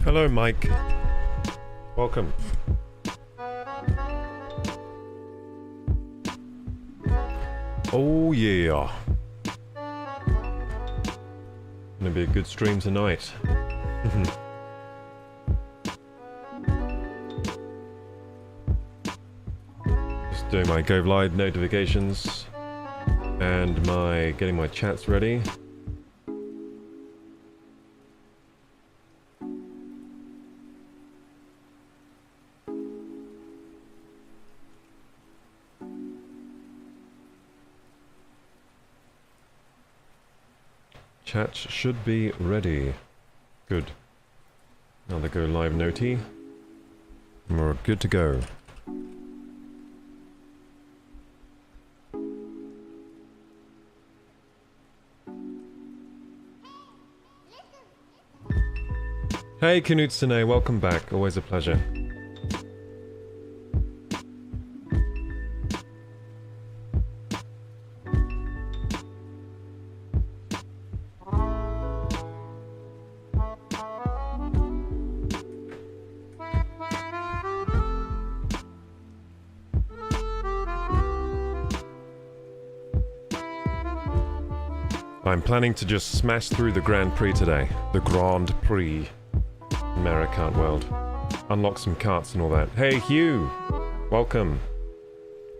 Hello, Mike. Welcome. Oh yeah. Gonna be a good stream tonight. Just doing my Go Live notifications and getting my chats ready. Chat should be ready. Good. Now they go live noti. And we're good to go. Hey Knutstene, welcome back. Always a pleasure. I'm planning to just smash through the Grand Prix today. The Grand Prix. Mario Kart World. Unlock some karts and all that. Hey Hugh! Welcome.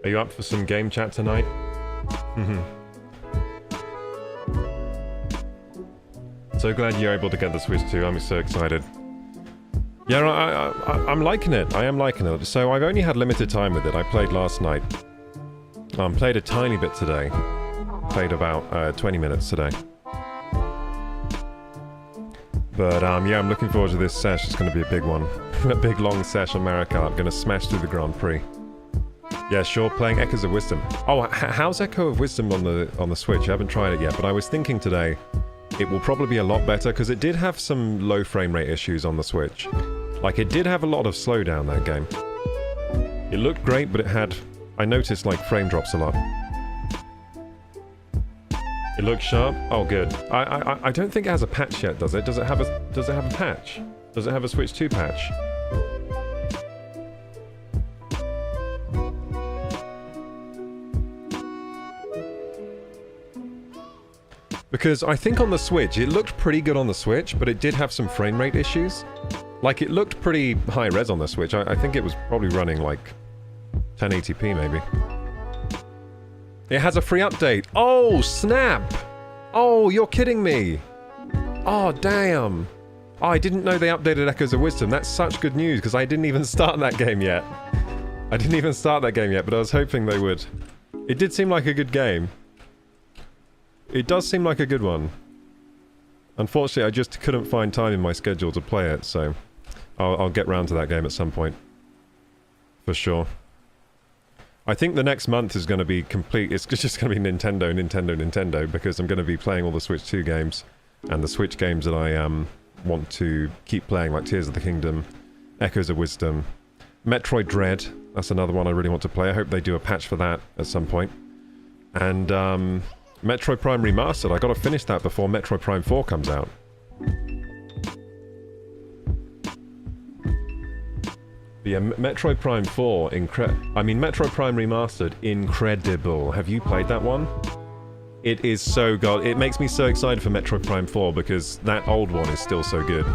Are you up for some game chat tonight? So glad you're able to get the Switch 2. I'm so excited. Yeah, I'm liking it. I am liking it. So I've only had limited time with it. I played last night. Played a tiny bit today. Played about 20 minutes today. But yeah, I'm looking forward to this sesh. It's going to be a big one. A big long sesh on Mario Kart. I'm going to smash through the Grand Prix. Yeah, sure, playing Echoes of Wisdom. Oh, how's Echo of Wisdom on the Switch? I haven't tried it yet, but I was thinking today it will probably be a lot better, because it did have some low frame rate issues on the Switch. Like, it did have a lot of slowdown, that game. It looked great, but it had... I noticed, like, frame drops a lot. It looks sharp? Oh, good. I don't think it has a patch yet, does it? Does it have a patch? Does it have a Switch 2 patch? Because I think on the Switch, it looked pretty good on the Switch, but it did have some frame rate issues. Like, it looked pretty high res on the Switch. I think it was probably running, like, 1080p, maybe. It has a free update. Oh, snap! Oh, you're kidding me! Oh, damn! Oh, I didn't know they updated Echoes of Wisdom. That's such good news, because I didn't even start that game yet. But I was hoping they would. It did seem like a good game. It does seem like a good one. Unfortunately, I just couldn't find time in my schedule to play it, so... I'll get round to that game at some point. For sure. I think the next month is going to be complete. It's just going to be Nintendo, because I'm going to be playing all the Switch 2 games, and the Switch games that I want to keep playing, like Tears of the Kingdom, Echoes of Wisdom, Metroid Dread. That's another one I really want to play. I hope they do a patch for that at some point. And Metroid Prime Remastered. I got to finish that before Metroid Prime 4 comes out. But yeah, Metroid Prime 4, Metroid Prime Remastered, incredible. Have you played that one? It is so good. It makes me so excited for Metroid Prime 4, because that old one is still so good.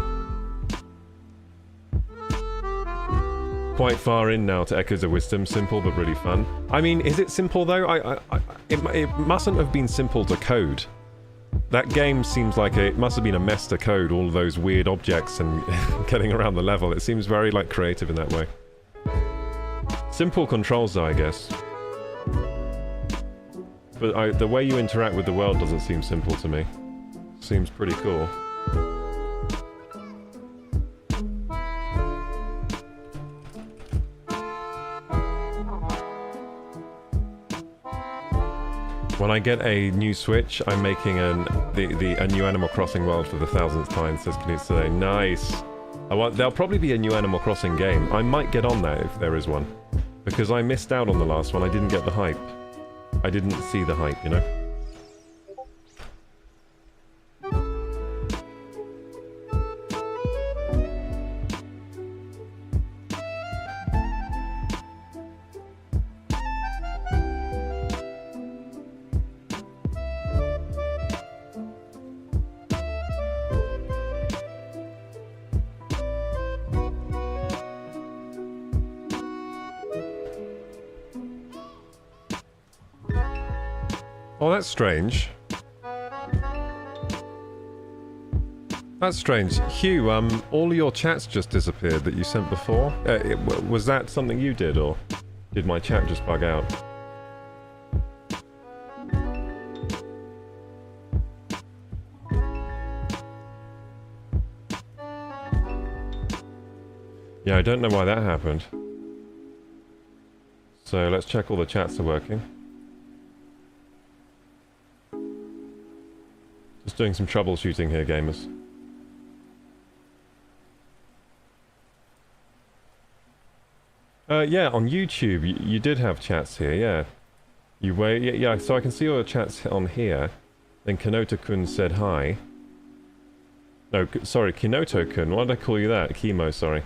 Quite far in now to Echoes of Wisdom. Simple, but really fun. I mean, is it simple, though? It mustn't have been simple to code. That game seems like it must have been a mess to code, all those weird objects and getting around the level. It seems very, like, creative in that way. Simple controls, though, I guess. But the way you interact with the world doesn't seem simple to me. Seems pretty cool. When I get a new Switch, I'm making a new Animal Crossing world for the 1000th time, says Knut. Nice! There'll probably be a new Animal Crossing game. I might get on that if there is one. Because I missed out on the last one, I didn't get the hype. I didn't see the hype, you know? Oh, that's strange. That's strange. Hugh, all of your chats just disappeared that you sent before. Was that something you did, or did my chat just bug out? Yeah, I don't know why that happened. So let's check all the chats are working. Just doing some troubleshooting here, gamers. Yeah, on YouTube, you did have chats here, yeah. Yeah, so I can see all the chats on here. Then Kenoto-kun said hi. No, sorry, Kinoto-kun. Why did I call you that? Chemo, sorry.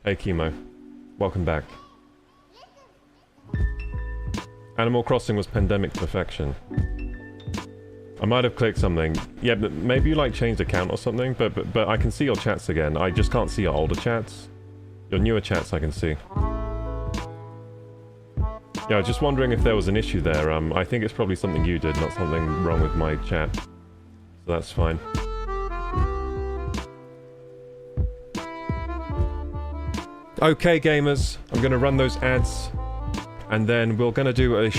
Hey, Chemo. Welcome back. Animal Crossing was pandemic perfection. I might have clicked something. Yeah, but maybe you, like, changed account or something, but I can see your chats again. I just can't see your older chats. Your newer chats I can see. Yeah, I was just wondering if there was an issue there. I think it's probably something you did, not something wrong with my chat. So that's fine. Okay, gamers. I'm going to run those ads. And then we're going to do a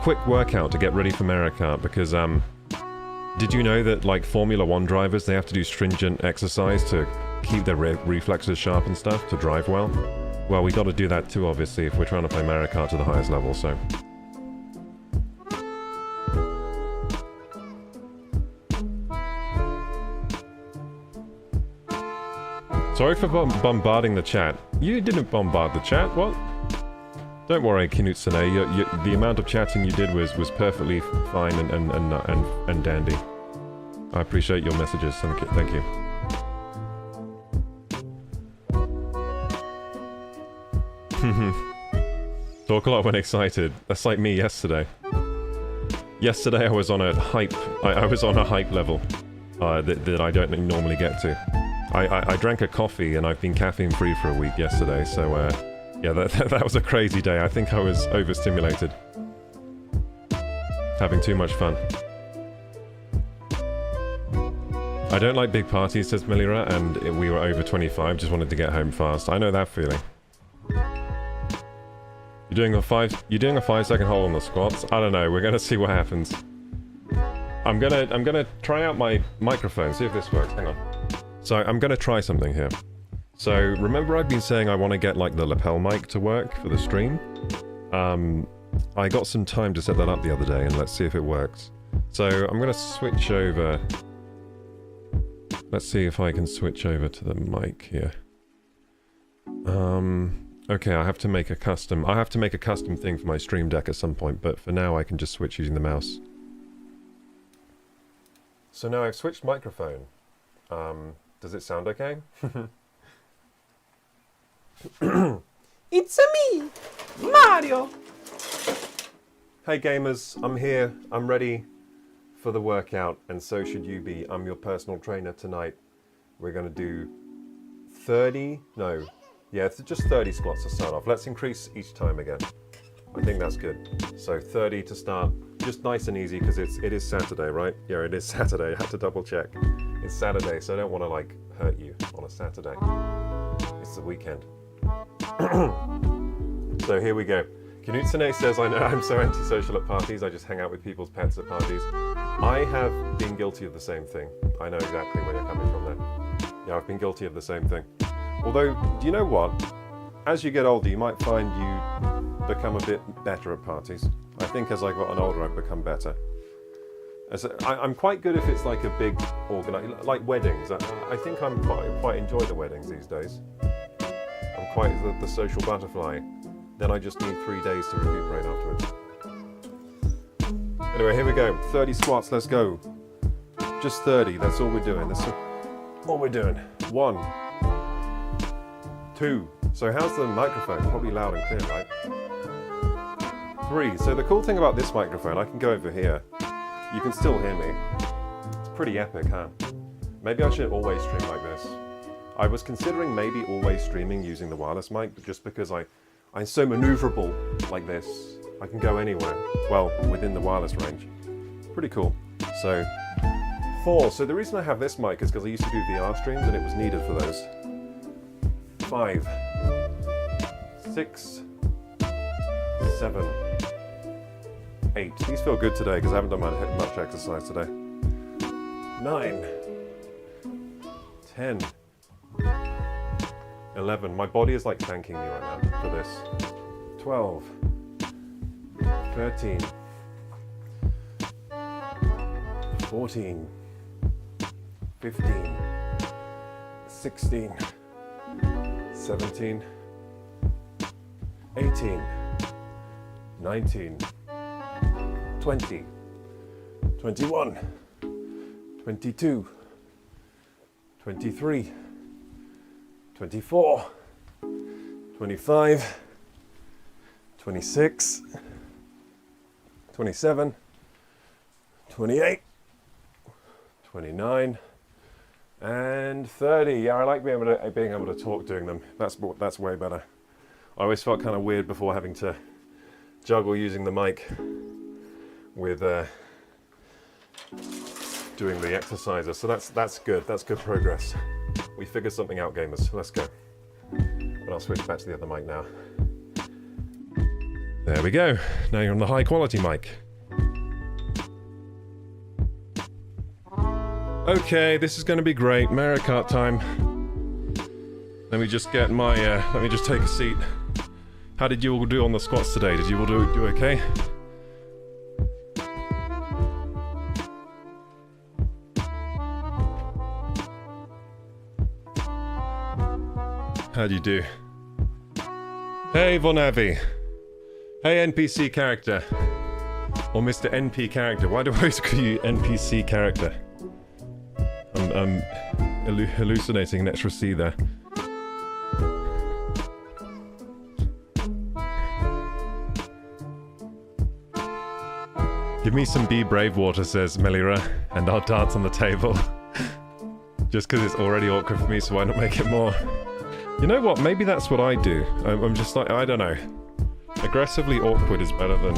quick workout to get ready for Mario Kart. Because, did you know that, like, Formula 1 drivers, they have to do stringent exercise to keep their reflexes sharp and stuff, to drive well? Well, we got to do that too, obviously, if we're trying to play Mario Kart to the highest level, so... Sorry for bombarding the chat. You didn't bombard the chat, what? Don't worry, Kinutsune, the amount of chatting you did was perfectly fine and dandy. I appreciate your messages, thank you. Talk a lot when excited. That's like me yesterday. Yesterday I was on a hype. I was on a hype level that I don't normally get to. I drank a coffee and I've been caffeine free for a week yesterday. So yeah, that was a crazy day. I think I was overstimulated, having too much fun. I don't like big parties, says Melira, and we were over 25. Just wanted to get home fast. I know that feeling. You're doing a 5-second hold on the squats? I don't know, we're gonna see what happens. I'm gonna try out my microphone, see if this works, hang on. So I'm gonna try something here. So remember I've been saying I want to get like the lapel mic to work for the stream? I got some time to set that up the other day and let's see if it works. So I'm gonna switch over. Let's see if I can switch over to the mic here. Okay, I have to make a custom thing for my stream deck at some point, but for now I can just switch using the mouse. So now I've switched microphone. Does it sound okay? It's me, Mario! Hey gamers, I'm here, I'm ready for the workout, and so should you be. I'm your personal trainer tonight. We're gonna do 30, no, yeah, it's just 30 squats to start off. Let's increase each time again. I think that's good. So 30 to start, just nice and easy, because it is Saturday, right? Yeah, it is Saturday, I had to double check. It's Saturday, so I don't want to, like, hurt you on a Saturday. It's the weekend. So here we go. Kinutsune says, I know I'm so antisocial at parties, I just hang out with people's pets at parties. I have been guilty of the same thing. I know exactly where you're coming from there. Yeah, I've been guilty of the same thing. Although, do you know what? As you get older, you might find you become a bit better at parties. I think as I gotten older, I've become better. I'm quite good if it's like a big like weddings. I think I'm quite enjoy the weddings these days. I'm quite the social butterfly. Then I just need 3 days to recuperate afterwards. Anyway, here we go. 30 squats, let's go. Just 30, that's all we're doing. That's all we're doing. 1, 2. So how's the microphone? Probably loud and clear, right? 3. So the cool thing about this microphone, I can go over here. You can still hear me. It's pretty epic, huh? Maybe I should always stream like this. I was considering maybe always streaming using the wireless mic, but just because I'm so maneuverable like this. I can go anywhere. Well, within the wireless range. Pretty cool. So, 4. So the reason I have this mic is because I used to do VR streams and it was needed for those. 5, 6, 7, 8. These feel good today because I haven't done much exercise today. 9, 10, 11. My body is like thanking me right now for this. 12, 13, 14, 15, 16, 17, 18, 19, 20, 21, 22, 23, 24, 25, 26, 27, 28, 29, and 30. Yeah, I like being able to talk doing them. That's way better. I always felt kind of weird before having to juggle using the mic with doing the exercises. So that's good. That's good progress. We figured something out, gamers. Let's go. But I'll switch back to the other mic now. There we go. Now you're on the high quality mic. Okay, this is going to be great. Mario Kart time. Let me just get my, let me just take a seat. How did you all do on the squats today? Did you all do okay? How'd you do? Hey, Von Avi. Hey, NPC character. Or Mr. NP character. Why do I always call you NPC character? I'm hallucinating an extra C there. Give me some Be Brave water, says Melira, and I'll dance on the table. Just because it's already awkward for me, so why not make it more? You know what? Maybe that's what I do. I'm just like, I don't know. Aggressively awkward is better than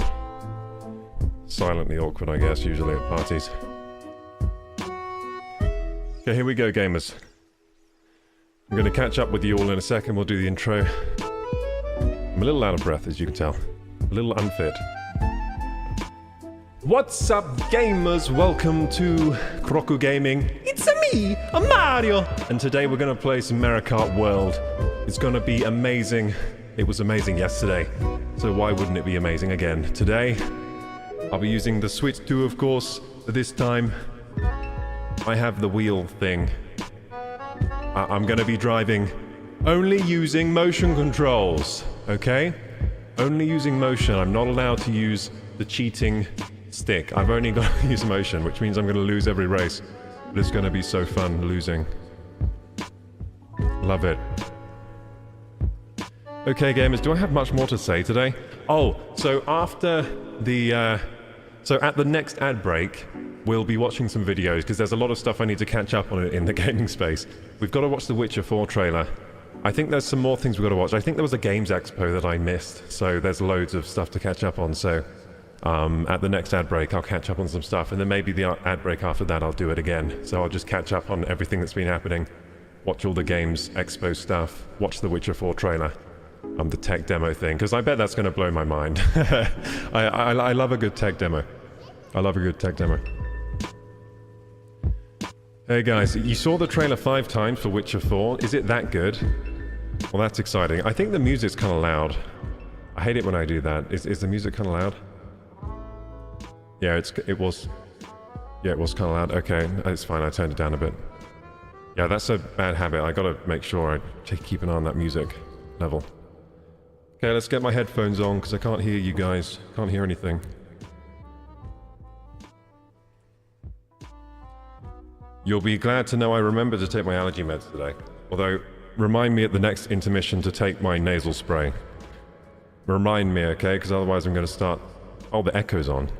silently awkward, I guess, usually at parties. Okay, here we go, gamers. I'm going to catch up with you all in a second. We'll do the intro. I'm a little out of breath, as you can tell. A little unfit. What's up, gamers? Welcome to Kroku Gaming. It's me, Mario! And today we're going to play some Mario Kart World. It's going to be amazing. It was amazing yesterday, so why wouldn't it be amazing again today? I'll be using the Switch 2, of course. This time, I have the wheel thing. I'm going to be driving only using motion controls, okay? Only using motion. I'm not allowed to use the cheating stick. I've only got to use motion, which means I'm going to lose every race. But it's going to be so fun losing. Love it. Okay, gamers, do I have much more to say today? Oh, so after the... so at the next ad break, we'll be watching some videos, because there's a lot of stuff I need to catch up on in the gaming space. We've got to watch the Witcher 4 trailer. I think there's some more things we've got to watch. I think there was a Games Expo that I missed, so there's loads of stuff to catch up on, so... at the next ad break, I'll catch up on some stuff, and then maybe the ad break after that, I'll do it again. So I'll just catch up on everything that's been happening, watch all the Games Expo stuff, watch the Witcher 4 trailer, the tech demo thing, because I bet that's going to blow my mind. I love a good tech demo. I love a good tech demo. Hey guys, you saw the trailer 5 times for Witcher 4. Is it that good? Well, that's exciting. I think the music's kind of loud. I hate it when I do that. Is the music kind of loud? Yeah, it was kind of loud. Okay, it's fine. I turned it down a bit. Yeah, that's a bad habit. I gotta make sure I keep an eye on that music level. Okay, let's get my headphones on because I can't hear you guys. Can't hear anything. You'll be glad to know I remembered to take my allergy meds today. Although, remind me at the next intermission to take my nasal spray. Remind me, okay? Because otherwise I'm going to start... Oh, the echo's on.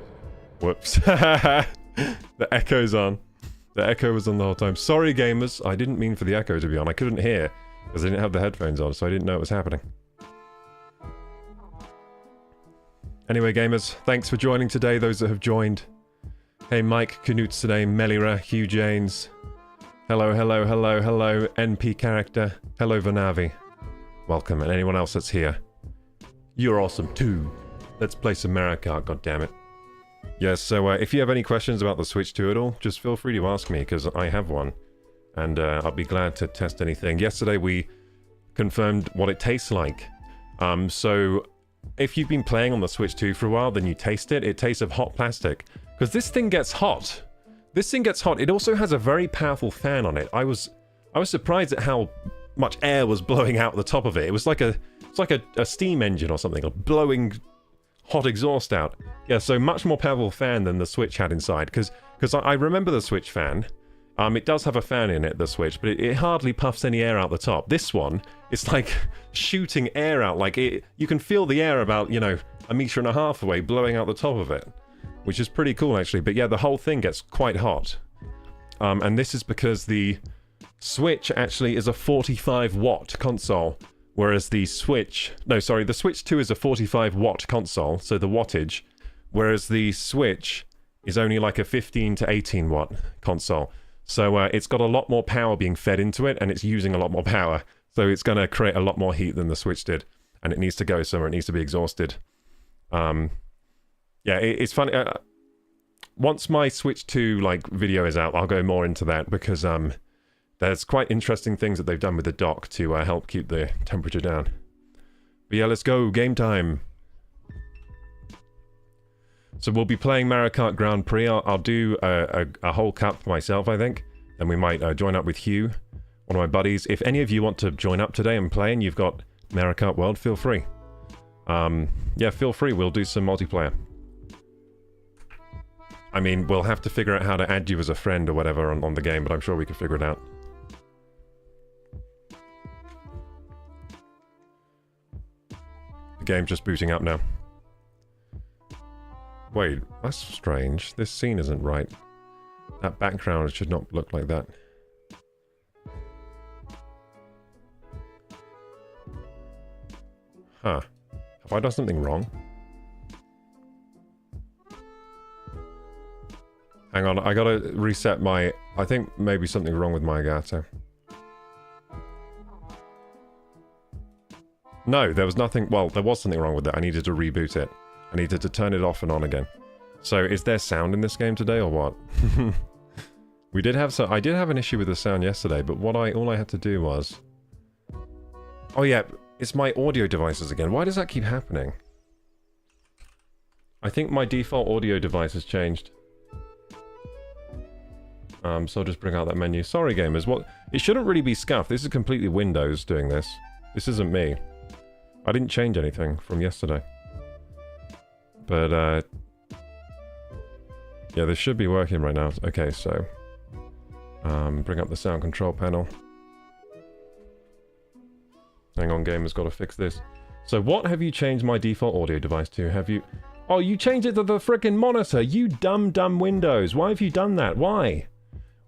Whoops. The echo's on. The echo was on the whole time. Sorry, gamers. I didn't mean for the echo to be on. I couldn't hear because I didn't have the headphones on, so I didn't know it was happening. Anyway, gamers, thanks for joining today, those that have joined. Hey, Mike Knutz today, Melira, Hugh Janes. Hello, hello, hello, hello, NP character. Hello, Vanavi. Welcome, and anyone else that's here. You're awesome too. Let's play some Mario Kart, goddammit. Yes, so if you have any questions about the Switch 2 at all, just feel free to ask me, because I have one. And I'll be glad to test anything. Yesterday we confirmed what it tastes like. So if you've been playing on the Switch 2 for a while, then you taste it. It tastes of hot plastic. Because this thing gets hot. This thing gets hot. It also has a very powerful fan on it. I was surprised at how much air was blowing out the top of it. It was like a steam engine or something, blowing hot exhaust out. Yeah, so much more powerful fan than the Switch had inside. Because I remember the Switch fan. It does have a fan in it, the Switch, but it hardly puffs any air out the top. This one, it's like shooting air out. Like you can feel the air about, you know, 1.5 meters away blowing out the top of it. Which is pretty cool, actually. But yeah, the whole thing gets quite hot. And this is because the Switch actually is a 45-watt console. Whereas the Switch... No, sorry, the Switch 2 is a 45-watt console, so the wattage. Whereas the Switch is only like a 15 to 18-watt console. So it's got a lot more power being fed into it, and it's using a lot more power. So it's going to create a lot more heat than the Switch did. And it needs to go somewhere. It needs to be exhausted. Yeah, it's funny. Once my Switch 2 like video is out, I'll go more into that because there's quite interesting things that they've done with the dock to help keep the temperature down. But yeah, let's go. Game time. So we'll be playing Mario Kart Grand Prix. I'll do a whole cup myself, I think. And we might join up with Hugh, one of my buddies. If any of you want to join up today and play and you've got Mario Kart World, feel free. Yeah, feel free. We'll do some multiplayer. I mean, we'll have to figure out how to add you as a friend or whatever on the game, but I'm sure we can figure it out. The game's just booting up now. Wait, that's strange. This scene isn't right. That background should not look like that. Huh. Have I done something wrong? Hang on, I gotta reset my... I think maybe something's wrong with my Elgato. No, there was nothing... Well, there was something wrong with it. I needed to reboot it. I needed to turn it off and on again. So, is there sound in this game today, or what? We did have some... I did have an issue with the sound yesterday, but all I had to do was... Oh yeah, it's my audio devices again. Why does that keep happening? I think my default audio device has changed. So I'll just bring out that menu. Sorry, gamers. What? It shouldn't really be scuffed. This is completely Windows doing this. This isn't me. I didn't change anything from yesterday. But, yeah, this should be working right now. Okay, so... bring up the sound control panel. Hang on, gamers, got to fix this. So what have you changed my default audio device to? Have you... Oh, you changed it to the frickin' monitor! You dumb Windows! Why have you done that? Why?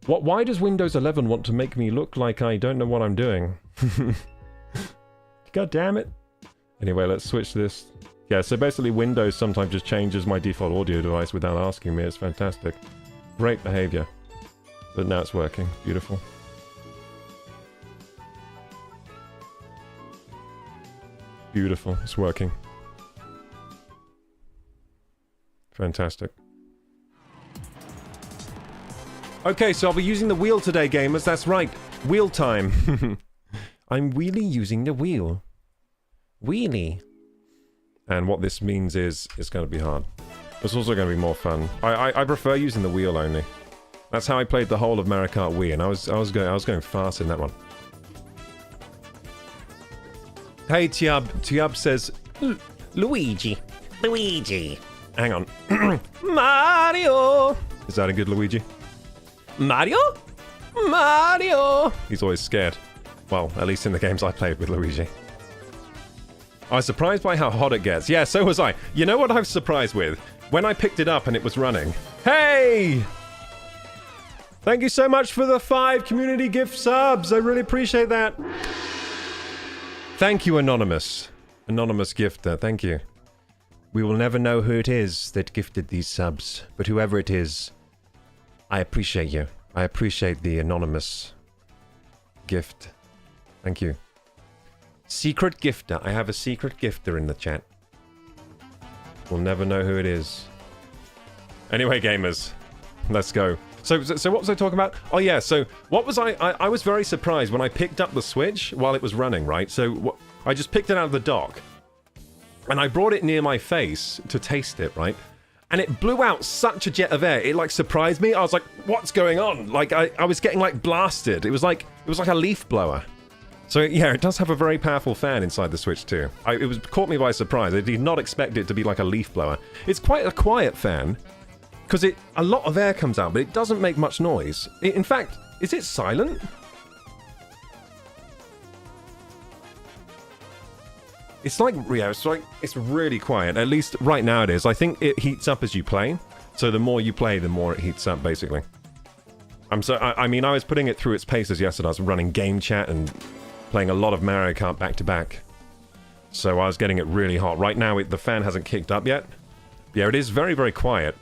Why does Windows 11 want to make me look like I don't know what I'm doing? God damn it. Anyway, let's switch this. Yeah, so basically Windows sometimes just changes my default audio device without asking me. It's fantastic. Great behavior. But now it's working. Beautiful. Beautiful. It's working. Fantastic. Okay, so I'll be using the wheel today, gamers. That's right. Wheel time. I'm really using the wheel. Wheelie. And what this means is it's going to be hard. It's also going to be more fun. I prefer using the wheel only. That's how I played the whole of Mario Kart Wii, and I was going fast in that one. Hey, Tiab says Luigi. Hang on. Mario. Is that a good Luigi? Mario? Mario! He's always scared. Well, at least in the games I played with Luigi. I was surprised by how hot it gets. Yeah, so was I. You know what I was surprised with? When I picked it up and it was running. Hey! Thank you so much for the 5 community gift subs. I really appreciate that. Thank you, Anonymous. Anonymous gifter, thank you. We will never know who it is that gifted these subs, but whoever it is, I appreciate you. I appreciate the anonymous gift. Thank you. Secret gifter. I have a secret gifter in the chat. We'll never know who it is. Anyway, gamers, let's go. So what was I talking about? Oh yeah, so what was I was very surprised when I picked up the Switch while it was running, right? So I just picked it out of the dock. And I brought it near my face to taste it, right? And it blew out such a jet of air. It like surprised me. I was like, what's going on? Like I was getting like blasted. It was like a leaf blower. So yeah, it does have a very powerful fan inside the Switch too. It caught me by surprise. I did not expect it to be like a leaf blower. It's quite a quiet fan because a lot of air comes out, but it doesn't make much noise. In fact, is it silent? It's like, yeah, it's really quiet. At least right now it is. I think it heats up as you play. So the more you play, the more it heats up, basically. I mean, I was putting it through its paces yesterday. I was running game chat and playing a lot of Mario Kart back to back. So I was getting it really hot. Right now, the fan hasn't kicked up yet. Yeah, it is very, very quiet.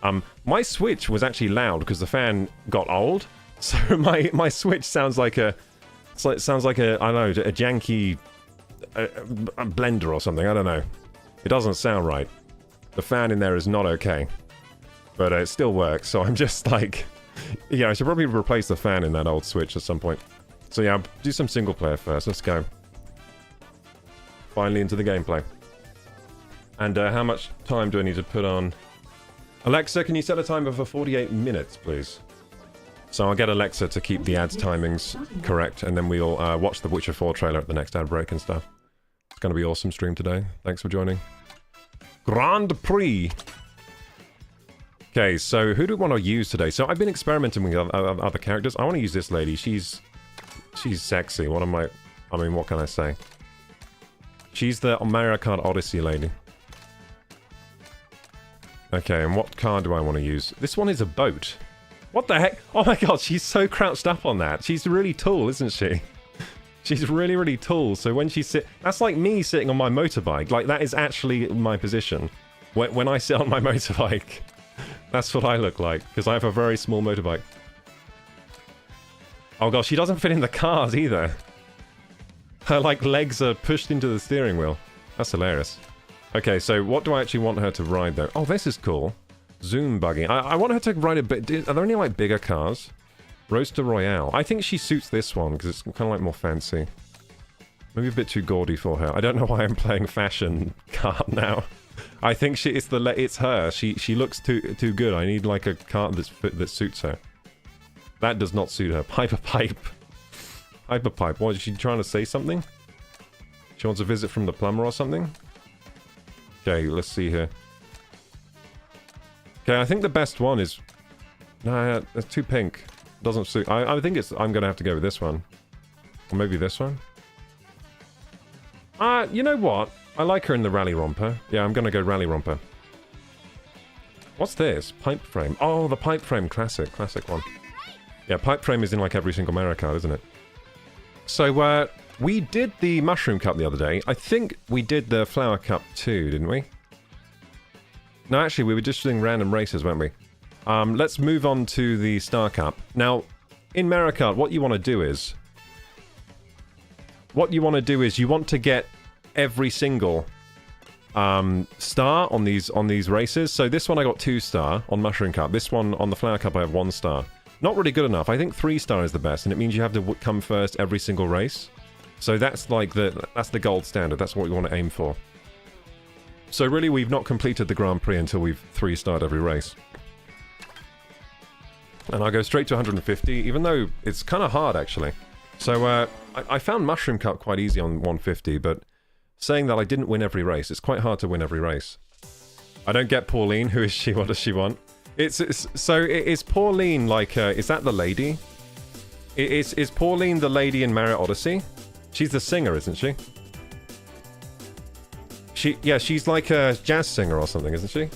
My Switch was actually loud because the fan got old. So my Switch sounds like I don't know, a janky a blender or something. I don't know. It doesn't sound right. The fan in there is not okay. But it still works. So I'm just like, yeah, I should probably replace the fan in that old Switch at some point. So yeah, I'll do some single player first. Let's go. Finally into the gameplay. And how much time do I need to put on? Alexa, can you set a timer for 48 minutes, please? So I'll get Alexa to keep the ads timings correct, and then we'll watch the Witcher 4 trailer at the next ad break and stuff. It's going to be an awesome stream today. Thanks for joining. Grand Prix. Okay, so who do we want to use today? So I've been experimenting with other characters. I want to use this lady. She's sexy. What can I say? She's the Mario Kart Odyssey lady. Okay, and what car do I want to use? This one is a boat. What the heck? Oh my god, she's so crouched up on that. She's really tall, isn't she? She's really, really tall. So when she that's like me sitting on my motorbike. Like, that is actually my position. When I sit on my motorbike, that's what I look like. Because I have a very small motorbike. Oh gosh, she doesn't fit in the cars either. Her, like, legs are pushed into the steering wheel. That's hilarious. Okay, so what do I actually want her to ride, though? Oh, this is cool. Zoom buggy. I want her to ride a bit... Are there any, like, bigger cars? Roadster Royale. I think she suits this one, because it's kind of, like, more fancy. Maybe a bit too gaudy for her. I don't know why I'm playing fashion kart now. I think it's her. She looks too good. I need, like, a kart that suits her. That does not suit her. Piper Pipe. Piper Pipe. What, is she trying to say something? She wants a visit from the plumber or something? Okay, let's see here. Okay, I think the best one is... Nah, it's too pink. Doesn't suit... I think I'm gonna have to go with this one. Or maybe this one? You know what? I like her in the Rally Romper. Yeah, I'm gonna go Rally Romper. What's this? Pipe frame. Oh, the pipe frame. Classic one. Yeah, pipe frame is in like every single Mario Kart, isn't it? So, we did the Mushroom Cup the other day. I think we did the Flower Cup too, didn't we? No, actually, we were just doing random races, weren't we? Let's move on to the Star Cup. Now, in Mario Kart, what you want to do is you want to get every single star on these races. So this one I got 2 star on Mushroom Cup. This one on the Flower Cup I have 1 star. Not really good enough. I think 3 star is the best, and it means you have to come first every single race. So that's like that's the gold standard. That's what we want to aim for. So really, we've not completed the Grand Prix until we've 3-starred every race. And I'll go straight to 150, even though it's kind of hard, actually. So I found Mushroom Cup quite easy on 150, but saying that I didn't win every race, it's quite hard to win every race. I don't get Pauline. Who is she? What does she want? Is Pauline like... is that the lady? Is Pauline the lady in Mario Odyssey? She's the singer, isn't she? She's like a jazz singer or something, isn't she?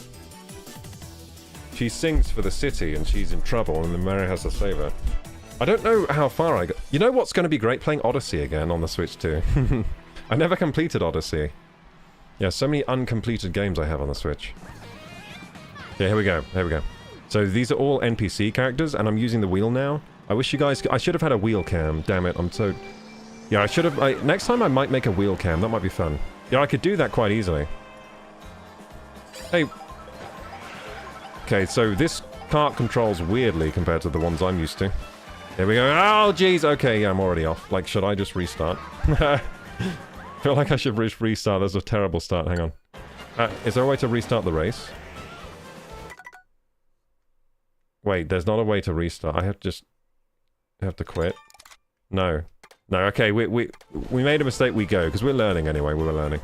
She sings for the city and she's in trouble and then Mario has to save her. I don't know how far I got. You know what's going to be great? Playing Odyssey again on the Switch too. I never completed Odyssey. Yeah, so many uncompleted games I have on the Switch. Yeah, here we go. So these are all NPC characters, and I'm using the wheel now. I wish you guys... I should have had a wheel cam. Damn it, I'm so... Yeah, I should have... next time I might make a wheel cam. That might be fun. Yeah, I could do that quite easily. Hey. Okay, so this kart controls weirdly compared to the ones I'm used to. Here we go. Oh, jeez. Okay, yeah, I'm already off. Like, should I just restart? I feel like I should restart. That's a terrible start. Hang on. Is there a way to restart the race? Wait, there's not a way to restart. I have to quit. No. No, okay, we made a mistake, we go, because we're learning anyway, we're learning.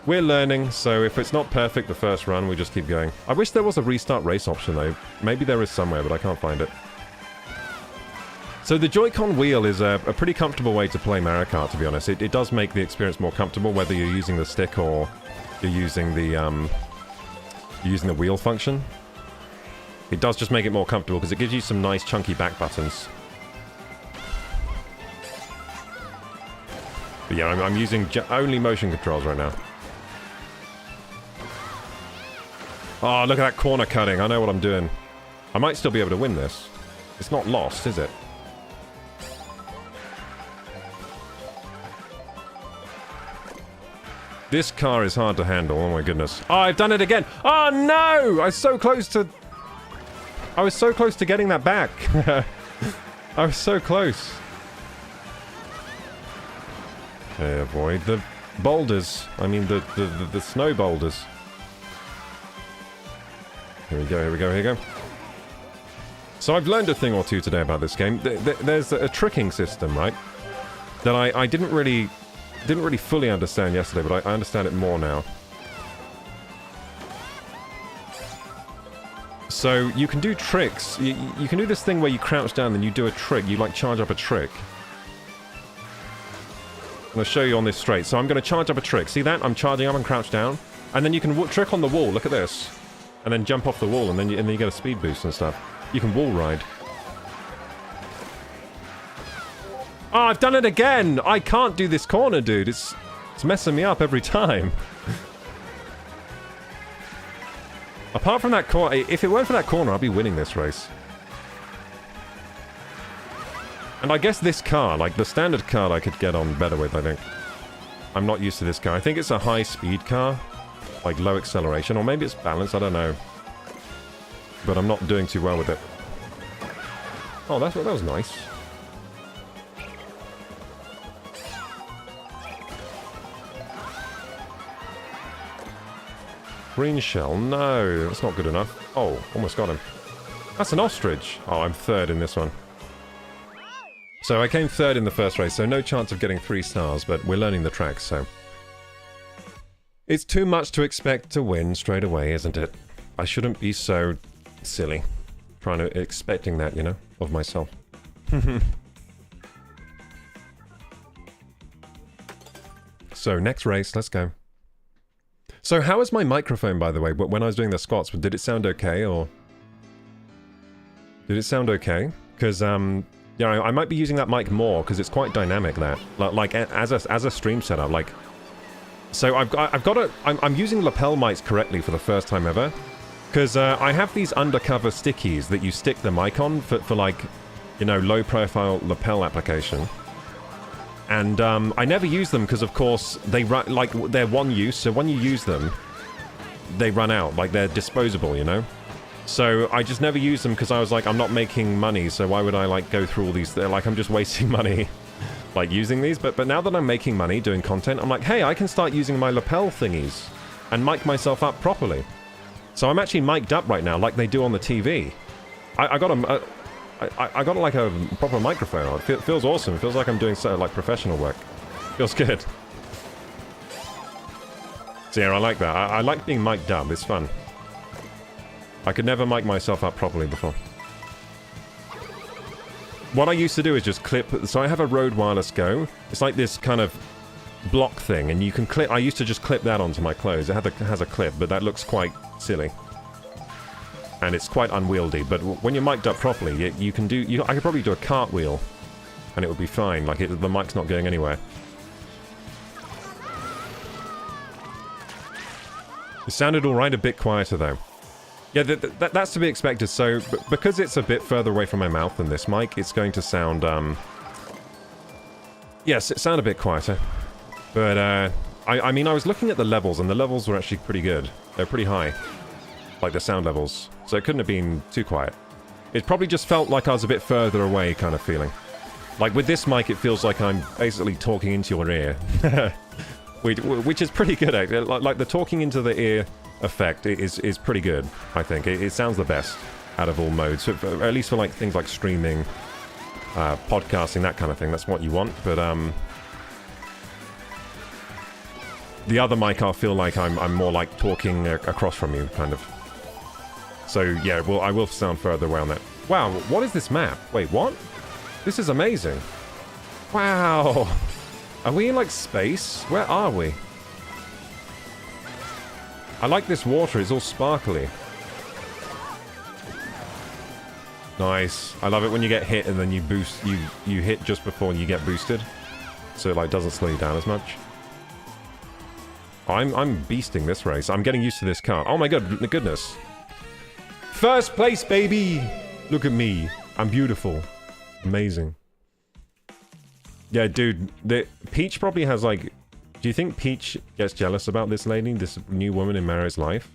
We're learning, so if it's not perfect the first run, we just keep going. I wish there was a restart race option though. Maybe there is somewhere, but I can't find it. So the Joy-Con wheel is a pretty comfortable way to play Mario Kart, to be honest. It does make the experience more comfortable, whether you're using the stick or you're using the wheel function. It does just make it more comfortable, because it gives you some nice chunky back buttons. But yeah, I'm using only motion controls right now. Oh, look at that corner cutting. I know what I'm doing. I might still be able to win this. It's not lost, is it? This car is hard to handle. Oh my goodness. Oh, I've done it again. Oh no! I was so close to getting that back. I was so close. Okay, avoid the boulders. I mean the snow boulders. Here we go, here we go, here we go. So I've learned a thing or two today about this game. There's a tricking system, right? That I didn't really fully understand yesterday, but I understand it more now. So you can do tricks. You can do this thing where you crouch down and you do a trick. You like charge up a trick. I'm going to show you on this straight. So I'm going to charge up a trick. See that? I'm charging up and crouch down. And then you can trick on the wall. Look at this. And then jump off the wall, and then you get a speed boost and stuff. You can wall ride. Oh, I've done it again! I can't do this corner, dude. It's messing me up every time. Apart from that corner, if it weren't for that corner, I'd be winning this race. And I guess this car, like the standard car I could get on better with, I think. I'm not used to this car. I think it's a high-speed car. Like low acceleration, or maybe it's balanced, I don't know. But I'm not doing too well with it. Oh, that was nice. Green shell, no, that's not good enough. Oh, almost got him. That's an ostrich. Oh, I'm third in this one. So I came third in the first race, so no chance of getting 3 stars, but we're learning the tracks, so... It's too much to expect to win straight away, isn't it? I shouldn't be so silly. Expecting that, you know, of myself. So, next race, let's go. So, how is my microphone, by the way? When I was doing the squats, did it sound okay, or... Did it sound okay? Because, you know, I might be using that mic more, because it's quite dynamic, that. Like, as a stream setup, like... So I'm using lapel mics correctly for the first time ever, because I have these undercover stickies that you stick the mic on for like, you know, low profile lapel application. And I never use them because of course they run, like they're one use, so when you use them, they run out, like they're disposable, you know? So I just never use them because I was like, I'm not making money, so why would I like go through all these, like I'm just wasting money. Like using these, but now that I'm making money doing content, I'm like, hey, I can start using my lapel thingies and mic myself up properly. So I'm actually mic'd up right now, like they do on the TV. I got like a proper microphone. It feels awesome. It feels like I'm doing so like professional work. Feels good. So yeah, I like that. I like being mic'd up. It's fun. I could never mic myself up properly before. What I used to do is just clip... So I have a Rode Wireless Go. It's like this kind of block thing, and you can clip... I used to just clip that onto my clothes. It has a clip, but that looks quite silly. And it's quite unwieldy, but when you're mic'd up properly, you can do... I could probably do a cartwheel, and it would be fine. Like, the mic's not going anywhere. It sounded alright, a bit quieter, though. Yeah, that's to be expected. So, because it's a bit further away from my mouth than this mic, it's going to sound, yes, it sounded a bit quieter. But, I mean, I was looking at the levels, and the levels were actually pretty good. They're pretty high. Like, the sound levels. So it couldn't have been too quiet. It probably just felt like I was a bit further away kind of feeling. Like, with this mic, it feels like I'm basically talking into your ear. Which is pretty good, actually. Like, the talking into the ear effect is pretty good, I think. It sounds the best out of all modes. So at least for, like, things like streaming, podcasting, that kind of thing. That's what you want. But, the other mic, I'll feel like I'm more like talking across from you, kind of. So, yeah, well, I will sound further away on that. Wow, what is this map? Wait, what? This is amazing. Wow. Are we in, like, space? Where are we? I like this water. It's all sparkly. Nice. I love it when you get hit and then you boost... You hit just before you get boosted. So it, like, doesn't slow you down as much. I'm beasting this race. I'm getting used to this car. Oh my god, goodness. First place, baby! Look at me. I'm beautiful. Amazing. Yeah, dude, Peach probably has, like... Do you think Peach gets jealous about this lady? This new woman in Mario's life?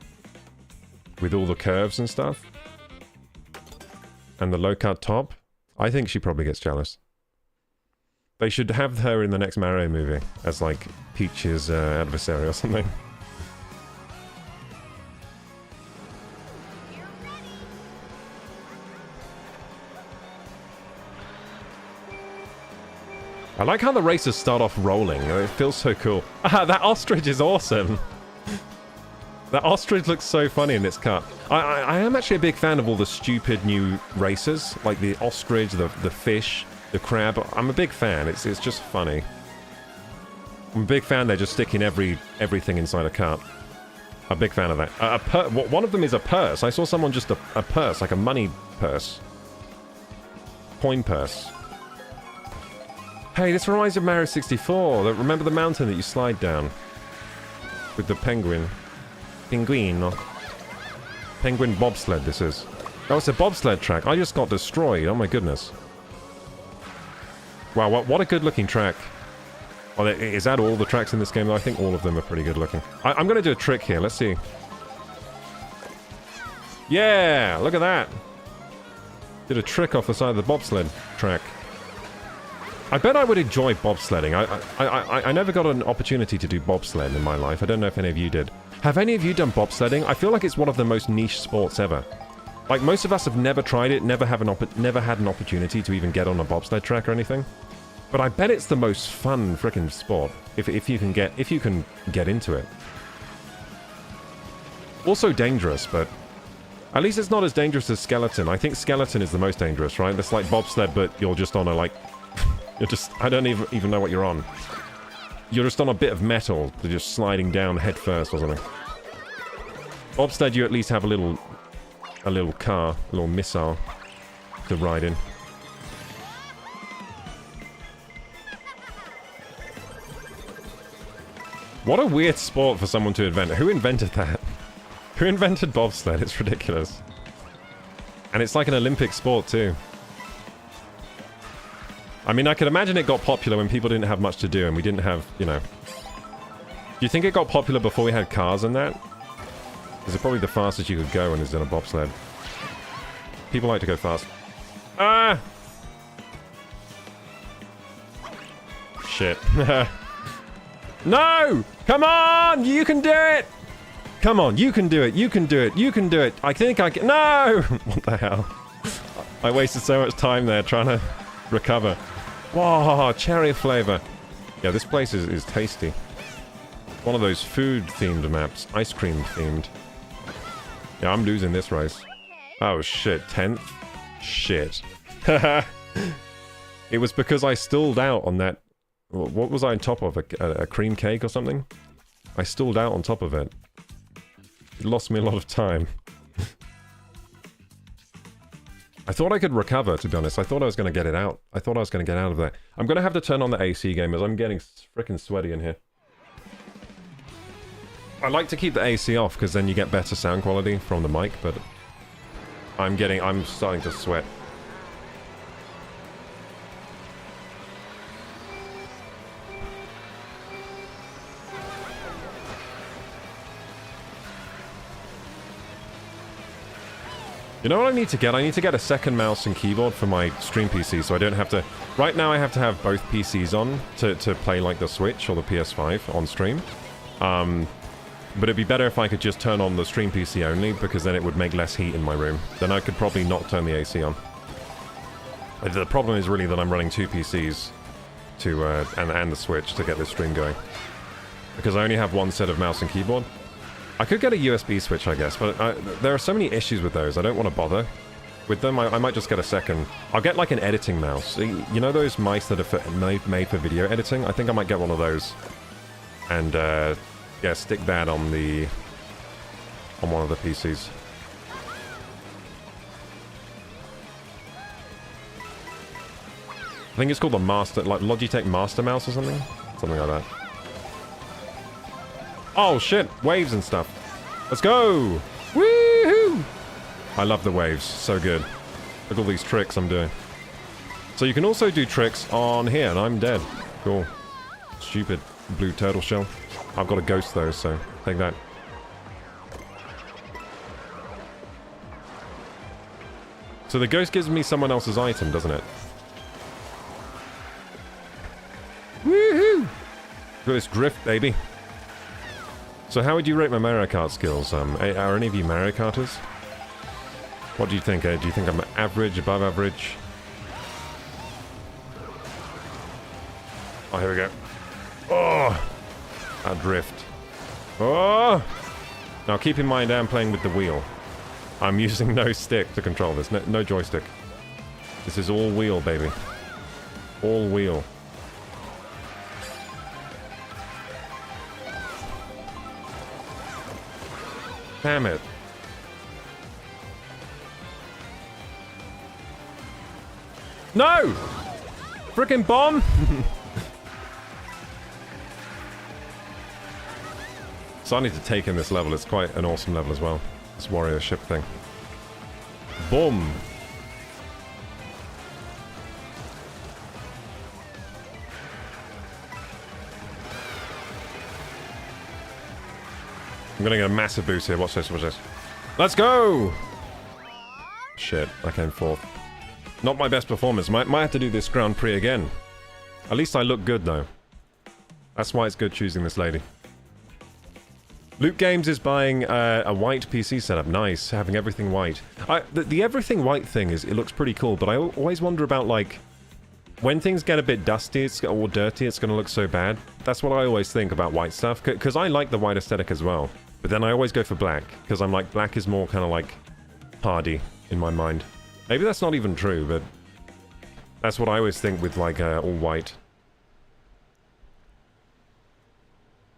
With all the curves and stuff? And the low-cut top? I think she probably gets jealous. They should have her in the next Mario movie as, like, Peach's adversary or something. I like how the races start off rolling. It feels so cool. Ah, that ostrich is awesome. That ostrich looks so funny in its cut. I am actually a big fan of all the stupid new races, like the ostrich, the fish, the crab. I'm a big fan. It's just funny. I'm a big fan they're just sticking everything inside a cart. A big fan of that. One of them is a purse. I saw someone just a purse, like a money purse. Coin purse. Hey, this reminds me of Mario 64. Remember the mountain that you slide down? With the penguin. Penguin. Penguin bobsled, this is. Oh, it's a bobsled track. I just got destroyed. Oh my goodness. Wow, what a good-looking track. Well, is that all the tracks in this game? I think all of them are pretty good-looking. I'm going to do a trick here. Let's see. Yeah! Look at that! Did a trick off the side of the bobsled track. I bet I would enjoy bobsledding. I never got an opportunity to do bobsled in my life. I don't know if any of you did. Have any of you done bobsledding? I feel like it's one of the most niche sports ever. Like, most of us have never tried it, never had an opportunity to even get on a bobsled track or anything. But I bet it's the most fun frickin' sport if you can get into it. Also dangerous, but at least it's not as dangerous as skeleton. I think skeleton is the most dangerous, right? That's like bobsled, but you're just on a, like... You're just... I don't even know what you're on. You're just on a bit of metal. They're just sliding down head first or something. Bobsled, you at least have a little car, a little missile to ride in. What a weird sport for someone to invent. Who invented that? Who invented bobsled? It's ridiculous. And it's like an Olympic sport too. I mean, I could imagine it got popular when people didn't have much to do and we didn't have, you know... Do you think it got popular before we had cars and that? Because it's probably the fastest you could go when it's in a bobsled. People like to go fast. Ah! Shit. No! Come on! You can do it! Come on, you can do it, you can do it, you can do it! I think I can- No! What the hell? I wasted so much time there trying to recover. Whoa, cherry flavor. Yeah, this place is tasty. One of those food-themed maps. Ice cream-themed. Yeah, I'm losing this race. Oh, shit. 10th? Shit. It was because I stalled out on that... What was I on top of? A cream cake or something? I stalled out on top of it. It lost me a lot of time. I thought I could recover, to be honest. I thought I was going to get it out. I thought I was going to get out of there. I'm going to have to turn on the AC, gamers. I'm getting freaking sweaty in here. I like to keep the AC off because then you get better sound quality from the mic, but I'm starting to sweat. You know what I need to get? I need to get a second mouse and keyboard for my stream PC so I don't have to... Right now I have to have both PCs on to play like the Switch or the PS5 on stream. But it'd be better if I could just turn on the stream PC only because then it would make less heat in my room. Then I could probably not turn the AC on. The problem is really that I'm running two PCs to and the Switch to get this stream going. Because I only have one set of mouse and keyboard. I could get a USB switch, I guess, but there are so many issues with those. I don't want to bother with them. I might just get a second. I'll get like an editing mouse. You know those mice that are made for video editing? I think I might get one of those. And, yeah, stick that on one of the PCs. I think it's called the Master, like Logitech Master Mouse or something? Something like that. Oh shit, waves and stuff. Let's go! Woohoo! I love the waves, so good. Look at all these tricks I'm doing. So you can also do tricks on here, and I'm dead. Cool. Stupid blue turtle shell. I've got a ghost though, so take that. So the ghost gives me someone else's item, doesn't it? Woohoo! Look at this drift, baby. So how would you rate my Mario Kart skills? Are any of you Mario Karters? What do you think? Do you think I'm average, above average? Oh, here we go. Oh! That drift. Oh! Now keep in mind I'm playing with the wheel. I'm using no stick to control this. No joystick. This is all wheel, baby. All wheel. Damn it. No! Frickin' bomb! So I need to take in this level. It's quite an awesome level as well. This warrior ship thing. Boom! I'm gonna get a massive boost here. Watch this, watch this. Let's go! Shit, I came fourth. Not my best performance. Might have to do this Grand Prix again. At least I look good, though. That's why it's good choosing this lady. Luke Games is buying a white PC setup. Nice, having everything white. The everything white thing it looks pretty cool, but I always wonder about, like, when things get a bit dusty or dirty, it's gonna look so bad. That's what I always think about white stuff, because I like the white aesthetic as well. But then I always go for black, because I'm like, black is more kind of like hardy in my mind. Maybe that's not even true, but that's what I always think with like all white.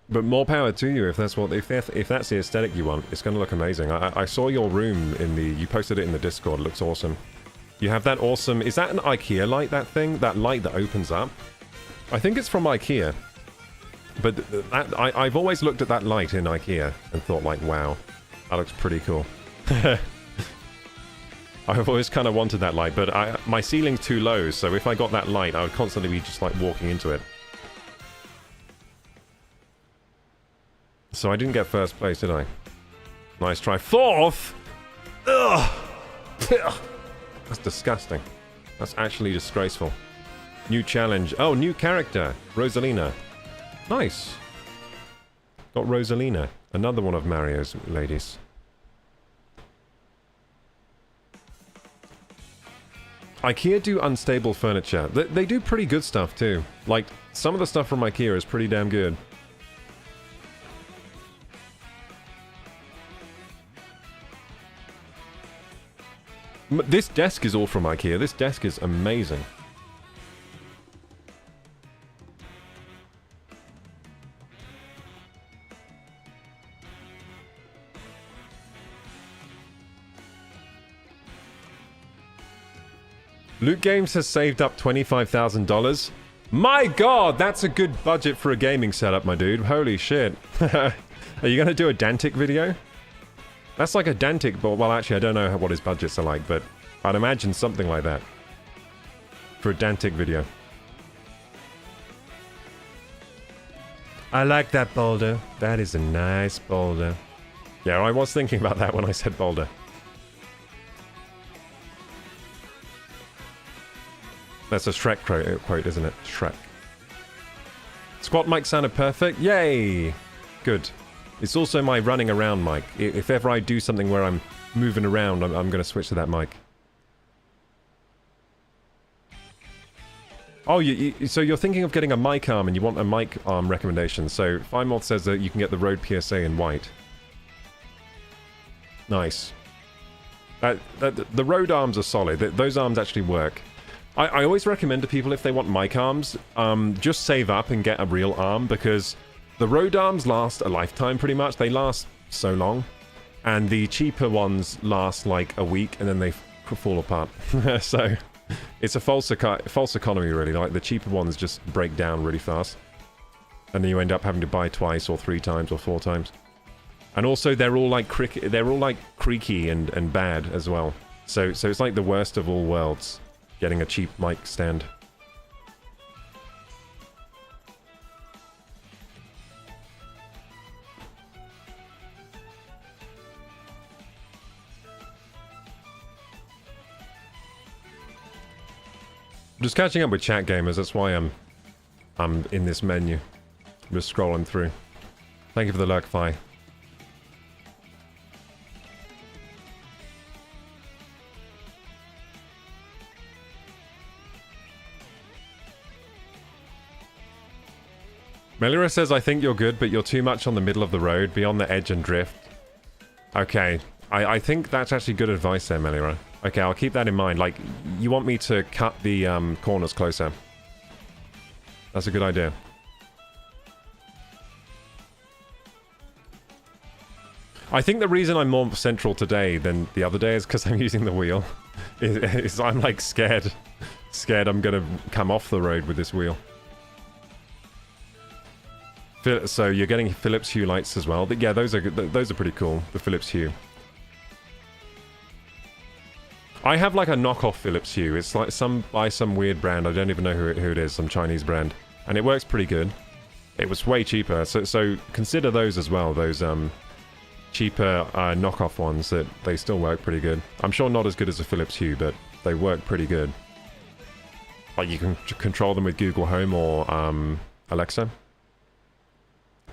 But more power to you if that's the aesthetic you want. It's going to look amazing. I saw your room you posted it in the Discord. It looks awesome. You have that awesome... Is that an IKEA light, that thing? That light that opens up? I think it's from IKEA. But I've always looked at that light in IKEA and thought like, wow, that looks pretty cool. I've always kind of wanted that light, but my ceiling's too low, so if I got that light, I would constantly be just like walking into it. So I didn't get first place, did I? Nice try. Fourth? Ugh! That's disgusting. That's actually disgraceful. New challenge. Oh, new character. Rosalina. Nice. Got Rosalina. Another one of Mario's ladies. IKEA do unstable furniture. They do pretty good stuff too. Like, some of the stuff from IKEA is pretty damn good. This desk is all from IKEA. This desk is amazing. Loot Games has saved up $25,000. My god, that's a good budget for a gaming setup, my dude. Holy shit. Are you going to do a Dantic video? That's like a Dantic, but well, actually, I don't know what his budgets are like, but I'd imagine something like that for a Dantic video. I like that boulder. That is a nice boulder. Yeah, I was thinking about that when I said boulder. That's a Shrek quote, isn't it? Shrek. Squat mic sounded perfect. Yay! Good. It's also my running around mic. If ever I do something where I'm moving around, I'm going to switch to that mic. Oh, so you're thinking of getting a mic arm and you want a mic arm recommendation. So Firemoth says that you can get the Rode PSA in white. Nice. The Rode arms are solid. Those arms actually work. I always recommend to people if they want mic arms, just save up and get a real arm because the Rode arms last a lifetime pretty much. They last so long. And the cheaper ones last like a week and then they fall apart. So it's a false economy really. Like the cheaper ones just break down really fast. And then you end up having to buy twice or 3 times or 4 times. And also they're all like creaky and bad as well. So it's like the worst of all worlds. Getting a cheap mic stand. I'm just catching up with chat gamers, that's why I'm in this menu. I'm just scrolling through. Thank you for the lurk, Fi. Melira says, I think you're good, but you're too much on the middle of the road, be on the edge and drift. Okay, I think that's actually good advice there, Melira. Okay, I'll keep that in mind. Like, you want me to cut the corners closer. That's a good idea. I think the reason I'm more central today than the other day is because I'm using the wheel. I'm like scared I'm gonna come off the road with this wheel. So you're getting Philips Hue lights as well. Yeah, those are pretty cool. The Philips Hue. I have like a knockoff Philips Hue. It's like by some weird brand. I don't even know who it is. Some Chinese brand, and it works pretty good. It was way cheaper. So consider those as well. Those cheaper knockoff ones that they still work pretty good. I'm sure not as good as a Philips Hue, but they work pretty good. Like you can control them with Google Home or Alexa.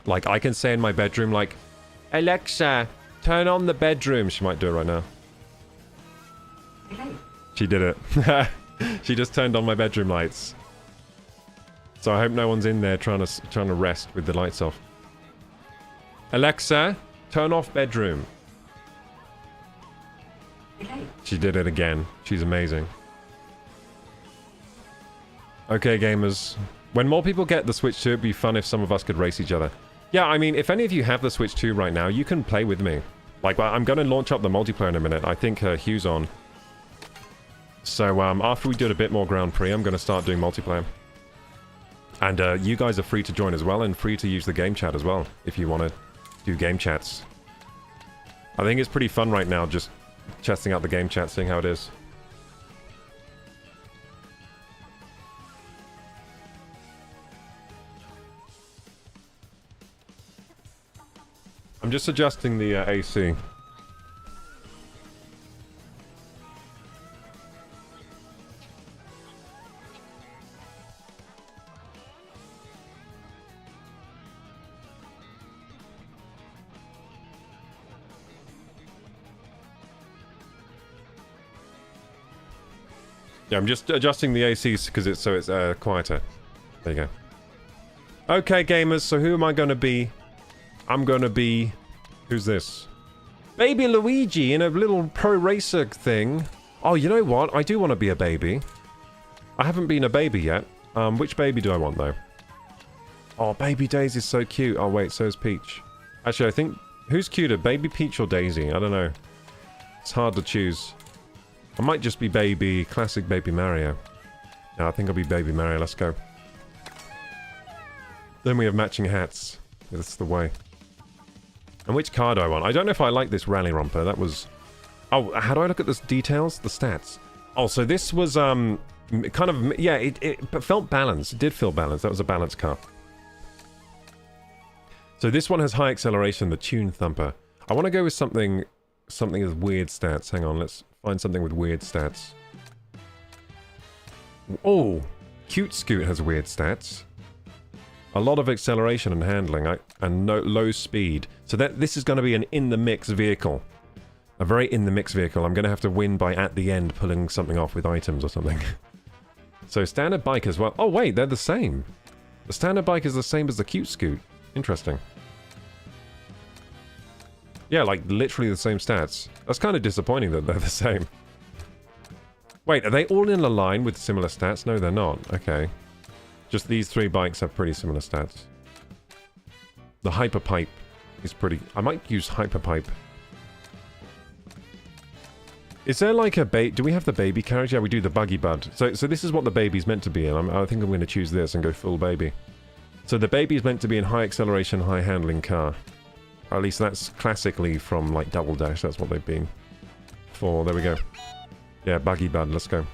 Like, I can say in my bedroom, like, Alexa, turn on the bedroom. She might do it right now. Okay. She did it. She just turned on my bedroom lights. So I hope no one's in there trying to rest with the lights off. Alexa, turn off bedroom. Okay. She did it again. She's amazing. Okay, gamers. When more people get the Switch 2, it'd be fun if some of us could race each other. Yeah, I mean, if any of you have the Switch 2 right now, you can play with me. Like, I'm going to launch up the multiplayer in a minute. I think Hugh's on. So, after we do a bit more Grand Prix, I'm going to start doing multiplayer. And you guys are free to join as well, and free to use the game chat as well, if you want to do game chats. I think it's pretty fun right now, just testing out the game chat, seeing how it is. I'm just adjusting the AC. Yeah, I'm just adjusting the AC because it's quieter. There you go. Okay, gamers. So who am I going to be? I'm going to be... Who's this? Baby Luigi in a little pro racer thing. Oh, you know what? I do want to be a baby. I haven't been a baby yet. Which baby do I want, though? Oh, Baby Daisy's so cute. Oh, wait, so is Peach. Actually, I think... Who's cuter, Baby Peach or Daisy? I don't know. It's hard to choose. I might just be classic Baby Mario. No, I think I'll be Baby Mario. Let's go. Then we have matching hats. That's the way. And which car do I want? I don't know if I like this rally romper. That was... Oh, how do I look at the details? The stats. Oh, so this was, kind of... Yeah, it felt balanced. It did feel balanced. That was a balanced car. So this one has high acceleration, the Tune Thumper. I want to go with something with weird stats. Hang on, let's find something with weird stats. Oh, Cute Scoot has weird stats. A lot of acceleration and handling, and low speed. So this is going to be an in-the-mix vehicle. A very in-the-mix vehicle. I'm going to have to win by, at the end, pulling something off with items or something. So standard bike as well. Oh, wait, they're the same. The standard bike is the same as the Cute Scoot. Interesting. Yeah, like, literally the same stats. That's kind of disappointing that they're the same. Wait, are they all in a line with similar stats? No, they're not. Okay. Just these three bikes have pretty similar stats. The Hyperpipe is pretty... I might use Hyperpipe. Is there like a do we have the baby carriage? Yeah, we do, the Buggy Bud. So this is what the baby's meant to be in. I think I'm going to choose this and go full baby. So the baby's meant to be in high acceleration, high handling car. Or at least that's classically from like Double Dash. That's what they've been for. There we go. Yeah, Buggy Bud. Let's go.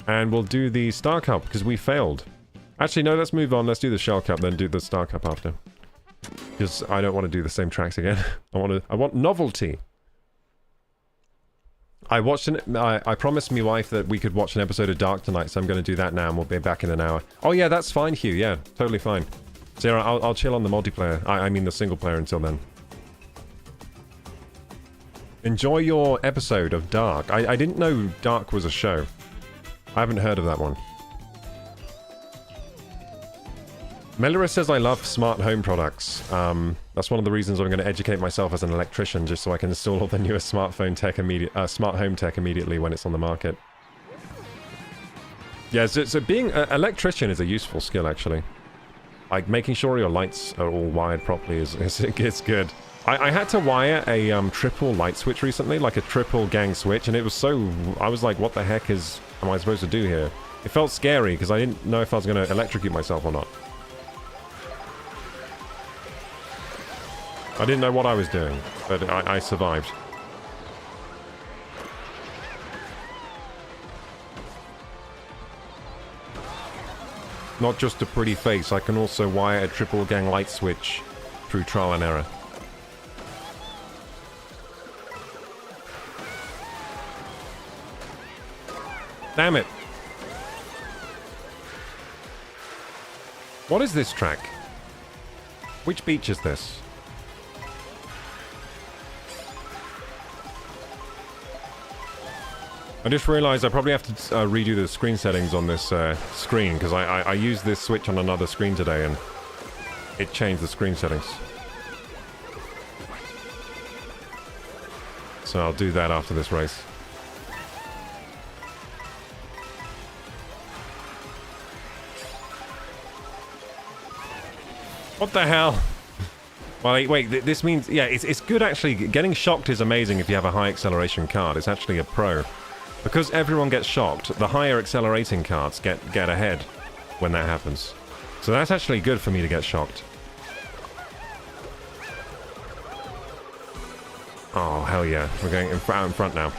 And we'll do the Star Cup because we failed. Actually, no, let's move on. Let's do the Shell Cup, then do the Star Cup after. Because I don't want to do the same tracks again. I want novelty. I promised my wife that we could watch an episode of Dark tonight, so I'm going to do that now, and we'll be back in an hour. Oh yeah, that's fine, Hugh. Yeah, totally fine. So yeah, I'll chill on the multiplayer. I mean the single player until then. Enjoy your episode of Dark. I didn't know Dark was a show. I haven't heard of that one. Melora says I love smart home products. That's one of the reasons I'm going to educate myself as an electrician, just so I can install all the newest smartphone tech smart home tech immediately when it's on the market. Yeah, so being an electrician is a useful skill, actually. Like, making sure your lights are all wired properly is good. I had to wire a triple light switch recently, like a triple gang switch, and it was so... I was like, what the heck am I supposed to do here? It felt scary, because I didn't know if I was going to electrocute myself or not. I didn't know what I was doing, but I survived. Not just a pretty face, I can also wire a triple gang light switch through trial and error. Damn it! What is this track? Which beach is this? I just realized I probably have to redo the screen settings on this screen, because I used this switch on another screen today and it changed the screen settings. So I'll do that after this race. What the hell? Well, wait, this means... Yeah, it's good actually. Getting shocked is amazing if you have a high acceleration card. It's actually a pro. Because everyone gets shocked, the higher accelerating carts get ahead when that happens. So that's actually good for me to get shocked. Oh, hell yeah. We're going out in front now.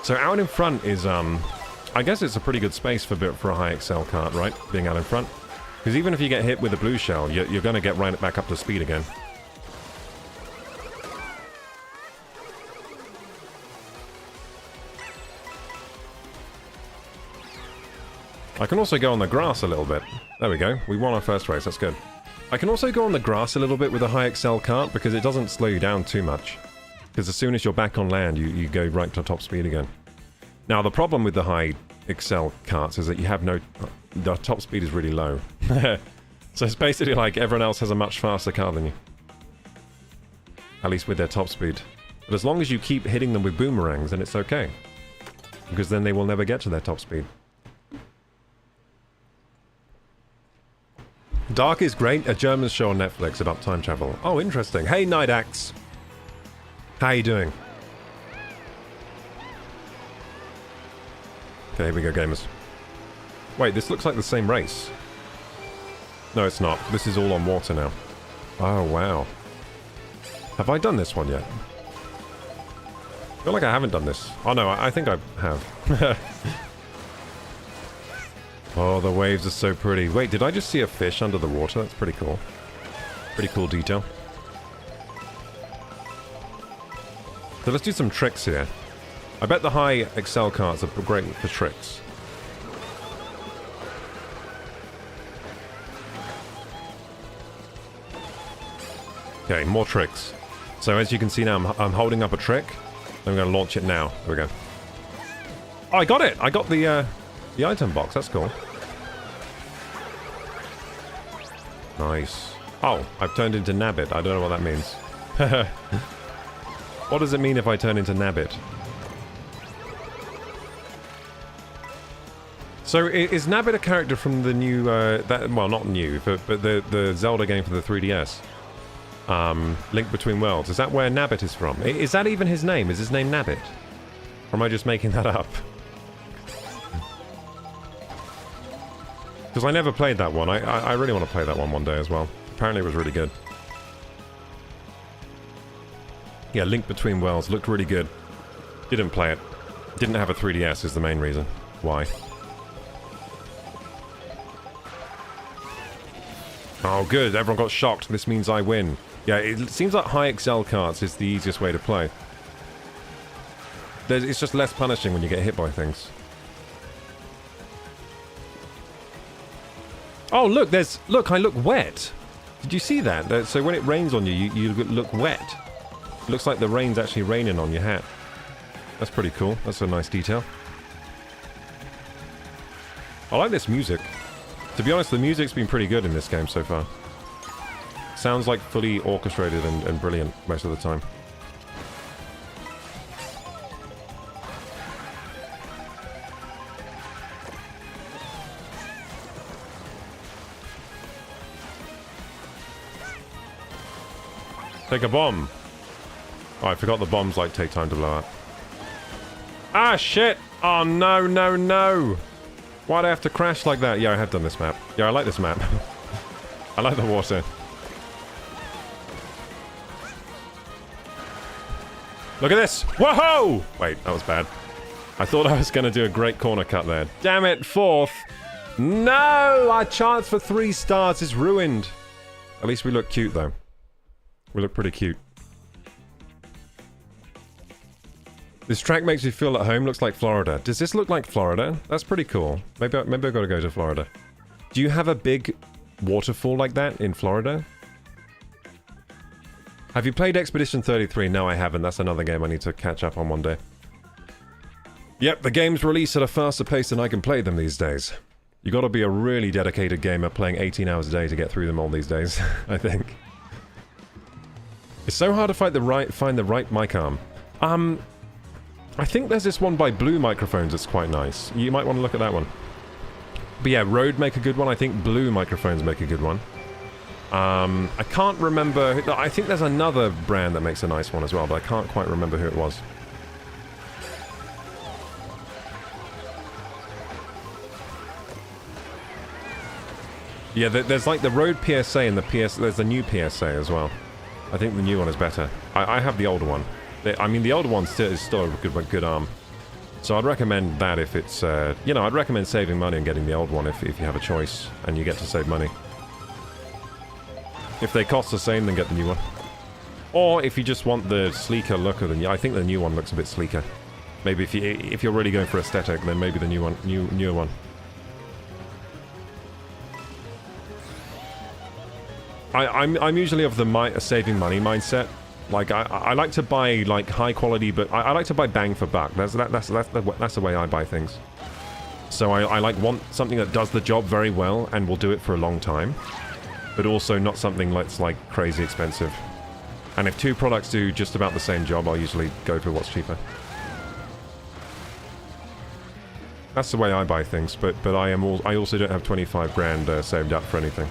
So out in front is, I guess it's a pretty good space for a high excel kart, right? Being out in front. Because even if you get hit with a blue shell, you're going to get right back up to speed again. I can also go on the grass a little bit. There we go. We won our first race. That's good. I can also go on the grass a little bit with a high excel kart because it doesn't slow you down too much. Because as soon as you're back on land, you go right to top speed again. Now, the problem with the high excel karts is that you have no... The top speed is really low. So it's basically like everyone else has a much faster car than you. At least with their top speed. But as long as you keep hitting them with boomerangs, then it's okay. Because then they will never get to their top speed. Dark is great, a German show on Netflix about time travel. Oh, interesting. Hey, Night Axe. How you doing? Okay, here we go, gamers. Wait, this looks like the same race. No, it's not. This is all on water now. Oh, wow. Have I done this one yet? I feel like I haven't done this. Oh, no, I think I have. Oh, the waves are so pretty. Wait, did I just see a fish under the water? That's pretty cool. Pretty cool detail. So let's do some tricks here. I bet the high Excel carts are great for tricks. Okay, more tricks. So as you can see now, I'm holding up a trick. I'm going to launch it now. There we go. Oh, I got it! I got the item box. That's cool. Nice. Oh, I've turned into Nabbit. I don't know what that means. What does it mean if I turn into Nabbit? So is Nabbit a character from the new, well, not new, but the Zelda game for the 3DS? Link Between Worlds. Is that where Nabbit is from? Is that even his name? Is his name Nabbit? Or am I just making that up? Because I never played that one. I really want to play that one day as well. Apparently it was really good. Yeah, Link Between Worlds looked really good. Didn't play it. Didn't have a 3DS is the main reason. Why? Oh, good. Everyone got shocked. This means I win. Yeah, it seems like high Excel carts is the easiest way to play. It's just less punishing when you get hit by things. Oh, look, look, I look wet. Did you see that? So when it rains on you, you look wet. It looks like the rain's actually raining on your hat. That's pretty cool. That's a nice detail. I like this music. To be honest, the music's been pretty good in this game so far. Sounds like fully orchestrated and brilliant most of the time. Take a bomb. Oh, I forgot the bombs like take time to blow up. Ah, shit! Oh, no, no, no! Why'd I have to crash like that? Yeah, I have done this map. Yeah, I like this map. I like the water. Look at this! Whoa! Wait, that was bad. I thought I was going to do a great corner cut there. Damn it, fourth! No! Our chance for 3 stars is ruined. At least we look cute, though. We look pretty cute. This track makes me feel at home. Looks like Florida. Does this look like Florida? That's pretty cool. Maybe I've got to go to Florida. Do you have a big waterfall like that in Florida? Have you played Expedition 33? No, I haven't. That's another game I need to catch up on one day. Yep, the games release at a faster pace than I can play them these days. You got to be a really dedicated gamer playing 18 hours a day to get through them all these days, I think. It's so hard to find the right mic arm. I think there's this one by Blue Microphones that's quite nice. You might want to look at that one. But yeah, Rode make a good one. I think Blue Microphones make a good one. I can't remember... I think there's another brand that makes a nice one as well, but I can't quite remember who it was. Yeah, there's like the Rode PSA and the there's the new PSA as well. I think the new one is better. I have the older one. I mean, the older one is still a good arm. So I'd recommend that if it's... you know, I'd recommend saving money and getting the old one if you have a choice and you get to save money. If they cost the same, then get the new one. Or if you just want the sleeker look of the new... I think the new one looks a bit sleeker. Maybe if you're really going for aesthetic, then maybe the newer one. I'm usually of the saving money mindset. Like I like to buy like high quality, but I like to buy bang for buck. That's the way I buy things. So I want something that does the job very well and will do it for a long time, but also not something that's like crazy expensive. And if 2 products do just about the same job, I'll usually go for what's cheaper. That's the way I buy things. But I also don't have 25 grand saved up for anything.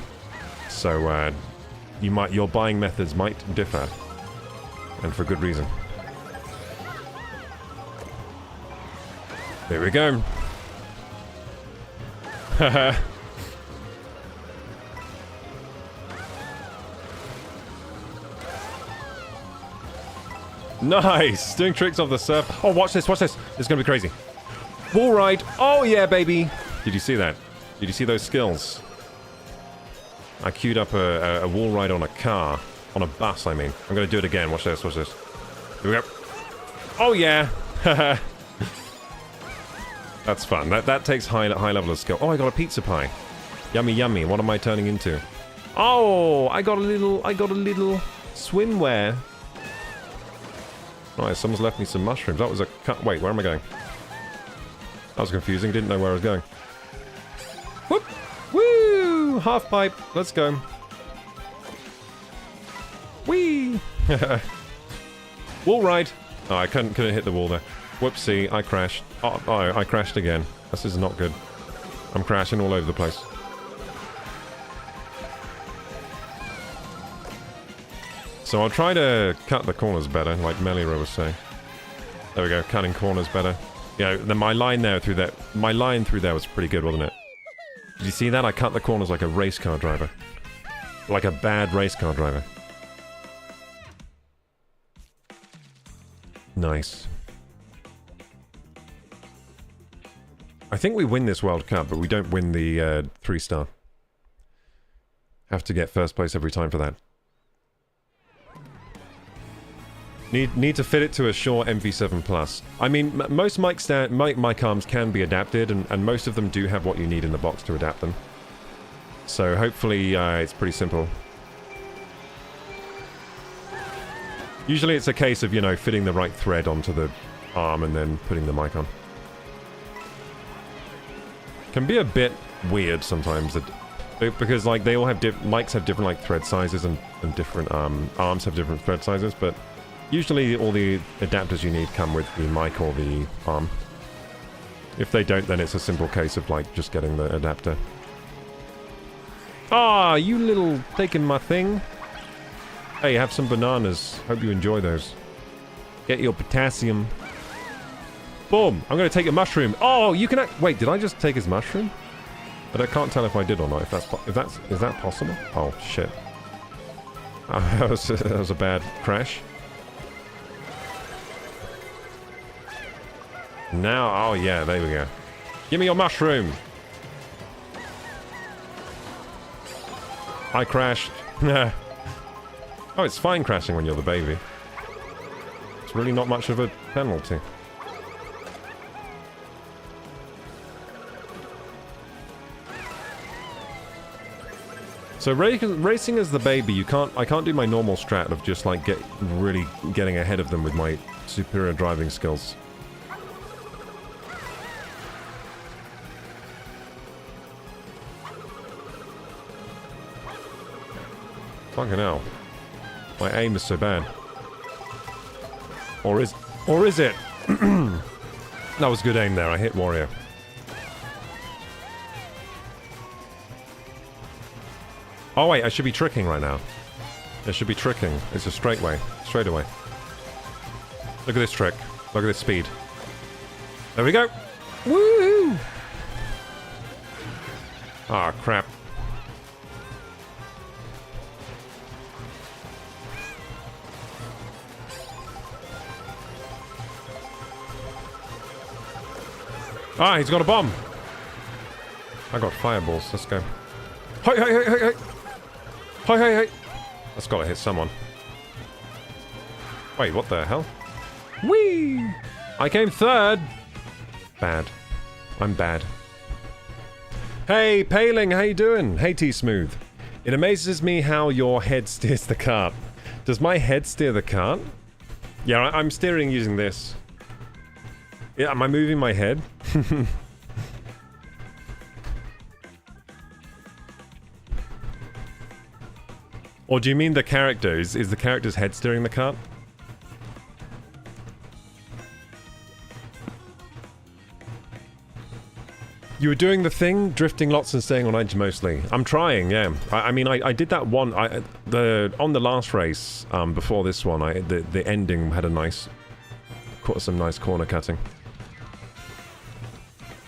So your buying methods might differ, and for good reason. There we go. Nice! Doing tricks off the surf. Oh, watch this, watch this. This is gonna be crazy. Wall ride. Oh, yeah, baby. Did you see that? Did you see those skills? I queued up a wall ride on a car. On a bus, I mean. I'm gonna do it again. Watch this, watch this. Here we go. Oh, yeah. That's fun. That takes high level of skill. Oh, I got a pizza pie. Yummy, yummy. What am I turning into? Oh, I got a little swimwear. Nice, someone's left me some mushrooms. That was a cut. Wait, where am I going? That was confusing. Didn't know where I was going. Whoop! Woo! Half pipe. Let's go. Whee! Wall ride. Oh, I couldn't hit the wall there. Whoopsie, I crashed. Oh, I crashed again. This is not good. I'm crashing all over the place. So I'll try to cut the corners better, like Melira was saying. There we go, cutting corners better. Yeah, my line through there was pretty good, wasn't it? Did you see that? I cut the corners like a race car driver. Like a bad race car driver. Nice. I think we win this World Cup, but we don't win the 3-star. Have to get first place every time for that. Need to fit it to a short MV7 Plus. I mean, most mic arms can be adapted, and most of them do have what you need in the box to adapt them. So hopefully it's pretty simple. Usually it's a case of, you know, fitting the right thread onto the arm and then putting the mic on. Can be a bit weird sometimes, because like they all have mics have different like thread sizes and different arms have different thread sizes, but usually all the adapters you need come with the mic or the arm. If they don't, then it's a simple case of like just getting the adapter. Ah, you little taking my thing. Hey, have some bananas. Hope you enjoy those. Get your potassium. Boom! I'm gonna take a mushroom. Oh, you can wait, did I just take his mushroom? But I can't tell if I did or not. Is that possible? Oh shit! That was a bad crash. Now, oh yeah, there we go. Give me your mushroom. I crashed. Oh, it's fine crashing when you're the baby. It's really not much of a penalty. So racing as the baby, I can't do my normal strat of just like really getting ahead of them with my superior driving skills. Fucking hell. My aim is so bad. Or is it? That was good aim there. I hit Wario. Oh wait, I should be tricking right now. I should be tricking. It's a straight away. Look at this trick. Look at this speed. There we go. Woo! Ah, crap. Ah, he's got a bomb. I got fireballs. Let's go. Hey, hey, hey, hey, hey. Hey, hey, hey. That's gotta hit someone. Wait, what the hell? Whee! I came third. Bad. I'm bad. Hey, Paling, how you doing? Hey, T-Smooth. It amazes me how your head steers the cart. Does my head steer the cart? Yeah, I'm steering using this. Yeah, am I moving my head? Or do you mean the character? Is the character's head steering the cart? You were doing the thing, drifting lots and staying on edge mostly. I'm trying, yeah. I mean, I did that one. On the last race before this one, the ending had some nice corner cutting.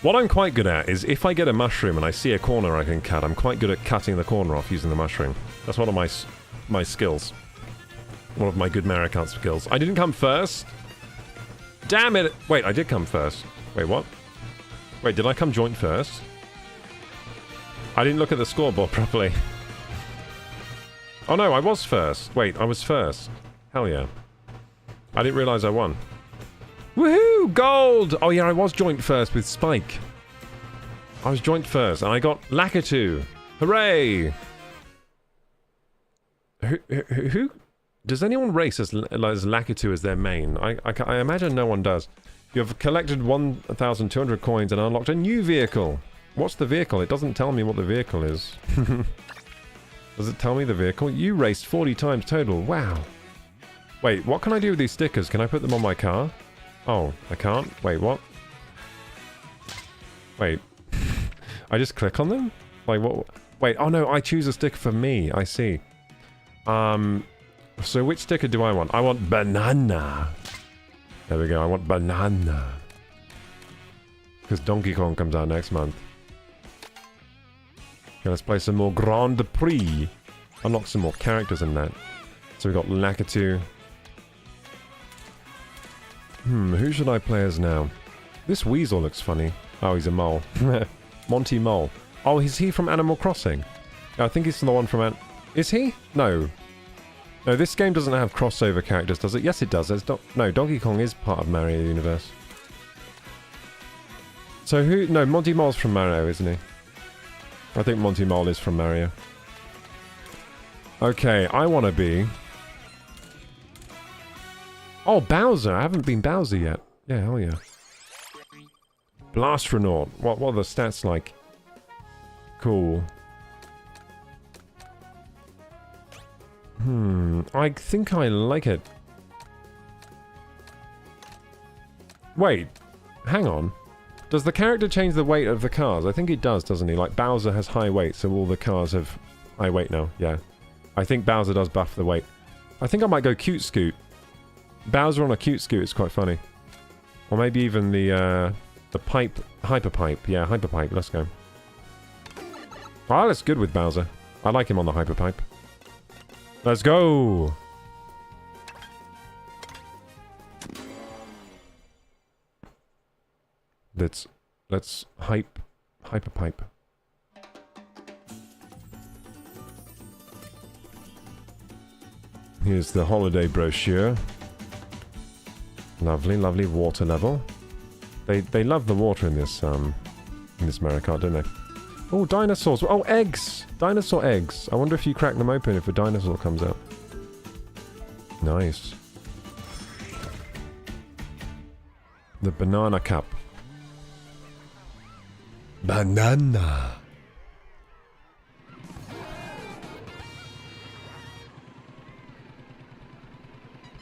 What I'm quite good at is if I get a mushroom and I see a corner I can cut, I'm quite good at cutting the corner off using the mushroom. That's one of my skills. One of my good Mario Kart skills. I didn't come first. Damn it. Wait, I did come first. Wait, what? Wait, did I come joint first? I didn't look at the scoreboard properly. Oh no, I was first. Wait, I was first. Hell yeah. I didn't realize I won. Woohoo! Gold! Oh yeah, I was joint first with Spike. I was joint first, and I got Lakitu. Hooray! Who? Does anyone race as Lakitu as their main? I imagine no one does. You have collected 1,200 coins and unlocked a new vehicle. What's the vehicle? It doesn't tell me what the vehicle is. Does it tell me the vehicle? You raced 40 times total. Wow. Wait, what can I do with these stickers? Can I put them on my car? Oh, I can't? Wait, what? Wait. I just click on them? Like, what? Wait, oh no, I choose a sticker for me. I see. So which sticker do I want? I want banana. There we go, I want banana. Because Donkey Kong comes out next month. Okay, let's play some more Grand Prix. Unlock some more characters in that. So we've got Lakitu. Who should I play as now? This Weasel looks funny. Oh, he's a mole. Monty Mole. Oh, is he from Animal Crossing? I think he's the one from Is he? No. No, this game doesn't have crossover characters, does it? Yes, it does. No, Donkey Kong is part of Mario Universe. So who... No, Monty Mole's from Mario, isn't he? I think Monty Mole is from Mario. Okay, I want to be... Oh, Bowser! I haven't been Bowser yet. Yeah, hell yeah. Blastronaut. What are the stats like? Cool. I think I like it. Wait. Hang on. Does the character change the weight of the cars? I think he does, doesn't he? Like, Bowser has high weight, so all the cars have high weight now. Yeah. I think Bowser does buff the weight. I think I might go Cute Scoot. Bowser on a Cute Scoot is quite funny. Or maybe even the pipe... Hyper Pipe. Yeah, Hyper Pipe. Let's go. Oh, that's good with Bowser. I like him on the Hyper Pipe. Let's go! Let's Hyper Pipe. Here's the holiday brochure. Lovely, lovely water level. They love the water in this Mario Kart, don't they? Oh, dinosaurs! Oh, eggs! Dinosaur eggs. I wonder if you crack them open if a dinosaur comes out. Nice. The banana cup. Banana.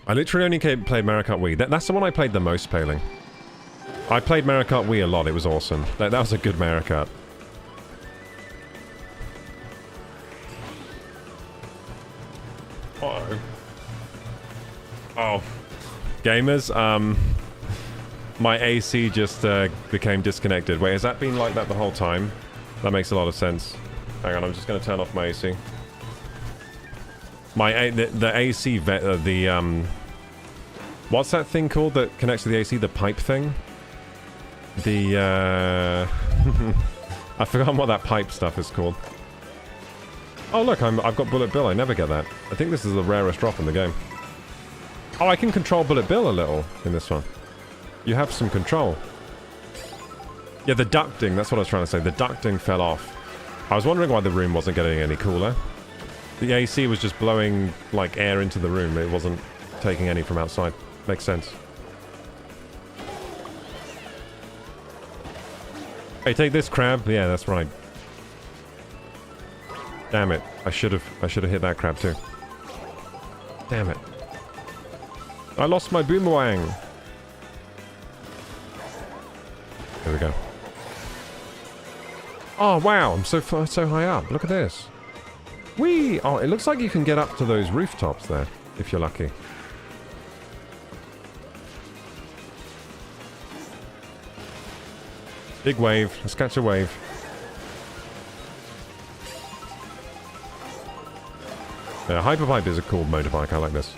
I literally only played Mario Kart Wii. That's the one I played the most, Paling. I played Mario Kart Wii a lot. It was awesome. That was a good Mario Kart. Uh-oh. Oh. Gamers, my AC just became disconnected. Wait, has that been like that the whole time? That makes a lot of sense. Hang on, I'm just going to turn off my AC. The AC, what's that thing called that connects to the AC? The pipe thing? I forgot what that pipe stuff is called. Oh look, I've got Bullet Bill. I never get that. I think this is the rarest drop in the game. Oh, I can control Bullet Bill a little in this one. You have some control. Yeah, the ducting. That's what I was trying to say. The ducting fell off. I was wondering why the room wasn't getting any cooler. The AC was just blowing, like, air into the room. It wasn't taking any from outside. Makes sense. Hey, take this, crab. Yeah, that's right. Damn it. I should have hit that crab too. Damn it. I lost my boomerang. There we go. Oh, wow. I'm so high up. Look at this. Whee! Oh, it looks like you can get up to those rooftops there, if you're lucky. Big wave. Let's catch a wave. Yeah, Hyperpipe is a cool motorbike. I like this.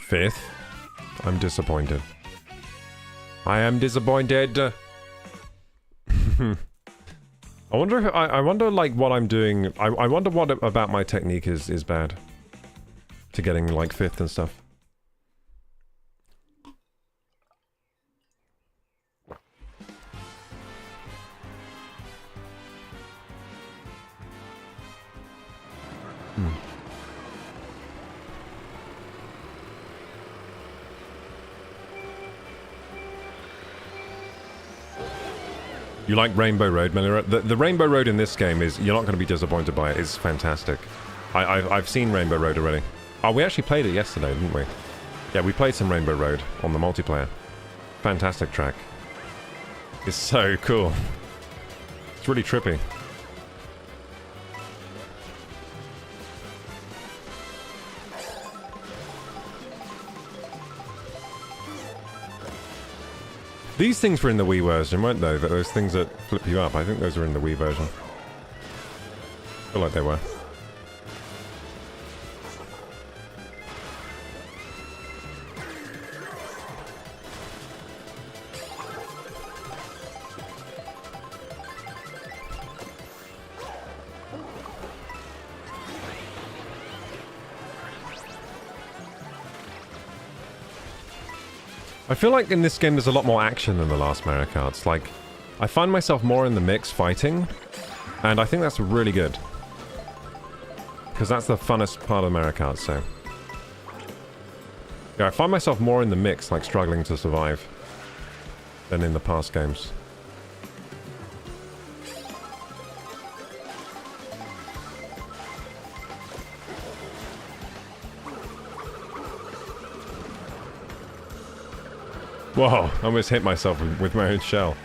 5th. I'm disappointed. I am disappointed. I wonder if I wonder like what I'm doing. I wonder what about my technique is bad to getting like 5th and stuff. You like Rainbow Road, Melira? The Rainbow Road in this game is, you're not going to be disappointed by it. It's fantastic. I've seen Rainbow Road already. Oh, we actually played it yesterday, didn't we? Yeah, we played some Rainbow Road on the multiplayer. Fantastic track. It's so cool. It's really trippy. These things were in the Wii version, weren't they? Those things that flip you up. I think those were in the Wii version. I feel like they were. I feel like in this game there's a lot more action than the last Mario Karts. Like, I find myself more in the mix fighting, and I think that's really good. Because that's the funnest part of Mario Kart, so... Yeah, I find myself more in the mix, like struggling to survive, than in the past games. Whoa, I almost hit myself with my own shell.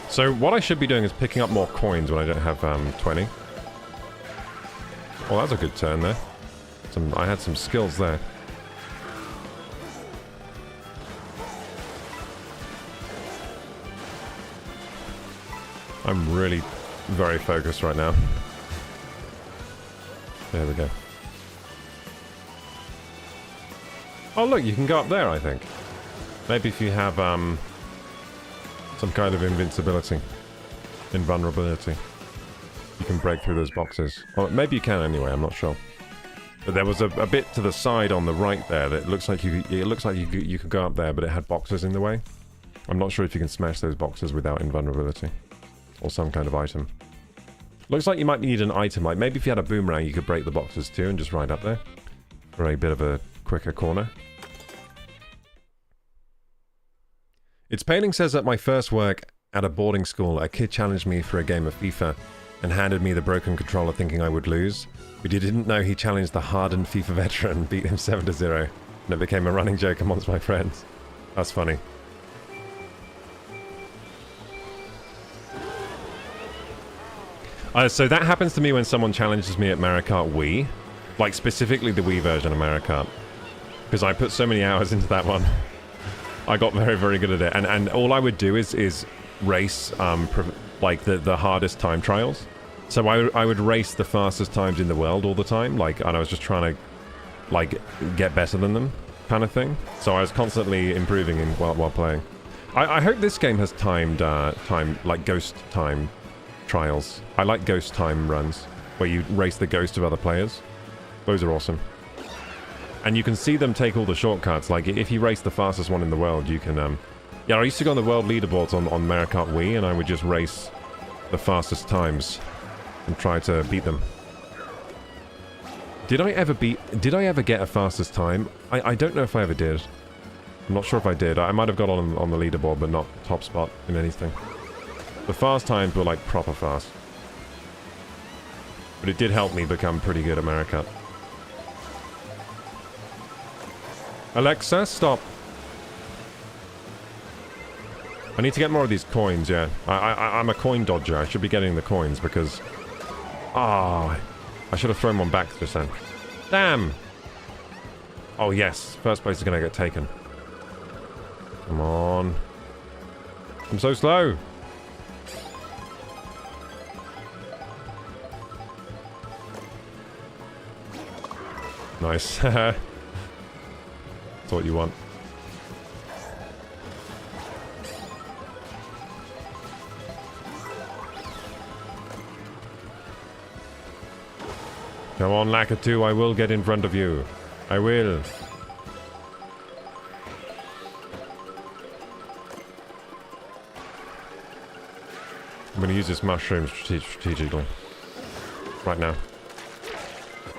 So what I should be doing is picking up more coins when I don't have 20. Oh, that was a good turn there. I had some skills there. I'm really very focused right now. There we go. Oh look, you can go up there, I think. Maybe if you have some kind of invincibility. Invulnerability. You can break through those boxes. Well, maybe you can anyway, I'm not sure. But there was a bit to the side on the right there that looks like you could go up there, but it had boxes in the way. I'm not sure if you can smash those boxes without invulnerability. Or some kind of item. Looks like you might need an item, like maybe if you had a boomerang you could break the boxes too and just ride up there. For a bit of a quicker corner. It's Paling says at my first work at a boarding school, a kid challenged me for a game of FIFA and handed me the broken controller thinking I would lose. But he didn't know he challenged the hardened FIFA veteran and beat him 7-0. And it became a running joke amongst my friends. That's funny. So that happens to me when someone challenges me at Mario Kart Wii. Like specifically the Wii version of Mario Kart. Because I put so many hours into that one. I got very, very good at it. And all I would do is race like the hardest time trials. So I would race the fastest times in the world all the time. Like, and I was just trying to like get better than them kind of thing. So I was constantly improving while playing. I hope this game has timed like ghost time trials. I like ghost time runs where you race the ghost of other players. Those are awesome. And you can see them take all the shortcuts. Like, if you race the fastest one in the world, you can... Yeah, I used to go on the world leaderboards on Mario Kart Wii, and I would just race the fastest times and try to beat them. Did I ever get a fastest time? I don't know if I ever did. I'm not sure if I did. I might have got on the leaderboard, but not top spot in anything. The fast times were, like, proper fast. But it did help me become pretty good at Mario Kart. Alexa, stop. I need to get more of these coins, yeah. I'm a coin dodger. I should be getting the coins because... Ah, I should have thrown one back just then. Damn! Oh, yes. First place is going to get taken. Come on. I'm so slow. Nice. That's what you want. Come on, Lakitu, I will get in front of you. I will. I'm gonna use this mushroom strategically. Right now.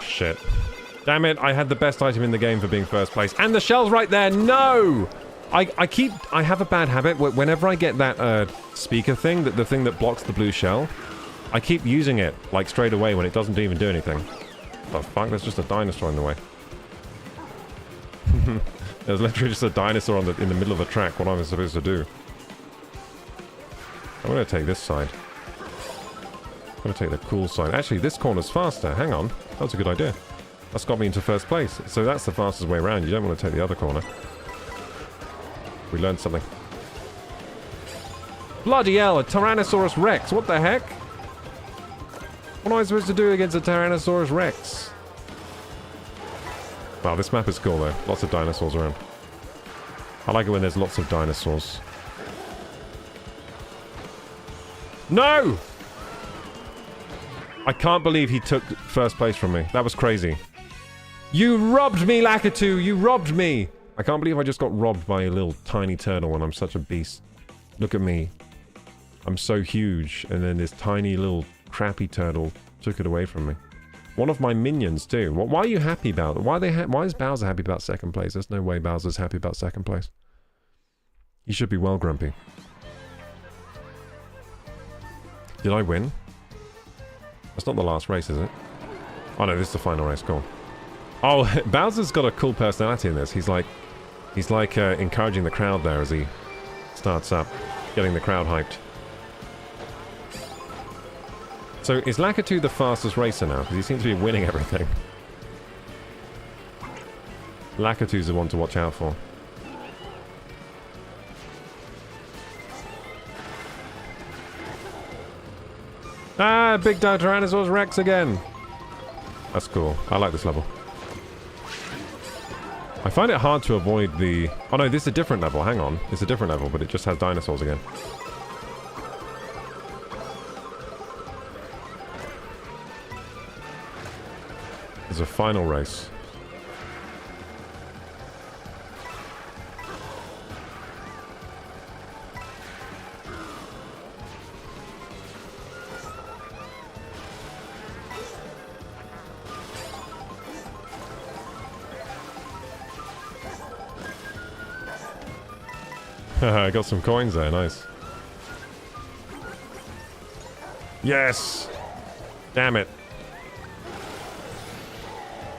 Shit. Damn it, I had the best item in the game for being first place. And the shell's right there! No! I have a bad habit. Whenever I get that speaker thing, the thing that blocks the blue shell, I keep using it, like, straight away when it doesn't even do anything. What the fuck? There's just a dinosaur in the way. There's literally just a dinosaur in the middle of the track. What am I supposed to do? I'm gonna take this side. I'm gonna take the cool side. Actually, this corner's faster. Hang on. That was a good idea. That's got me into first place. So that's the fastest way around. You don't want to take the other corner. We learned something. Bloody hell, a Tyrannosaurus Rex. What the heck? What am I supposed to do against a Tyrannosaurus Rex? Wow, this map is cool though. Lots of dinosaurs around. I like it when there's lots of dinosaurs. No! I can't believe he took first place from me. That was crazy. You robbed me, Lakitu! You robbed me! I can't believe I just got robbed by a little tiny turtle when I'm such a beast. Look at me. I'm so huge, and then this tiny little crappy turtle took it away from me. One of my minions too. Why are you happy about it? Why is Bowser happy about second place? There's no way Bowser's happy about second place. He should be well grumpy. Did I win? That's not the last race, is it? Oh no, this is the final race. Cool. Oh, Bowser's got a cool personality in this. He's like encouraging the crowd there as he starts up, getting the crowd hyped. So is Lakitu the fastest racer now? Because he seems to be winning everything. Lakitu's the one to watch out for. Ah, big Tyrannosaurus Rex again. That's cool. I like this level. I find it hard to avoid the... Oh no, this is a different level. Hang on. It's a different level, but it just has dinosaurs again. There's a final race. I got some coins there, nice. Yes! Damn it.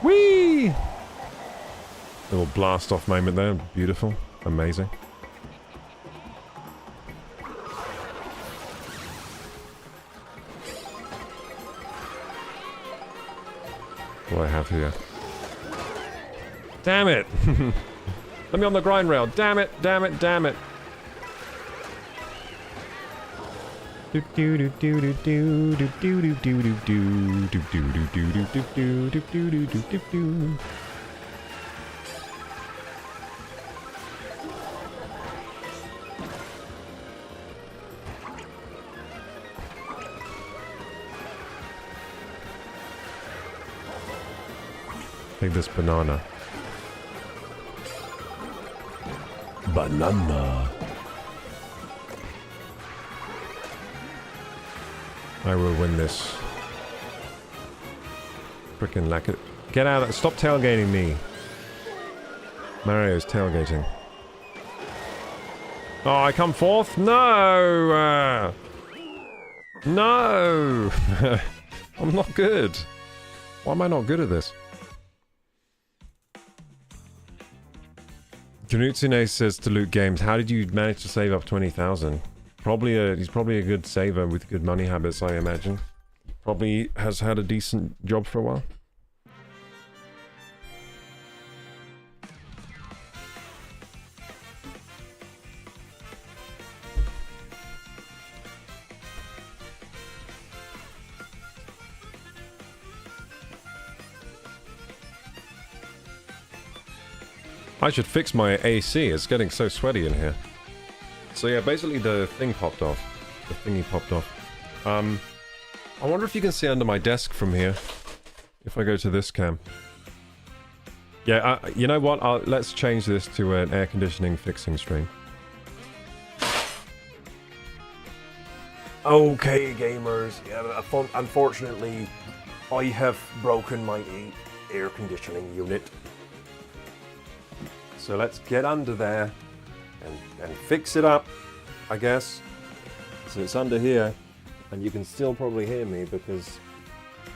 Whee! Little blast off moment there, beautiful, amazing. What do I have here? Damn it! Let me on the grind rail. Damn it, damn it, damn it. I think this banana. Banana. I will win this. Frickin' lack it. Get out of... Stop tailgating me. Mario's tailgating. Oh, I come fourth? No! No! I'm not good. Why am I not good at this? Janutsune says to Luke Games, how did you manage to save up 20,000? He's probably a good saver with good money habits, I imagine. Probably has had a decent job for a while. I should fix my AC. It's getting so sweaty in here. So yeah, basically the thing popped off. The thingy popped off. I wonder if you can see under my desk from here. If I go to this cam. Yeah, you know what? Let's change this to an air conditioning fixing stream. Okay, gamers. Yeah, unfortunately, I have broken my air conditioning unit. So let's get under there and fix it up, I guess. So it's under here, and you can still probably hear me because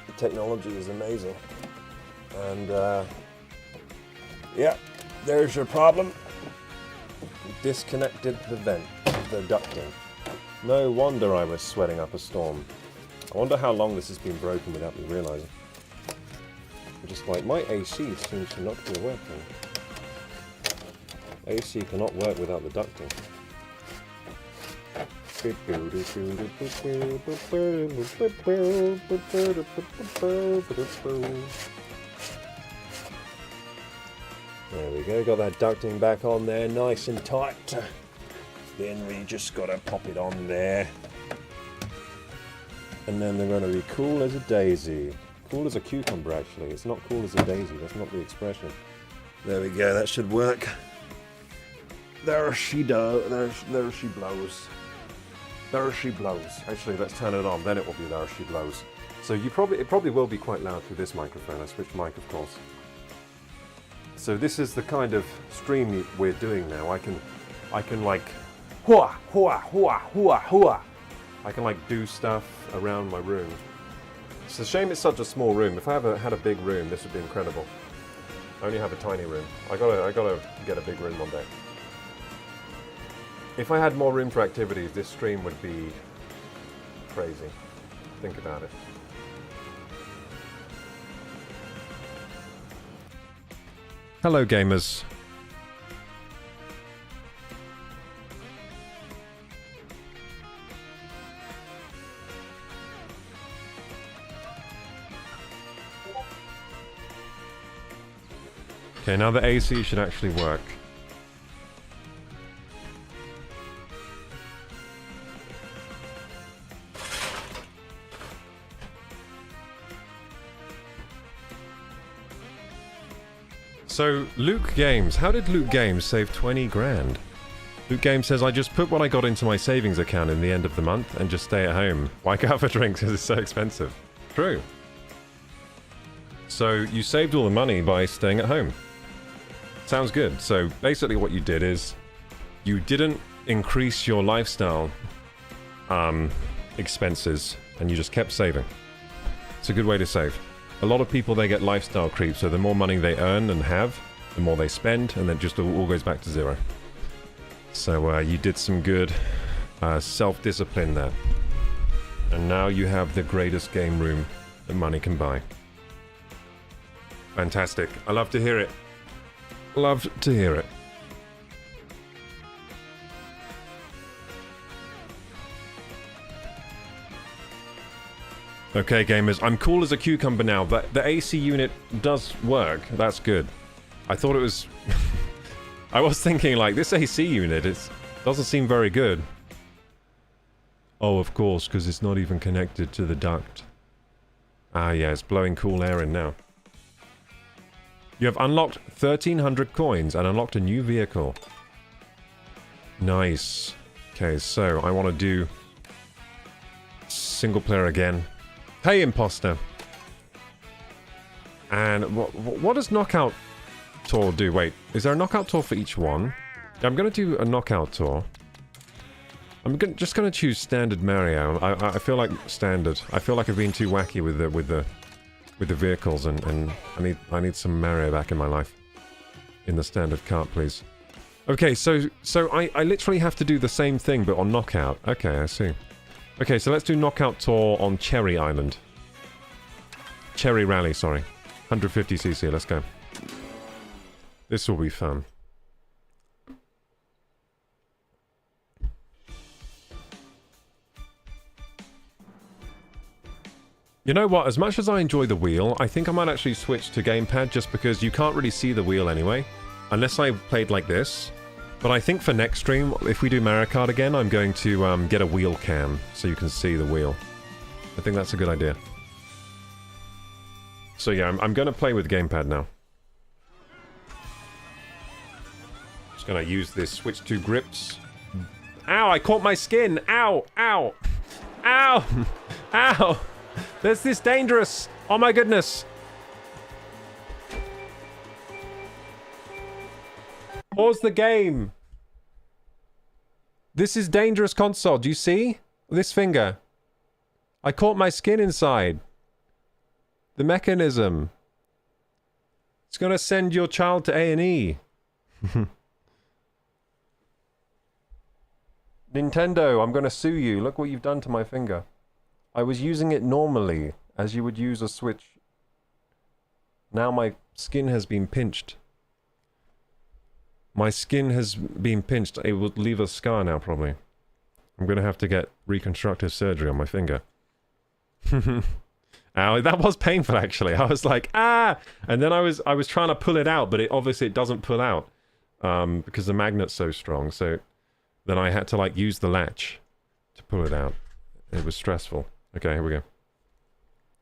the technology is amazing. And yeah, there's your problem. Disconnected the vent, the ducting. No wonder I was sweating up a storm. I wonder how long this has been broken without me realizing. I'm just like, my AC seems to not be working. AC cannot work without the ducting. There we go, got that ducting back on there, nice and tight. Then we just gotta pop it on there. And then they're gonna be cool as a daisy. Cool as a cucumber, actually. It's not cool as a daisy, that's not the expression. There we go, that should work. There she does. There she blows. There she blows. Actually, let's turn it on. Then it will be there she blows. So it probably will be quite loud through this microphone. I switched mic, of course. So this is the kind of stream we're doing now. I can like hua hua hua hua hua. I can like do stuff around my room. It's a shame it's such a small room. If I ever had a big room, this would be incredible. I only have a tiny room. I gotta get a big room one day. If I had more room for activities, this stream would be crazy. Think about it. Hello, gamers. Okay, now the AC should actually work. So, Luke Games. How did Luke Games save 20 grand? Luke Games says, I just put what I got into my savings account in the end of the month and just stay at home. Why go out for drinks because it's so expensive? True. So, you saved all the money by staying at home. Sounds good. So, basically what you did is you didn't increase your lifestyle expenses and you just kept saving. It's a good way to save. A lot of people, they get lifestyle creep, so the more money they earn and have, the more they spend, and then just all goes back to zero. So you did some good self-discipline there. And now you have the greatest game room that money can buy. Fantastic. I love to hear it. Love to hear it. Okay, gamers, I'm cool as a cucumber now. The AC unit does work. That's good. I thought it was... I was thinking, like, this AC unit, it doesn't seem very good. Oh, of course, because it's not even connected to the duct. Ah, yeah, it's blowing cool air in now. You have unlocked 1,300 coins and unlocked a new vehicle. Nice. Okay, so I want to do... single player again. Hey, imposter. And what does knockout tour do? Wait, is there a knockout tour for each one? Yeah, I'm gonna do a knockout tour. I'm just gonna choose standard Mario. I feel like standard. I feel like I've been too wacky with the vehicles, and I need some Mario back in my life. In the standard kart, please. Okay, so I literally have to do the same thing but on knockout. Okay, I see. Okay, so let's do knockout tour on Cherry Island. Cherry Rally, sorry. 150cc, let's go. This will be fun. You know what, as much as I enjoy the wheel, I think I might actually switch to gamepad just because you can't really see the wheel anyway. unless I played like this. But I think for next stream, if we do Mario Kart again, I'm going to get a wheel cam so you can see the wheel. I think that's a good idea. So yeah, I'm going to play with gamepad now. Just going to use this Switch 2 grips. Ow, I caught my skin! Ow! Ow! Ow! Ow! This is dangerous! Oh my goodness! Pause the game! This is dangerous console, do you see? This finger. I caught my skin inside. The mechanism. It's gonna send your child to A&E. Nintendo, I'm gonna sue you. Look what you've done to my finger. I was using it normally, as you would use a Switch. Now my skin has been pinched. My skin has been pinched. It will leave a scar now, probably. I'm gonna have to get reconstructive surgery on my finger. Ow, that was painful, actually. I was like, ah! And then I was trying to pull it out, but obviously it doesn't pull out. Because the magnet's so strong, so... Then I had to, like, use the latch to pull it out. It was stressful. Okay, here we go.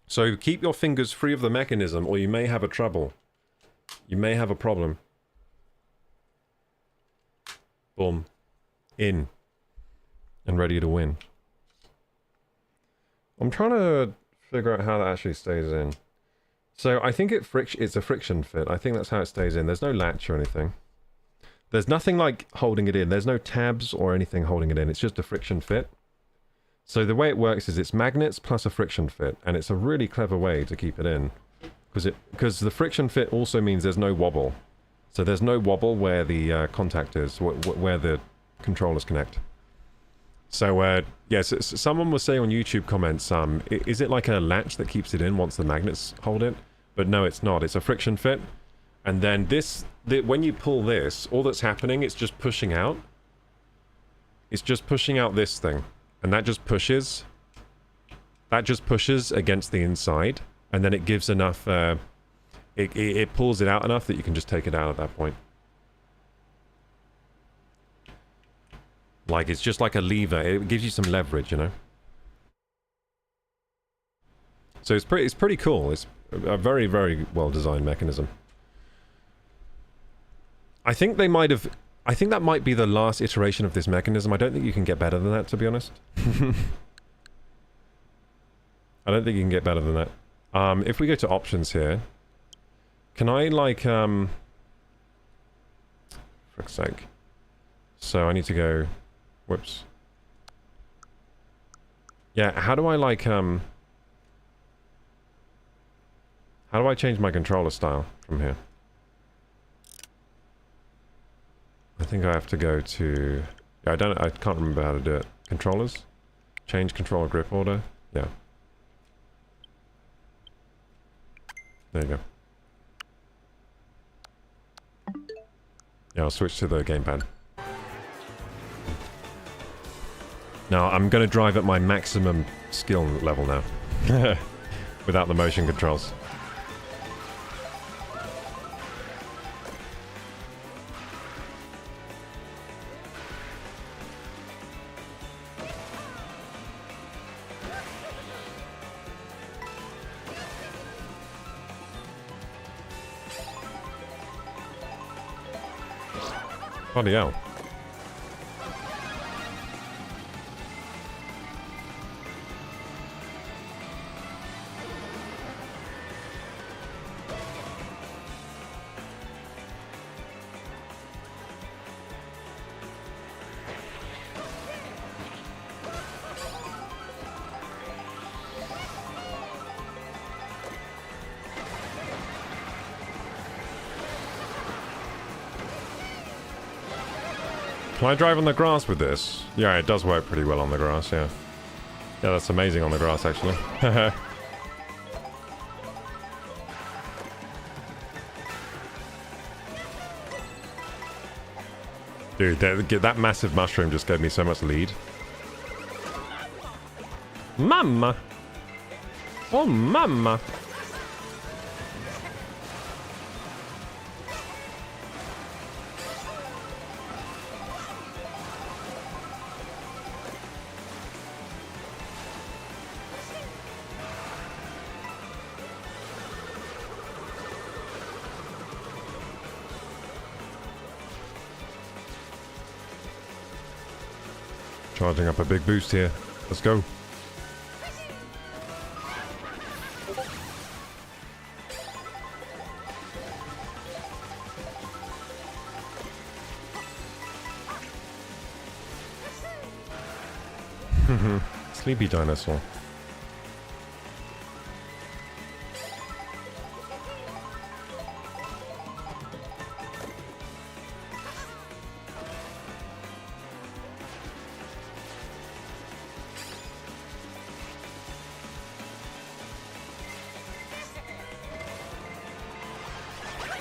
So, keep your fingers free of the mechanism, or you may have a trouble. You may have a problem. Boom. In. And ready to win. I'm trying to figure out how that actually stays in. So, I think it's a friction fit. I think that's how it stays in. There's no latch or anything. There's nothing like holding it in. There's no tabs or anything holding it in. It's just a friction fit. So the way it works is it's magnets plus a friction fit, and it's a really clever way to keep it in. Because the friction fit also means there's no wobble. So there's no wobble where the contact is, where the controllers connect. So, yes, someone was saying on YouTube comments, is it like a latch that keeps it in once the magnets hold it? But no, it's not. It's a friction fit. And then when you pull this, all that's happening, it's just pushing out. It's just pushing out this thing. And that just pushes. That just pushes against the inside. And then it gives enough, it pulls it out enough that you can just take it out at that point. Like, it's just like a lever. It gives you some leverage, you know? So it's pretty cool. It's a very, very well-designed mechanism. I think they might have... I think that might be the last iteration of this mechanism. I don't think you can get better than that, to be honest. I don't think you can get better than that. If we go to options here... Can I, like, For fuck's sake. So I need to go... Whoops. Yeah, how do I, like, How do I change my controller style from here? I think I have to go to... Yeah, I can't remember how to do it. Controllers? Change controller grip order? Yeah. There you go. Yeah, I'll switch to the gamepad. Now, I'm going to drive at my maximum skill level now. Without the motion controls. Bloody hell. Can I drive on the grass with this? Yeah, it does work pretty well on the grass, yeah. Yeah, that's amazing on the grass, actually. Dude, that massive mushroom just gave me so much lead. Mama! Oh, mama! Charging up a big boost here. Let's go. Sleepy dinosaur.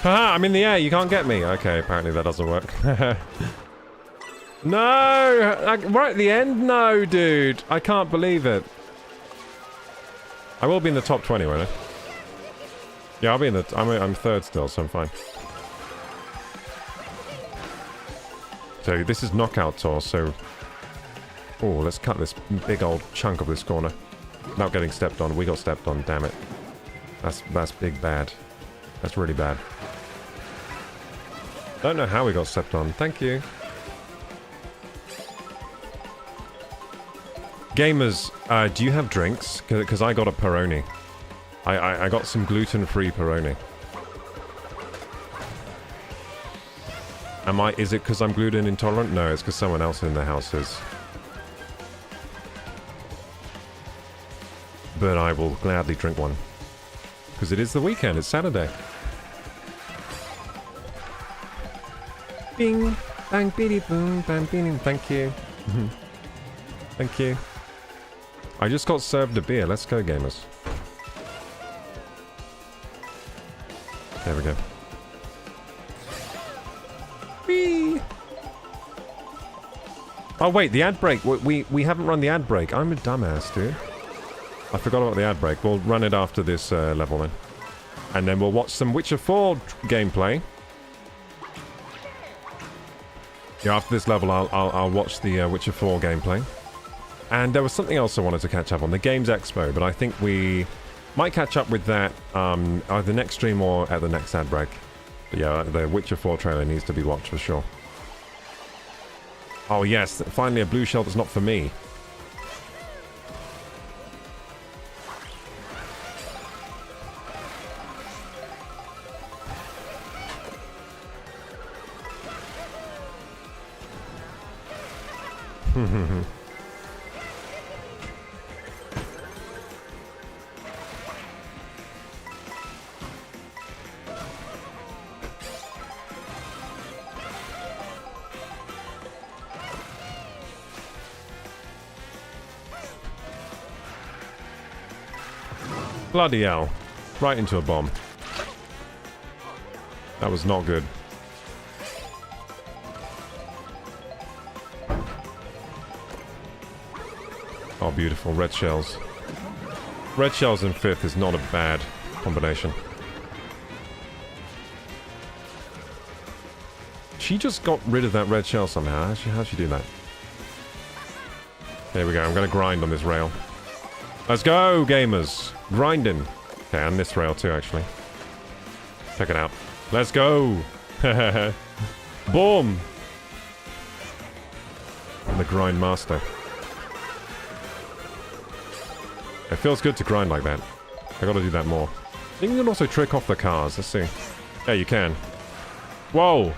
Haha, I'm in the air, you can't get me. Okay, apparently that doesn't work. No! Right at the end? No, dude. I can't believe it. I will be in the top 20, won't I? Yeah, I'll be in the... I'm third still, so I'm fine. So, this is knockout tour, so... Oh, let's cut this big old chunk of this corner. Without getting stepped on. We got stepped on, damn it. That's big bad. That's really bad. Don't know how we got stepped on. Thank you. Gamers, do you have drinks? Because I got a Peroni. I got some gluten-free Peroni. Is it because I'm gluten intolerant? No, it's because someone else in the house is. But I will gladly drink one. Because it is the weekend, it's Saturday. Bing, bang, biddy, boom, bang, bing, thank you. Thank you. I just got served a beer. Let's go, gamers. There we go. Whee! Oh, wait, the ad break. We haven't run the ad break. I'm a dumbass, dude. I forgot about the ad break. We'll run it after this level, then. And then we'll watch some Witcher 4 gameplay. Yeah, after this level, I'll watch the Witcher 4 gameplay. And there was something else I wanted to catch up on, the Games Expo, but I think we might catch up with that either next stream or at the next ad break. But yeah, the Witcher 4 trailer needs to be watched for sure. Oh yes, finally a blue shell that's not for me. Bloody hell. Right into a bomb. That was not good. Oh, beautiful. Red shells. Red shells in 5th is not a bad combination. She just got rid of that red shell somehow. How'd she do that? There we go. I'm going to grind on this rail. Let's go, gamers. Grinding. Okay, and this rail too, actually. Check it out. Let's go. Boom. I'm the grind master. It feels good to grind like that. I gotta do that more. I think you can also trick off the cars. Let's see. Yeah, you can. Whoa!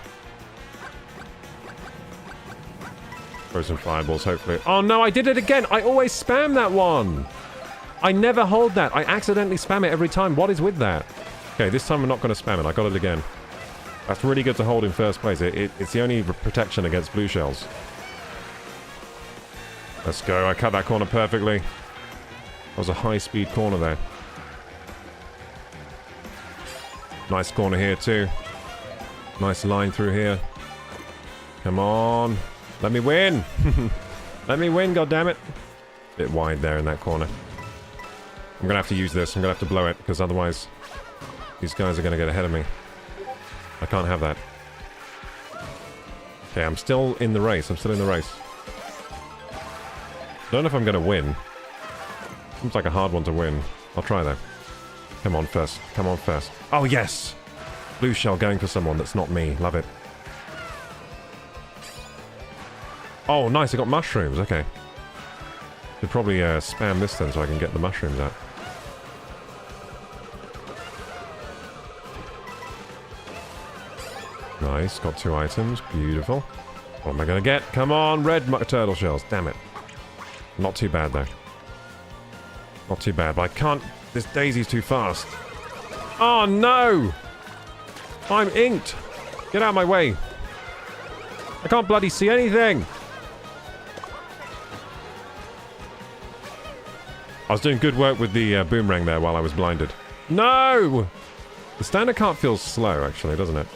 Throw some fireballs, hopefully. Oh no, I did it again! I always spam that one! I never hold that. I accidentally spam it every time. What is with that? Okay, this time I'm not going to spam it. I got it again. That's really good to hold in first place. It's the only protection against blue shells. Let's go. I cut that corner perfectly. That was a high-speed corner there. Nice corner here, too. Nice line through here. Come on. Let me win. Let me win, goddammit. Bit wide there in that corner. I'm going to have to use this. I'm going to have to blow it, because otherwise these guys are going to get ahead of me. I can't have that. Okay, I'm still in the race. I'm still in the race. Don't know if I'm going to win. Seems like a hard one to win. I'll try, though. Come on, first. Come on, first. Oh, yes! Blue shell going for someone that's not me. Love it. Oh, nice, I got mushrooms, okay. Should probably spam this then so I can get the mushrooms out. Nice, got 2 items, beautiful. What am I gonna get? Come on, red turtle shells, damn it. Not too bad though. Not too bad, but I can't... This daisy's too fast. Oh no! I'm inked! Get out of my way! I can't bloody see anything! I was doing good work with the boomerang there while I was blinded. No! The standard cart feels slow, actually, doesn't it?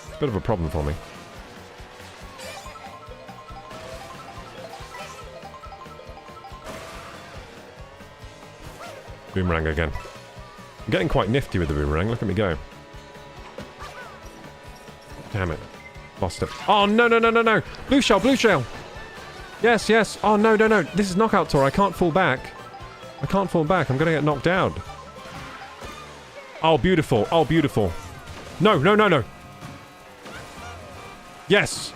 It's a bit of a problem for me. Boomerang again. I'm getting quite nifty with the boomerang. Look at me go. Damn it. Lost it. Oh, no, no, no, no, no. Blue shell, blue shell. Yes, yes. Oh, no, no, no. This is knockout tour. I can't fall back. I can't fall back. I'm going to get knocked out. Oh, beautiful. Oh, beautiful. No, no, no, no. Yes.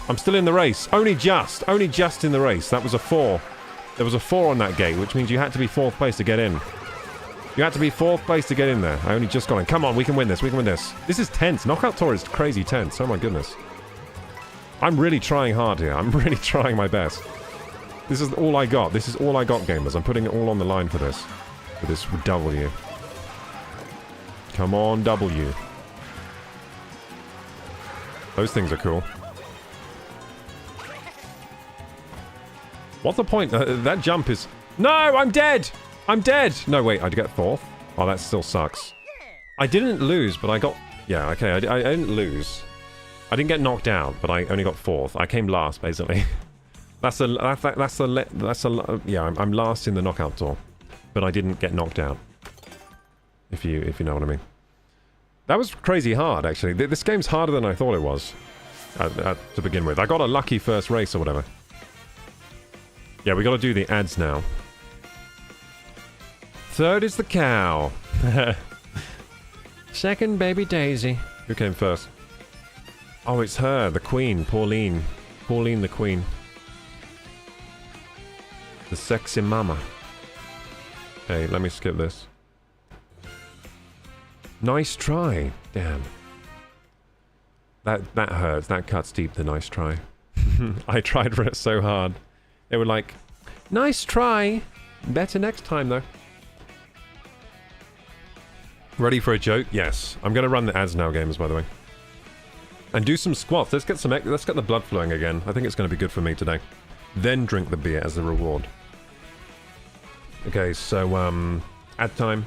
I'm still in the race. Only just in the race. That was a 4. There was a 4 on that gate, which means you had to be 4th place to get in. You had to be 4th place to get in there. I only just got in. Come on, we can win this. We can win this. This is tense. Knockout Tour is crazy tense. Oh my goodness. I'm really trying hard here. I'm really trying my best. This is all I got. This is all I got, gamers. I'm putting it all on the line for this. For this W. Come on, W. Those things are cool. What's the point? That jump is... No, I'm dead! I'm dead! No, wait, I'd get 4th? Oh, that still sucks. I didn't lose, but I got... Yeah, okay, I didn't lose. I didn't get knocked out, but I only got 4th. I came last, basically. Yeah, I'm last in the knockout tour. But I didn't get knocked out. If you know what I mean. That was crazy hard, actually. This game's harder than I thought it was. To begin with. I got a lucky first race or whatever. Yeah, we gotta do the ads now. 3rd is the cow. 2nd, baby Daisy. Who came first? Oh, it's her, the queen, Pauline. Pauline the queen. The sexy mama. Hey, let me skip this. Nice try. Damn. That hurts. That cuts deep, the nice try. I tried for it so hard. They were like, nice try. Better next time, though. Ready for a joke? Yes. I'm going to run the ads now, gamers, by the way. And do some squats. Let's get the blood flowing again. I think it's going to be good for me today. Then drink the beer as the reward. Okay, so, ad time.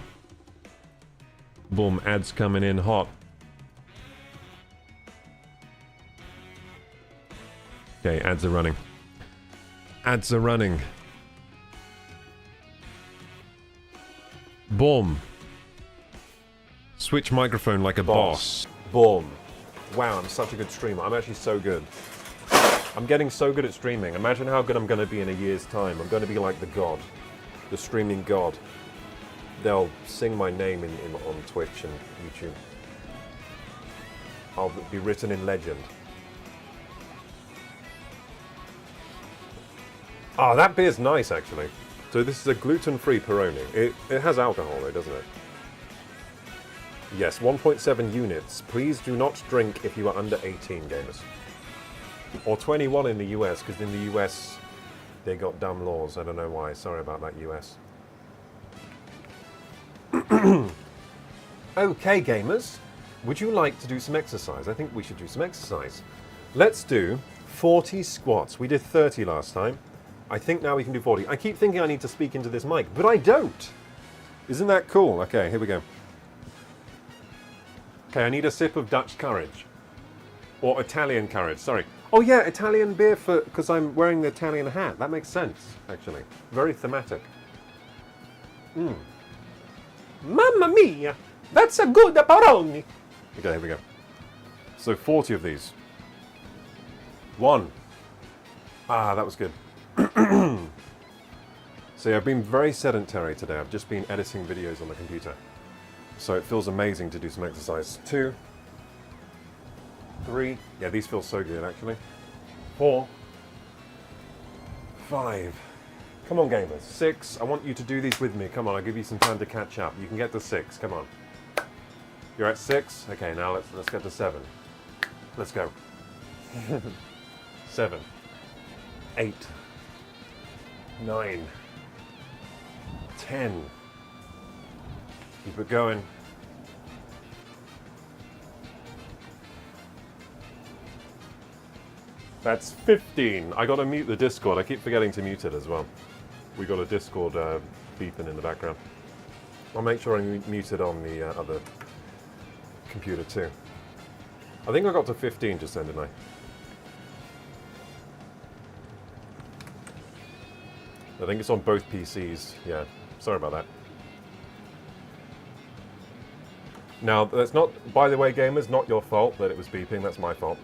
Boom, ads coming in hot. Okay, ads are running. Ads are running. Boom. Switch microphone like a boss. Boom. Wow, I'm such a good streamer. I'm actually so good. I'm getting so good at streaming. Imagine how good I'm going to be in a year's time. I'm going to be like the god. The streaming god. They'll sing my name on Twitch and YouTube. I'll be written in legend. Ah, oh, that beer's nice, actually. So this is a gluten-free Peroni. It has alcohol, though, doesn't it? Yes, 1.7 units. Please do not drink if you are under 18, gamers. Or 21 in the US, because in the US, they got dumb laws. I don't know why. Sorry about that, US. Okay, gamers. Would you like to do some exercise? I think we should do some exercise. Let's do 40 squats. We did 30 last time. I think now we can do 40. I keep thinking I need to speak into this mic, but I don't. Isn't that cool? Okay, here we go. Okay, I need a sip of Dutch courage. Or Italian courage, sorry. Oh yeah, Italian beer because I'm wearing the Italian hat. That makes sense, actually. Very thematic. Mamma mia! That's a good Peroni! Okay, here we go. So 40 of these. 1. Ah, that was good. So yeah, I've been very sedentary today. I've just been editing videos on the computer. So it feels amazing to do some exercise. 2. 3. Yeah, these feel so good, actually. 4. 5. Come on, gamers. 6. I want you to do these with me. Come on, I'll give you some time to catch up. You can get to 6. Come on. You're at 6? Okay, now let's get to 7. Let's go. 7. 8. 9. 10. Keep it going. That's 15. I gotta mute the Discord. I keep forgetting to mute it as well. We got a Discord beeping in the background. I'll make sure I mute it on the other computer too. I think I got to 15 just then, didn't I? I think it's on both PCs. Yeah, sorry about that. Now, that's not, by the way, gamers, not your fault that it was beeping. That's my fault.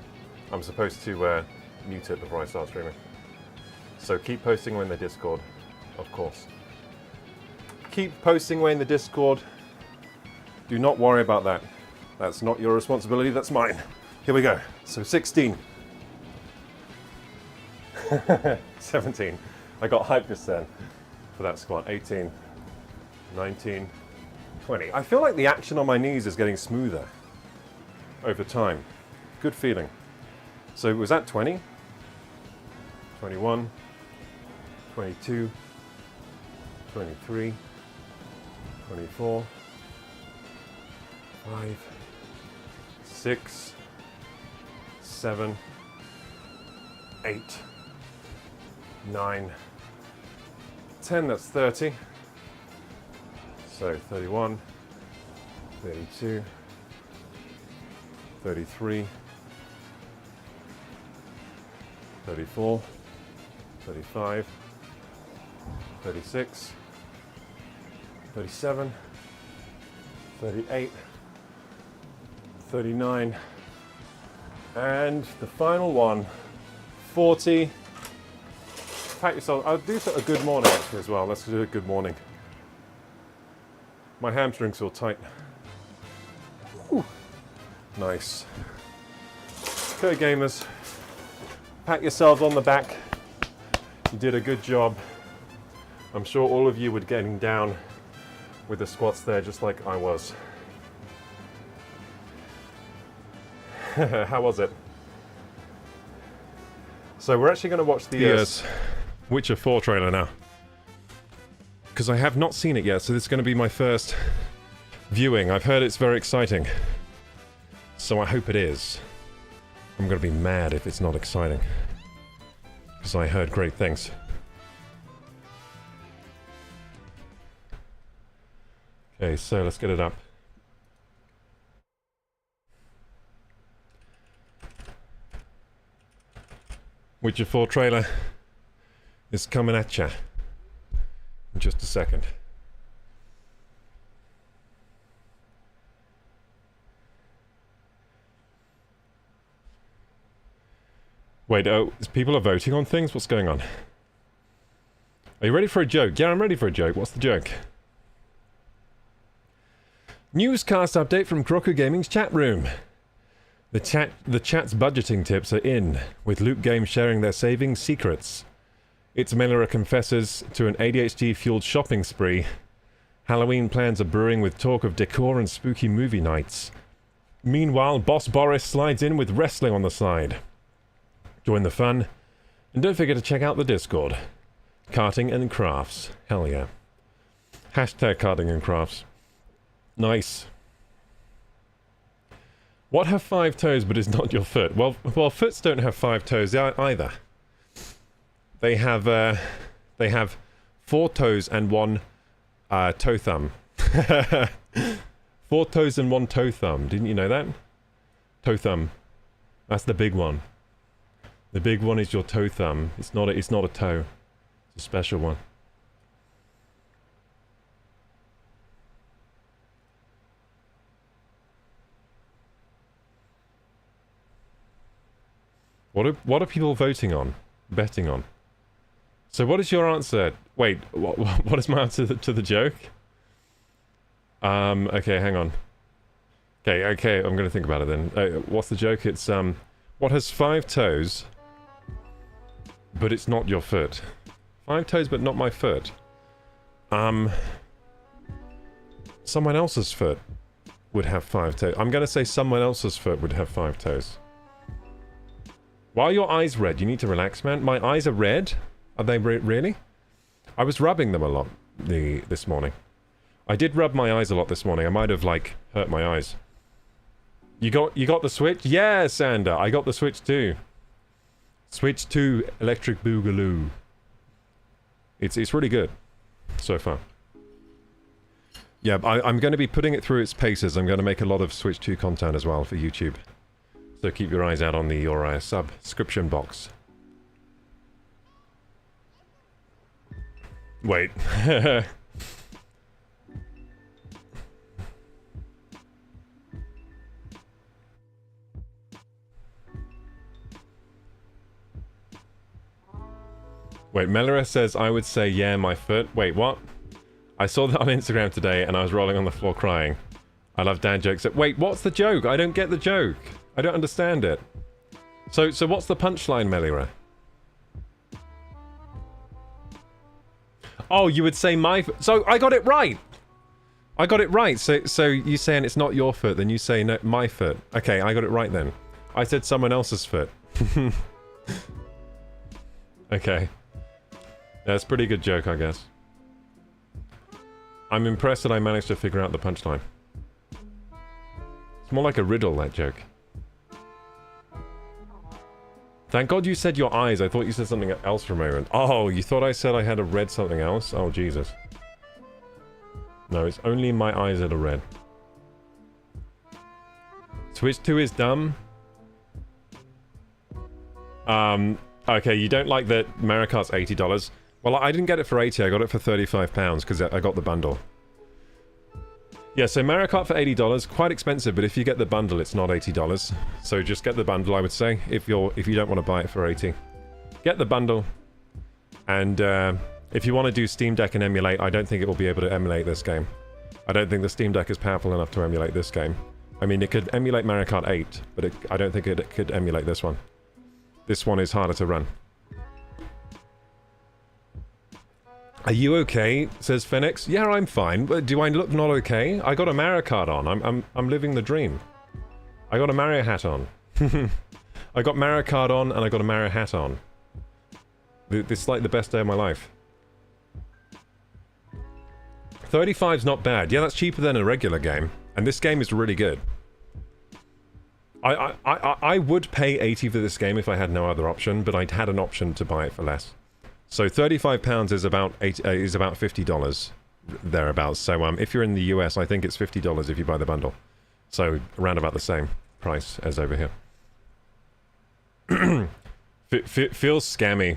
I'm supposed to mute it before I start streaming. So keep posting away in the Discord, of course. Keep posting away in the Discord. Do not worry about that. That's not your responsibility, that's mine. Here we go. So 16. 17. I got hyped just then for that squat. 18. 19. 20. I feel like the action on my knees is getting smoother over time. Good feeling. So was that 20? 21. 22. 23. 24. 5. 6. 7. 8. 9. 10, that's 30. So 31, 32, 33, 34, 35, 36, 37, 38, 39, and the final one, 40. Pat yourself. I'll do a good morning actually as well. Let's do a good morning. My hamstrings feel tight. Whew. Nice. Okay, gamers. Pat yourselves on the back. You did a good job. I'm sure all of you were getting down with the squats there just like I was. How was it? So we're actually going to watch the Witcher 4 trailer now. Because I have not seen it yet, so this is going to be my first viewing. I've heard it's very exciting. So I hope it is. I'm going to be mad if it's not exciting. Because I heard great things. Okay, so let's get it up. Witcher 4 trailer is coming at ya in just a second. Wait, oh, people are voting on things? What's going on? Are you ready for a joke? Yeah, I'm ready for a joke. What's the joke? Newscast update from Croco Gaming's chat room. The chat's budgeting tips are in, with Loot Games sharing their savings secrets. It's Miller confesses to an ADHD-fueled shopping spree. Halloween plans are brewing with talk of decor and spooky movie nights. Meanwhile, Boss Boris slides in with wrestling on the side. Join the fun, and don't forget to check out the Discord. Karting and crafts. Hell yeah. Hashtag karting and crafts. Nice. What have 5 toes but is not your foot? Well, foots don't have 5 toes either. They have 4 toes and 1 toe thumb. 4 toes and 1 toe thumb. Didn't you know that? Toe thumb. That's the big one. The big one is your toe thumb. It's not a toe. It's a special one. What are people voting on? Betting on? So what is your answer? Wait, what is my answer to the joke? Okay, hang on. Okay, I'm gonna think about it then. What's the joke? It's, what has 5 toes, but it's not your foot? 5 toes, but not my foot. Someone else's foot would have 5 toes. I'm gonna say someone else's foot would have 5 toes. Why are your eyes red? You need to relax, man. My eyes are red? Are they really? I was rubbing them a lot this morning. I did rub my eyes a lot this morning. I might have, like, hurt my eyes. You got the Switch? Yeah, Sander, I got the Switch too. Switch 2 Electric Boogaloo. It's really good so far. Yeah, I'm going to be putting it through its paces. I'm going to make a lot of Switch 2 content as well for YouTube. So keep your eyes out on your subscription box. Wait. Wait, Melora says, I would say, yeah, my foot. Wait, what? I saw that on Instagram today and I was rolling on the floor crying. I love dad jokes. Wait, what's the joke? I don't get the joke. I don't understand it. So what's the punchline, Melora? Oh, you would say my foot. So I got it right. I got it right. So you saying it's not your foot, then you say no, my foot. Okay, I got it right then. I said someone else's foot. Okay. That's a pretty good joke, I guess. I'm impressed that I managed to figure out the punchline. It's more like a riddle, that joke. Thank God you said your eyes. I thought you said something else for a moment. Oh, you thought I said I had a red something else? Oh, Jesus. No, it's only my eyes that are red. Switch 2 is dumb. Okay, you don't like that Mario Kart's $80. Well, I didn't get it for 80, I got it for £35 because I got the bundle. Yeah, so Mario Kart for $80, quite expensive, but if you get the bundle, it's not $80. So just get the bundle, I would say, if you don't want to buy it for 80. Get the bundle, and if you want to do Steam Deck and emulate, I don't think it will be able to emulate this game. I don't think the Steam Deck is powerful enough to emulate this game. I mean, it could emulate Mario Kart 8, but I don't think it could emulate this one. This one is harder to run. Are you okay? Says Phoenix. Yeah, I'm fine. But do I look not okay? I got a Mario Kart on. I'm living the dream. I got a Mario hat on. I got Mario Kart on and I got a Mario hat on. This is like the best day of my life. 35's not bad. Yeah, that's cheaper than a regular game. And this game is really good. I would pay 80 for this game if I had no other option, but I'd had an option to buy it for less. So £35 is about $50 thereabouts. So if you're in the US, I think it's $50 if you buy the bundle. So around about the same price as over here. Feels scammy.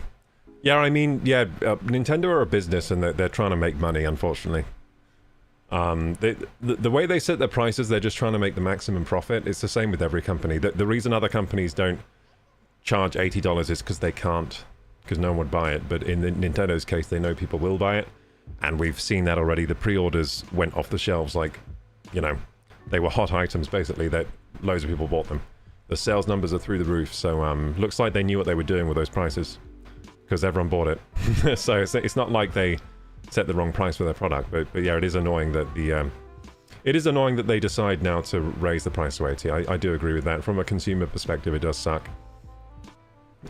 Yeah, I mean, yeah, Nintendo are a business and they're trying to make money, unfortunately. The way they set their prices, they're just trying to make the maximum profit. It's the same with every company. The reason other companies don't charge $80 is because they can't. Because no one would buy it, but in Nintendo's case, they know people will buy it, and we've seen that already. The pre-orders went off the shelves like, you know, they were hot items, basically, that loads of people bought them. The sales numbers are through the roof, so looks like they knew what they were doing with those prices, because everyone bought it. So it's not like they set the wrong price for their product, but yeah, it is annoying that they decide now to raise the price to 80. I do agree with that. From a consumer perspective, it does suck.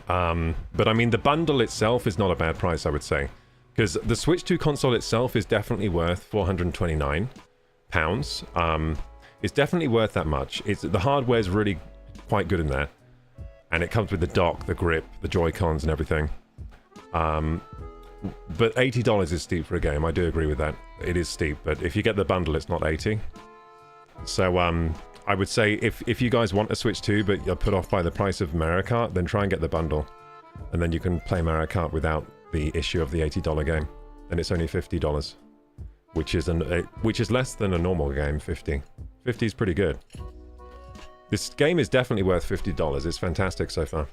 But I mean, the bundle itself is not a bad price, I would say. Because the Switch 2 console itself is definitely worth £429. It's definitely worth that much. The hardware is really quite good in there. And it comes with the dock, the grip, the Joy-Cons and everything. But $80 is steep for a game, I do agree with that. It is steep, but if you get the bundle, it's not 80. So, I would say if you guys want a Switch 2 but you're put off by the price of Mario Kart, then try and get the bundle. And then you can play Mario Kart without the issue of the $80 game. And it's only $50. Which is less than a normal game, 50. 50 is pretty good. This game is definitely worth $50. It's fantastic so far.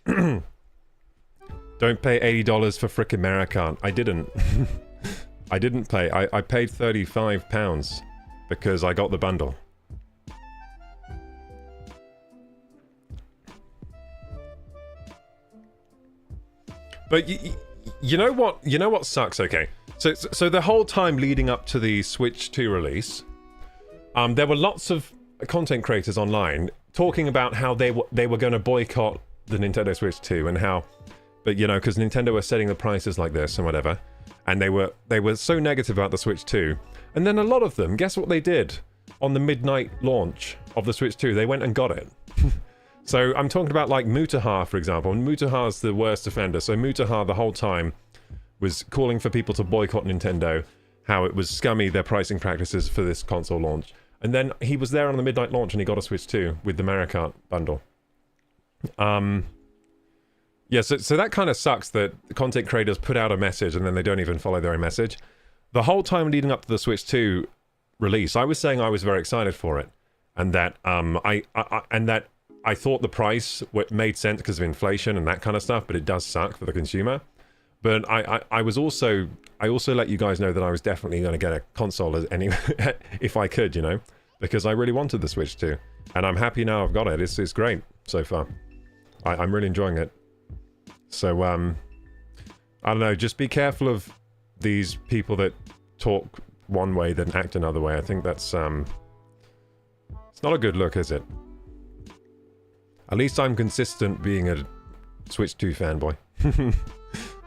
Don't pay $80 for frickin' Mario Kart. I didn't. I didn't pay. I paid £35 because I got the bundle. But You know what? You know what sucks? Okay, so the whole time leading up to the Switch 2 release, there were lots of content creators online talking about how they were going to boycott the Nintendo Switch 2 and how, but you know, because Nintendo were setting the prices like this and whatever, and they were so negative about the Switch 2, and then a lot of them, guess what they did on the midnight launch of the Switch 2? They went and got it. So I'm talking about like Mutaha, for example, and Mutaha's the worst offender. So Mutaha the whole time was calling for people to boycott Nintendo, how it was scummy, their pricing practices for this console launch. And then he was there on the midnight launch and he got a Switch 2 with the Mario Kart bundle. Yeah, so that kind of sucks that content creators put out a message and then they don't even follow their own message. The whole time leading up to the Switch 2 release, I was saying I was very excited for it, and that I thought the price made sense because of inflation and that kind of stuff, but it does suck for the consumer. But I also let you guys know that I was definitely going to get a console if I could, you know, because I really wanted the Switch 2, and I'm happy now I've got it. It's great so far. I'm really enjoying it. So I don't know, just be careful of these people that talk one way then act another way. I think that's it's not a good look, is it? At least I'm consistent being a Switch 2 fanboy.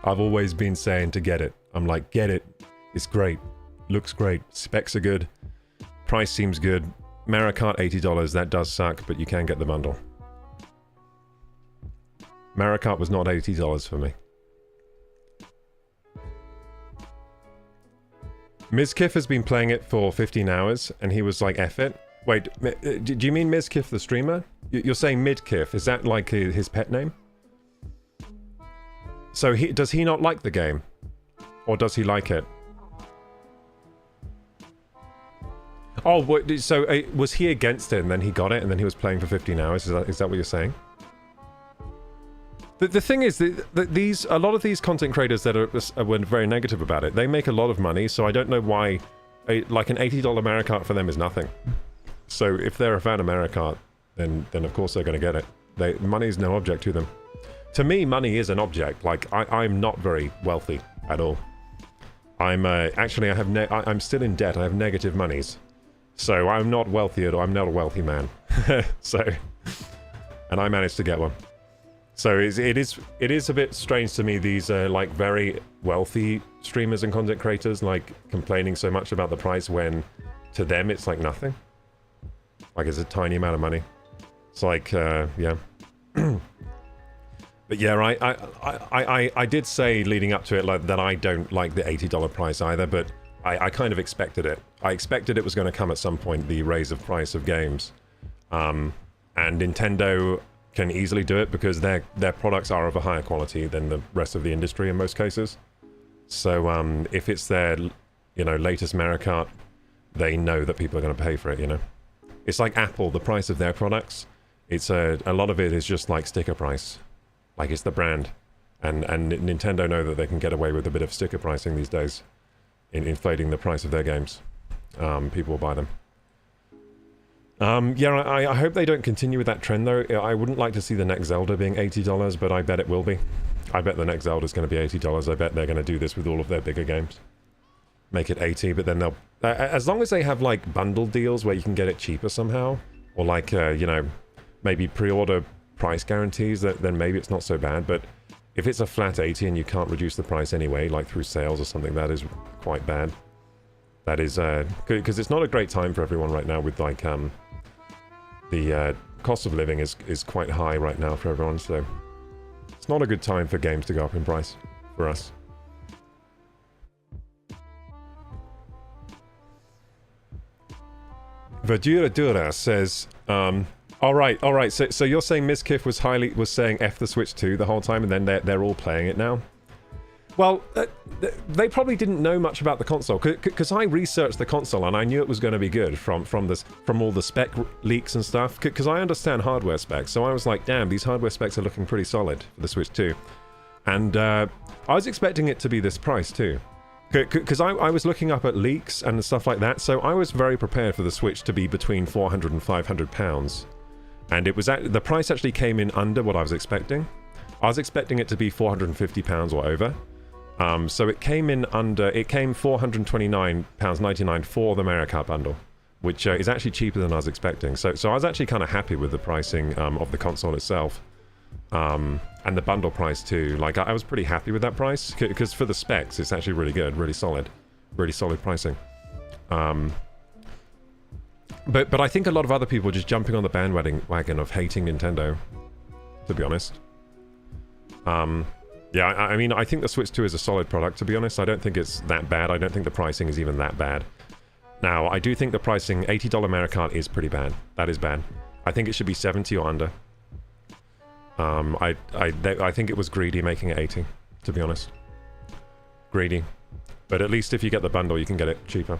I've always been saying to get it. I'm like, get it. It's great. Looks great. Specs are good. Price seems good. Mario Kart $80. That does suck, but you can get the bundle. Mario Kart was not $80 for me. Mizkif has been playing it for 15 hours, and he was like, F it. Wait, do you mean Mizkif the streamer? You're saying Midkif, is that like his pet name? So does he not like the game? Or does he like it? Oh, so was he against it and then he got it and then he was playing for 15 hours? Is that what you're saying? The thing is, a lot of these content creators that were very negative about it, they make a lot of money, so I don't know why, like an $80 Mario Kart for them is nothing. So if they're a fan of Mario Kart, then of course they're going to get it. Money is no object to them. To me, money is an object. Like, I'm not very wealthy at all. I'm actually, I'm still in debt. I have negative monies. So I'm not wealthy at all. I'm not a wealthy man. So, and I managed to get one. So it is a bit strange to me, these like very wealthy streamers and content creators like complaining so much about the price when to them it's like nothing. Like it's a tiny amount of money. It's like yeah. But yeah, I did say leading up to it like that I don't like the $80 price either, but I kind of expected it. I expected it was going to come at some point, the raise of price of games. And Nintendo can easily do it because their products are of a higher quality than the rest of the industry in most cases. So if it's their, you know, latest Mario Kart, they know that people are going to pay for it, you know. It's like Apple, the price of their products. It's a lot of it is just like sticker price. Like it's the brand. And Nintendo know that they can get away with a bit of sticker pricing these days in inflating the price of their games. People will buy them. Yeah, I hope they don't continue with that trend, though. I wouldn't like to see the next Zelda being $80, but I bet it will be. I bet the next Zelda is going to be $80. I bet they're going to do this with all of their bigger games. Make it 80, but then they'll... as long as they have, like, bundle deals where you can get it cheaper somehow, or, like, you know, maybe pre-order price guarantees, then maybe it's not so bad, but if it's a flat 80 and you can't reduce the price anyway, like through sales or something, that is quite bad. That is... because it's not a great time for everyone right now with, like, the cost of living is quite high right now for everyone, so it's not a good time for games to go up in price for us. Verdura Dura says, all right, so you're saying Mizkif was saying F the Switch 2 the whole time, and then they're all playing it now? Well, they probably didn't know much about the console, because I researched the console and I knew it was going to be good from all the spec leaks and stuff, because I understand hardware specs, so I was like, damn, these hardware specs are looking pretty solid for the Switch 2. And I was expecting it to be this price too, because I was looking up at leaks and stuff like that, so I was very prepared for the Switch to be between £400 and £500, and it was the price actually came in under what I was expecting. I was expecting it to be £450 or over. So it came in under, it came £429.99 for the Mario Kart bundle, which is actually cheaper than I was expecting. So I was actually kind of happy with the pricing of the console itself. And the bundle price too. Like, I was pretty happy with that price, because for the specs, it's actually really good, really solid pricing. But I think a lot of other people are just jumping on the bandwagon of hating Nintendo, to be honest. Yeah, I mean, I think the Switch 2 is a solid product, to be honest. I don't think it's that bad. I don't think the pricing is even that bad. Now, I do think the pricing, $80 Mario Kart is pretty bad. That is bad. I think it should be 70 or under. I think it was greedy making it 80, to be honest. Greedy. But at least if you get the bundle, you can get it cheaper.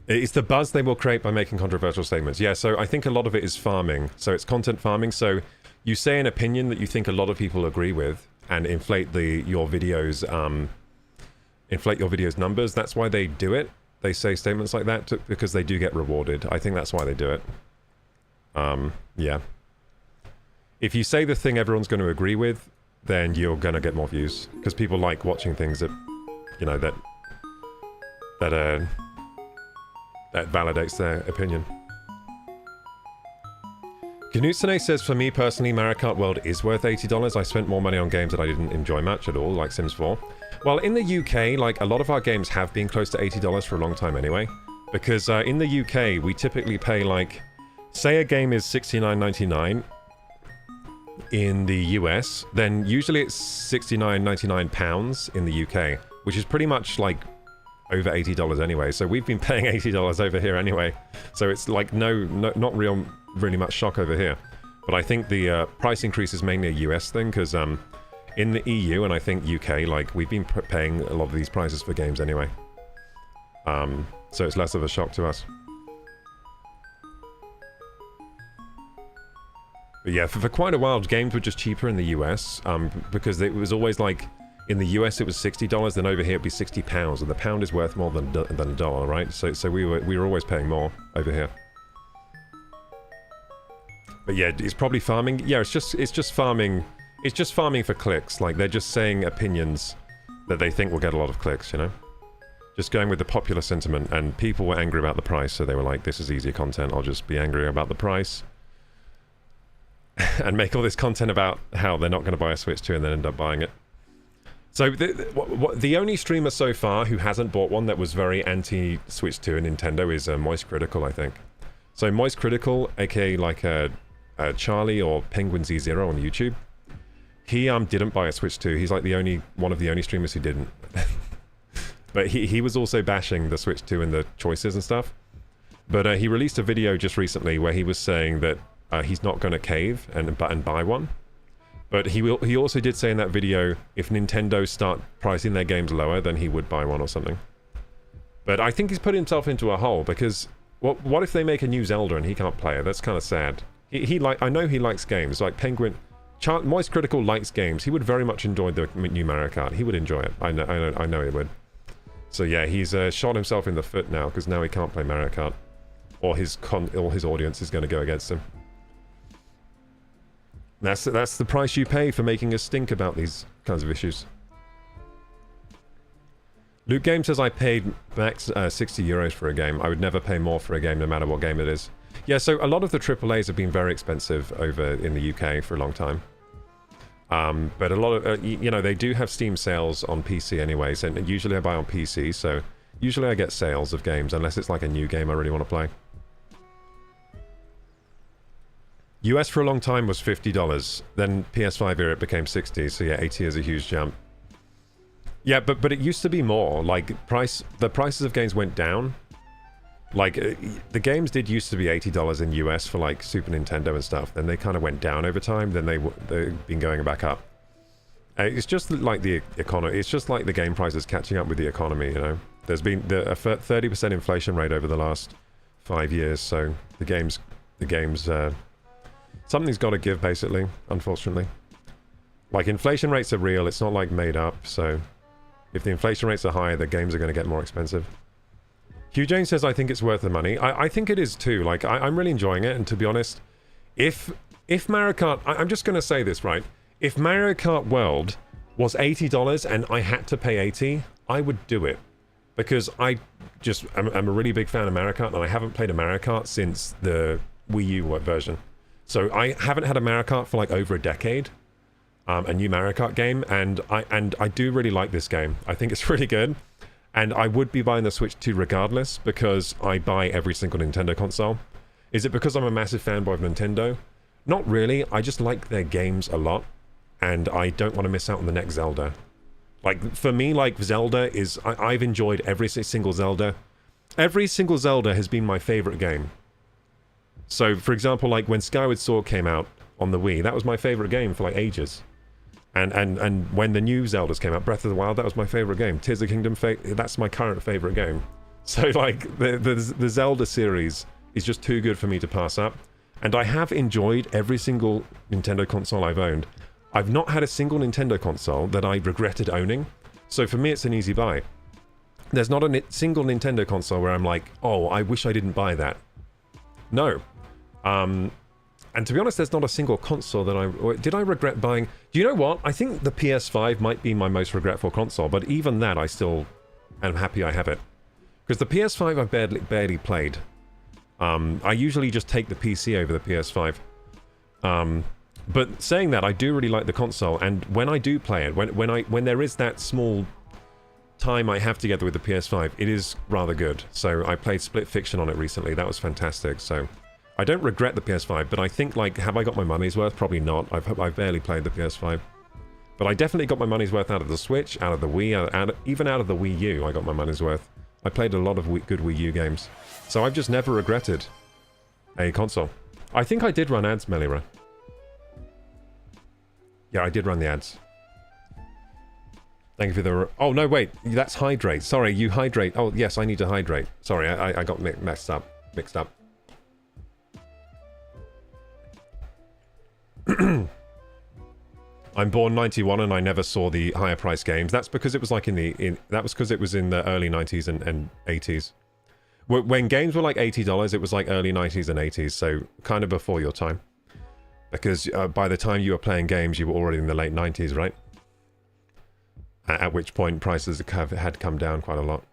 It's the buzz they will create by making controversial statements. Yeah, so I think a lot of it is farming. So it's content farming. So you say an opinion that you think a lot of people agree with and inflate your videos numbers. That's why they do it. They say statements like that because they do get rewarded. I think that's why they do it. Yeah. If you say the thing everyone's going to agree with, then you're going to get more views because people like watching things that, you know, that validates their opinion. Knutsune says, for me personally, Mario Kart World is worth $80. I spent more money on games that I didn't enjoy much at all, like Sims 4. Well, in the UK, like, a lot of our games have been close to $80 for a long time anyway. Because in the UK, we typically pay, like, say a game is $69.99 in the US, then usually it's £69.99 in the UK, which is pretty much, like, over $80 anyway. So we've been paying $80 over here anyway. So it's like not really much shock over here. But I think the price increase is mainly a US thing because in the EU and I think UK, like, we've been paying a lot of these prices for games anyway. So it's less of a shock to us. But yeah, for quite a while, games were just cheaper in the US because it was always like, in the US it was $60, then over here it'd be £60, and the pound is worth more than a dollar, right? So we were always paying more over here. But yeah, it's probably farming. Yeah, it's just farming. It's just farming for clicks. Like, they're just saying opinions that they think will get a lot of clicks, you know? Just going with the popular sentiment, and people were angry about the price, so they were like, this is easier content, I'll just be angry about the price. And make all this content about how they're not going to buy a Switch 2 and then end up buying it. So the only streamer so far who hasn't bought one that was very anti-Switch 2 and Nintendo is Moist Critical, I think. So Moist Critical, aka like Charlie or Penguin Z0 on YouTube, he didn't buy a Switch 2. He's like one of the only streamers who didn't. But he was also bashing the Switch 2 and the choices and stuff. But he released a video just recently where he was saying that he's not going to cave and buy one. But he also did say in that video, if Nintendo start pricing their games lower, then he would buy one or something. But I think he's put himself into a hole, because what if they make a new Zelda and he can't play it? That's kind of sad. I know he likes games, like Penguin... Moist Critical likes games. He would very much enjoy the new Mario Kart. He would enjoy it. I know he would. So yeah, he's shot himself in the foot now, because now he can't play Mario Kart. Or his audience is going to go against him. That's the price you pay for making us stink about these kinds of issues. Luke Game says, I paid max 60 euros for a game. I would never pay more for a game, no matter what game it is. Yeah, so a lot of the AAAs have been very expensive over in the UK for a long time. But a lot of, you know, they do have Steam sales on PC anyways, and usually I buy on PC, so usually I get sales of games, unless it's like a new game I really want to play. US for a long time was $50, then PS5 era it became 60, so yeah, 80 is a huge jump. Yeah, but it used to be more, like, the prices of games went down. Like, the games did used to be $80 in US for, like, Super Nintendo and stuff, then they kind of went down over time, then they've been going back up. It's just like the economy, it's just like the game prices catching up with the economy, you know? There's been a 30% inflation rate over the last 5 years, so the games, something's got to give, basically, unfortunately. Like, inflation rates are real, it's not, like, made up, so if the inflation rates are high, the games are going to get more expensive. Hugh James says, I think it's worth the money. I think it is too. Like, I'm really enjoying it. And to be honest, if Mario Kart... I'm just going to say this, right? If Mario Kart World was $80 and I had to pay $80, I would do it. Because I'm a really big fan of Mario Kart, and I haven't played a Mario Kart since the Wii U version. So I haven't had a Mario Kart for like over a decade. A new Mario Kart game, and I do really like this game. I think it's really good. And I would be buying the Switch 2 regardless, because I buy every single Nintendo console. Is it because I'm a massive fanboy of Nintendo? Not really. I just like their games a lot, and I don't want to miss out on the next Zelda. Like, for me, like, Zelda is... I've enjoyed every single Zelda. Every single Zelda has been my favorite game. So, for example, like, when Skyward Sword came out on the Wii, that was my favorite game for, like, ages. And when the new Zeldas came out, Breath of the Wild, that was my favorite game. Tears of the Kingdom, that's my current favorite game. So, like, the Zelda series is just too good for me to pass up. And I have enjoyed every single Nintendo console I've owned. I've not had a single Nintendo console that I regretted owning. So for me, it's an easy buy. There's not a single Nintendo console where I'm like, oh, I wish I didn't buy that. No. And to be honest, there's not a single console that did I regret buying? Do you know what? I think the PS5 might be my most regretful console, but even that, I still am happy I have it. Because the PS5 I've barely played. I usually just take the PC over the PS5. But saying that, I do really like the console, and when I do play it, when there is that small time I have together with the PS5, it is rather good. So I played Split Fiction on it recently. That was fantastic. So I don't regret the PS5, but I think, like, have I got my money's worth? Probably not. I've barely played the PS5. But I definitely got my money's worth out of the Switch, out of the Wii, even out of the Wii U, I got my money's worth. I played a lot of good Wii U games. So I've just never regretted a console. I think I did run ads, Melira. Yeah, I did run the ads. Thank you for the... Oh, no, wait. That's hydrate. Sorry, you hydrate. Oh, yes, I need to hydrate. Sorry, I got mixed up. I'm born 91 and I never saw the higher price games. That's because it was like that was because it was in the early 90s and 80s. When games were like $80, it was like early 90s and 80s, so kind of before your time. Because by the time you were playing games, you were already in the late 90s, right? At which point prices had come down quite a lot.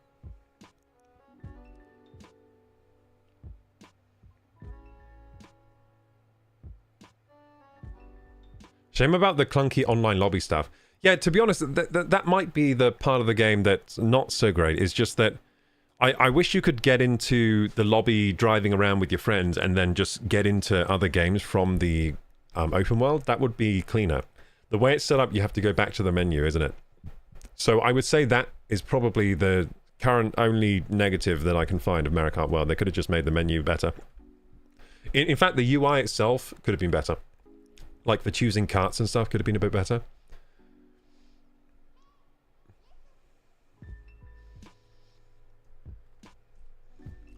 Shame about the clunky online lobby stuff. Yeah, to be honest, that might be the part of the game that's not so great. It's just that I wish you could get into the lobby driving around with your friends and then just get into other games from the open world. That would be cleaner. The way it's set up, you have to go back to the menu, isn't it? So I would say that is probably the current only negative that I can find of Mario Kart World. They could have just made the menu better. In fact, the UI itself could have been better. Like the choosing carts and stuff could have been a bit better.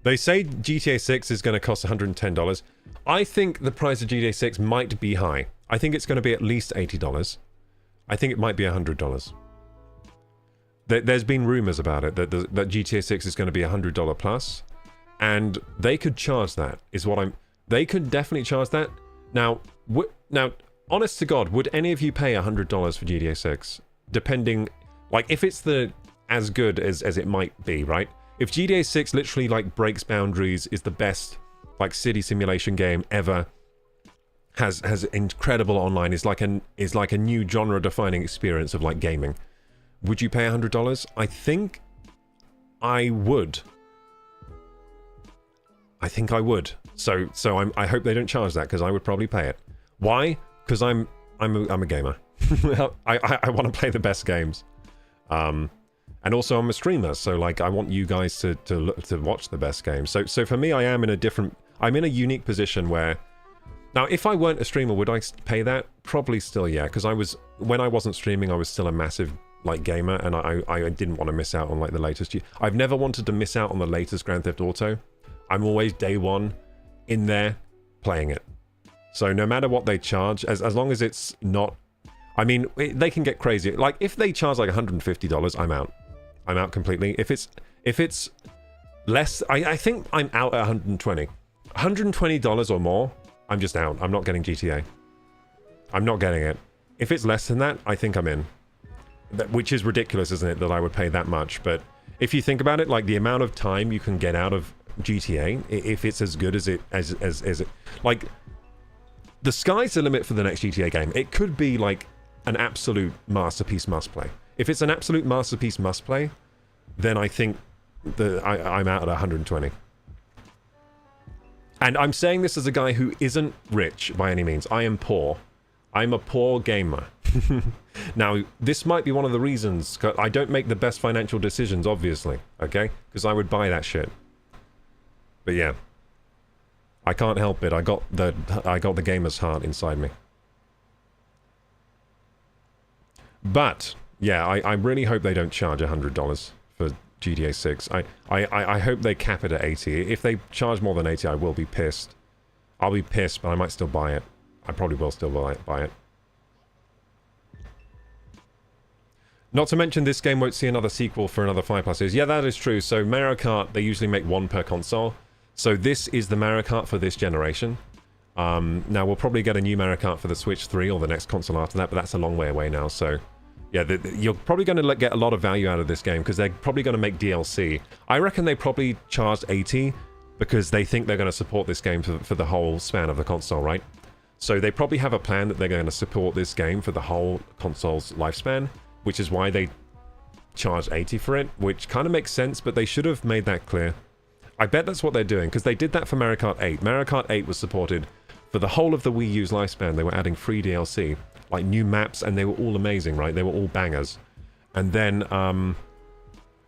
They say GTA 6 is going to cost $110. I think the price of GTA 6 might be high. I think it's going to be at least $80. I think it might be $100. There's been rumors about it, that GTA 6 is going to be $100 plus. And they could charge that, They could definitely charge that. Now, honest to God, would any of you pay $100 for GTA 6? Depending, like, if it's as good as it might be, right? If GTA 6 literally, like, breaks boundaries, is the best, like, city simulation game ever, has incredible online, is like a new genre-defining experience of, like, gaming, would you pay $100? I think I would. So I hope they don't charge that, because I would probably pay it. Why? Because I'm a gamer. I want to play the best games. And also I'm a streamer, so like I want you guys to watch the best games. So for me, I'm in a unique position where, now if I weren't a streamer, would I pay that? Probably still, yeah, because when I wasn't streaming, I was still a massive like gamer, and I didn't want to miss out on like the latest. I've never wanted to miss out on the latest Grand Theft Auto. I'm always day one in there playing it. So no matter what they charge, as long as it's not, I mean, they can get crazy. Like if they charge like $150, I'm out. I'm out completely. If it's Less, I think I'm out at 120. $120 or more, I'm just out. I'm not getting GTA. I'm not getting it. If it's less than that, I think I'm in. Which is ridiculous, isn't it, that I would pay that much? But if you think about it, like the amount of time you can get out of GTA, if it's as good as it, like, the sky's the limit for the next GTA game. It could be like an absolute masterpiece must play. If it's an absolute masterpiece must play, then I think I'm out at 120. And I'm saying this as a guy who isn't rich by any means. I am poor. I'm a poor gamer. Now, this might be one of the reasons I don't make the best financial decisions, obviously, okay? Because I would buy that shit. But yeah, I can't help it. I got the gamer's heart inside me. But yeah, I really hope they don't charge $100 for GTA 6. I hope they cap it at 80. If they charge more than 80, I will be pissed. I'll be pissed, but I might still buy it. I probably will still buy it. Not to mention, this game won't see another sequel for another 5+ years. Yeah, that is true. So Mario Kart, they usually make one per console. So this is the Mario Kart for this generation. Now, we'll probably get a new Mario Kart for the Switch 3 or the next console after that, but that's a long way away now, so... Yeah, you're probably going to get a lot of value out of this game, because they're probably going to make DLC. I reckon they probably charged 80 because they think they're going to support this game for the whole span of the console, right? So they probably have a plan that they're going to support this game for the whole console's lifespan, which is why they charged 80 for it, which kind of makes sense, but they should have made that clear. I bet that's what they're doing, because they did that for Mario Kart 8. Mario Kart 8 was supported for the whole of the Wii U's lifespan. They were adding free DLC, like new maps, and they were all amazing, right? They were all bangers. And then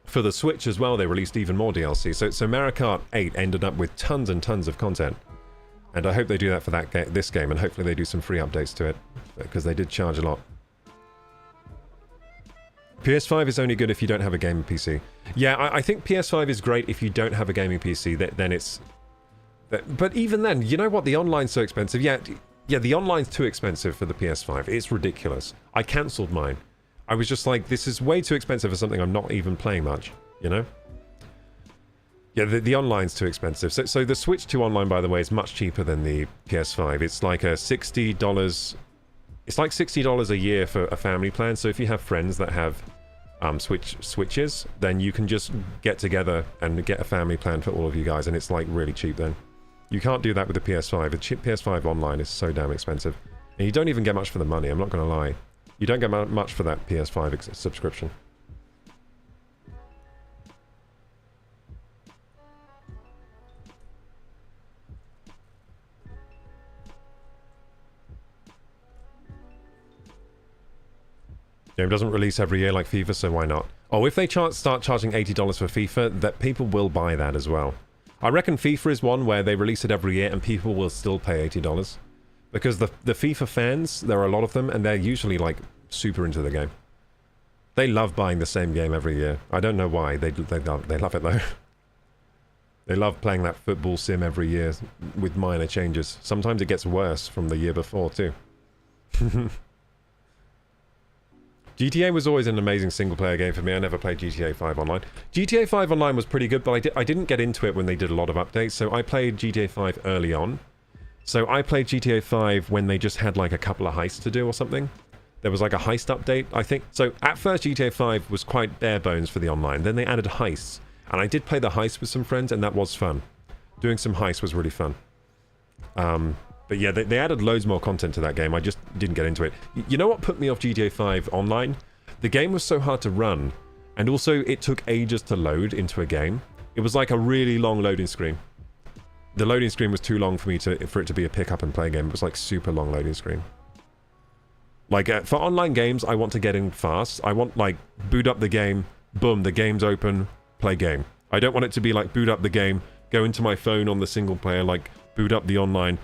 for the Switch as well, they released even more DLC. So Mario Kart 8 ended up with tons and tons of content. And I hope they do that for this game, and hopefully they do some free updates to it, because they did charge a lot. PS5 is only good if you don't have a gaming PC. Yeah, I think PS5 is great if you don't have a gaming PC, then it's... But even then, you know what? The online's so expensive. Yeah, the online's too expensive for the PS5. It's ridiculous. I cancelled mine. I was just like, this is way too expensive for something I'm not even playing much, you know? Yeah, the online's too expensive. So the Switch 2 online, by the way, is much cheaper than the PS5. It's like a $60... It's like $60 a year for a family plan. So if you have friends that have Switches, then you can just get together and get a family plan for all of you guys, and it's like really cheap then. You can't do that with the PS5. The PS5 online is so damn expensive. And you don't even get much for the money, I'm not going to lie. You don't get much for that PS5 subscription. Game doesn't release every year like FIFA, so why not? Oh, if they start charging $80 for FIFA, that people will buy that as well. I reckon FIFA is one where they release it every year and people will still pay $80. Because the FIFA fans, there are a lot of them, and they're usually like super into the game. They love buying the same game every year. I don't know why. They love it though. They love playing that football sim every year with minor changes. Sometimes it gets worse from the year before too. GTA was always an amazing single-player game for me. I never played GTA 5 online. GTA 5 online was pretty good, but I didn't get into it when they did a lot of updates, so I played GTA 5 early on. So I played GTA 5 when they just had like a couple of heists to do or something. There was like a heist update, I think. So at first GTA 5 was quite bare bones for the online. Then they added heists, and I did play the heist with some friends, and that was fun. Doing some heists was really fun. But yeah, they added loads more content to that game. I just didn't get into it. You know what put me off GTA 5 online? The game was so hard to run, and also it took ages to load into a game. It was like a really long loading screen. The loading screen was too long for it to be a pick up and play game. It was like super long loading screen. Like for online games, I want to get in fast. I want like boot up the game, boom, the game's open, play game. I don't want it to be like boot up the game, go into my phone on the single player, like boot up the online.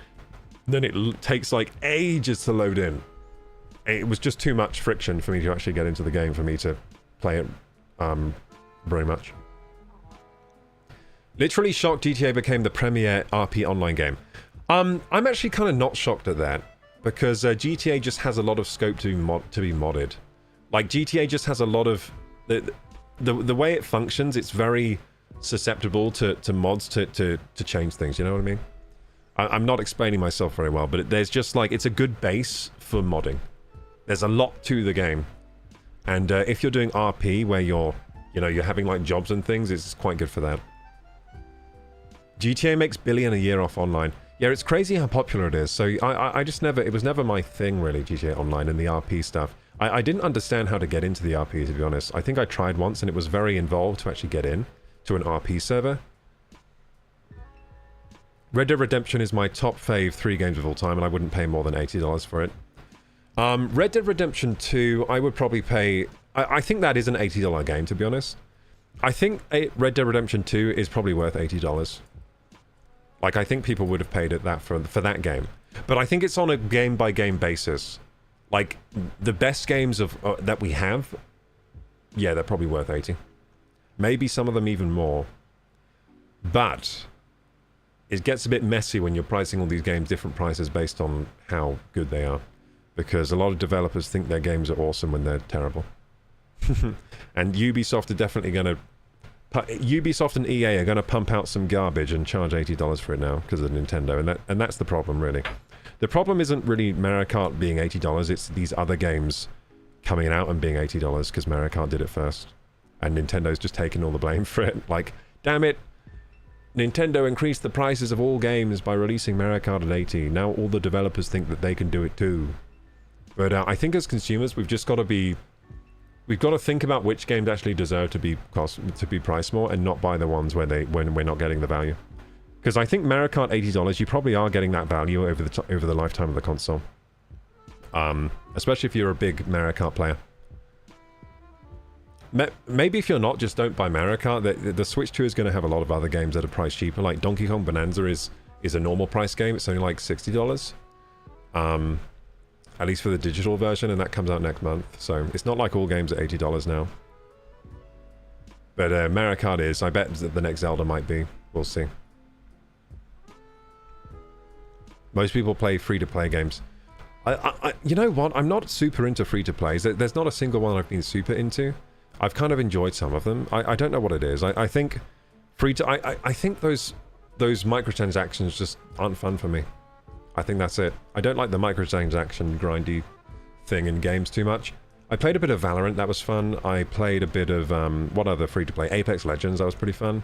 Then it takes like ages to load in. It was just too much friction for me to actually get into the game for me to play it very much. Literally shocked GTA became the premier RP online game. I'm actually kind of not shocked at that, because GTA just has a lot of scope to be modded. Like GTA just has a lot of the way it functions. It's very susceptible to mods to change things, you know what I mean? I'm not explaining myself very well, but there's just like, it's a good base for modding. There's a lot to the game. And if you're doing RP where you're having like jobs and things, it's quite good for that. GTA makes $1 billion a year off online. Yeah, it's crazy how popular it is. So I just never, it was never my thing really, GTA Online and the RP stuff. I didn't understand how to get into the RP, to be honest. I think I tried once and it was very involved to actually get in to an RP server. Red Dead Redemption is my top fave 3 games of all time, and I wouldn't pay more than $80 for it. Red Dead Redemption 2, I would probably pay... I think that is an $80 game, to be honest. I think Red Dead Redemption 2 is probably worth $80. Like, I think people would have paid it that for that game. But I think it's on a game-by-game basis. Like, the best games of that we have, yeah, they're probably worth 80. Maybe some of them even more. But it gets a bit messy when you're pricing all these games different prices based on how good they are. Because a lot of developers think their games are awesome when they're terrible. And Ubisoft are definitely going to... Ubisoft and EA are going to pump out some garbage and charge $80 for it now because of Nintendo. And that's the problem, really. The problem isn't really Mario Kart being $80, it's these other games coming out and being $80 because Mario Kart did it first. And Nintendo's just taking all the blame for it. Like, damn it, Nintendo increased the prices of all games by releasing Mario Kart at 80. Now all the developers think that they can do it too. But I think as consumers, we've just got to be... We've got to think about which games actually deserve to be priced more and not buy the ones where when we're not getting the value. Because I think Mario Kart $80, you probably are getting that value over the lifetime of the console. Especially if you're a big Mario Kart player. Maybe if you're not, just don't buy Mario Kart. The Switch 2 is going to have a lot of other games that are priced cheaper. Like Donkey Kong Bonanza is a normal price game. It's only like $60. At least for the digital version, and that comes out next month. So it's not like all games are $80 now. But Mario Kart is. I bet that the next Zelda might be. We'll see. Most people play free-to-play games. You know what? I'm not super into free-to-plays. There's not a single one I've been super into. I've kind of enjoyed some of them. I don't know what it is. I think I think those microtransactions just aren't fun for me. I think that's it. I don't like the microtransaction grindy thing in games too much. I played a bit of Valorant, that was fun. I played a bit of, what other free-to-play? Apex Legends, that was pretty fun.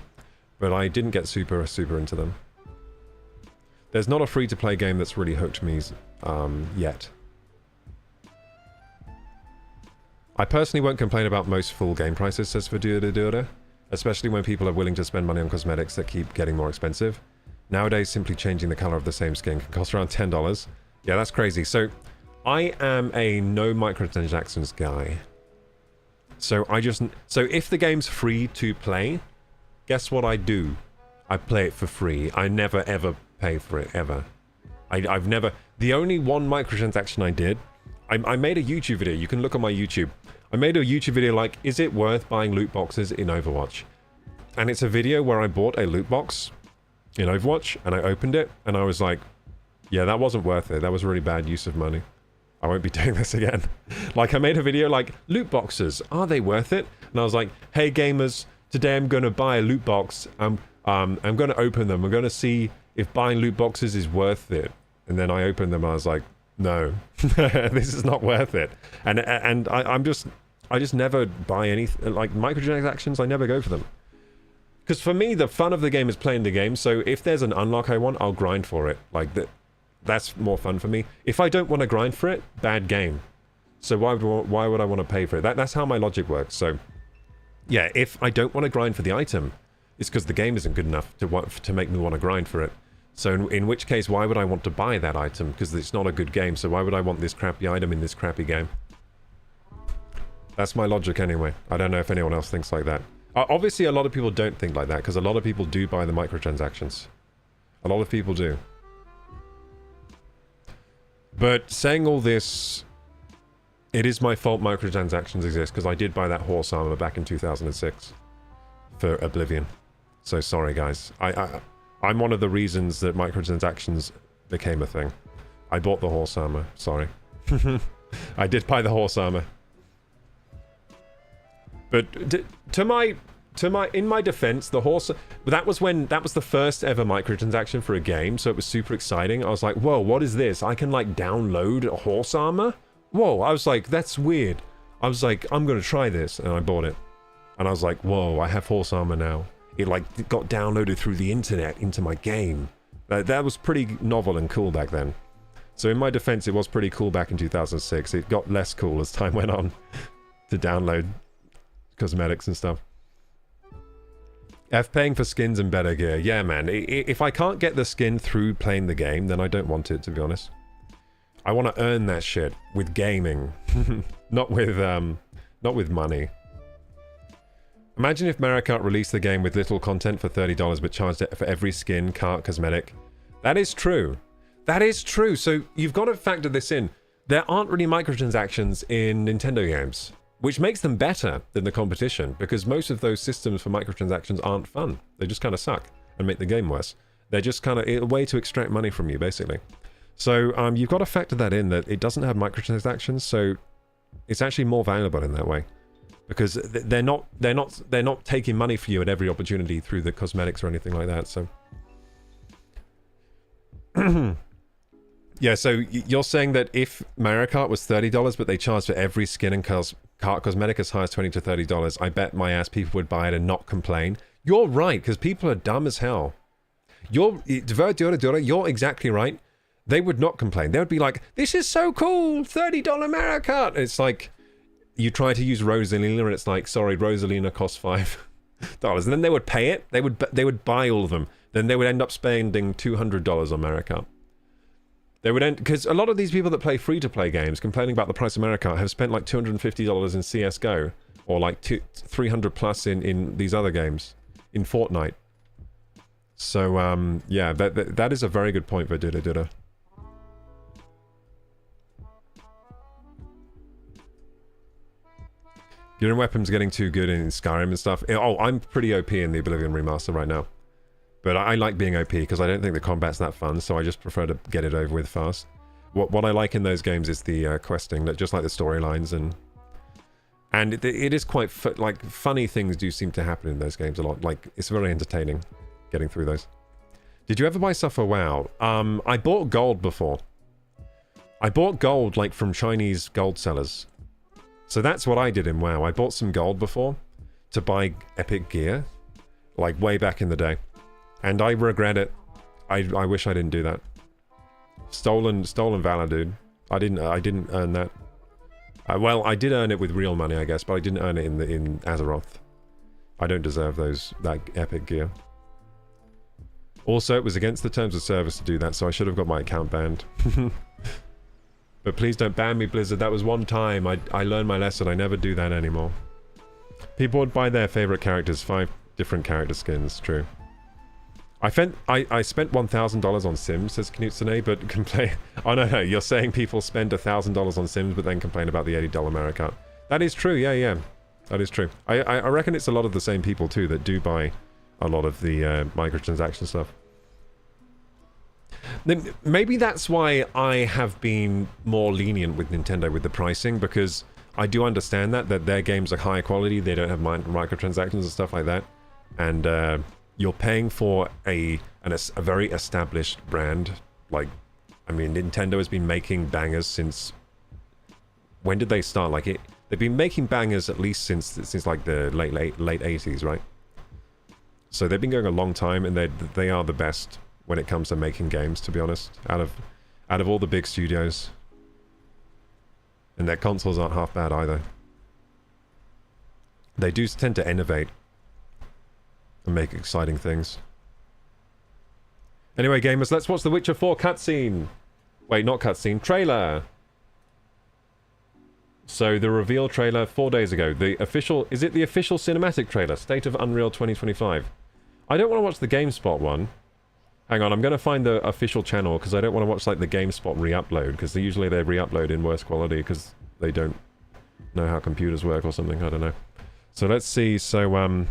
But I didn't get super into them. There's not a free-to-play game that's really hooked me yet. I personally won't complain about most full game prices, says Verdura, especially when people are willing to spend money on cosmetics that keep getting more expensive. Nowadays, simply changing the color of the same skin can cost around $10. Yeah, that's crazy. So, I am a no microtransactions guy. So if the game's free to play, guess what I do? I play it for free. I never ever pay for it, ever. I've never... The only one microtransaction I did, I made a YouTube video. You can look on my YouTube. I made a YouTube video like, is it worth buying loot boxes in Overwatch? And it's a video where I bought a loot box in Overwatch, and I opened it, and I was like, yeah, that wasn't worth it. That was a really bad use of money. I won't be doing this again. Like, I made a video like, loot boxes, are they worth it? And I was like, hey gamers, today I'm going to buy a loot box. I'm going to open them. I'm going to see if buying loot boxes is worth it. And then I opened them, and I was like, no, this is not worth it. And I just never buy anything, like microtransactions, I never go for them. Because for me, the fun of the game is playing the game, so if there's an unlock I want, I'll grind for it. Like, that's more fun for me. If I don't want to grind for it, bad game. So why would I want to pay for it? That's how my logic works. So, yeah, if I don't want to grind for the item, it's because the game isn't good enough to make me want to grind for it. So in which case, why would I want to buy that item? Because it's not a good game, so why would I want this crappy item in this crappy game? That's my logic anyway. I don't know if anyone else thinks like that. Obviously, a lot of people don't think like that, because a lot of people do buy the microtransactions. A lot of people do. But saying all this, it is my fault microtransactions exist, because I did buy that horse armor back in 2006 for Oblivion. So sorry, guys. I'm one of the reasons that microtransactions became a thing. I bought the horse armor. Sorry. I did buy the horse armor. But to my in my defense, the horse, that was the first ever microtransaction for a game, so it was super exciting. I was like, whoa, what is this? I can like download a horse armor? Whoa, I was like, that's weird. I was like, I'm gonna try this, and I bought it. And I was like, whoa, I have horse armor now. It like got downloaded through the internet into my game. That was pretty novel and cool back then. So in my defense, it was pretty cool back in 2006. It got less cool as time went on to download cosmetics and stuff. Paying for skins and better gear. Yeah, man. If I can't get the skin through playing the game, then I don't want it, to be honest. I want to earn that shit with gaming, not with money. Imagine if Mario Kart released the game with little content for $30 but charged it for every skin, kart, cosmetic. That is true. That is true. So you've got to factor this in. There aren't really microtransactions in Nintendo games, which makes them better than the competition, because most of those systems for microtransactions aren't fun. They just kind of suck and make the game worse. They're just kind of a way to extract money from you, basically. So you've got to factor that in, that it doesn't have microtransactions, so it's actually more valuable in that way, because they're not taking money for you at every opportunity through the cosmetics or anything like that. So yeah, so you're saying that if Mario Kart was $30 but they charged for every skin and kart cosmetic as high as $20 to $30, I bet my ass people would buy it and not complain. You're right, because people are dumb as hell. You're exactly right. They would not complain. They would be like, this is so cool, $30 Mario Kart. It's like, you try to use Rosalina and it's like, sorry, Rosalina costs $5. And then they would pay it. They would buy all of them. Then they would end up spending $200 on Mario Kart. They would end, because a lot of these people that play free-to-play games complaining about the price of Mario Kart have spent like $250 in CSGO, or like 300 plus in these other games, in Fortnite. So yeah, that is a very good point, Verdura. Gear and weapons getting too good in Skyrim and stuff. Oh, I'm pretty OP in the Oblivion remaster right now. But I like being OP because I don't think the combat's that fun, so I just prefer to get it over with fast. What I like in those games is the questing, that just like the storylines, and it is quite like funny things do seem to happen in those games a lot. Like, it's very entertaining getting through those. Did you ever buy stuff for WoW? I bought gold before. I bought gold like from Chinese gold sellers. So that's what I did in WoW. I bought some gold before to buy epic gear, like way back in the day. And I regret it. I wish I didn't do that. Stolen valor, dude. I didn't earn that. Well, I did earn it with real money, I guess, but I didn't earn it in Azeroth. I don't deserve that epic gear. Also, it was against the terms of service to do that, so I should have got my account banned. But please don't ban me, Blizzard. That was one time. I learned my lesson. I never do that anymore. People would buy their favorite characters, 5 different character skins. True. I spent $1,000 on Sims, says Knutsune, but complain. Oh no, you're saying people spend $1,000 on Sims, but then complain about the $80 Mario Kart. That is true. Yeah, that is true. I reckon it's a lot of the same people too that do buy a lot of the microtransaction stuff. Then maybe that's why I have been more lenient with Nintendo with the pricing, because I do understand that their games are high quality. They don't have microtransactions and stuff like that, and you're paying for a very established brand. Like, I mean, Nintendo has been making bangers since... When did they start? Like, they've been making bangers at least since like the late 80s, right? So they've been going a long time, and they are the best when it comes to making games, to be honest, out of all the big studios. And their consoles aren't half bad either. They do tend to innovate and make exciting things. Anyway, gamers, let's watch the Witcher 4 cutscene. Wait, not cutscene, trailer. So the reveal trailer 4 days ago. Is it the official cinematic trailer? State of Unreal 2025. I don't want to watch the GameSpot one. Hang on, I'm going to find the official channel, because I don't want to watch like the GameSpot re-upload, because usually they re-upload in worse quality because they don't know how computers work or something. I don't know. So let's see. So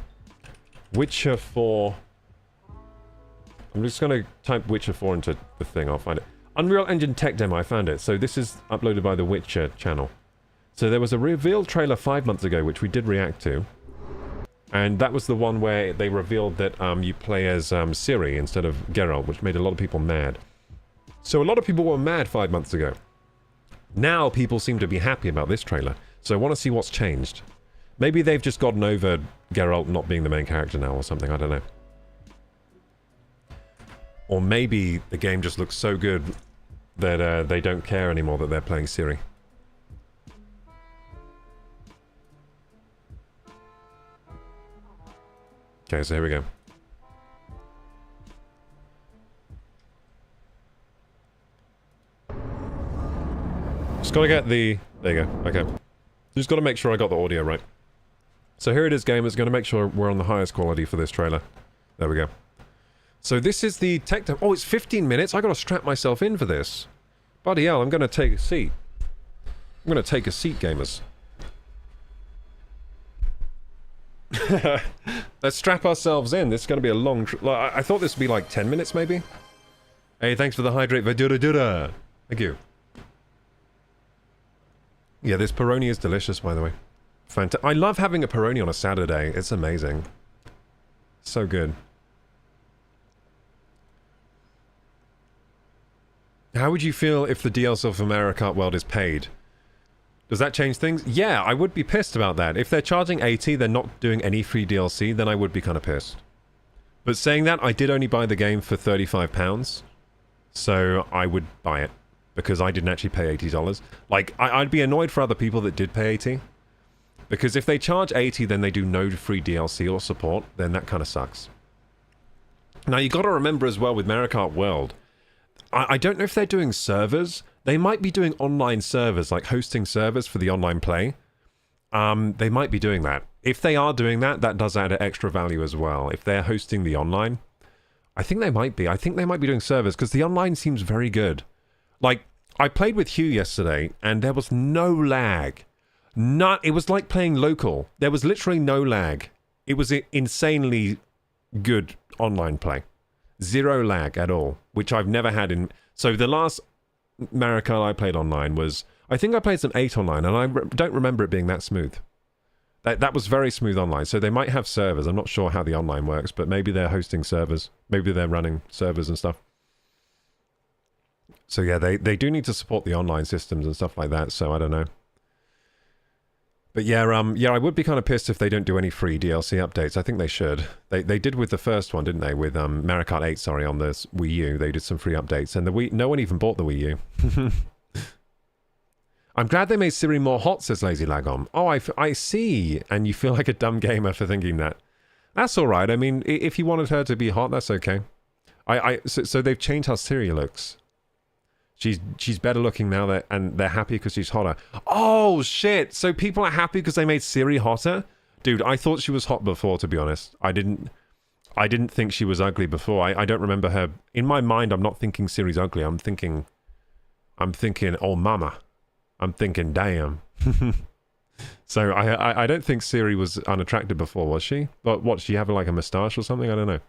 Witcher 4. I'm just going to type Witcher 4 into the thing. I'll find it. Unreal Engine Tech Demo. I found it. So this is uploaded by the Witcher channel. So there was a reveal trailer 5 months ago, which we did react to. And that was the one where they revealed that you play as Ciri instead of Geralt, which made a lot of people mad. So a lot of people were mad 5 months ago. Now people seem to be happy about this trailer. So I want to see what's changed. Maybe they've just gotten over Geralt not being the main character now or something, I don't know. Or maybe the game just looks so good that they don't care anymore that they're playing Ciri. Okay, so here we go. Just gotta get the... There you go, okay. Just gotta make sure I got the audio right. So here it is, gamers. Gonna make sure we're on the highest quality for this trailer. There we go. So this is the tech demo. Oh, it's 15 minutes? I gotta strap myself in for this. Bloody hell, I'm gonna take a seat. I'm gonna take a seat, gamers. Let's strap ourselves in. This is gonna be a long... I thought this would be like 10 minutes, maybe? Hey, thanks for the hydrate, Vadura. Thank you. Yeah, this Peroni is delicious, by the way. I love having a Peroni on a Saturday. It's amazing. So good. How would you feel if the DLC for Mario Kart World is paid? Does that change things? Yeah, I would be pissed about that. If they're charging 80, they're not doing any free DLC, then I would be kind of pissed. But saying that, I did only buy the game for £35, so I would buy it. Because I didn't actually pay $80. Like, I'd be annoyed for other people that did pay 80. Because if they charge 80, then they do no free DLC or support, then that kind of sucks. Now, you got to remember as well with Mario Kart World, I don't know if they're doing servers. They might be doing online servers, like hosting servers for the online play. They might be doing that. If they are doing that, that does add extra value as well. If they're hosting the online, I think they might be. I think they might be doing servers, because the online seems very good. Like, I played with Hugh yesterday, and there was no lag. It was like playing local. There was literally no lag. It was insanely good online play. Zero lag at all, which I've never had in... So the last Mario Kart I played online was... I think I played some 8 online, and I don't remember it being that smooth. That was very smooth online, so they might have servers. I'm not sure how the online works, but maybe they're hosting servers. Maybe they're running servers and stuff. So yeah, they do need to support the online systems and stuff like that, so I don't know. But yeah, yeah, I would be kind of pissed if they don't do any free DLC updates. I think they should. They did with the first one, didn't they? With Mario Kart 8, sorry, on the Wii U. They did some free updates, and the Wii... No one even bought the Wii U. I'm glad they made Ciri more hot, says Lazy Lagom. Oh, I see. And you feel like a dumb gamer for thinking that. That's alright. I mean, if you wanted her to be hot, that's okay. So they've changed how Ciri looks. She's better looking now, and they're happy because she's hotter. Oh, shit! So people are happy because they made Ciri hotter? Dude, I thought she was hot before, to be honest. I didn't think she was ugly before. I don't remember her... In my mind, I'm not thinking Ciri's ugly. I'm thinking, oh, mama. I'm thinking, damn. So I don't think Ciri was unattractive before, was she? But what, she have like a moustache or something? I don't know.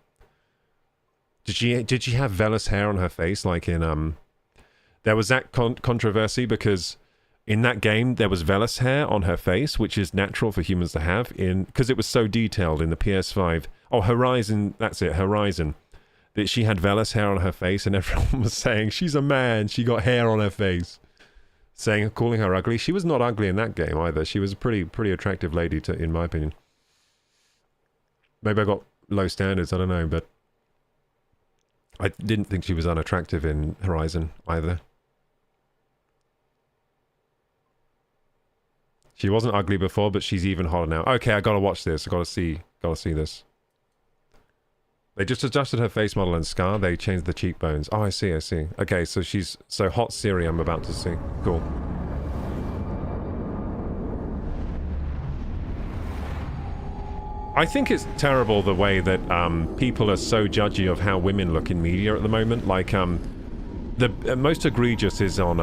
Did she have vellus hair on her face, like in There was that controversy because in that game there was vellus hair on her face, which is natural for humans to have because it was so detailed in the PS5. Oh, Horizon, that's it, Horizon. That she had vellus hair on her face, and everyone was saying she's a man. She got hair on her face, calling her ugly. She was not ugly in that game either. She was a pretty attractive lady, in my opinion. Maybe I got low standards. I don't know, but I didn't think she was unattractive in Horizon either. She wasn't ugly before, but she's even hotter now. Okay, I gotta watch this. I gotta see this. They just adjusted her face model and scar. They changed the cheekbones. Oh, I see. Okay, so so hot Ciri I'm about to see. Cool. I think it's terrible the way that people are so judgy of how women look in media at the moment. Like, the most egregious is on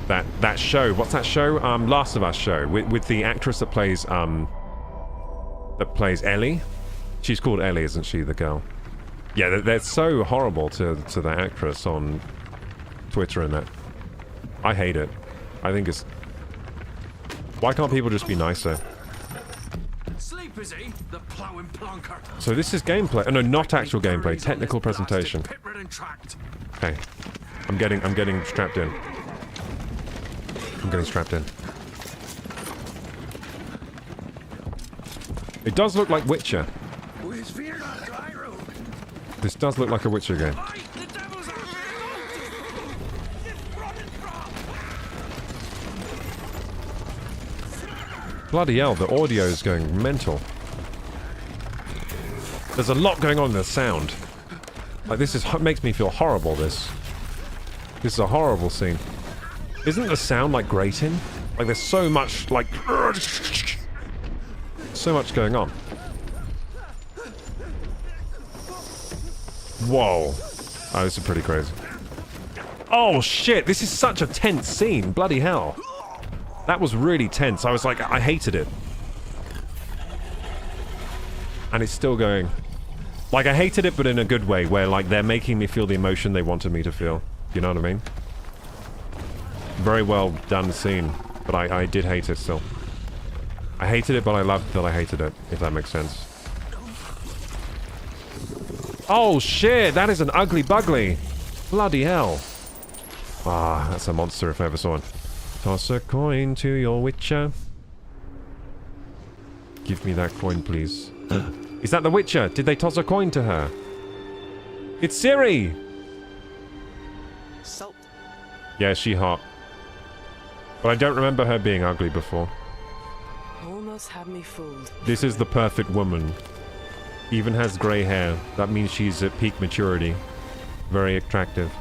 that show. What's that show? Last of Us show with the actress that plays Ellie. She's called Ellie, isn't she? The girl. Yeah, they're so horrible to that actress on Twitter and that. I hate it. I think it's... Why can't people just be nicer? Sleep, is he? The plowing plunkard. So this is gameplay. Oh, no, not actual gameplay. Technical presentation. Okay. I'm getting strapped in. I'm getting strapped in. It does look like Witcher. This does look like a Witcher game. Bloody hell, the audio is going mental. There's a lot going on in the sound. Like, this is makes me feel horrible, this. This is a horrible scene. Isn't the sound, like, grating? Like, there's so much, like... So much going on. Whoa. Oh, this is pretty crazy. Oh, shit! This is such a tense scene! Bloody hell. That was really tense. I was like, I hated it. And it's still going. Like, I hated it, but in a good way, where, like, they're making me feel the emotion they wanted me to feel. You know what I mean? Very well done scene, but I did hate it still. I hated it, but I loved that I hated it, if that makes sense. Oh, shit! That is an ugly bugly! Bloody hell. Ah, that's a monster if I ever saw one. Toss a coin to your Witcher. Give me that coin, please. Is that the Witcher? Did they toss a coin to her? It's Siri! Salt. Yeah, she hot. But I don't remember her being ugly before. Almost had me fooled. This is the perfect woman. Even has grey hair. That means she's at peak maturity. Very attractive.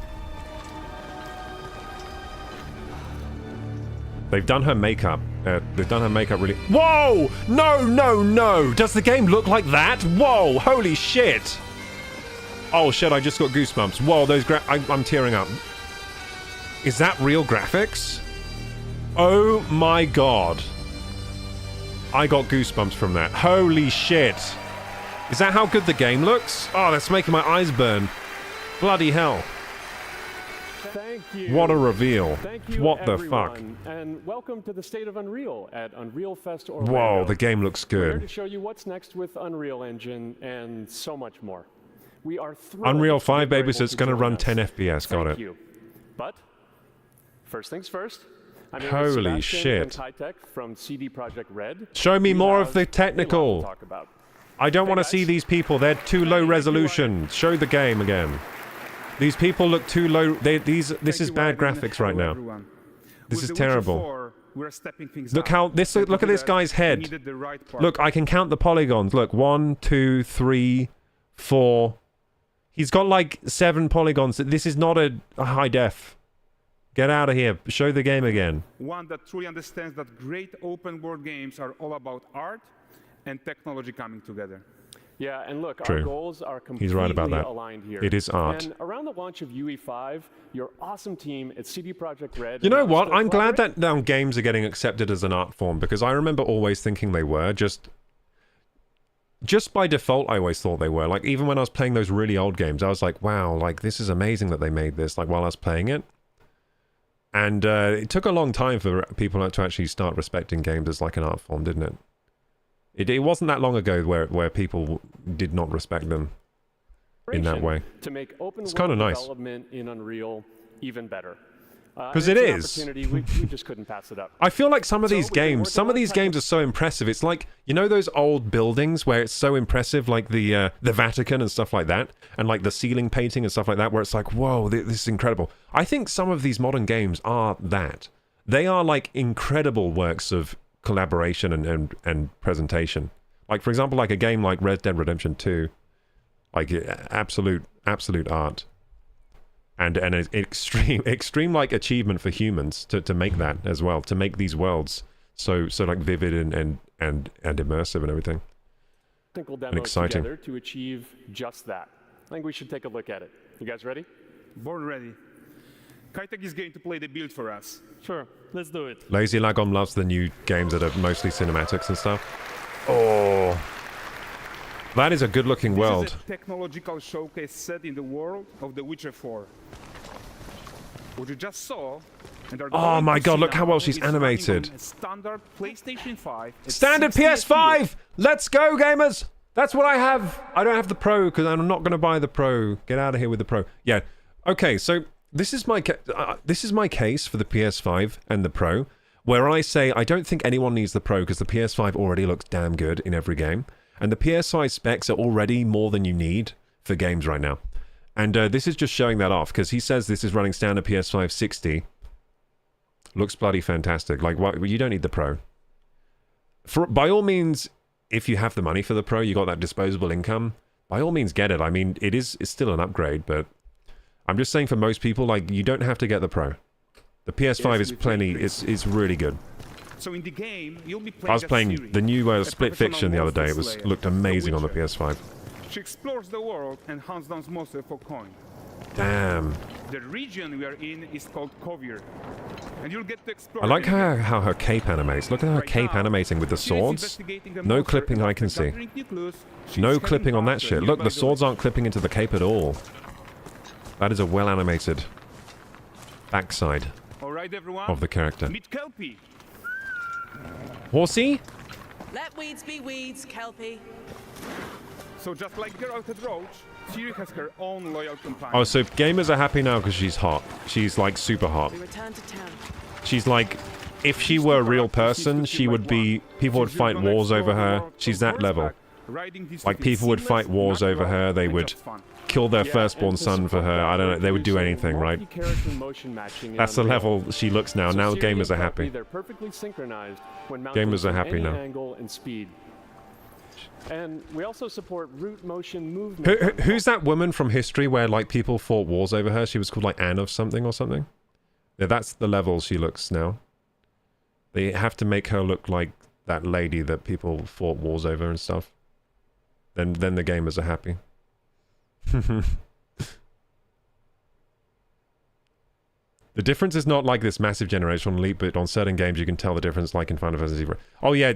They've done her makeup. They've done her makeup really... Whoa! No, no, no! Does the game look like that? Whoa! Holy shit! Oh shit, I just got goosebumps. Whoa, those I'm tearing up. Is that real graphics? Oh my god. I got goosebumps from that. Holy shit. Is that how good the game looks? Oh, that's making my eyes burn. Bloody hell. Thank you. What a reveal. Thank you, what the everyone, fuck? And welcome to the State of Unreal at Unreal Fest Orlando. Whoa, the game looks We're here good. to show you what's next with Unreal Engine and so much more. We are thrilled Unreal that 5, you're baby, able so it's to going to join run us. 10 FPS. Got Thank it. you. But first things first. I'm here Holy with Sebastian shit. and Tytech from CD Projekt Red. Show me We more have of the a lot technical. to talk about. I don't want to guys. see these people. They're too low resolution. Show the game again. These people look too low. This is bad graphics right now. This is terrible. Look how this. Look at this guy's head. Look, I can count the polygons. Look, 1, 2, 3, 4. He's got like 7 polygons. This is not a high def. Get out of here. Show the game again. One that truly understands that great open world games are all about art and technology coming together. Yeah, and look, True. our goals are completely He's right about that. aligned here. It is art. And around the launch of UE5, your awesome team at CD Projekt Red... You know what? announced a I'm glad collaboration- that now games are getting accepted as an art form, because I remember always thinking they were. Just by default, I always thought they were. Like, even when I was playing those really old games, I was like, wow, like, this is amazing that they made this, like, while I was playing it. And it took a long time for people to actually start respecting games as, like, an art form, didn't it? It wasn't that long ago where people did not respect them in that way. To make open It's world kinda nice. development in Unreal even better. 'Cause and it it's is. an opportunity. We just couldn't pass it up. I feel like some of So these we've been games, working some of on these trying games are so impressive. It's like, you know those old buildings where it's so impressive, like the Vatican and stuff like that, and like the ceiling painting and stuff like that, where it's like, whoa, this is incredible. I think some of these modern games are that. They are like incredible works of collaboration and presentation. Like, for example, like a game like Red Dead Redemption 2, like absolute art. And an extreme like achievement for humans to make that as well, to make these worlds so like vivid and immersive and everything. Technical demos exciting. together to achieve just that. I think we should take a look at it. You guys ready? Born ready. Kitek is going to play the build for us. Sure. Let's do it. Lazy Lagom loves the new games that are mostly cinematics and stuff. Oh, that is a good-looking world. This is a technological showcase set in the world of The Witcher 4. what you just saw. And are Oh going my to god, see look how now well she's is running animated. on a standard PlayStation 5. at Standard 60 PS5! FPS. Let's go, gamers! That's what I have. I don't have the Pro because I'm not going to buy the Pro. Get out of here with the Pro. Yeah. Okay, so this is my case for the PS5 and the Pro, where I say I don't think anyone needs the Pro because the PS5 already looks damn good in every game, and the PS5 specs are already more than you need for games right now. And this is just showing that off because he says this is running standard PS5 60. Looks bloody fantastic. Like, what? You don't need the Pro. By all means, if you have the money for the Pro, you got that disposable income, by all means get it. I mean, it's still an upgrade, but I'm just saying for most people, like, you don't have to get the Pro. The PS5 is plenty, it's really good. So in the game, you'll be playing I was playing the new Split Fiction the other day. It looked amazing on the PS5. She explores the world and hunts down monsters for coin. Damn. The region we are in is called Kovier, and you'll get to explore. I like how her cape animates. Look at her cape animating with the swords. No clipping I can see. No clipping on that shit. Look, the swords aren't clipping into the cape at all. That is a well-animated backside of the character. Meet Kelpie. Horsey? Let weeds be weeds, Kelpie. So just like Geralt and Roach, Ciri has her own loyal companion. Oh, so gamers are happy now because she's hot. She's like super hot. We return to town. She's like, if she were a real person, she would be, people would fight wars over her. She's that level. Like, people would fight wars over her. They would kill their firstborn son for her. I don't know. They would do anything, right? That's the level she looks now. Now gamers are happy. They're perfectly synchronized when Gamers are happy any now. angle and speed. And we also support root motion movement. Who's that woman from history where, like, people fought wars over her? She was called, like, Anne of something or something? Yeah, that's the level she looks now. They have to make her look like that lady that people fought wars over and stuff. Then the gamers are happy. The difference is not like this massive generational leap, but on certain games you can tell the difference, like in Final Fantasy. Oh yeah,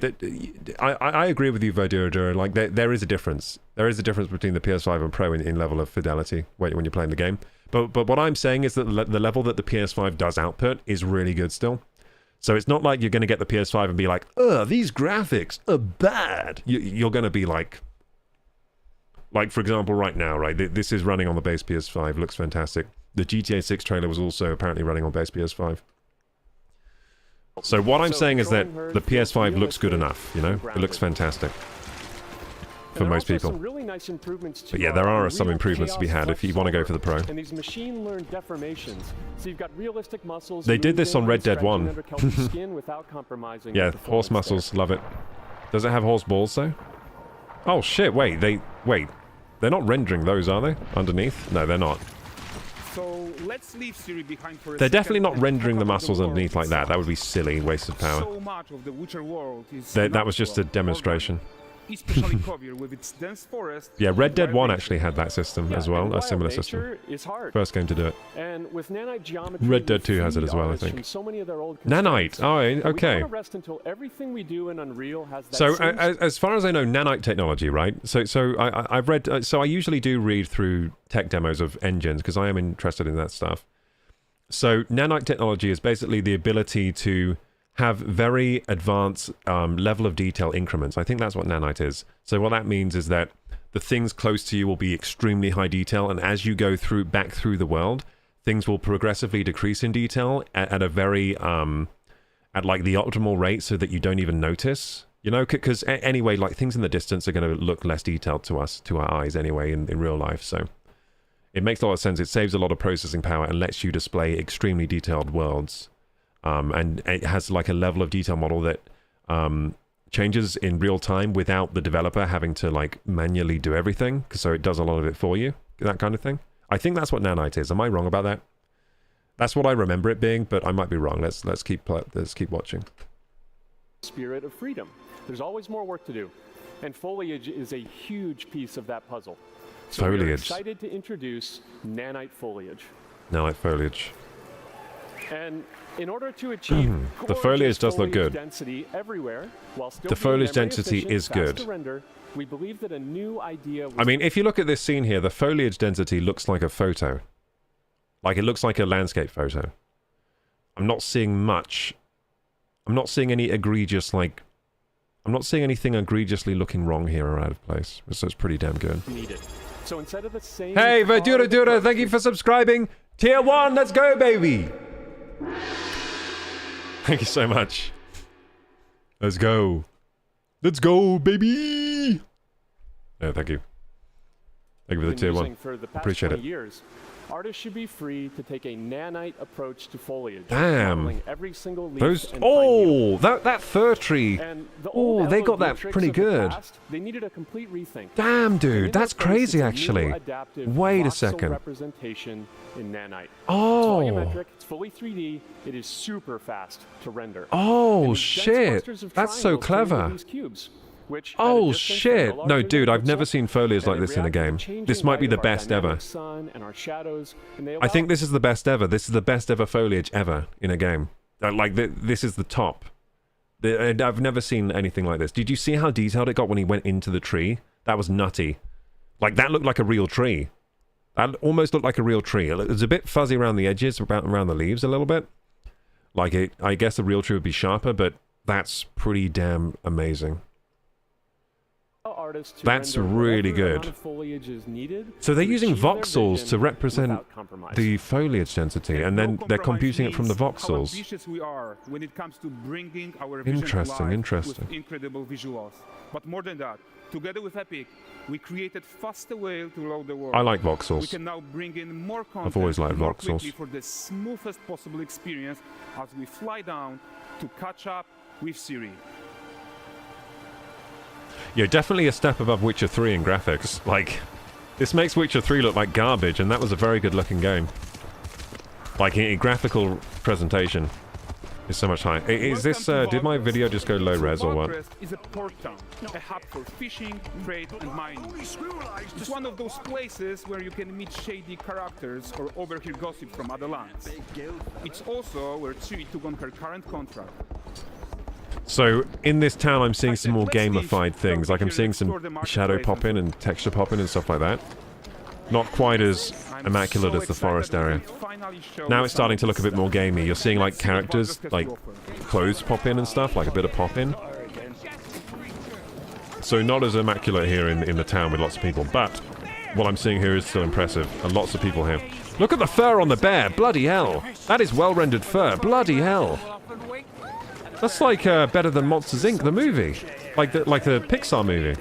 I agree with you, Verdura. Like there is a difference. There is a difference between the PS5 and Pro in level of fidelity when you're playing the game. But what I'm saying is that the level that the PS5 does output is really good still. So it's not like you're going to get the PS5 and be like, ugh, these graphics are bad. You're going to be like, for example, right now, right? This is running on the base PS5, looks fantastic. The GTA 6 trailer was also apparently running on base PS5. So what I'm saying is that the PS5 looks good enough, you know? It looks fantastic for most people. But yeah, there are some improvements to be had if you want to go for the Pro. And these machine-learned deformations. So you've got realistic muscles. They did this on Red Dead 1. Yeah, horse muscles, love it. Does it have horse balls though? Oh shit, wait, they're not rendering those, are they? Underneath? No, they're not. So let's leave Ciri behind for a They're definitely second not and rendering talk the about muscles world underneath like that. itself. That would be silly, waste of power. So much of the Witcher world is That was just a natural, demonstration. organic, especially Kovier with its dense forest. Yeah, Red Dead 1 wild actually had that system as well, a similar system. First game to do it. And with nanite geometry, Red Dead 2 has it as well, I think. Nanite. Oh, okay. So as far as I know, nanite technology, right? So I've read. So I usually do read through tech demos of engines because I am interested in that stuff. So nanite technology is basically the ability to have very advanced level of detail increments. I think that's what nanite is. So what that means is that the things close to you will be extremely high detail, and as you go back through the world, things will progressively decrease in detail at a very at like the optimal rate, so that you don't even notice. You know, because anyway, like things in the distance are going to look less detailed to us, to our eyes anyway, in real life. So it makes a lot of sense. It saves a lot of processing power and lets you display extremely detailed worlds. And it has like a level of detail model that changes in real time without the developer having to like manually do everything. So it does a lot of it for you, that kind of thing. I think that's what nanite is. Am I wrong about that? That's what I remember it being, but I might be wrong. Let's keep watching. Spirit of freedom. There's always more work to do, and foliage is a huge piece of that puzzle. So we're Foliage. excited to introduce nanite foliage. Nanite foliage. And in order to achieve The foliage does look good. density everywhere, while still The being foliage memory density efficient, is fast good. to render, we believe that a new idea was I mean, if you look at this scene here, the foliage density looks like a photo. Like, it looks like a landscape photo. I'm not seeing much. I'm not seeing any egregious, like... I'm not seeing anything egregiously looking wrong here or out of place. So it's pretty damn good. Needed. So instead of the same... Hey, Verdura, thank you for subscribing. Tier 1, let's go, baby! Thank you so much. Let's go. Let's go, baby! Yeah, thank you. Thank you for the tier 1. For the past Appreciate 20 it. years, artists should be free to take a nanite approach to foliage. Damn. modeling every single leaf Those... and pine needle. Oh, that fir tree. And the Oh, old they got LED that tricks pretty of the good. past, they needed a complete rethink. Damn, And dude. in That's their place, crazy, it's a new actually. adaptive Wait a voxel second. representation in nanite. Oh. It's volumetric, it's fully 3D, it is super fast to render. Oh, And these dense shit. clusters of That's so triangles turn into clever. these cubes, which, at a Oh, distance, are shit. no No, larger dude, than I've never pixels, seen foliage and like they this in a react to the game. changing This might be light the of our best ever. dynamic sun and our shadows, and they I think allow this is the best ever. This is the best ever foliage ever in a game. Like, this is the top. I've never seen anything like this. Did you see how detailed it got when he went into the tree? That was nutty. Like, that looked like a real tree. That almost looked like a real tree. It was a bit fuzzy around the edges, around the leaves a little bit. Like, I guess a real tree would be sharper, but that's pretty damn amazing. artists to That's render really whatever amount good. of foliage is needed So they're to using achieve their voxels vision to represent without compromise. the foliage density, and then they're computing it from the How voxels. ambitious we are when it comes to bringing our vision Interesting, to life interesting. with incredible visuals. But more than that, together with Epic, we created faster way to load the world. I like We voxels. can now bring in more content always liked more voxels. quickly for the smoothest possible experience as we fly down to catch up with Siri. Yeah, definitely a step above Witcher 3 in graphics. Like, this makes Witcher 3 look like garbage, and that was a very good looking game. Like, in graphical presentation is so much higher. Is this, did my video just go low res or what? Valkrest is a port town, a hub for fishing, trade, and mining. It's one of those places where you can meet shady characters or overhear gossip from other lands. It's also where Ciri took on her current contract. So, in this town I'm seeing some more gamified things. Like, I'm seeing some shadow pop in and texture pop in and stuff like that. Not quite as immaculate as the forest area. Now it's starting to look a bit more gamey. You're seeing, like, characters, like, clothes pop in and stuff, like a bit of pop in. So not as immaculate here in the town with lots of people, but what I'm seeing here is still impressive, and lots of people here. Look at the fur on the bear! Bloody hell! That is well-rendered fur! Bloody hell! That's like better than Monsters Inc., the movie. Like the Pixar movie.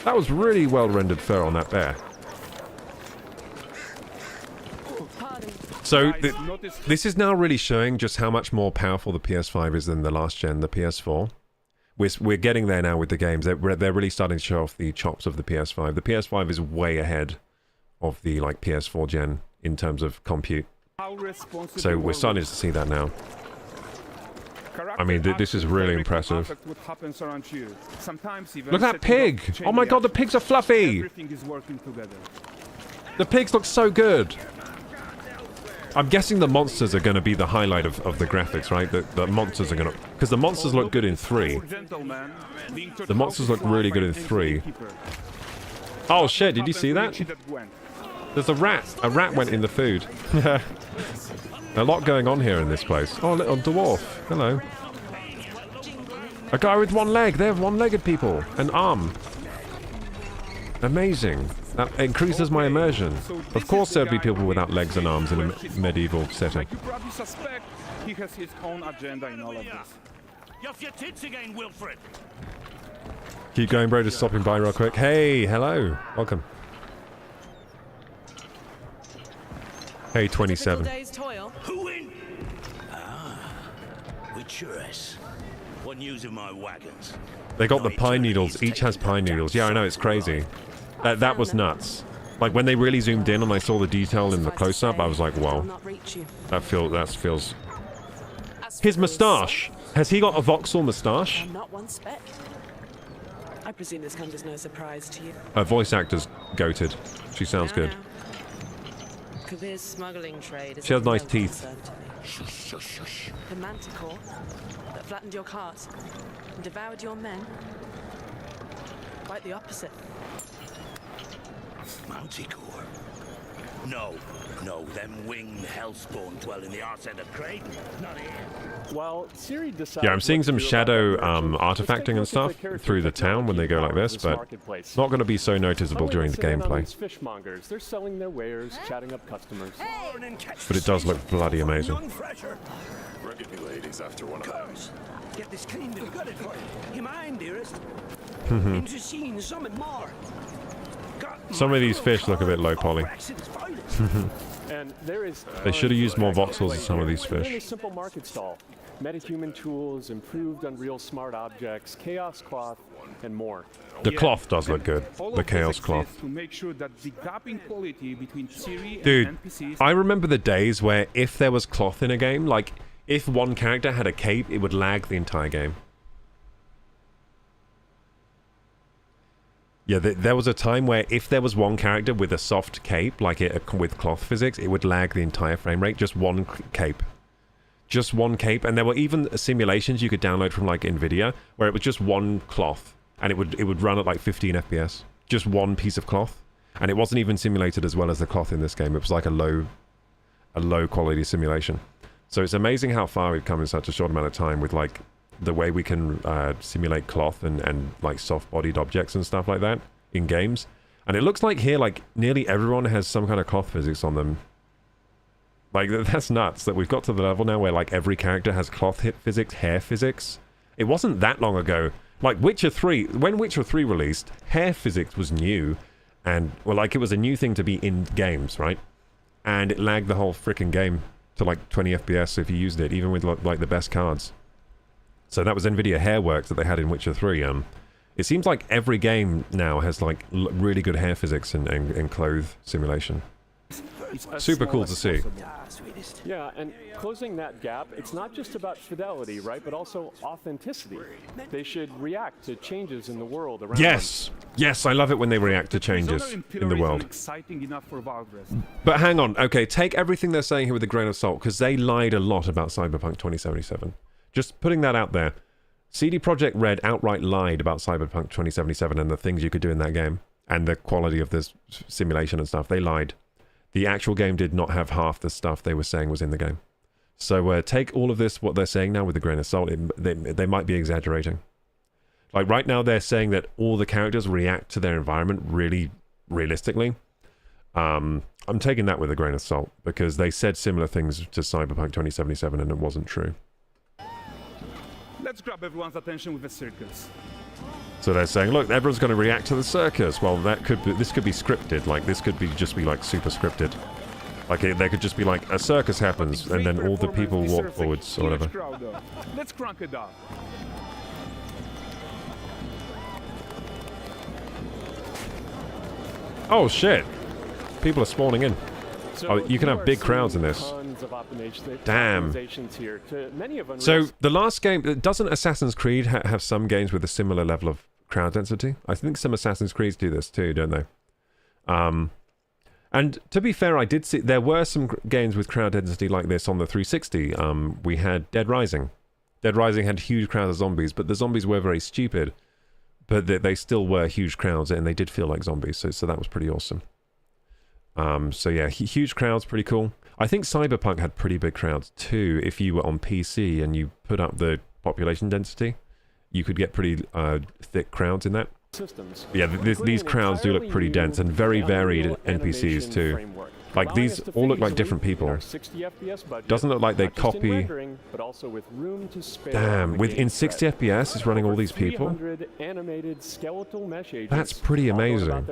That was really well-rendered fur on that bear. So, this is now really showing just how much more powerful the PS5 is than the last gen, the PS4. We're getting there now with the games. They're really starting to show off the chops of the PS5. The PS5 is way ahead of the, like, PS4 gen in terms of compute. So we're starting to see that now. I mean, this is really impressive. Look at that pig! Oh my god, the pigs are fluffy! The pigs look so good! I'm guessing the monsters are going to be the highlight of the graphics, right? The monsters are going to... Because the monsters look good in 3. The monsters look really good in 3. Oh shit, did you see that? There's a rat. A rat went in the food. A lot going on here in this place. Oh, a little dwarf. Hello. A guy with one leg. They have one-legged people. An arm. Amazing. That increases my immersion. Of course there'd be people without legs and arms in a medieval setting. Like you probably suspect, he has his own agenda in all of this. You're off your tits again, Wilfred. Keep going, bro. Just stopping by real quick. Hey, hello. Welcome. Hey, 27. Typical day's toil. Who in? Witcheress. What news of my wagons? They got the pine needles. Each has pine needles. Yeah, I know. It's crazy. That was nuts. Like, when they really zoomed in and I saw the detail in the close-up, I was like, whoa. That feels... His moustache! Has he got a voxel moustache? Not one speck. I presume this comes as no surprise to you. Her voice actor's goated. She sounds good. Kavir's smuggling trade is She has of nice no teeth. concern to me. Shush, shush, shush. The manticore that flattened your cart and devoured your men. Quite the opposite. Manticore. No, them winged hellspawn dwell in the arse end of Creighton, not here. Well, Siri decides Yeah, I'm seeing what to some do about shadow that merchant. Let's take a artifacting and look at stuff the character through the town when they go like technology this, powers but marketplace. not going to be so noticeable Finally, during the let's sit in on gameplay. these fishmongers. They're selling their wares, chatting up customers. But it does look bloody amazing. None fresher. We're getting ladies after one of them. Cars, get this cleaned and gutted for you. You mind, dearest? Mm-hmm. Into seeing something more. Some of these fish look a bit low poly. And there is They should have used more tons of voxels in some of these We're in a fish. simple market stall. Metahuman tools, improved Unreal smart objects, chaos cloth, and more. The cloth does look good. All The of this chaos cloth. exists to make sure that the gap in quality between Siri Dude, and NPCs I remember the days where if there was cloth in a game, like if one character had a cape, it would lag the entire game. Yeah, there was a time where if there was one character with a soft cape, like with cloth physics, it would lag the entire frame rate. Just one cape. Just one cape. And there were even simulations you could download from like NVIDIA where it was just one cloth and it would run at like 15 FPS. Just one piece of cloth. And it wasn't even simulated as well as the cloth in this game. It was like a low quality simulation. So it's amazing how far we've come in such a short amount of time with like the way we can simulate cloth and like soft-bodied objects and stuff like that in games. And it looks like here, like, nearly everyone has some kind of cloth physics on them. Like, that's nuts that we've got to the level now where, like, every character has cloth hit physics, hair physics. It wasn't that long ago. Like, Witcher 3, when Witcher 3 released, hair physics was new. And, well, like, it was a new thing to be in games, right? And it lagged the whole freaking game to, like, 20 FPS if you used it, even with, like, the best cards. So that was NVIDIA Hairworks that they had in Witcher 3. It seems like every game now has like really good hair physics and clothes simulation. it's as Super small cool as to see. possible. Yeah, and closing that gap, it's not just about fidelity, right? But also authenticity. They should react to changes in the world around Yes! Yes, I love it when they react to changes Solar in the Imperial world. isn't exciting enough for Valve rest. But hang on, okay, take everything they're saying here with a grain of salt, because they lied a lot about Cyberpunk 2077. Just putting that out there. CD Projekt Red outright lied about Cyberpunk 2077 and the things you could do in that game, and the quality of this simulation and stuff. They lied. The actual game did not have half the stuff they were saying was in the game. So take all of this, what they're saying now, with a grain of salt. They might be exaggerating. Like right now they're saying that all the characters react to their environment really realistically. I'm taking that with a grain of salt, because they said similar things to Cyberpunk 2077 and it wasn't true. Let's grab everyone's attention with the circus. So they're saying, look, everyone's going to react to the circus. Well, this could be scripted. Like, this could be just be like super scripted. Like, there could just be like a circus happens, and then all the people walk forwards or whatever. Crowd, though. Let's crank it up. Oh shit! People are spawning in. So Oh, you can have are big crowds seeing in this. tons of Damn. optimizations here to many of So Unreal's the last game, doesn't Assassin's Creed have some games with a similar level of crowd density? I think some Assassin's Creeds do this too, don't they? And to be fair, I did see there were some games with crowd density like this on the 360. We had Dead Rising. Dead Rising had huge crowds of zombies, but the zombies were very stupid. But they still were huge crowds, and they did feel like zombies, so that was pretty awesome. So yeah, huge crowds, pretty cool. I think Cyberpunk had pretty big crowds too. If you were on PC and you put up the population density, you could get pretty thick crowds in that. systems. Yeah, these crowds do look pretty dense and very varied NPCs too. Like these all look like different people. Doesn't look like they copy. Damn, within 60 FPS is running all these people. That's pretty amazing.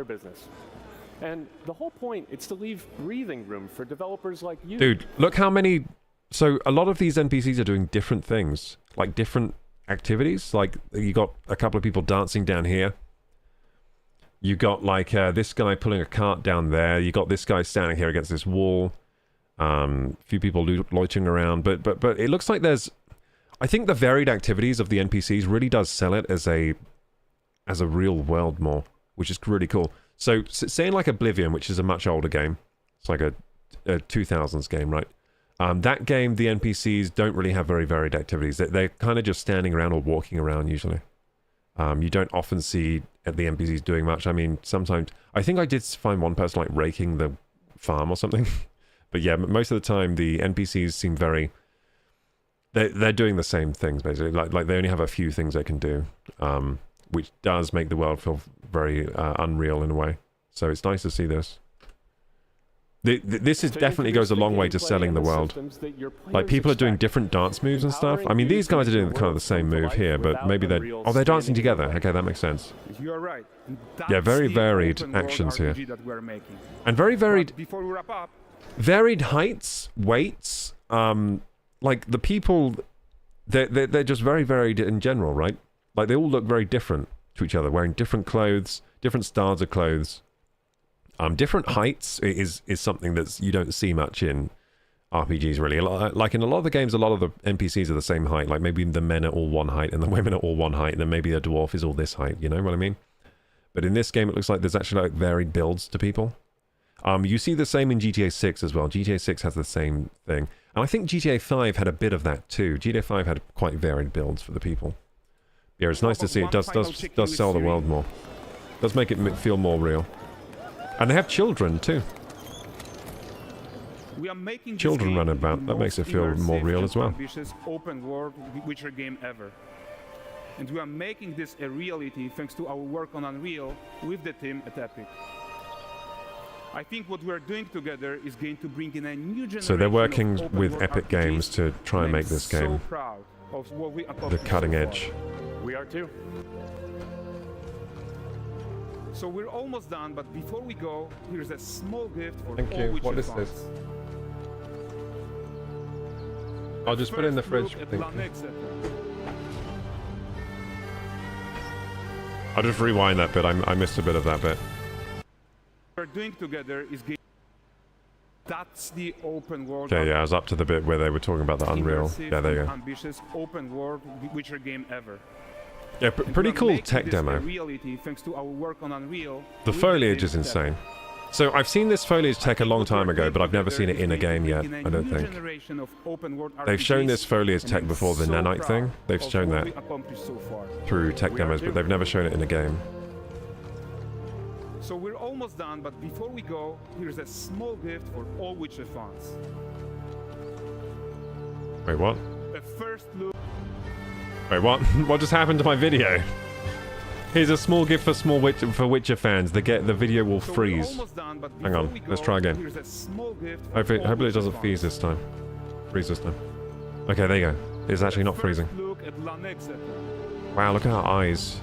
And the whole point is to leave breathing room for developers like you. Dude, look how many... So a lot of these NPCs are doing different things. Like different activities. Like you got a couple of people dancing down here. You got like this guy pulling a cart down there. You got this guy standing here against this wall. A few people loitering around. But it looks like there's... I think the varied activities of the NPCs really does sell it as a real world more. Which is really cool. So, saying like Oblivion, which is a much older game, it's like a 2000s game, right? That game, the NPCs don't really have very varied activities. They're kind of just standing around or walking around, usually. You don't often see the NPCs doing much. I mean, sometimes... I think I did find one person, like, raking the farm or something. But yeah, most of the time the NPCs seem very... They're doing the same things, basically. Like they only have a few things they can do, which does make the world feel very unreal in a way. So it's nice to see this. This is definitely goes a long way to selling the world. Like, people are doing different dance moves and stuff. I mean, these guys are doing kind of the same move here, but maybe they're... Oh, they're dancing together. Okay, that makes sense. You are right. Yeah, very varied actions here. And very varied... Before we wrap up... Varied heights, weights, like, the people... They're just very varied in general, right? Like, they all look very different to each other, wearing different clothes, different styles of clothes. Different heights is something that you don't see much in RPGs, really. Like in a lot of the games, a lot of the NPCs are the same height. Like maybe the men are all one height and the women are all one height, and then maybe a dwarf is all this height, you know what I mean? But in this game, it looks like there's actually like varied builds to people. You see the same in GTA 6 as well. GTA 6 has the same thing. And I think GTA 5 had a bit of that too. GTA 5 had quite varied builds for the people. Yeah, it's nice to see. It does sell the world more. Does make it feel more real. And they have children too. We are making Children run about. That makes it feel more real as well. Ambitious open world Witcher game ever. And we are making this a reality thanks to our work on Unreal with the team at Epic. I think what we're doing together is going to bring in a new generation. So they're working of with open Epic RPGs, Games to try and make this so game proud of what we the accomplished cutting so far. edge. We are too. So we're almost done, but before we go, here's a small gift for Thank all you. Witcher What is fans. this? I'll just put it in the First fridge. look at Thank La you. Nexa. I'll just rewind that bit. I missed a bit of that bit. What we're doing together is that's the open world. Okay, yeah, I was up to the bit where they were talking about the Unreal. immersive Yeah, there you and go. ambitious open world Witcher game ever. Yeah, And pretty we are cool making tech this a demo. reality thanks to our work on Unreal. The with foliage team is at insane. Epic. So I've seen this foliage tech a long time ago, but I've never seen it in a game yet, I don't think. They've shown this foliage tech before the nanite thing. They've shown that through tech demos, but they've never shown it in a game. So we're almost done, but before we go, here's a small gift for all Witcher fans. Wait, what? A first look. Wait, what? What just happened to my video? Here's a small gift for Witcher fans. The video will So we're freeze. almost done, but Hang before on, we let's go, try again. Here's a small gift for Hopefully all it Witcher doesn't freeze fans. this time. Freeze this time. Okay, there you go. It's actually not First freezing. Look at La Nexa. Wow, look at her eyes.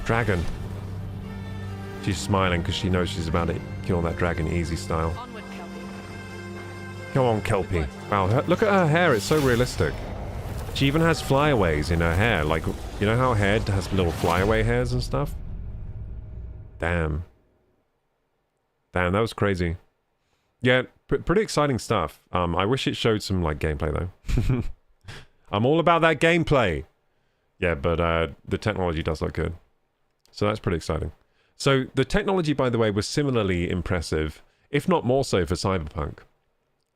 Dragon. She's smiling because she knows she's about to kill that dragon easy style. Onward, Kelpie. Come on, Kelpie. Wow, look at her hair. It's so realistic. She even has flyaways in her hair. Like, you know how hair has little flyaway hairs and stuff? Damn. Damn, that was crazy. Yeah, pretty exciting stuff. I wish it showed some, like, gameplay, though. I'm all about that gameplay. Yeah, but the technology does look good. So that's pretty exciting. So the technology, by the way, was similarly impressive, if not more so for Cyberpunk.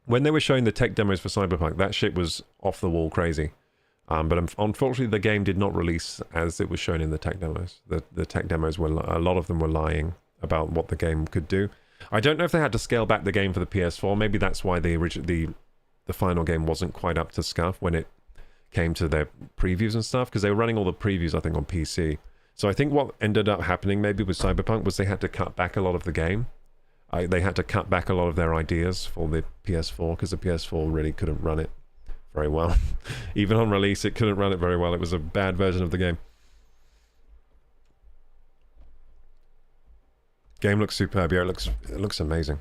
When they were showing the tech demos for Cyberpunk, that shit was off the wall crazy. But unfortunately, the game did not release as it was shown in the tech demos. The tech demos were, a lot of them were lying about what the game could do. I don't know if they had to scale back the game for the PS4. Maybe that's why the final game wasn't quite up to scuff when it came to their previews and stuff, because they were running all the previews, I think, on PC. So I think what ended up happening maybe with Cyberpunk was they had to cut back a lot of the game. They had to cut back a lot of their ideas for the PS4, because the PS4 really couldn't run it very well. Even on release, it couldn't run it very well. It was a bad version of the game. Game looks superb. Yeah, it looks amazing.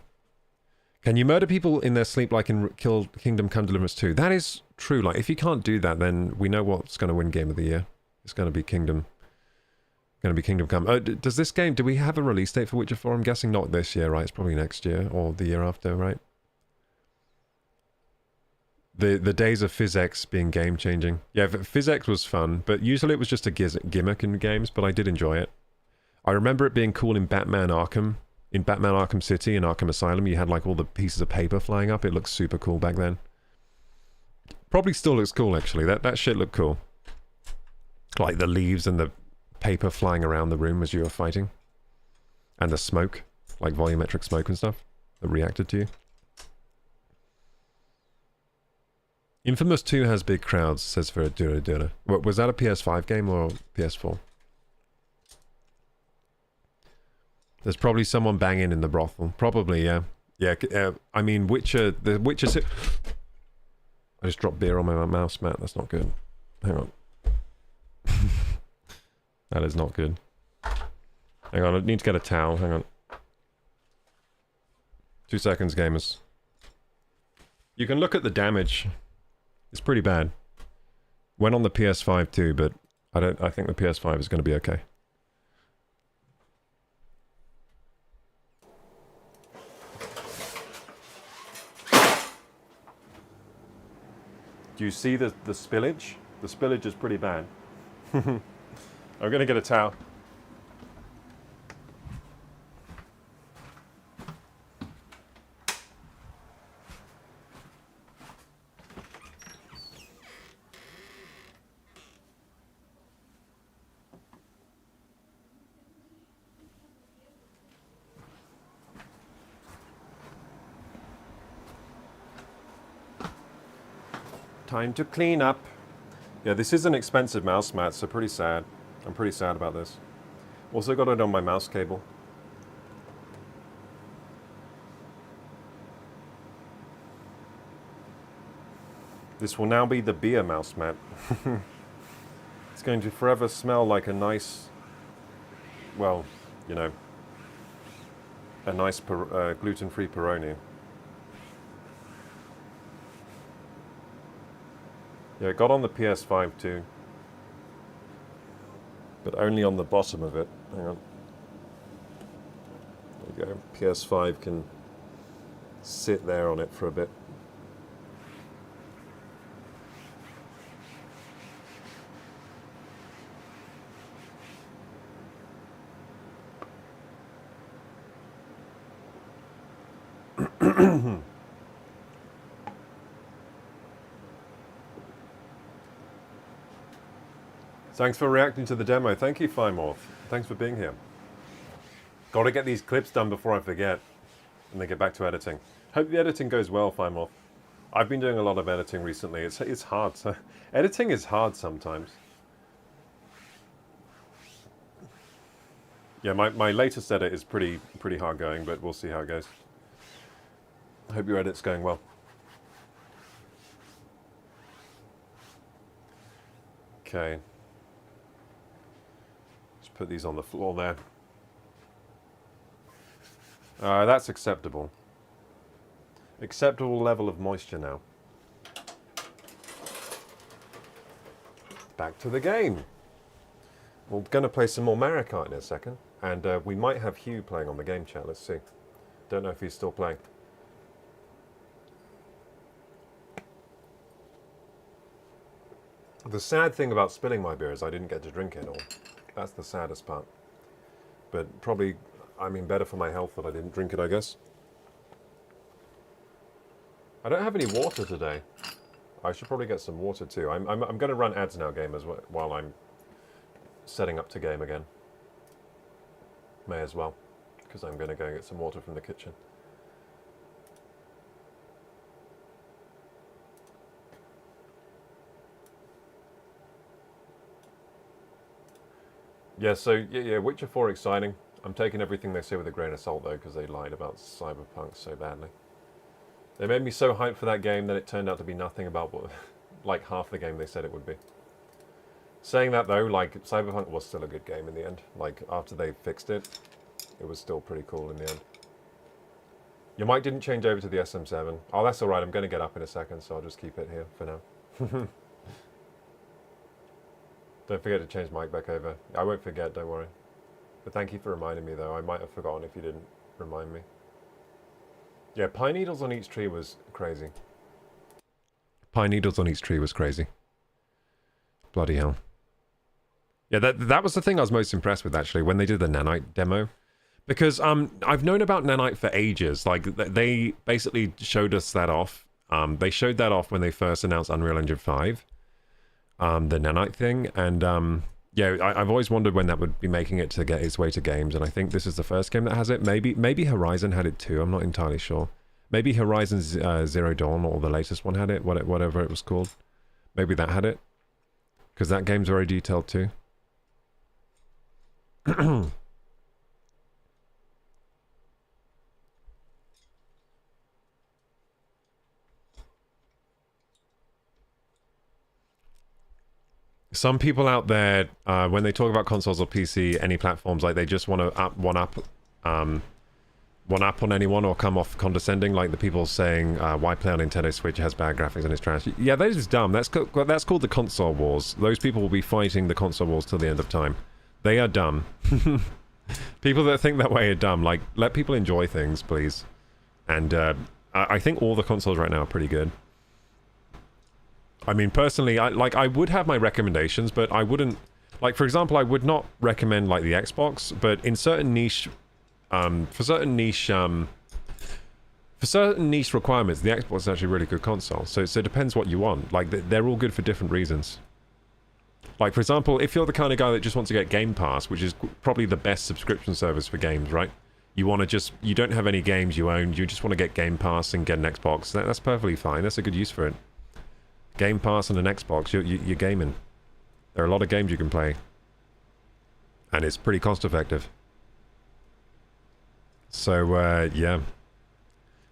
Can you murder people in their sleep like in Kingdom Come Deliverance 2? That is true. Like, if you can't do that, then we know what's going to win Game of the Year. It's going to be Kingdom Come. Does this game, do we have a release date for Witcher 4? I'm guessing not this year, right? It's probably next year or the year after, right? The days of PhysX being game-changing. Yeah, PhysX was fun, but usually it was just a gimmick in games, but I did enjoy it. I remember it being cool in Batman Arkham. In Batman Arkham City and Arkham Asylum, you had like all the pieces of paper flying up. It looked super cool back then. Probably still looks cool, actually. That shit looked cool. Like the leaves and the paper flying around the room as you were fighting. And the smoke, like volumetric smoke and stuff, that reacted to you. Infamous 2 has big crowds, says Verdura. Was that a PS5 game or PS4? There's probably someone banging in the brothel. Probably, yeah. Yeah, I mean, the Witcher... I just dropped beer on my mouse mat. That's not good. Hang on. That is not good. Hang on, I need to get a towel. Hang on. 2 seconds, gamers. You can look at the damage. It's pretty bad. Went on the PS5 too, but I think the PS5 is going to be okay. Do you see the spillage? The spillage is pretty bad. I'm going to get a towel. Time to clean up. Yeah, this is an expensive mouse mat, so pretty sad. I'm pretty sad about this. Also got it on my mouse cable. This will now be the beer mouse mat. It's going to forever smell like a nice, well, you know, a nice gluten-free Peroni. Yeah, it got on the PS5 too. But only on the bottom of it. Hang on. There you go. PS5 can sit there on it for a bit. Thanks for reacting to the demo. Thank you, Fimorth. Thanks for being here. Got to get these clips done before I forget, and then get back to editing. Hope the editing goes well, Fimorth. I've been doing a lot of editing recently. It's hard. Editing is hard sometimes. Yeah, my latest edit is pretty hard going, but we'll see how it goes. I hope your edit's going well. Okay. Put these on the floor there. That's acceptable. Acceptable level of moisture now. Back to the game. We're going to play some more Mario Kart in a second. And we might have Hugh playing on the game chat. Let's see. Don't know if he's still playing. The sad thing about spilling my beer is I didn't get to drink it all. That's the saddest part. But probably, I mean, better for my health that I didn't drink it, I guess. I don't have any water today. I should probably get some water too. I'm going to run ads now, gamers, while I'm setting up to game again. May as well, because I'm going to go get some water from the kitchen. Yeah, so, yeah, Witcher 4 exciting. I'm taking everything they say with a grain of salt, though, because they lied about Cyberpunk so badly. They made me so hyped for that game that it turned out to be nothing about what, like, half the game they said it would be. Saying that, though, like, Cyberpunk was still a good game in the end. Like, after they fixed it, it was still pretty cool in the end. Your mic didn't change over to the SM7. Oh, that's alright, I'm going to get up in a second, so I'll just keep it here for now. Don't forget to change mic back over. I won't forget, don't worry. But thank you for reminding me, though. I might have forgotten if you didn't remind me. Yeah, pine needles on each tree was crazy. Pine needles on each tree was crazy. Bloody hell. Yeah, that was the thing I was most impressed with, actually, when they did the nanite demo. Because I've known about nanite for ages. Like, they basically showed us that off. They showed that off when they first announced Unreal Engine 5. The nanite thing, and Yeah, I've always wondered when that would be making it to get its way to games, and I think this is the first game that has it. Maybe Horizon had it too. I'm not entirely sure. Maybe Horizon Zero Dawn or the latest one had it, whatever it was called. Maybe that had it, because that game's very detailed too. Some people out there, when they talk about consoles or PC, any platforms, like they just want to one up on anyone or come off condescending, like the people saying, why play on Nintendo Switch, it has bad graphics and it's trash. Yeah, that is dumb. That's called the console wars. Those people will be fighting the console wars till the end of time. They are dumb. People that think that way are dumb. Like, let people enjoy things, please. And I think all the consoles right now are pretty good. I mean, personally, I would have my recommendations, but I wouldn't... Like, for example, I would not recommend, like, the Xbox, but in certain niche... for certain niche requirements, the Xbox is actually a really good console. So it depends what you want. Like, they're all good for different reasons. Like, for example, if you're the kind of guy that just wants to get Game Pass, which is probably the best subscription service for games, right? You want to just... You don't have any games you own, you just want to get Game Pass and get an Xbox. That's perfectly fine. That's a good use for it. Game Pass and an Xbox, you're gaming. There are a lot of games you can play. And it's pretty cost effective. So, yeah.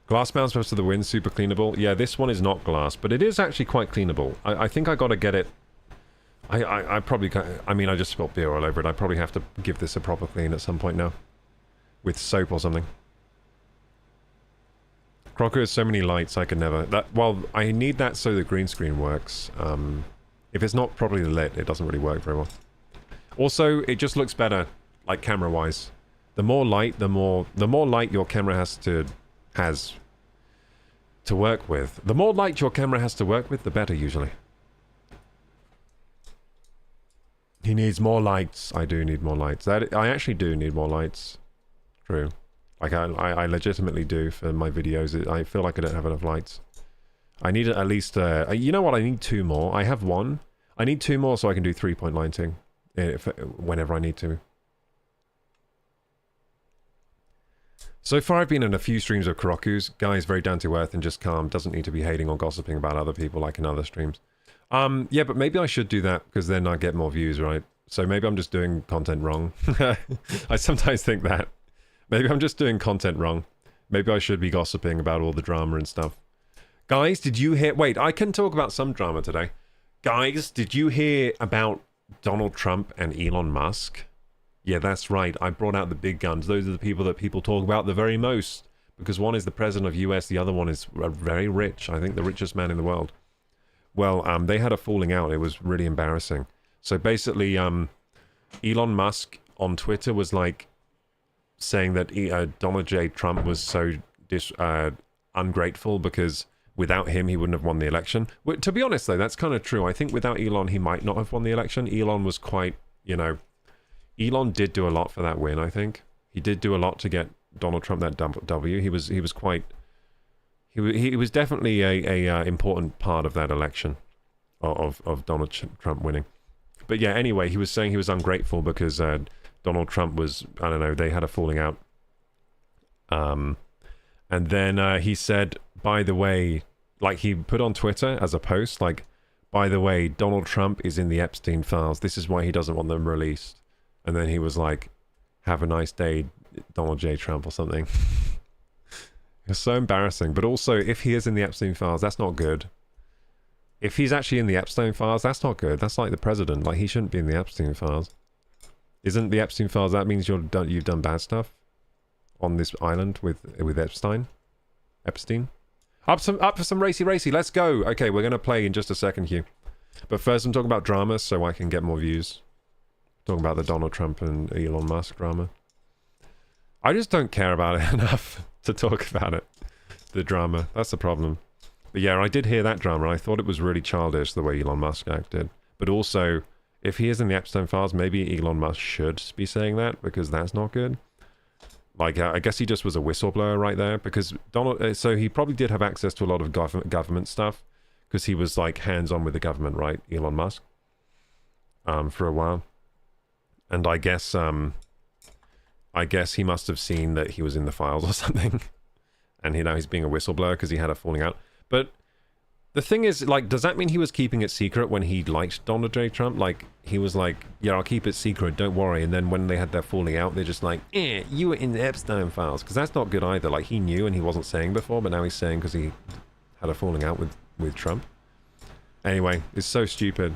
Glass bounce most of the win, super cleanable. Yeah, this one is not glass, but it is actually quite cleanable. I think I gotta get it... I probably can't... I mean, I just spilled beer all over it. I probably have to give this a proper clean at some point now. With soap or something. Crocker has so many lights, I could never... Well, I need that so the green screen works. If it's not properly lit, it doesn't really work very well. Also, it just looks better, like camera-wise. The more light, the more light your camera has to work with. The more light your camera has to work with, the better, usually. He needs more lights. I do need more lights. I actually do need more lights. True. Like, I legitimately do for my videos. I feel like I don't have enough lights. I need at least... you know what? I need 2 more. I have 1. I need 2 more so I can do 3-point lighting. Whenever I need to. So far I've been in a few streams of Kuroku's. Guy's very down to earth and just calm. Doesn't need to be hating or gossiping about other people like in other streams. Yeah, but maybe I should do that because then I get more views, right? So maybe I'm just doing content wrong. I sometimes think that. Maybe I'm just doing content wrong. Maybe I should be gossiping about all the drama and stuff. Guys, did you hear... Wait, I can talk about some drama today. Guys, did you hear about Donald Trump and Elon Musk? Yeah, that's right. I brought out the big guns. Those are the people that people talk about the very most. Because one is the president of US, the other one is very rich. I think the richest man in the world. Well, they had a falling out. It was really embarrassing. So basically, Elon Musk on Twitter was like... saying that Donald J. Trump was so ungrateful because without him he wouldn't have won the election. To be honest though, that's kind of true. I think without Elon he might not have won the election. Elon was quite, you know... Elon did do a lot for that win, I think. He did do a lot to get Donald Trump that W. He was quite... He was definitely a important part of that election of Donald Trump winning. But yeah, anyway, he was saying he was ungrateful because... Donald Trump was, I don't know, they had a falling out. And then he said, by the way, like he put on Twitter as a post, like, by the way, Donald Trump is in the Epstein files. This is why he doesn't want them released. And then he was like, have a nice day, Donald J. Trump or something. It's so embarrassing. But also, if he is in the Epstein files, that's not good. If he's actually in the Epstein files, that's not good. That's like the president. Like, he shouldn't be in the Epstein files. Isn't the Epstein files, that means you've done bad stuff on this island with Epstein? Up for some racy, let's go. Okay, we're gonna play in just a second, Hugh. But first I'm talking about drama so I can get more views. Talking about the Donald Trump and Elon Musk drama. I just don't care about it enough to talk about it. The drama, that's the problem. But yeah, I did hear that drama. I thought it was really childish the way Elon Musk acted. But also... if he is in the Epstein files, maybe Elon Musk should be saying that, because that's not good. Like, I guess he just was a whistleblower right there, because Donald... so he probably did have access to a lot of government stuff, because he was, like, hands-on with the government, right, Elon Musk? For a while. And I guess he must have seen that he was in the files or something. And now he's being a whistleblower because he had a falling out. But the thing is, like, does that mean he was keeping it secret when he liked Donald J. Trump? Like, he was like, yeah, I'll keep it secret, don't worry. And then when they had their falling out, they're just like, you were in the Epstein files. Because that's not good either. Like, he knew and he wasn't saying before, but now he's saying because he had a falling out with Trump. Anyway, it's so stupid.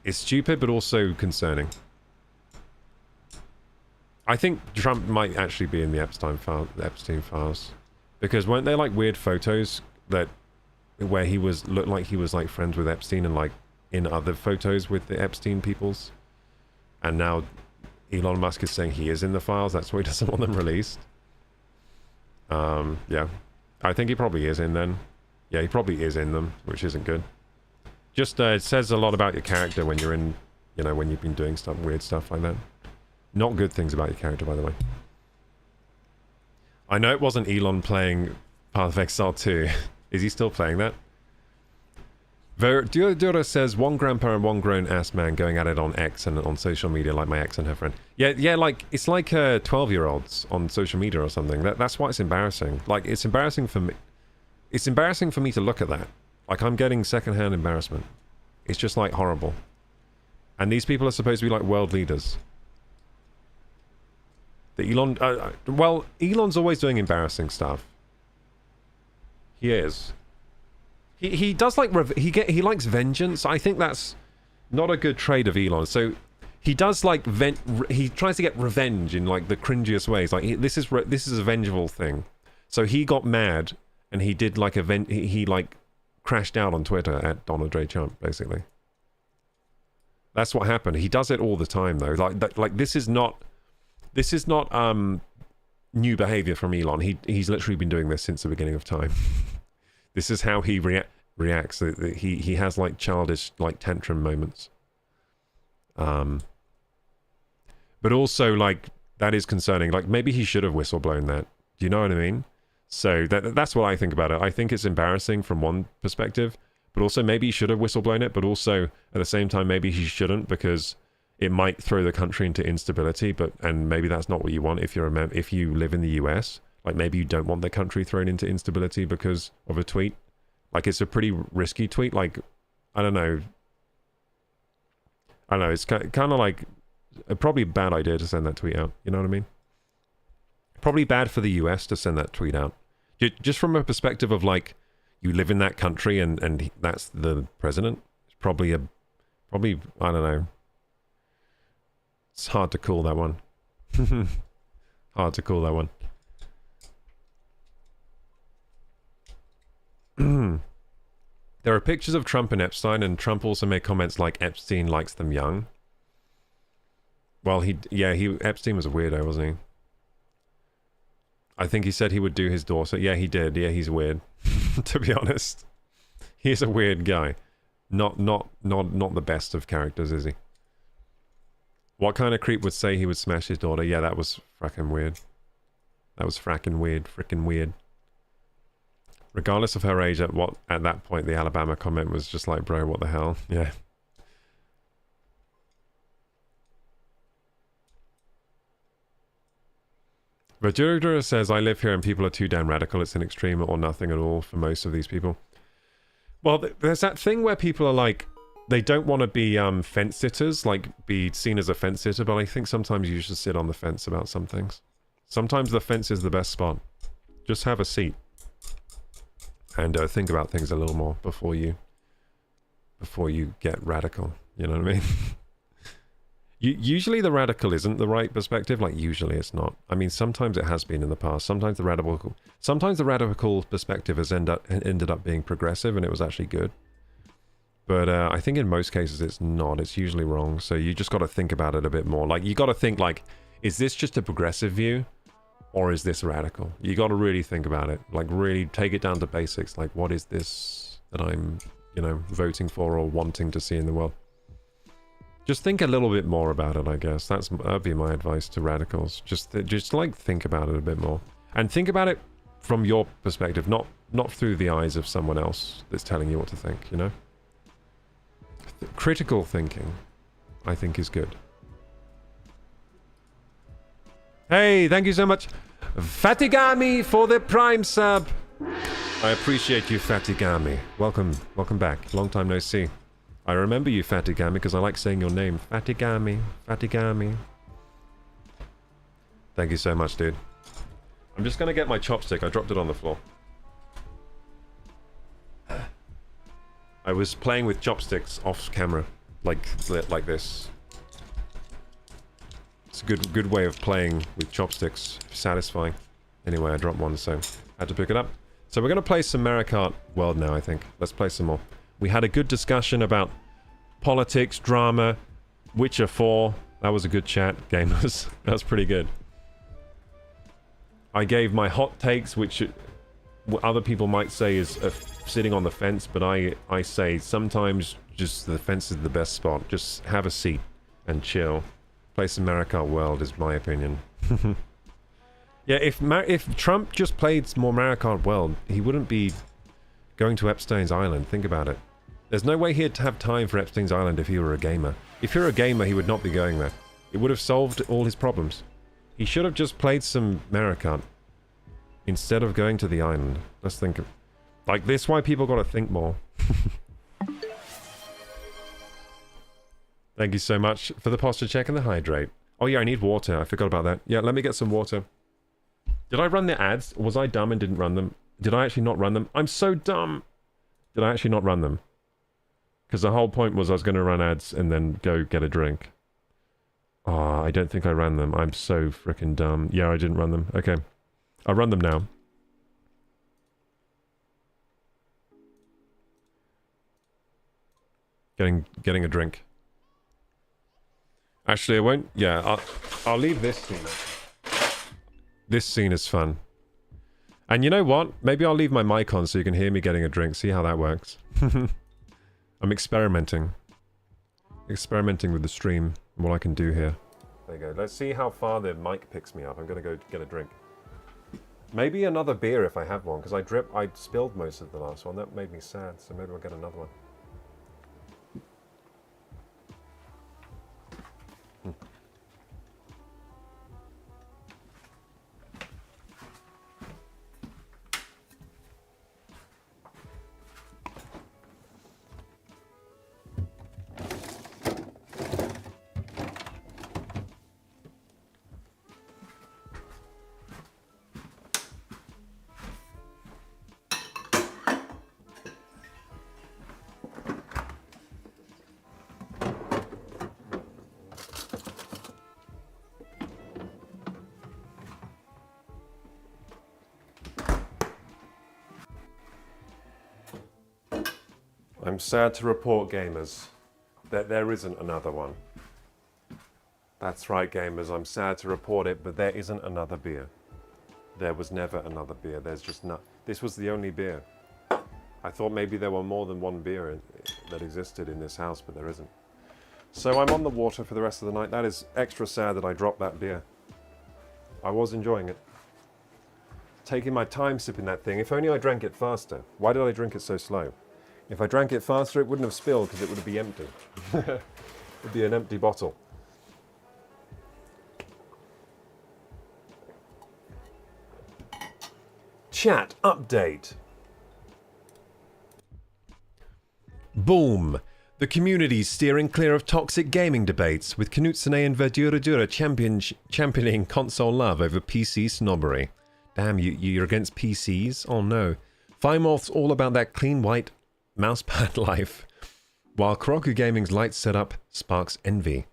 It's stupid, but also concerning. I think Trump might actually be in the Epstein files. Because weren't there, like, weird photos that where he looked like he was like friends with Epstein and like in other photos with the Epstein peoples, and now Elon Musk is saying he is in the files. That's why he doesn't want them released. Yeah, I think he probably is in then. Yeah, he probably is in them, which isn't good. Just it says a lot about your character when you're in, you know, when you've been doing stuff, weird stuff like that. Not good things about your character, by the way. I know it wasn't Elon playing Path of Exile 2. Is he still playing that? Dura says, one grandpa and one grown-ass man going at it on X and on social media like my ex and her friend. Yeah, like, it's like 12-year-olds on social media or something. That's why it's embarrassing. Like, it's embarrassing for me. It's embarrassing for me to look at that. Like, I'm getting secondhand embarrassment. It's just, like, horrible. And these people are supposed to be, like, world leaders. Well, Elon's always doing embarrassing stuff. He is. He does like he likes vengeance. I think that's not a good trait of Elon. So he does like he tries to get revenge in like the cringiest ways. Like this is a vengeful thing. So he got mad and he did like he like crashed out on Twitter at Donald J. Trump basically. That's what happened. He does it all the time though. Like this is not new behavior from Elon. He's literally been doing this since the beginning of time. This is how he reacts. He has like childish like tantrum moments. But also like that is concerning. Like maybe he should have whistleblown that. Do you know what I mean? So that's what I think about it. I think it's embarrassing from one perspective, but also maybe he should have whistleblown it, but also at the same time maybe he shouldn't because it might throw the country into instability, and maybe that's not what you want if you live in the US. Like maybe you don't want the country thrown into instability because of a tweet. Like it's a pretty risky tweet. Like I don't know. It's kind of like probably a bad idea to send that tweet out. You know what I mean? Probably bad for the US to send that tweet out. Just from a perspective of like you live in that country and that's the president. It's probably I don't know. It's hard to call that one. Hard to call that one. There are pictures of Trump and Epstein, and Trump also made comments like Epstein likes them young. Well, Epstein was a weirdo, wasn't he? I think he said he would do his daughter. Yeah, he did. Yeah, he's weird. To be honest, he's a weird guy. Not the best of characters, is he? What kind of creep would say he would smash his daughter? Yeah, that was fracking weird. That was fracking weird. Frickin' weird. Regardless of her age, at that point, the Alabama comment was just like, bro, what the hell? Yeah. Vajura says, I live here and people are too damn radical. It's an extreme or nothing at all for most of these people. Well, there's that thing where people are like, they don't want to be fence sitters, like be seen as a fence sitter, but I think sometimes you should sit on the fence about some things. Sometimes the fence is the best spot. Just have a seat and think about things a little more before you get radical. You know what I mean? Usually the radical isn't the right perspective. Like usually it's not. I mean, sometimes it has been in the past. Sometimes the radical perspective has ended up being progressive, and it was actually good. But I think in most cases it's not. It's usually wrong. So you just got to think about it a bit more. Like you got to think like, is this just a progressive view, or is this radical? You got to really think about it. Like really take it down to basics. Like what is this that I'm, voting for or wanting to see in the world? Just think a little bit more about it, I guess. That'd be my advice to radicals. Just like think about it a bit more, and think about it from your perspective, not through the eyes of someone else that's telling you what to think. Critical thinking, I think, is good. Hey, thank you so much, Fatigami, for the Prime sub. I appreciate you, Fatigami. Welcome back. Long time no see. I remember you, Fatigami, because I like saying your name. Fatigami. Thank you so much, dude. I'm just gonna get my chopstick. I dropped it on the floor. I was playing with chopsticks off camera, like this. It's a good way of playing with chopsticks. Satisfying. Anyway, I dropped one, so I had to pick it up. So we're gonna play some Mario Kart World now, I think. Let's play some more. We had a good discussion about politics, drama, Witcher 4. That was a good chat, gamers. That was pretty good. I gave my hot takes, which other people might say is sitting on the fence, but I say sometimes just the fence is the best spot. Just have a seat and chill. Play some Mario Kart World is my opinion. Yeah, if Trump just played more Mario Kart World, he wouldn't be going to Epstein's Island. Think about it. There's no way he'd have time for Epstein's Island if he were a gamer. If you're a gamer, he would not be going there. It would have solved all his problems. He should have just played some Mario Kart instead of going to the island. Let's think of... Like, this is why people gotta think more. Thank you so much for the posture check and the hydrate. Oh yeah, I need water. I forgot about that. Yeah, let me get some water. Did I run the ads? Was I dumb and didn't run them? Did I actually not run them? I'm so dumb! Did I actually not run them? Because the whole point was I was going to run ads and then go get a drink. Ah, I don't think I ran them. I'm so freaking dumb. Yeah, I didn't run them. Okay. I'll run them now. Getting a drink. Actually, I won't... Yeah, I'll leave this scene. This scene is fun. And you know what? Maybe I'll leave my mic on so you can hear me getting a drink. See how that works. I'm experimenting. Experimenting with the stream and what I can do here. There you go. Let's see how far the mic picks me up. I'm gonna go get a drink. Maybe another beer if I have one, because I spilled most of the last one. That made me sad, so maybe I'll get another one. I'm sad to report, gamers, that there isn't another one. That's right, gamers, I'm sad to report it, but there isn't another beer. There was never another beer. There's just not. This was the only beer. I thought maybe there were more than one beer that existed in this house, but there isn't. So I'm on the water for the rest of the night. That is extra sad that I dropped that beer. I was enjoying it. Taking my time sipping that thing. If only I drank it faster. Why did I drink it so slow? If I drank it faster, it wouldn't have spilled because it would be empty. It would be an empty bottle. Chat update. Boom. The community's steering clear of toxic gaming debates, with Knutsene and Verdura championing console love over PC snobbery. Damn, you're against PCs? Oh no. Fimorth's all about that clean white mousepad life, while Karoku Gaming's light setup sparks envy.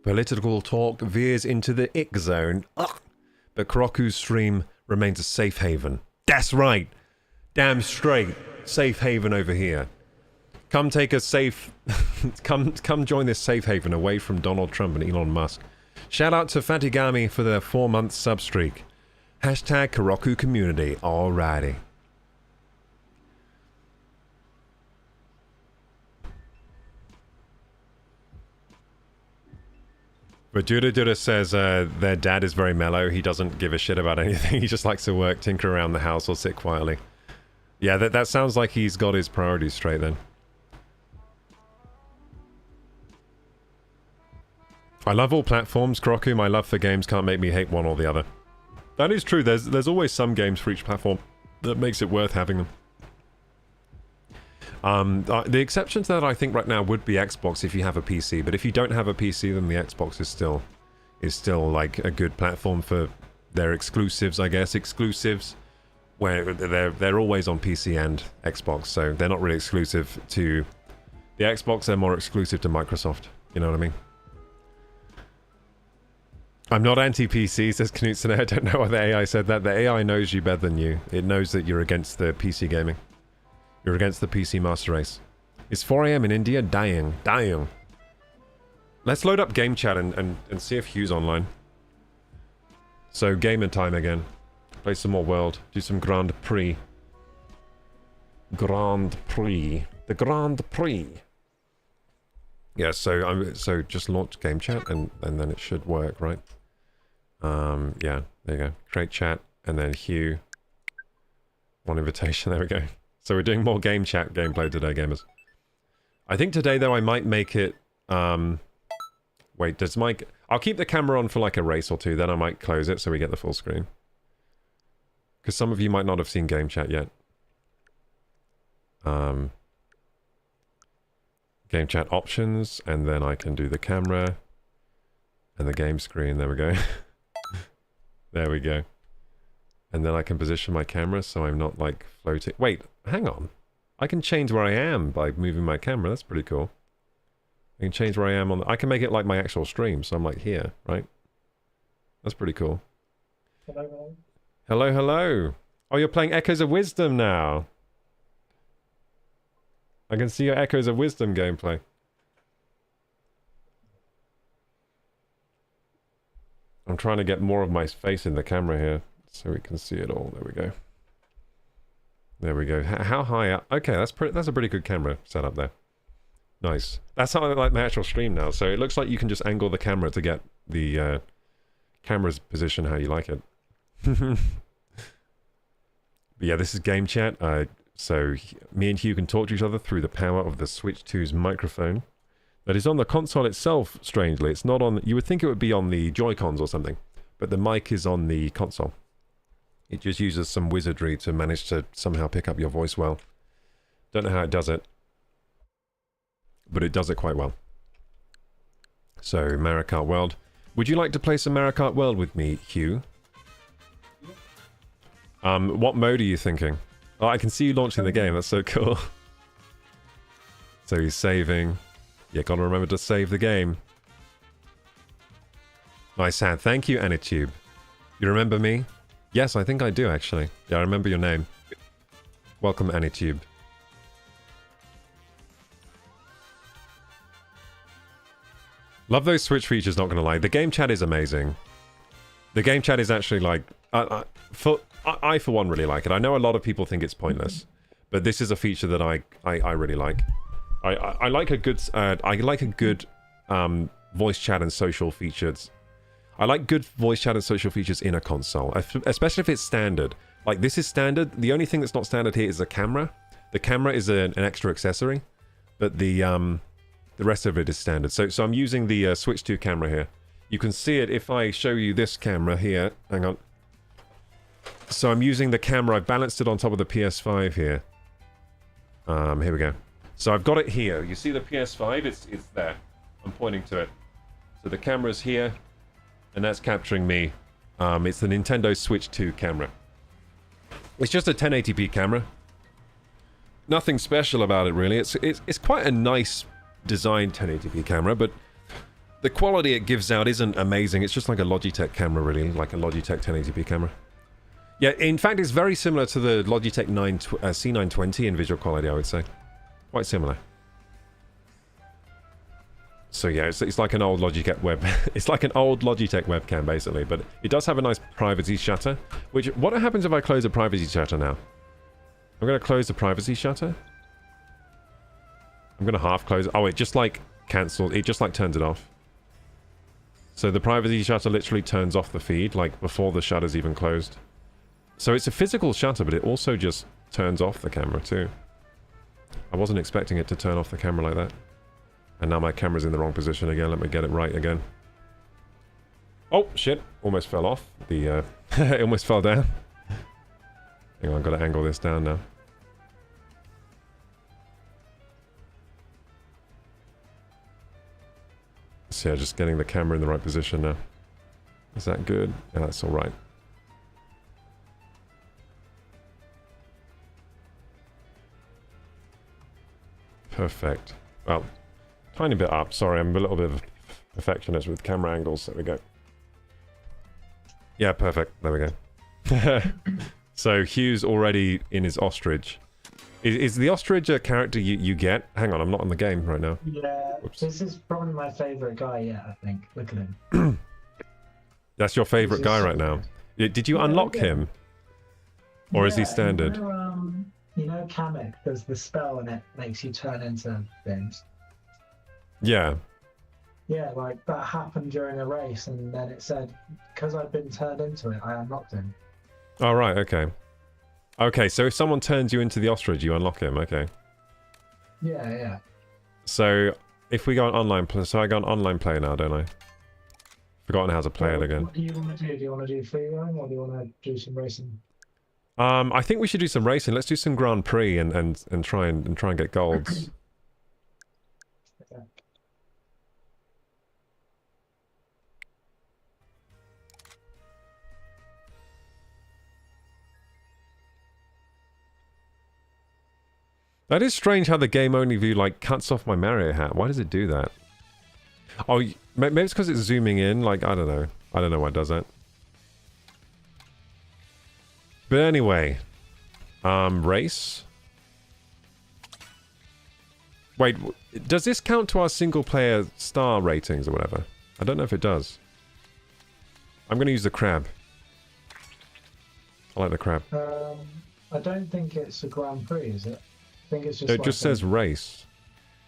Political talk veers into the ick zone, ugh, but Karoku's stream remains a safe haven. That's right! Damn straight, safe haven over here. Come take a safe... come join this safe haven away from Donald Trump and Elon Musk. Shout out to Fatigami for their 4-month sub streak. Hashtag Karoku community, alrighty. But Judah says their dad is very mellow. He doesn't give a shit about anything. He just likes to work, tinker around the house, or sit quietly. Yeah, that sounds like he's got his priorities straight then. I love all platforms, Kroku. My love for games can't make me hate one or the other. That is true. There's always some games for each platform that makes it worth having them. The exception to that, I think, right now would be Xbox if you have a PC. But if you don't have a PC, then the Xbox is still like a good platform for their exclusives, I guess. Exclusives where they're always on PC and Xbox, so they're not really exclusive to the Xbox. They're more exclusive to Microsoft. You know what I mean? I'm not anti-PC, says Knutson. I don't know why the AI said that. The AI knows you better than you. It knows that you're against the PC gaming. You're against the PC master race. It's 4 AM in India. Dying. Let's load up game chat and see if Hugh's online. So, game and time again. Play some more World. Do some Grand Prix. The Grand Prix. Yeah, so just launch game chat and then it should work, right? Yeah, there you go. Create chat and then Hugh. One invitation, there we go. So we're doing more game chat gameplay today, gamers. I think today, though, I might make it... Wait, does Mike... I'll keep the camera on for like a race or two, then I might close it so we get the full screen. Because some of you might not have seen game chat yet. Game chat options, and then I can do the camera and the game screen. There we go. There we go. And then I can position my camera so I'm not like floating. Wait, hang on. I can change where I am by moving my camera. That's pretty cool. I can change where I am on the... I can make it like my actual stream, so I'm like here, right? That's pretty cool. Hello, hello. Oh, you're playing Echoes of Wisdom now. I can see your Echoes of Wisdom gameplay. I'm trying to get more of my face in the camera here so we can see it all. There we go. There we go. How high up? Okay, that's a pretty good camera setup there. Nice. That's how I like my actual stream now. So it looks like you can just angle the camera to get the camera's position how you like it. But yeah, this is game chat. So me and Hugh can talk to each other through the power of the Switch 2's microphone. That is on the console itself, strangely. It's not on... You would think it would be on the Joy-Cons or something. But the mic is on the console. It just uses some wizardry to manage to somehow pick up your voice well. Don't know how it does it. But it does it quite well. So, Mario Kart World. Would you like to play some Mario Kart World with me, Hugh? What mode are you thinking? Oh, I can see you launching the game. That's so cool. So he's saving. Yeah, gotta remember to save the game. Nice hand. Thank you, Anitube. You remember me? Yes, I think I do, actually. Yeah, I remember your name. Welcome, Anitube. Love those Switch features, not gonna lie. The game chat is amazing. The game chat is actually like... I, for one, really like it. I know a lot of people think it's pointless. But this is a feature that I really like. I like a good... I like a good voice chat and social features. I like good voice chat and social features in a console. Especially if it's standard. Like, this is standard. The only thing that's not standard here is the camera. The camera is an extra accessory. But the rest of it is standard. So I'm using the Switch 2 camera here. You can see it if I show you this camera here. Hang on. So I'm using the camera. I've balanced it on top of the PS5 here. Here we go. So I've got it here. You see the PS5? It's there. I'm pointing to it. So the camera's here. And that's capturing me. It's the Nintendo Switch 2 camera. It's just a 1080p camera. Nothing special about it, really. It's quite a nice designed 1080p camera, but the quality it gives out isn't amazing. It's just like a Logitech camera, really, like a Logitech 1080p camera. Yeah, in fact, it's very similar to the Logitech C920 in visual quality, I would say. Quite similar. So yeah, it's like an old Logitech web. It's like an old Logitech webcam, basically, but it does have a nice privacy shutter. Which, what happens if I close the privacy shutter now? I'm going to close the privacy shutter. I'm going to half close it. Oh, it just like cancels. It just like turns it off. So the privacy shutter literally turns off the feed, like before the shutter's even closed. So it's a physical shutter, but it also just turns off the camera too. I wasn't expecting it to turn off the camera like that. And now my camera's in the wrong position again. Let me get it right again. Oh, shit. Almost fell off. The, it almost fell down. Hang on, I've got to angle this down now. So yeah, just getting the camera in the right position now. Is that good? Yeah, that's alright. Perfect. Well, tiny bit up. Sorry, I'm a little bit of a perfectionist with camera angles. There we go. Yeah, perfect. There we go. So Hugh's already in his ostrich. Is the ostrich a character you get? Hang on, I'm not in the game right now. Yeah, Oops. this is probably my favourite guy yet, I think. Look at him. That's your favorite guy right now. Did you unlock him? Or is he standard? You know Kamek does the spell and it makes you turn into things? Yeah. Yeah, like that happened during a race and then it said, because I've been turned into it, I unlocked him. Oh, right, okay. Okay, so if someone turns you into the ostrich, you unlock him, okay. Yeah, yeah. So, if we go on online play, so I go on online play now, don't I? Forgotten how to play it again. What do you want to do? Do you want to do free roam or do you want to do some racing? I think we should do some racing. Let's do some Grand Prix and try and get golds. Okay. That is strange how the game only view like cuts off my Mario hat. Why does it do that? Oh, maybe it's because it's zooming in. Like, I don't know. I don't know why it does that. But anyway, race. Wait, does this count to our single player star ratings or whatever? I don't know if it does. I'm going to use the crab. I like the crab. I don't think it's a Grand Prix, is it? I think it's just. It just says race.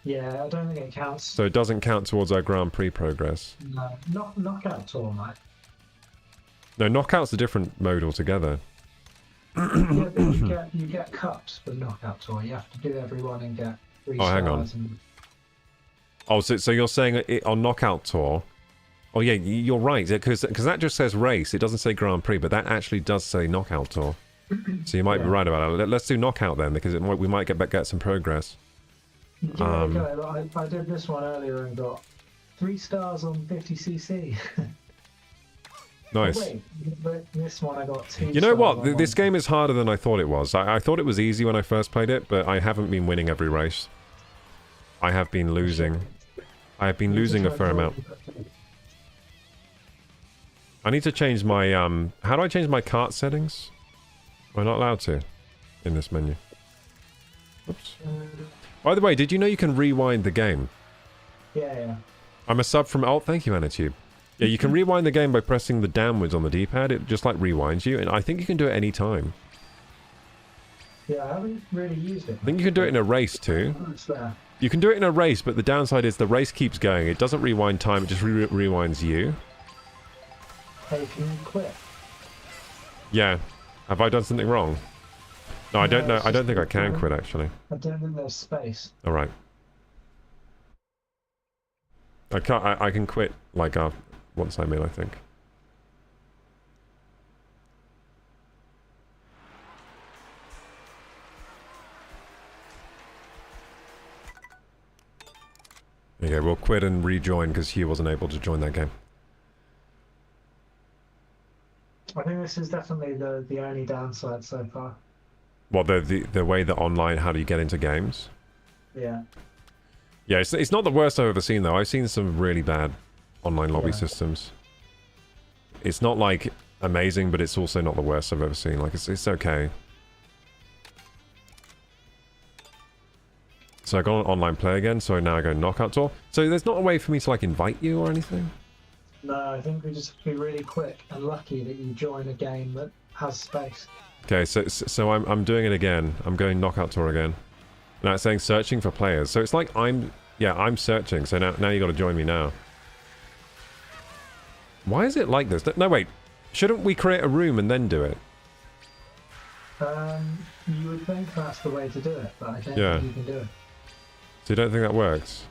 Yeah, I don't think it counts. So it doesn't count towards our Grand Prix progress. No, not knockout tour, mate. No, knockout's a different mode altogether. Yeah, but you get cups for knockout tour. You have to do everyone and get 3 stars. Hang on. Oh, so you're saying it on knockout tour? Oh yeah, you're right, because that just says race. It doesn't say Grand Prix, but that actually does say knockout tour. So you might be right about it. Let's do knockout then, because we might get some progress. Yeah, okay. I did this one earlier and got 3 stars on 50cc. Nice. Oh, wait, but this one I got 2 You know stars what? on This game is harder than I thought it was. I thought it was easy when I first played it, but I haven't been winning every race. I have been losing. I have been losing a fair amount. I need to change my, how do I change my kart settings? Am I not allowed to in this menu? Oops. By the way, did you know you can rewind the game? Yeah. I'm a sub from... Oh, thank you, Anatube. Yeah, you can rewind the game by pressing the downwards on the D-pad. It just, like, rewinds you, and I think you can do it any time. Yeah, I haven't really used it. I think you can do it in a race, too. It's there. You can do it in a race, but the downside is the race keeps going. It doesn't rewind time, it just rewinds you. Hey, can you quit? Yeah. Have I done something wrong? No, I don't know. I don't think I can quit, actually. I don't think there's space. Alright. I can quit, like, once I'm in, I think. Okay, we'll quit and rejoin because Hugh wasn't able to join that game. I think this is definitely the only downside so far. What, the way that online, how do you get into games? Yeah. Yeah, it's not the worst I've ever seen, though. I've seen some really bad online lobby systems. It's not, like, amazing, but it's also not the worst I've ever seen. Like, it's okay. So I go on online play again, so now I go knockout tour. So there's not a way for me to, like, invite you or anything? No, I think we just have to be really quick and lucky that you join a game that has space. Okay, so I'm doing it again. I'm going knockout tour again. Now it's saying searching for players. So it's like I'm searching. So now you got to join me now. Why is it like this? No, wait. Shouldn't we create a room and then do it? You would think that's the way to do it, but I don't think you can do it. So you don't think that works?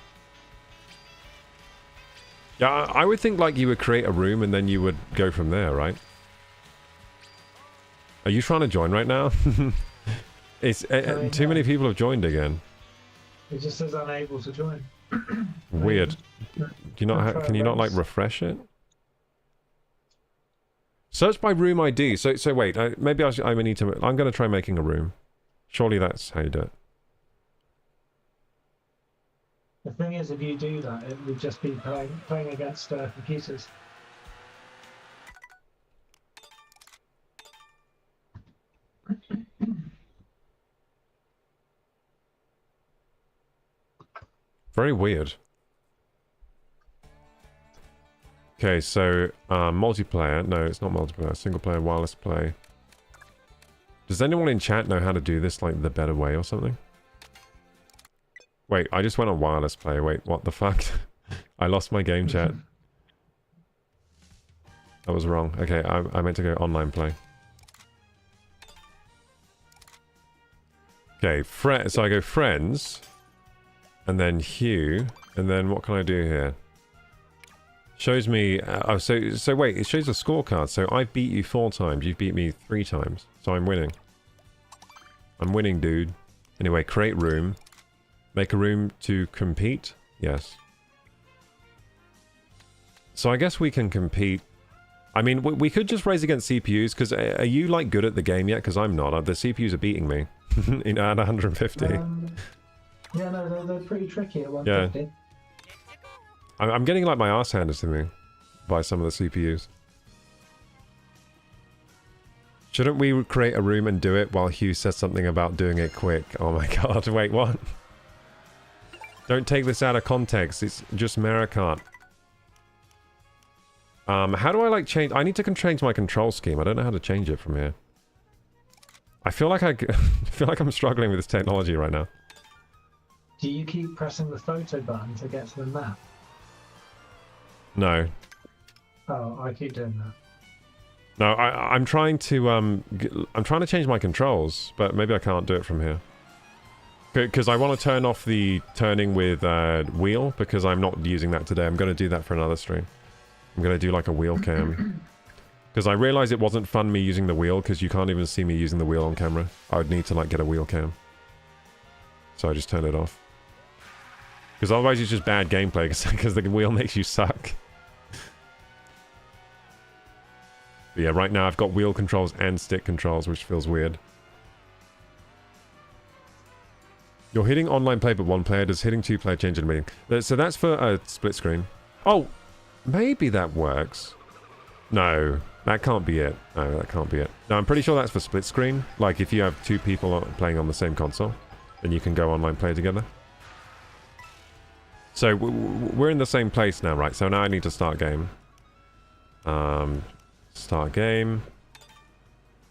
Yeah, I would think like you would create a room and then you would go from there, right? Are you trying to join right now? It's too many people have joined again. It just says unable to join. Weird. Do you not? Can you not like refresh it? Search by room ID. So wait. Maybe I need to. I'm going to try making a room. Surely that's how you do it. The thing is, if you do that, it would just be playing against computers. Very weird. Okay, so multiplayer. No, it's not multiplayer. Single player, wireless play. Does anyone in chat know how to do this like the better way or something? Wait, I just went on wireless play. Wait, what the fuck? I lost my game chat. That was wrong. Okay, I meant to go online play. Okay, so I go friends. And then Hugh. And then what can I do here? Shows me... oh, so wait, it shows a scorecard. So I've beat you 4 times. You've beat me 3 times. So I'm winning. I'm winning, dude. Anyway, create room. Make a room to compete. Yes. So I guess we can compete. I mean, we could just race against CPUs. Because are you, like, good at the game yet? Because I'm not. The CPUs are beating me. At 150. Yeah, no, they're pretty tricky at 150. Yeah. I'm getting like my arse handed to me by some of the CPUs. Shouldn't we create a room and do it while Hugh says something about doing it quick? Oh my god, wait, what? Don't take this out of context, it's just Mario Kart. How do I like change? I need to change my control scheme. I don't know how to change it from here. I feel like I'm struggling with this technology right now. Do you keep pressing the photo button to get to the map? No. Oh, I keep doing that. No, I'm trying to change my controls, but maybe I can't do it from here. Because I want to turn off the turning with wheel, because I'm not using that today. I'm going to do that for another stream. I'm going to do like a wheel cam. Because I realized it wasn't fun me using the wheel, because you can't even see me using the wheel on camera. I would need to like get a wheel cam. So I just turned it off. Because otherwise it's just bad gameplay, because the wheel makes you suck. But yeah, right now I've got wheel controls and stick controls, which feels weird. You're hitting online play but 1 player. Does hitting 2 player change in a meeting? So that's for a split screen. Oh, maybe that works. No, that can't be it. No, that can't be it. No, I'm pretty sure that's for split screen. Like if you have 2 people playing on the same console, then you can go online play together. So we're in the same place now, right? So now I need to start game. Start game.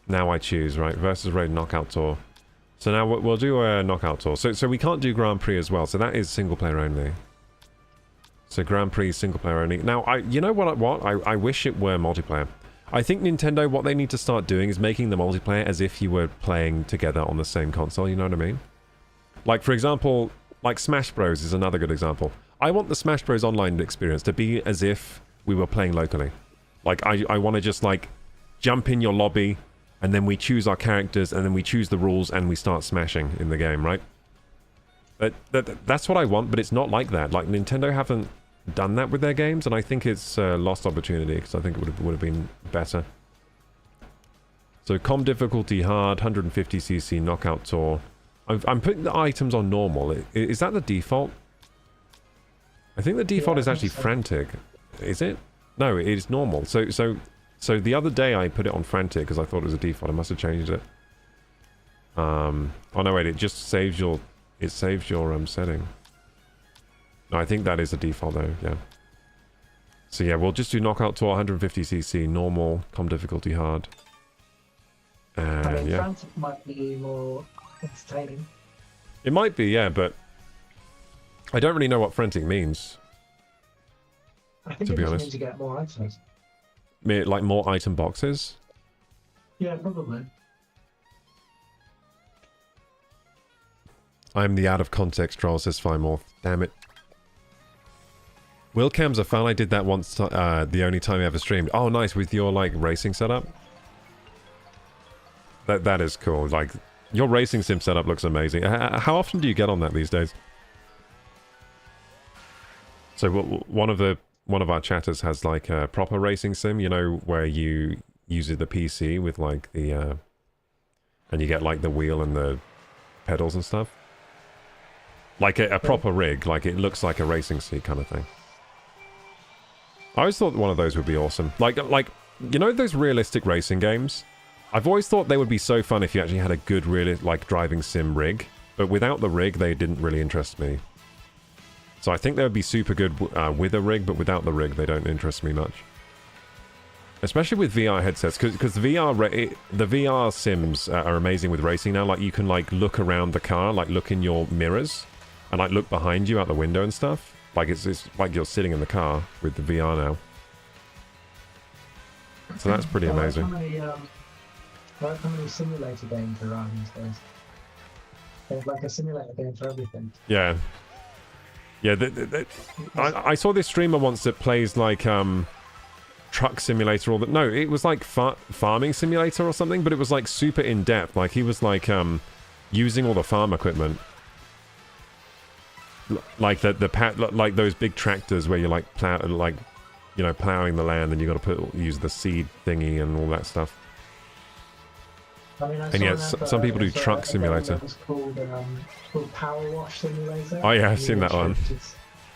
Now I choose, right? Versus raid knockout tour. So now we'll do a knockout tour. So we can't do Grand Prix as well. So that is single player only. So Grand Prix single player only. Now you know what? I wish it were multiplayer. I think Nintendo, what they need to start doing is making the multiplayer as if you were playing together on the same console. You know what I mean? Like for example. Like Smash Bros is another good example. I want the Smash Bros online experience to be as if we were playing locally. Like I want to just like jump in your lobby and then we choose our characters and then we choose the rules and we start smashing in the game, right? That's what I want, but it's not like that. Like Nintendo haven't done that with their games, and I think it's a lost opportunity because I think it would have been better. So com difficulty hard, 150cc knockout tour. I'm putting the items on normal. Is that the default? I think the default is actually frantic. Is it? No, it is normal. So the other day I put it on frantic because I thought it was a default. I must have changed it. Oh no, wait, it just saves your setting. No, I think that is the default though, yeah. So yeah, we'll just do knockout tour 150cc, normal, com difficulty hard. And I mean, yeah. frantic might be more entertaining. It might be, yeah, but I don't really know what frantic means. I think to it be just honest. means to get more items. Like more item boxes? Yeah, probably. I'm the out of context troll, says Fimorth. Damn it. Willcam's a fan. I did that once, the only time I ever streamed. Oh, nice, with your, like, racing setup? That is cool. Like, your racing sim setup looks amazing. How often do you get on that these days? So, one of our chatters has, like, a proper racing sim, you know, where you use the PC with, like, the, and you get, like, the wheel and the pedals and stuff. Like a proper rig, like it looks like a racing seat kind of thing. I always thought one of those would be awesome. Like you know those realistic racing games? I've always thought they would be so fun if you actually had a good, like, driving sim rig. But without the rig, they didn't really interest me. So I think they would be super good with a rig, but without the rig, they don't interest me much. Especially with VR headsets, because the VR sims are amazing with racing now. Like, you can, like, look around the car, like, look in your mirrors, and, like, look behind you out the window and stuff. Like, it's like you're sitting in the car with the VR now. So that's pretty amazing. How many simulator games are around these days? There's, like, a simulator game for everything. Yeah. Yeah, I saw this streamer once that plays, like, truck simulator or no, it was like farming simulator or something, but it was like super in-depth. Like, he was like using all the farm equipment, like like those big tractors where you're like plowing the land, and you got to use the seed thingy and all that stuff. I mean, and yeah, some people do truck simulator. It's called Power Wash Simulator. Oh yeah, I've seen that one.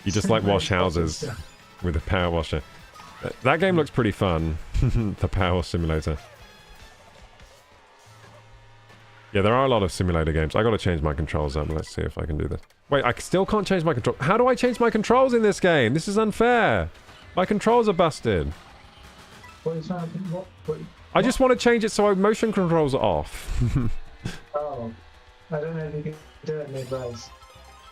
You just like wash houses with a power washer. That game looks pretty fun. The Power Simulator. Yeah, there are a lot of simulator games. I gotta change my controls up. Let's see if I can do this. Wait, I still can't change my control. How do I change my controls in this game? This is unfair. My controls are busted. I just want to change it so my motion controls are off. Oh, I don't know if you can do it mid-race.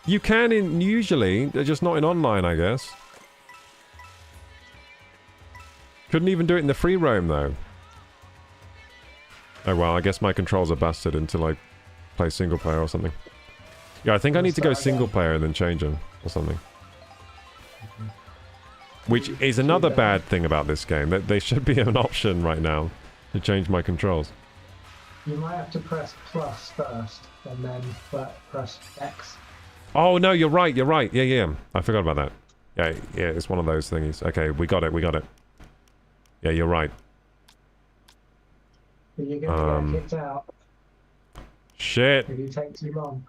You can usually, they're just not in online, I guess. Couldn't even do it in the free roam, though. Oh well, I guess my controls are busted until I play single player or something. Yeah, I think I need to go single player and then change them or something. Which is another bad thing about this game. That they should be an option right now to change my controls. You might have to press plus first and then press X. Oh no, you're right. You're right. Yeah. I forgot about that. Yeah. It's one of those thingies. Okay, we got it. Yeah, you're right. You're gonna get kicked out. Shit. If you take too long.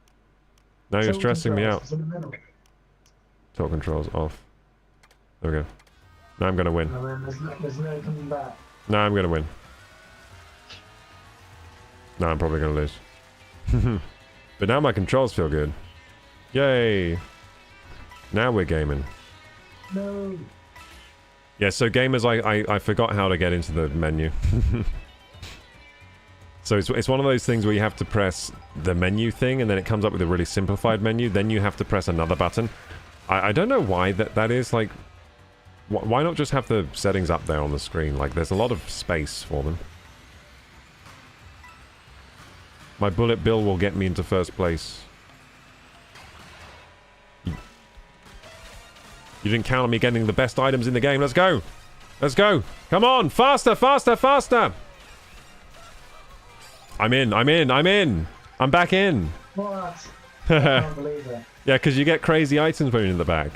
Now you're stressing me out. In the middle. Tilt controls off. There we go. Now I'm gonna win. And then there's no coming back. No, I'm gonna win. No, I'm probably gonna lose. But now my controls feel good. Yay! Now we're gaming. No. Yeah, so gamers, I forgot how to get into the menu. So it's one of those things where you have to press the menu thing, and then it comes up with a really simplified menu. Then you have to press another button. I don't know why that is. Like, why not just have the settings up there on the screen? Like, there's a lot of space for them. My bullet bill will get me into first place. You didn't count on me getting the best items in the game. Let's go. Let's go. Come on. Faster, faster, faster. I'm in. I'm back in. What? I can't believe it. Yeah, because you get crazy items when you're in the back.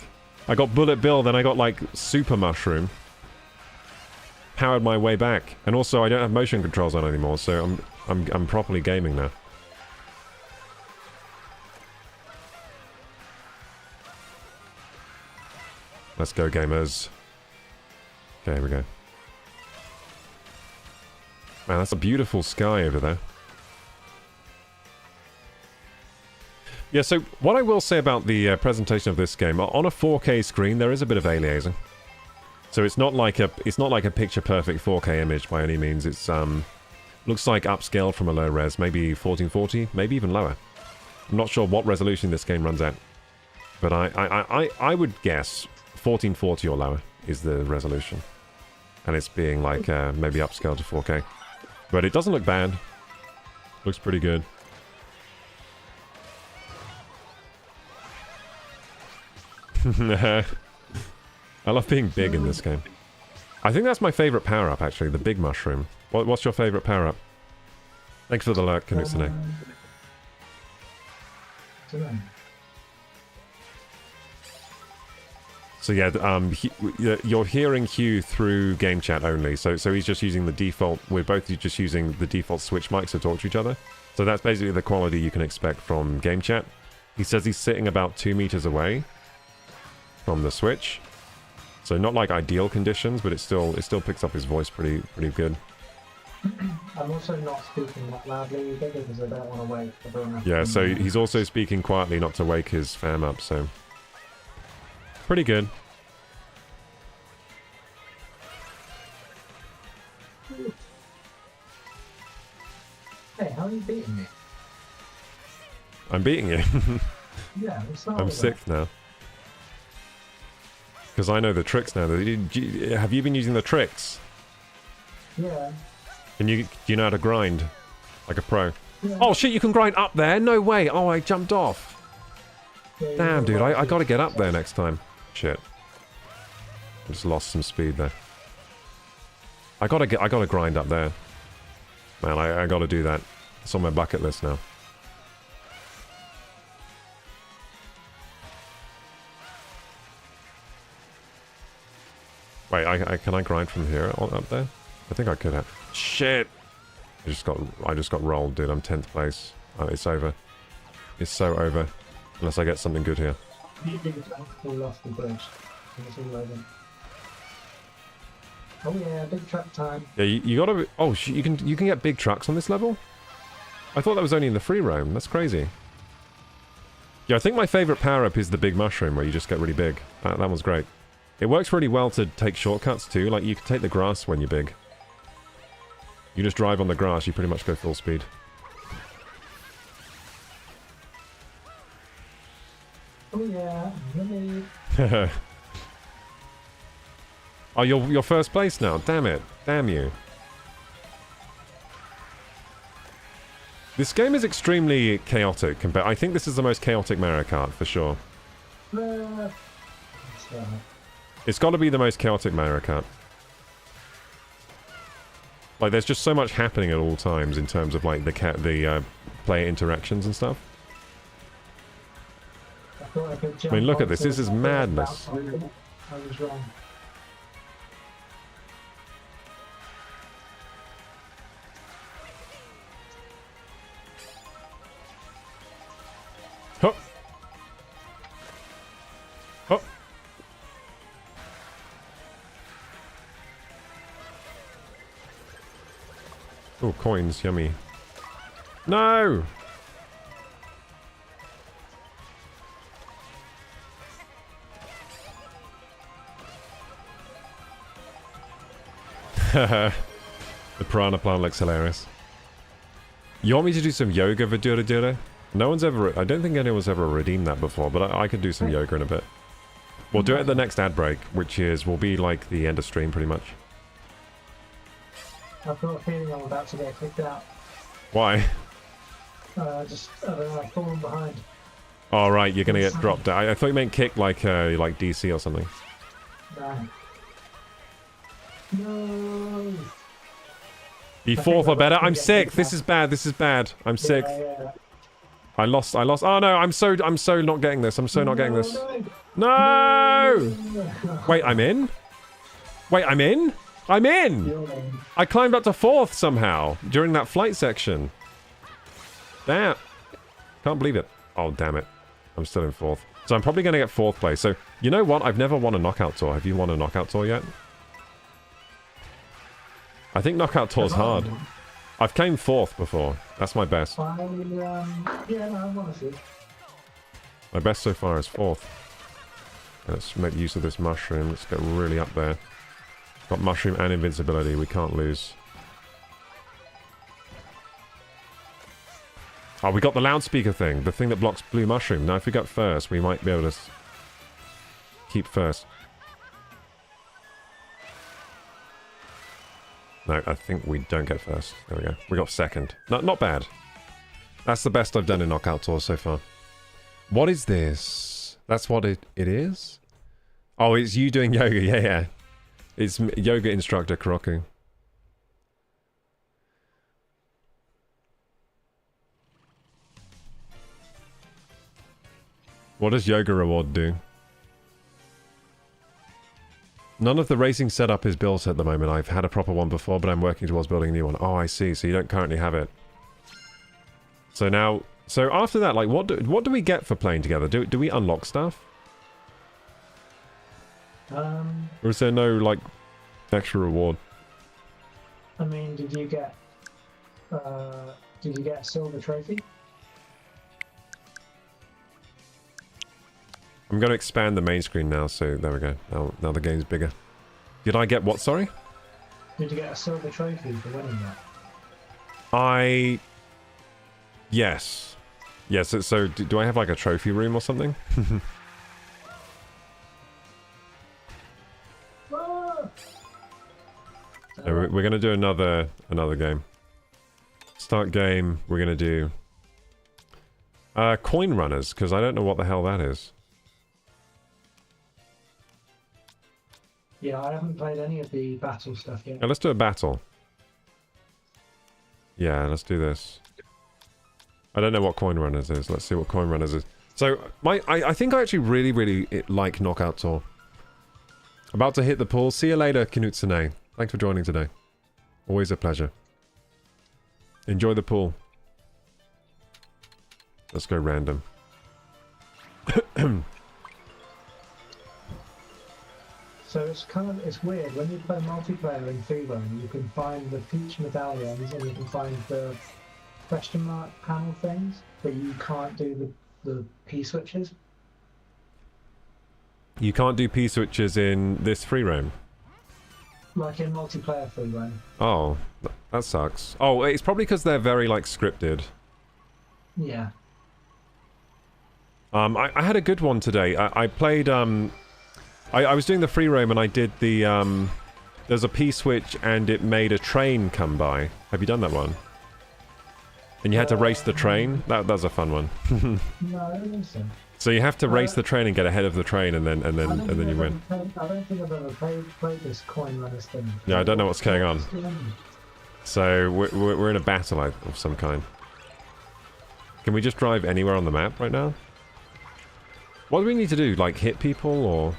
I got bullet bill, then I got, like, super mushroom. Powered my way back. And also, I don't have motion controls on anymore, so I'm properly gaming now. Let's go, gamers. Okay, here we go. Man, that's a beautiful sky over there. Yeah, so what I will say about the presentation of this game, on a 4K screen, there is a bit of aliasing. So it's not like a picture-perfect 4K image by any means. It's looks like upscaled from a low res, maybe 1440, maybe even lower. I'm not sure what resolution this game runs at, but I would guess 1440 or lower is the resolution, and it's being like maybe upscaled to 4K. But it doesn't look bad. Looks pretty good. I love being big in this game. I think that's my favourite power-up, actually, the big mushroom. What's your favourite power-up? Thanks for the lurk, Kanutsune. So yeah, you're hearing Hugh through game chat only. So he's just using the default. We're both just using the default Switch mics to talk to each other. So that's basically the quality you can expect from game chat. He says he's sitting about 2 meters away from the Switch. So not like ideal conditions, but it still picks up his voice pretty good. I'm also not speaking that loudly either because I don't want to wake everyone up. Yeah, so he's also speaking quietly not to wake his fam up, so... Pretty good. Hey, how are you beating me? I'm beating you. Yeah, I'm sixth now. Because I know the tricks now. Have you been using the tricks? Yeah. Do you know how to grind? Like a pro? Yeah. Oh shit, you can grind up there? No way. Oh, I jumped off. Yeah, Damn, dude, I gotta get up there next time. Shit. I just lost some speed there. I gotta grind up there. Man, I gotta do that. It's on my bucket list now. Wait, can I grind from here up there? I think I could have. Shit! I just got rolled, dude. I'm 10th place. Oh, it's over. It's so over. Unless I get something good here. Lost the bridge. Oh yeah, big truck time. Yeah, you gotta... Oh, you can get big trucks on this level? I thought that was only in the free roam. That's crazy. Yeah, I think my favourite power-up is the big mushroom, where you just get really big. That one's great. It works really well to take shortcuts, too. Like, you can take the grass when you're big. You just drive on the grass, you pretty much go full speed. Oh yeah, really. Oh, you're first place now. Damn it. Damn you. This game is extremely chaotic. I think this is the most chaotic Mario Kart, for sure. It's got to be the most chaotic Mario Kart. Like, there's just so much happening at all times in terms of, like, the player interactions and stuff. I mean, look at this. This is madness. I was wrong. Hup. Hup. Oh, coins. Yummy. No! The piranha plant looks hilarious. You want me to do some yoga, Vidura? No one's ever... I don't think anyone's ever redeemed that before, but I could do some yoga in a bit. We'll do it at the next ad break, which will be like the end of stream, pretty much. I've got a feeling I'm about to get kicked out. Why? I don't know, I've fallen behind. Oh, right, you're gonna get dropped. I thought you meant kicked like DC or something. No. No! Be fourth or better. I'm sick. This is bad. This is bad. I'm sick. Yeah. I lost. Oh no, I'm so not getting this. I'm so not getting this. No! Wait, I'm in? Wait, I'm in? I'm in! I climbed up to fourth somehow during that flight section. Damn. Can't believe it. Oh, damn it. I'm still in fourth. So I'm probably going to get fourth place. So, you know what? I've never won a knockout tour. Have you won a knockout tour yet? I think knockout tour's hard. I've came fourth before. That's my best. Yeah, no, I want to see. My best so far is fourth. Let's make use of this mushroom. Let's get really up there. Got mushroom and invincibility. We can't lose. Oh, we got the loudspeaker thing. The thing that blocks blue mushroom. Now, if we got first, we might be able to keep first. No, I think we don't get first. There we go. We got second. Not bad. That's the best I've done in knockout tours so far. What is this? That's what it is? Oh, it's you doing yoga. Yeah, yeah. It's yoga instructor Kuroku. What does yoga reward do? None of the racing setup is built at the moment. I've had a proper one before, but I'm working towards building a new one. Oh, I see. So you don't currently have it. So now... So after that, like, what do we get for playing together? Do we unlock stuff? Or is there no, like, extra reward? I mean, did you get a silver trophy? I'm going to expand the main screen now, so there we go. Now the game's bigger. Did I get what, sorry? Did you get a silver trophy for winning that? Yes. Yes, so do I have like a trophy room or something? Ah! No, we're going to do another game. Start game, we're going to do... coin runners, because I don't know what the hell that is. Yeah, I haven't played any of the battle stuff yet. Let's do a battle. Yeah, let's do this. I don't know what coin runners is. Let's see what coin runners is. So, I think I actually really like Knockout Tour. About to hit the pool. See you later, Kinutsune. Thanks for joining today. Always a pleasure. Enjoy the pool. Let's go random. So it's weird when you play multiplayer in freerun, you can find the peach medallions and you can find the question mark panel things, but you can't do the P switches. You can't do P switches in this free roam. Like in multiplayer freerun. Oh, that sucks. Oh, it's probably because they're very like scripted. Yeah. I had a good one today. I played I was doing the free roam and I did the there's a P switch and it made a train come by. Have you done that one? And you had to race the train? That was a fun one. No, I don't think so. So you have to race the train and get ahead of the train and then you win. I don't think I've ever played this coin runners thing. Yeah, I don't know what's going on. So we're in a battle of some kind. Can we just drive anywhere on the map right now? What do we need to do? Like hit people or...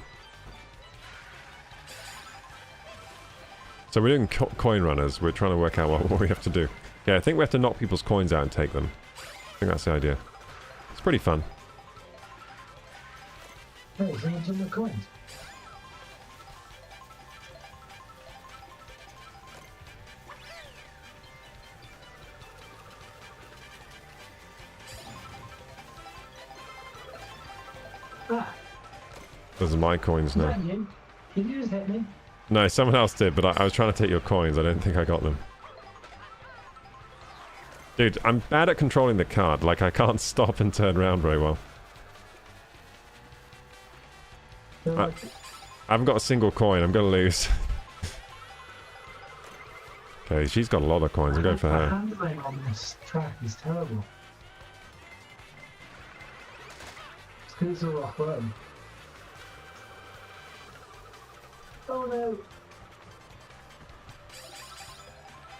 So we're doing coin runners. We're trying to work out what we have to do. Yeah, I think we have to knock people's coins out and take them. I think that's the idea. It's pretty fun. Hey, someone took my coins. Ah, Those are my coins now. man, you. Did you just hit me? No, someone else did, but I was trying to take your coins. I don't think I got them. Dude, I'm bad at controlling the cart. Like, I can't stop and turn around very well. I haven't got a single coin. I'm gonna lose. Okay, she's got a lot of coins. I'm going for The her. handling on this track is terrible. It's because it's a rock road. Oh no!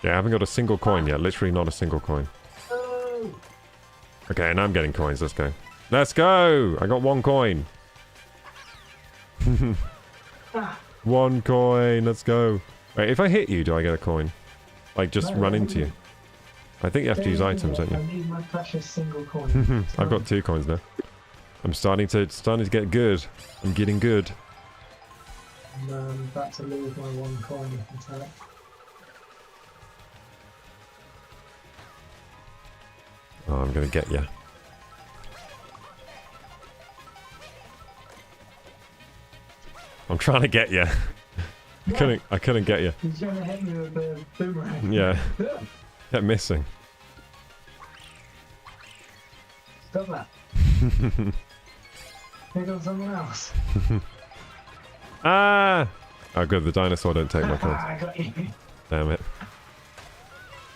Yeah, I haven't got a single coin yet. Literally not a single coin. Oh! Okay, now I'm getting coins. Let's go. Let's go! I got one coin. Ah, One coin. Let's go. Wait, if I hit you, do I get a coin? Like, just No, run I into you? think- I think you have to use items, don't I you? need my precious single coin. I've got 2 coins now. I'm starting to get good. I'm getting good. And I'm about to lose my one coin, you can tell it. Oh, I'm gonna get you. I'm trying to get you. I couldn't get you. He's trying to hit me with the boomerang. Yeah. Kept missing. Stop that. Here comes someone else. Ah! Oh, good. The dinosaur don't take my coins. I got you. Damn it.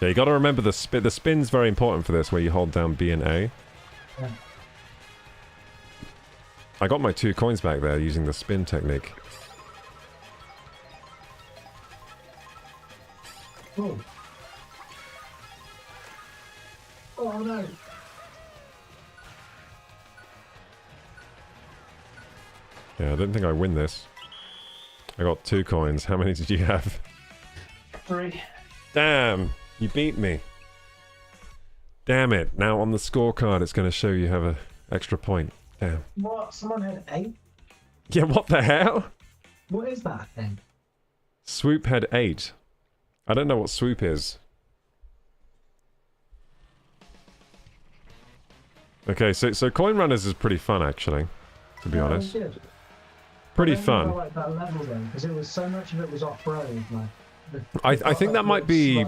Yeah, you got to remember the spin. The spin's very important for this, where you hold down B and A. Yeah. I got my 2 coins back there using the spin technique. Oh. Oh no. Yeah, I don't think I win this. I got 2 coins. How many did you have? 3. Damn! You beat me. Damn it. Now on the scorecard it's going to show you have an extra point. Damn. What? Someone had 8? Yeah, what the hell? What is that thing? Swoop had 8. I don't know what swoop is. Okay, so coin runners is pretty fun actually, to be honest. Good. Pretty I don't fun. think I like that level then, because it was so much of it was off-road. Like, I think that might be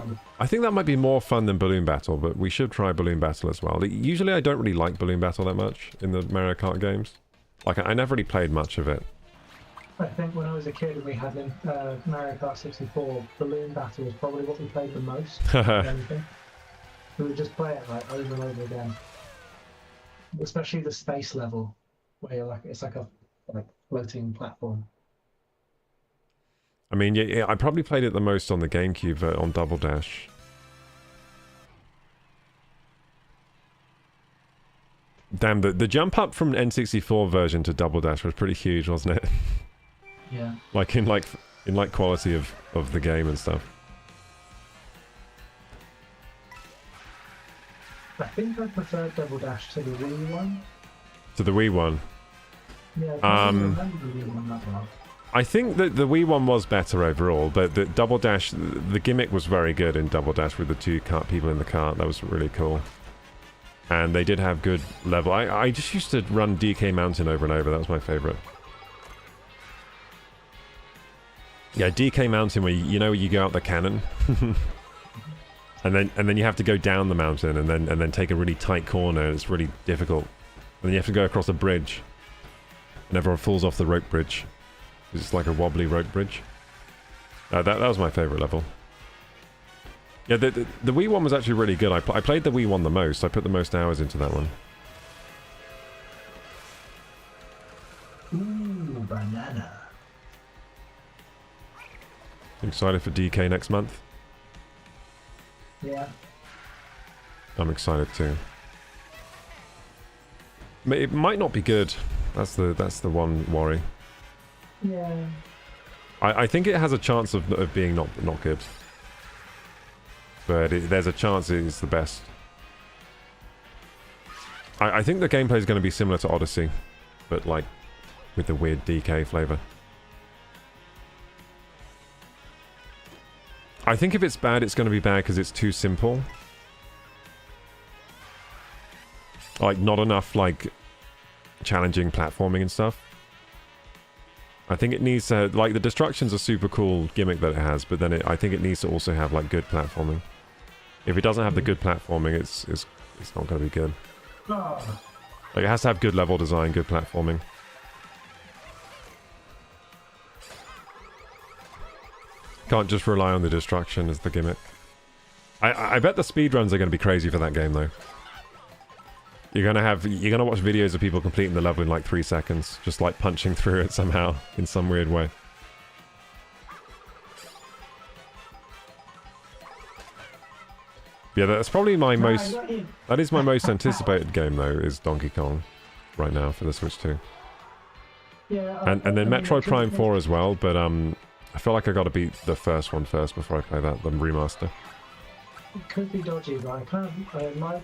more fun than balloon battle, but we should try balloon battle as well. Usually I don't really like balloon battle that much in the Mario Kart games. Like I never really played much of it. I think when I was a kid and we had Mario Kart 64, balloon battle was probably what we played the most. of anything. We would just play it like over and over again. Especially the space level, where you're like it's like a floating platform. I mean, yeah, I probably played it the most on the GameCube on Double Dash. Damn, the jump up from N64 version to Double Dash was pretty huge, wasn't it? Yeah. like in quality of the game and stuff. I think I preferred Double Dash to the Wii one. To the Wii one. Yeah, I don't remember the Wii one that well. I think that the Wii one was better overall, but the Double Dash, the gimmick was very good in Double Dash with the 2 people in the cart. That was really cool. And they did have good level. I just used to run DK Mountain over and over. That was my favorite. Yeah, DK Mountain, where you go out the cannon, and then you have to go down the mountain, and then take a really tight corner. And it's really difficult. And then you have to go across a bridge, and everyone falls off the rope bridge. It's like a wobbly rope bridge. That was my favorite level. Yeah, the Wii one was actually really good. I played the Wii one the most. I put the most hours into that one. Ooh, banana. Excited for DK next month? Yeah. I'm excited too. It might not be good. That's the one worry. Yeah. I think it has a chance of being not good. But there's a chance it's the best. I think the gameplay is going to be similar to Odyssey, but like with the weird DK flavor. I think if it's bad, it's going to be bad because it's too simple. Like not enough like challenging platforming and stuff. I think it needs to, like, the destruction's a super cool gimmick that it has, but then I think it needs to also have like good platforming. If it doesn't have the good platforming, it's not going to be good. Oh. Like it has to have good level design, good platforming. Can't just rely on the destruction as the gimmick. I bet the speedruns are going to be crazy for that game though. You're gonna watch videos of people completing the level in like 3 seconds, just like punching through it somehow in some weird way. Yeah, that's probably my most. That is my most anticipated game though. Is Donkey Kong, right now for the Switch 2. Yeah. And then Metroid Prime 4 as well, but I feel like I got to beat the first one first before I play that, the remaster. It could be dodgy, but I like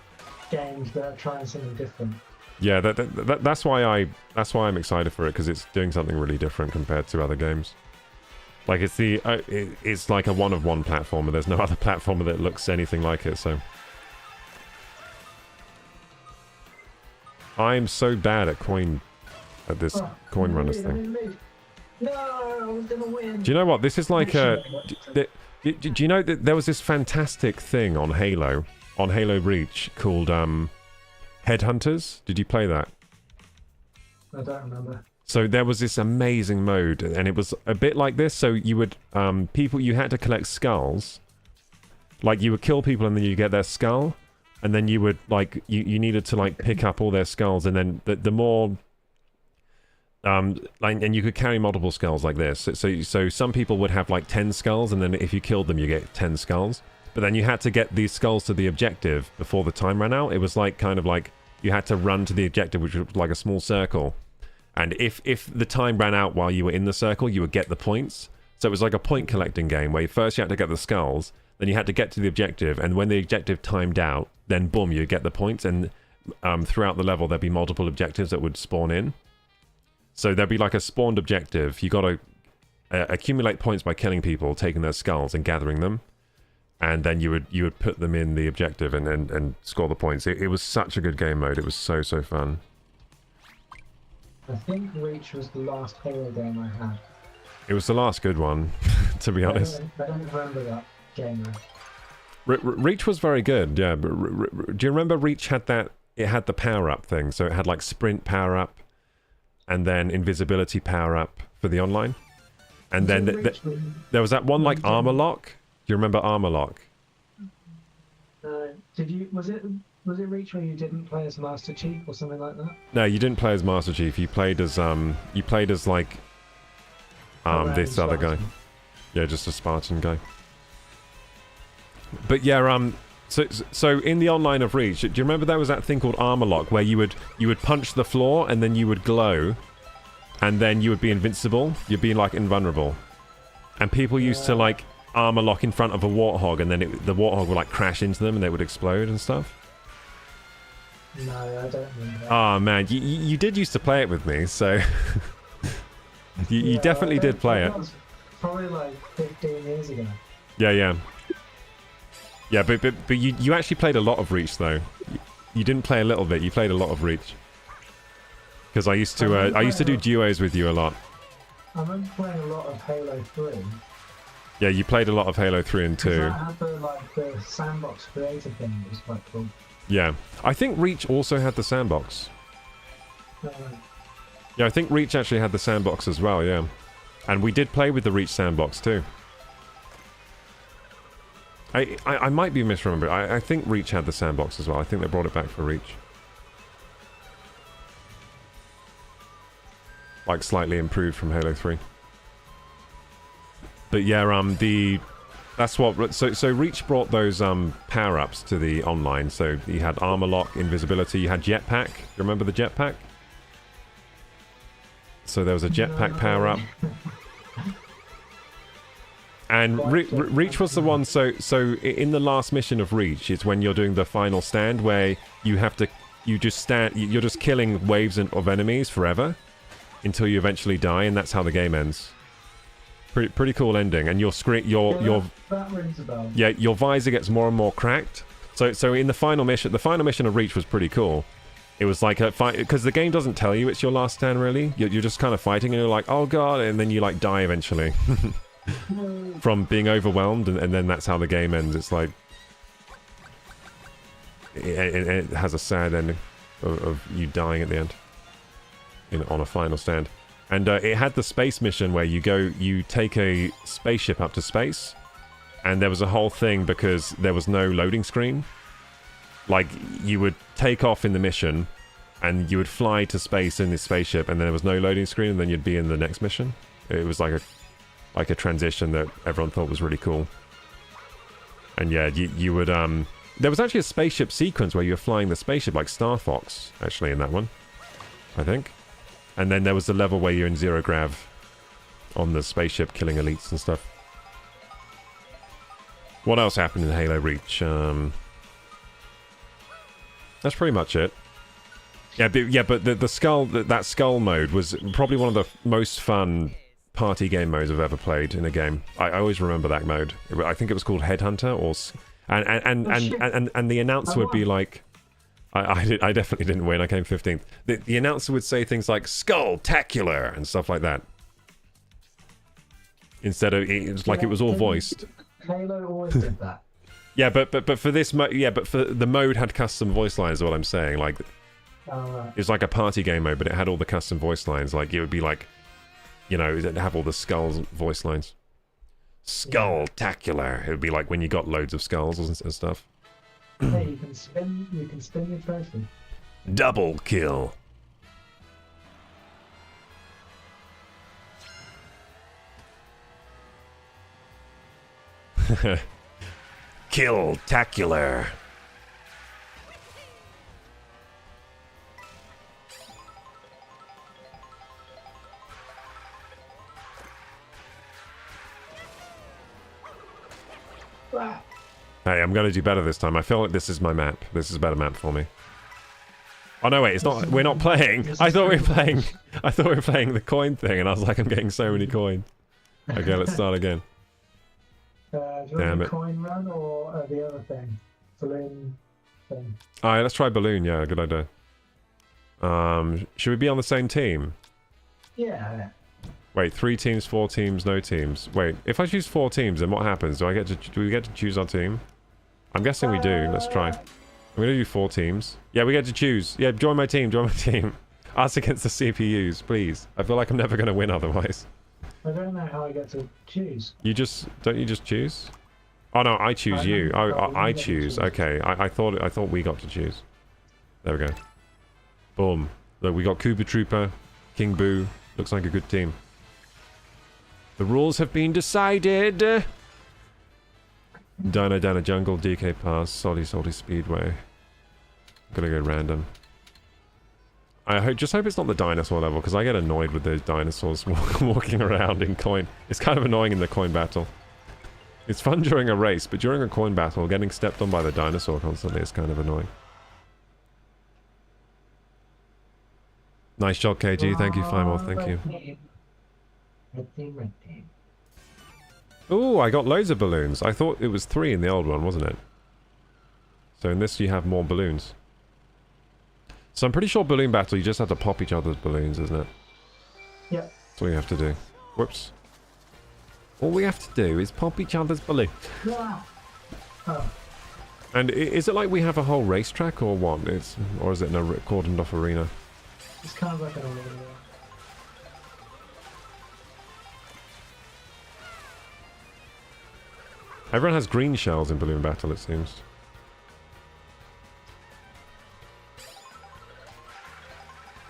games that are trying something different. Yeah, that's why I'm excited for it, because it's doing something really different compared to other games. Like it's like a one-of-one platformer. There's no other platformer that looks anything like it. So I'm so bad at this coin runners thing. No, I was gonna win. Do you know what this is like? Do you know that there was this fantastic thing on Halo Reach called Headhunters? Did you play that? I don't remember. So there was this amazing mode, and it was a bit like this. So you would you had to collect skulls. Like you would kill people, and then you get their skull, and then you would like you needed to like pick up all their skulls, and then the more And you could carry multiple skulls like this. So some people would have like 10 skulls, and then if you killed them, you get 10 skulls. But then you had to get these skulls to the objective before the time ran out. It was like kind of like you had to run to the objective, which was like a small circle. And if the time ran out while you were in the circle, you would get the points. So it was like a point collecting game where first you had to get the skulls, then you had to get to the objective, and when the objective timed out, then boom, you get the points. And throughout the level, there'd be multiple objectives that would spawn in. So there'd be like a spawned objective. You got to accumulate points by killing people, taking their skulls and gathering them, and then you would put them in the objective and score the points. It was such a good game mode. It was so fun. I think Reach was the last Halo game I had. It was the last good one, to be honest. I don't remember that game though. Reach was very good, yeah. But do you remember Reach had that? It had the power-up thing, so it had like sprint power-up, and then invisibility power-up for the online. And then there was that one like armor lock. Do you remember armor lock? Did you? Was it Reach where you didn't play as Master Chief or something like that? No, you didn't play as Master Chief. You played as like this other guy. Yeah, just a Spartan guy. But yeah, so in the online of Reach, do you remember there was that thing called armor lock where you would punch the floor and then you would glow, and then you would be invincible. You'd be like invulnerable, and people used to like armor lock in front of a warthog, and then the warthog would like crash into them and they would explode and stuff. No, I don't remember. Oh man, you did used to play it with me, so you definitely did play it. Was probably like 15 years ago. Yeah. Yeah, but you actually played a lot of Reach though. You didn't play a little bit. You played a lot of Reach. Because I used to do duos with you a lot. I remember playing a lot of Halo 3. Yeah, you played a lot of Halo 3 and 2. I had the sandbox creator thing that was quite cool. Yeah, I think Reach also had the sandbox. Yeah, I think Reach actually had the sandbox as well. Yeah, and we did play with the Reach sandbox too. I might be misremembering. I think Reach had the sandbox as well. I think they brought it back for Reach. Like slightly improved from Halo 3. But yeah, that's what. So Reach brought those power-ups to the online. So you had armor lock, invisibility. You had jetpack. You remember the jetpack? So there was a jetpack power-up. And Reach was the one. So in the last mission of Reach, it's when you're doing the final stand where you have to, you're just killing waves of enemies forever until you eventually die, and that's how the game ends. Pretty cool ending. And your screen, that rings a bell. Yeah, your visor gets more and more cracked. So in the final mission of Reach was pretty cool. It was like a fight, because the game doesn't tell you it's your last stand really. You're just kind of fighting, and you're like, oh god, and then you like die eventually. From being overwhelmed, and then that's how the game ends. It's like it has a sad ending of you dying at the end on a final stand. And it had the space mission where you take a spaceship up to space, and there was a whole thing because there was no loading screen. Like, you would take off in the mission, and you would fly to space in this spaceship, and there was no loading screen, and then you'd be in the next mission. It was like a transition that everyone thought was really cool. And yeah, you would there was actually a spaceship sequence where you were flying the spaceship like Star Fox, actually, in that one, I think. And then there was the level where you're in zero grav on the spaceship killing elites and stuff. What else happened in Halo Reach? That's pretty much it. Yeah, but the skull, that skull mode was probably one of the most fun party game modes I've ever played in a game. I always remember that mode. I think it was called Headhunter, and the announcer would be like, I definitely didn't win. I came 15th. The announcer would say things like "Skull-tacular" and stuff like that. Instead of, it was like it was all voiced. Halo always did that. Yeah, but for this mode, but for the mode had custom voice lines. Is what I'm saying. Like, it was like a party game mode, but it had all the custom voice lines. Like, it would be like, you know, it'd have all the skulls voice lines. Skull-tacular. It would be like when you got loads of skulls and stuff. Hey, you can spin your trophy. Double kill. Kill-tacular. Hey, I'm going to do better this time. I feel like this is my map. This is a better map for me. Oh no, wait, it's not. We're not playing. I thought we were playing. I thought we were playing the coin thing, and I was like, I'm getting so many coins. Okay, let's start again. Do you Damn want the it. coin run or the other thing? Balloon thing. Alright, let's try balloon. Yeah, good idea. Should we be on the same team? Yeah. Wait, 3 teams, 4 teams, no teams. Wait, if I choose 4 teams, then what happens? Do we get to choose our team? I'm guessing we do. Let's try. I'm gonna do 4 teams. Yeah, we get to choose. Yeah, join my team, join my team. Us against the CPUs, please. I feel like I'm never gonna win otherwise. I don't know how I get to choose. You just... Don't you just choose? Oh no, I choose you. Oh, I choose. Okay, I thought we got to choose. There we go. Boom. Look, we got Koopa Trooper, King Boo. Looks like a good team. The rules have been decided! Dino Dana Jungle, DK Pass, Salty Speedway. Gonna go random. I just hope it's not the dinosaur level, because I get annoyed with those dinosaurs walking around in coin. It's kind of annoying in the coin battle. It's fun during a race, but during a coin battle, getting stepped on by the dinosaur constantly is kind of annoying. Nice shot, KG. Thank you, Fimore. Thank you. Red team. Ooh, I got loads of balloons. I thought it was 3 in the old one, wasn't it? So in this you have more balloons. So I'm pretty sure balloon battle, you just have to pop each other's balloons, isn't it? Yep. That's all you have to do. Whoops. All we have to do is pop each other's balloon. Wow. Oh. And is it like we have a whole racetrack or what? Or is it in a cordoned off arena? It's kind of like an arena. Everyone has green shells in balloon battle, it seems.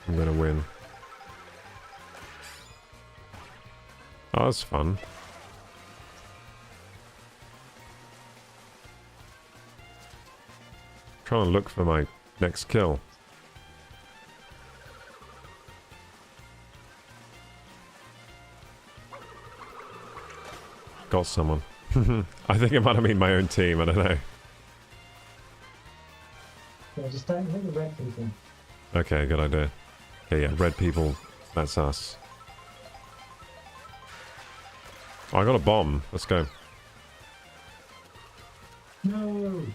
I'm gonna win. Oh, that's fun. Trying to look for my next kill. Got someone. I think it might have been my own team, I don't know. Yeah, just don't hit the red people. Okay, good idea. Okay, yeah, red people, that's us. Oh, I got a bomb. Let's go. No!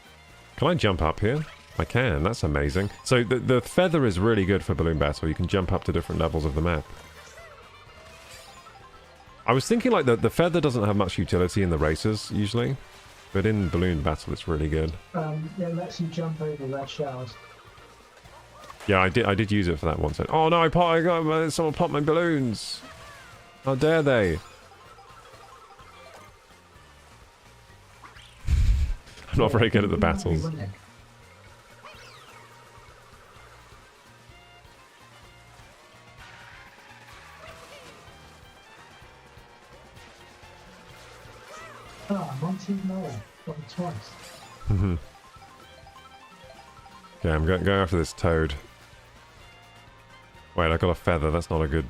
Can I jump up here? I can, that's amazing. So the feather is really good for balloon battle. You can jump up to different levels of the map. I was thinking like the feather doesn't have much utility in the races, usually. But in balloon battle, it's really good. It lets you jump over red shells. Yeah, I did use it for that once. Oh no, someone popped my balloons! How dare they? I'm not very good at the battles. Ah, Monty Noel. Got him twice. Okay, I'm going after this toad. Wait, I got a feather. That's not a good...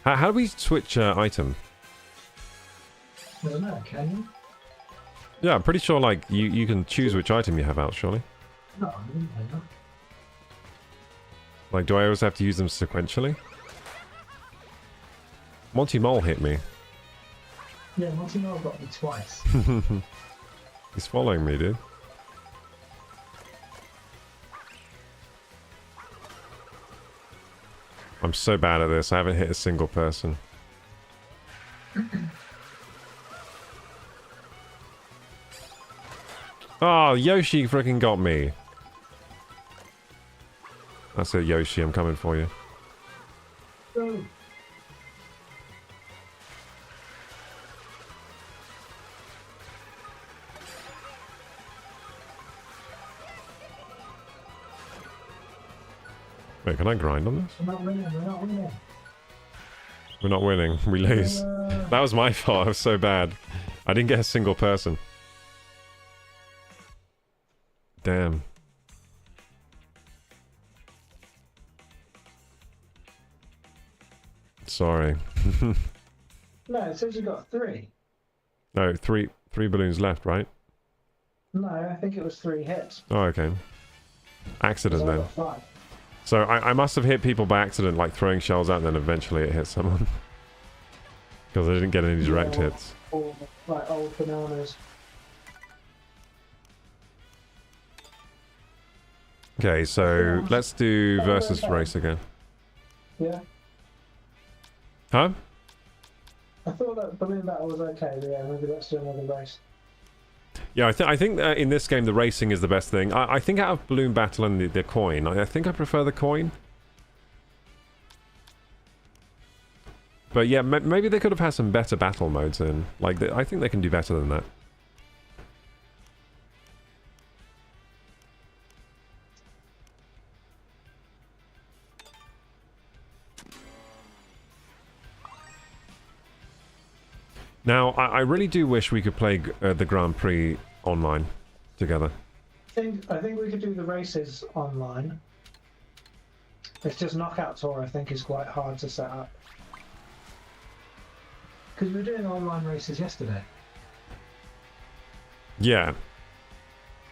How do we switch item? I don't know, can you? Yeah, I'm pretty sure like you can choose which item you have out, surely. No, I didn't know that. Like, do I always have to use them sequentially? Monty Mole hit me. Yeah, Monty Noel got me twice. He's following me, dude. I'm so bad at this. I haven't hit a single person. Oh, Yoshi freaking got me. That's it, Yoshi. I'm coming for you. Go! Wait, can I grind on this? We're not winning, we're not winning. We're not winning. We lose. That was my fault. I was so bad. I didn't get a single person. Damn. Sorry. No, it says you got 3. No, three balloons left, right? No, I think it was 3 hits. Oh, okay. Accident So I then. got 5. So I must have hit people by accident, like throwing shells out, and then eventually it hit someone. Because I didn't get any direct hits. Or like old bananas. Okay, so let's do versus race again. Yeah. Huh? I thought that balloon battle was okay, but yeah, maybe let's do another race. Yeah, I think in this game the racing is the best thing. I think out of balloon battle and the coin, I think I prefer the coin. But yeah, maybe they could have had some better battle modes in. Like, I think they can do better than that. Now, I really do wish we could play the Grand Prix online together. I think we could do the races online. It's just Knockout Tour, I think, is quite hard to set up. Because we were doing online races yesterday. Yeah.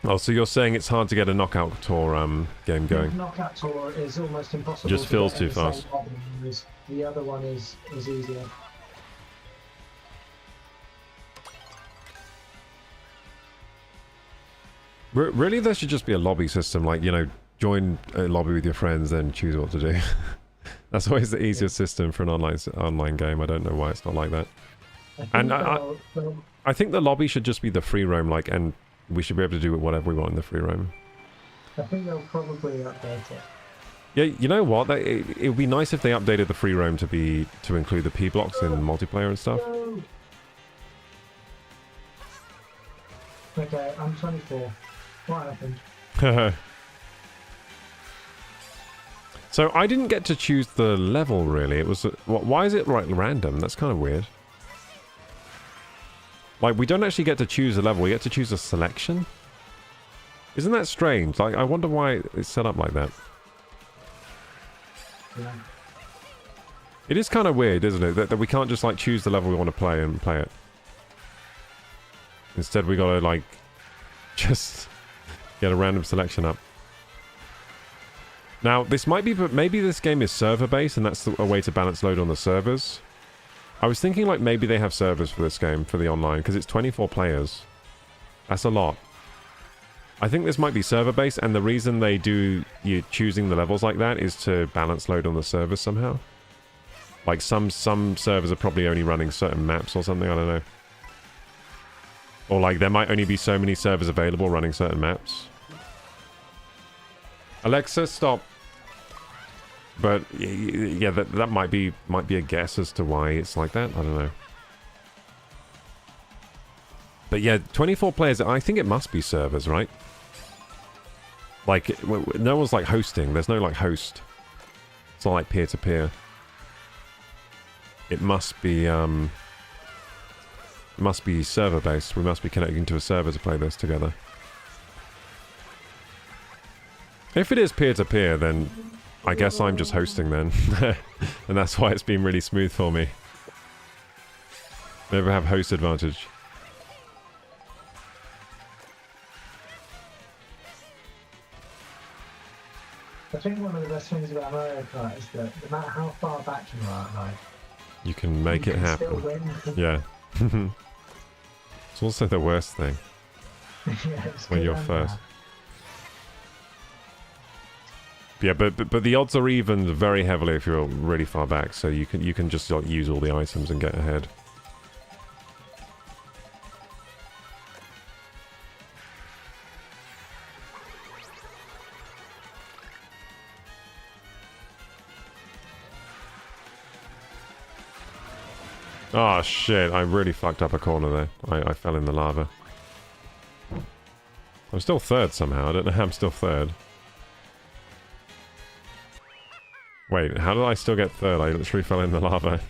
Oh, so you're saying it's hard to get a Knockout Tour game going? Knockout Tour is almost impossible. Just feels too to get in the fast. same lobby, whereas the other one is easier. Really, there should just be a lobby system, like, you know, join a lobby with your friends, then choose what to do. That's always the easiest system for an online game. I don't know why it's not like that. And I think the lobby should just be the free roam, like, and we should be able to do whatever we want in the free roam. I think they'll probably update it. Yeah, you know what? It would be nice if they updated the free roam to include the P blocks in multiplayer and stuff. No. Okay, I'm 24. What happened? So I didn't get to choose the level, really. It was... why is it random? That's kind of weird. Like, we don't actually get to choose a level. We get to choose a selection? Isn't that strange? Like, I wonder why it's set up like that. Yeah. It is kind of weird, isn't it? That we can't just, like, choose the level we want to play and play it. Instead, we gotta, like, just get a random selection up. Now, this might be... but maybe this game is server-based, and that's a way to balance load on the servers. I was thinking, like, maybe they have servers for this game, for the online, because it's 24 players. That's a lot. I think this might be server-based, and the reason they do you choosing the levels like that is to balance load on the servers somehow. Like, some servers are probably only running certain maps or something, I don't know. Or, like, there might only be so many servers available running certain maps. Alexa, stop. But, yeah, that might be a guess as to why it's like that. I don't know. But, yeah, 24 players, I think it must be servers, right? Like, no one's, like, hosting. There's no, like, host. It's not like peer-to-peer. It must be server-based. We must be connecting to a server to play this together. If it is peer-to-peer, then I guess I'm just hosting then. And that's why it's been really smooth for me. Never have host advantage. I think one of the best things about Mario Kart is that no matter how far back you are, like, You can make it happen. still win. Yeah. It's also the worst thing Yeah, it's when good you're and first. bad. Yeah, but the odds are even very heavily if you're really far back, so you can just, like, use all the items and get ahead. Oh shit, I really fucked up a corner there. I fell in the lava. I'm still third somehow. I don't know how I'm still third. Wait, how did I still get third? I literally fell in the lava.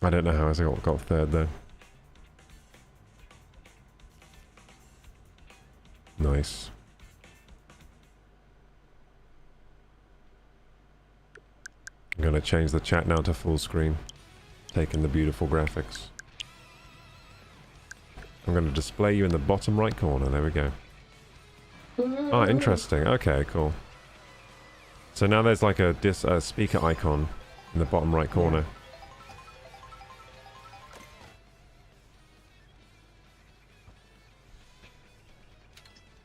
I don't know how I got third though. Nice. I'm going to change the chat now to full screen. Taking the beautiful graphics. I'm going to display you in the bottom right corner. There we go. Ah, interesting. Okay, cool. So now there's like a speaker icon in the bottom right corner.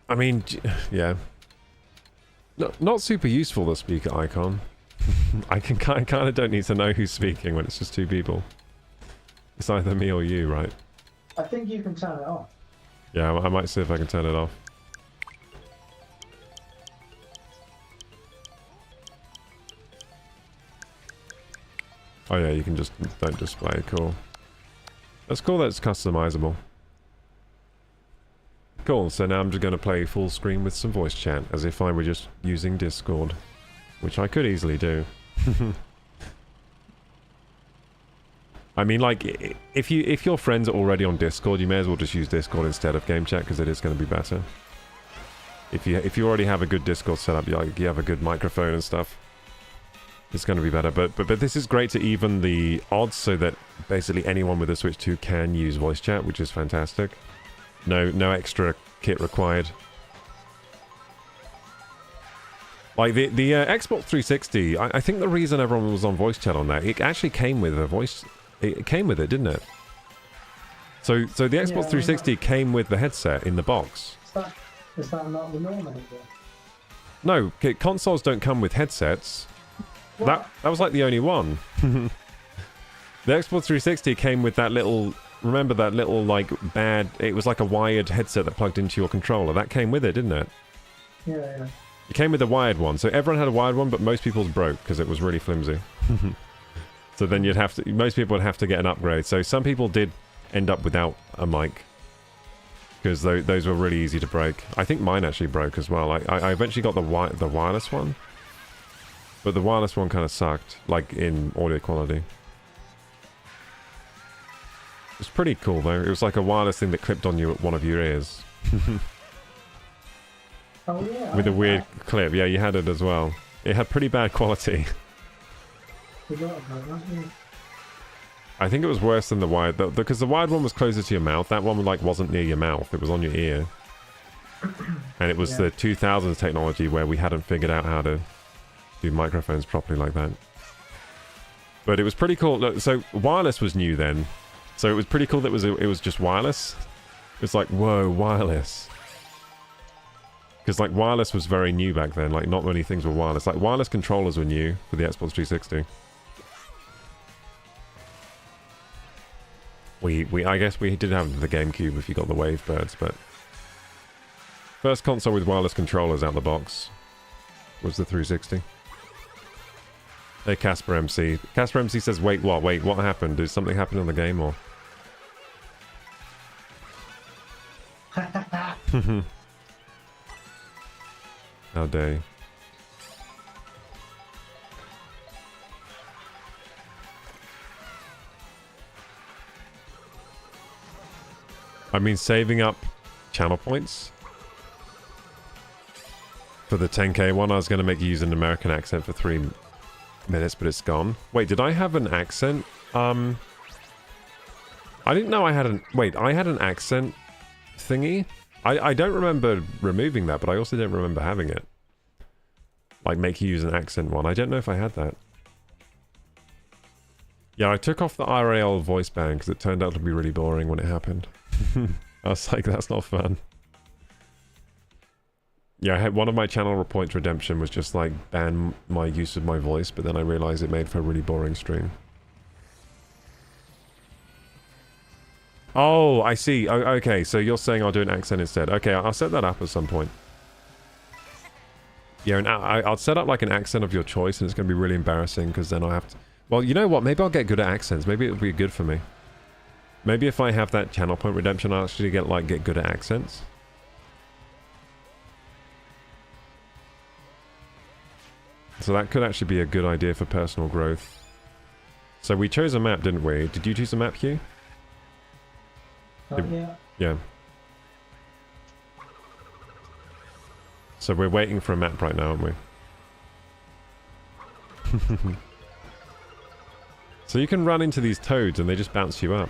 I mean, yeah. No, not super useful, the speaker icon. I kind of don't need to know who's speaking when it's just two people. It's either me or you, right? I think you can turn it off. Yeah, I might see if I can turn it off. Oh yeah, you can just don't display. Cool. That's cool that it's customizable. Cool, so now I'm just going to play full screen with some voice chat, as if I were just using Discord. Which I could easily do. I mean, like, if your friends are already on Discord, you may as well just use Discord instead of game chat, because it is going to be better. If you already have a good Discord setup, you have a good microphone and stuff, it's going to be better. But this is great to even the odds, so that basically anyone with a Switch 2 can use voice chat, which is fantastic. No extra kit required. Like the Xbox 360, I think the reason everyone was on voice chat on that, it actually came with a voice. It came with it, didn't it? So the Xbox 360 came with the headset in the box. Is that not the norm anymore? No, consoles don't come with headsets. That was like the only one. The Xbox 360 came with that little. Remember that little like bad? It was like a wired headset that plugged into your controller. That came with it, didn't it? Yeah. It came with a wired one, so everyone had a wired one, but most people's broke because it was really flimsy. So then most people would have to get an upgrade. So some people did end up without a mic because those were really easy to break. I think mine actually broke as well. I eventually got the wireless one, but the wireless one kind of sucked, like in audio quality. It was pretty cool though. It was like a wireless thing that clipped on you at one of your ears. Oh yeah. With a weird clip. Yeah, you had it as well. It had pretty bad quality. Forgot about that, yeah. I think it was worse than the wired, because the wired one was closer to your mouth. That one like wasn't near your mouth. It was on your ear. And it was the 2000s technology where we hadn't figured out how to do microphones properly like that. But it was pretty cool. Look, so wireless was new then. So it was pretty cool that it was just wireless. It's like, whoa, wireless. Because like wireless was very new back then. Like not many things were wireless. Like wireless controllers were new for the Xbox 360. I guess we did have the GameCube if you got the Wavebirds, but first console with wireless controllers out the box was the 360. Hey Casper MC. Casper MC says, wait, what? Wait, what happened? Did something happen in the game or? How dare you. I mean, saving up channel points for the 10k one. I was going to make you use an American accent for 3 minutes, but it's gone. Wait, did I have an accent? I didn't know I had an... Wait, I had an accent thingy? I don't remember removing that, but I also don't remember having it. Like, make you use an accent one. I don't know if I had that. Yeah, I took off the IRL voice ban because it turned out to be really boring when it happened. I was like, that's not fun. Yeah, I had one of my channel points redemption was just like ban my use of my voice, but then I realized it made for a really boring stream. Oh, I see. Okay, so you're saying I'll do an accent instead. Okay, I'll set that up at some point. Yeah, and I'll set up like an accent of your choice, and it's going to be really embarrassing because then I'll have to... Well, you know what? Maybe I'll get good at accents. Maybe it'll be good for me. Maybe if I have that channel point redemption, I'll actually get good at accents. So that could actually be a good idea for personal growth. So we chose a map, didn't we? Did you choose a map, Hugh? Yeah. Yeah. So we're waiting for a map right now, aren't we? So you can run into these toads and they just bounce you up.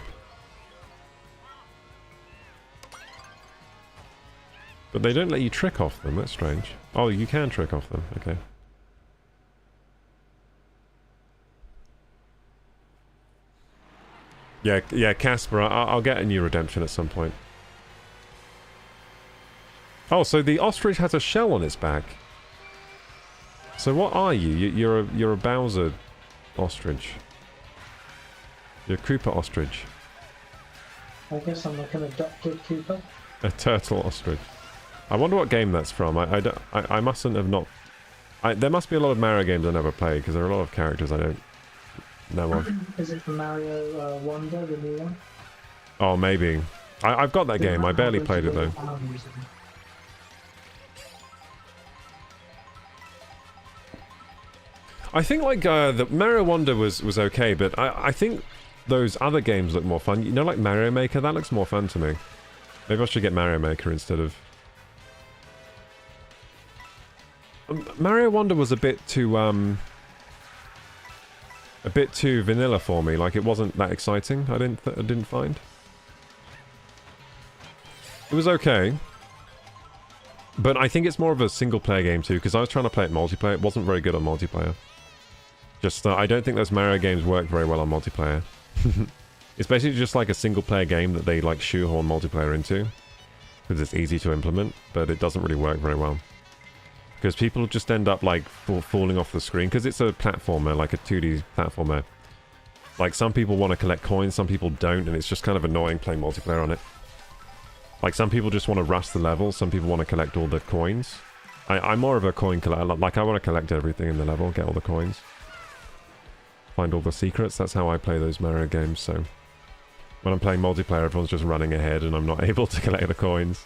But they don't let you trick off them, that's strange. Oh, you can trick off them, okay. Yeah, Casper, I'll get a new redemption at some point. Oh, so the ostrich has a shell on its back. So what are you? You're a Bowser ostrich. You're a Koopa ostrich. I guess I'm like an adopted Koopa. A turtle ostrich. I wonder what game that's from. I mustn't have not... there must be a lot of Mario games I never played, because there are a lot of characters I don't know of. Is it from Mario Wonder, the new one? Oh, maybe. I've got that game. I barely played it, though. I think, like, the Mario Wonder was okay, but I think those other games look more fun. You know, like Mario Maker? That looks more fun to me. Maybe I should get Mario Maker instead of... Mario Wonder was a bit too vanilla for me. Like, it wasn't that exciting. I didn't find. It was okay, but I think it's more of a single player game too. Because I was trying to play it multiplayer. It wasn't very good on multiplayer. Just I don't think those Mario games work very well on multiplayer. It's basically just like a single player game that they like shoehorn multiplayer into, because it's easy to implement, but it doesn't really work very well. Because people just end up, like, falling off the screen. Because it's a platformer, like a 2D platformer. Like, some people want to collect coins, some people don't, and it's just kind of annoying playing multiplayer on it. Like, some people just want to rush the level, some people want to collect all the coins. I'm more of a coin collector. Like, I want to collect everything in the level, get all the coins. Find all the secrets. That's how I play those Mario games, so... When I'm playing multiplayer, everyone's just running ahead, and I'm not able to collect the coins.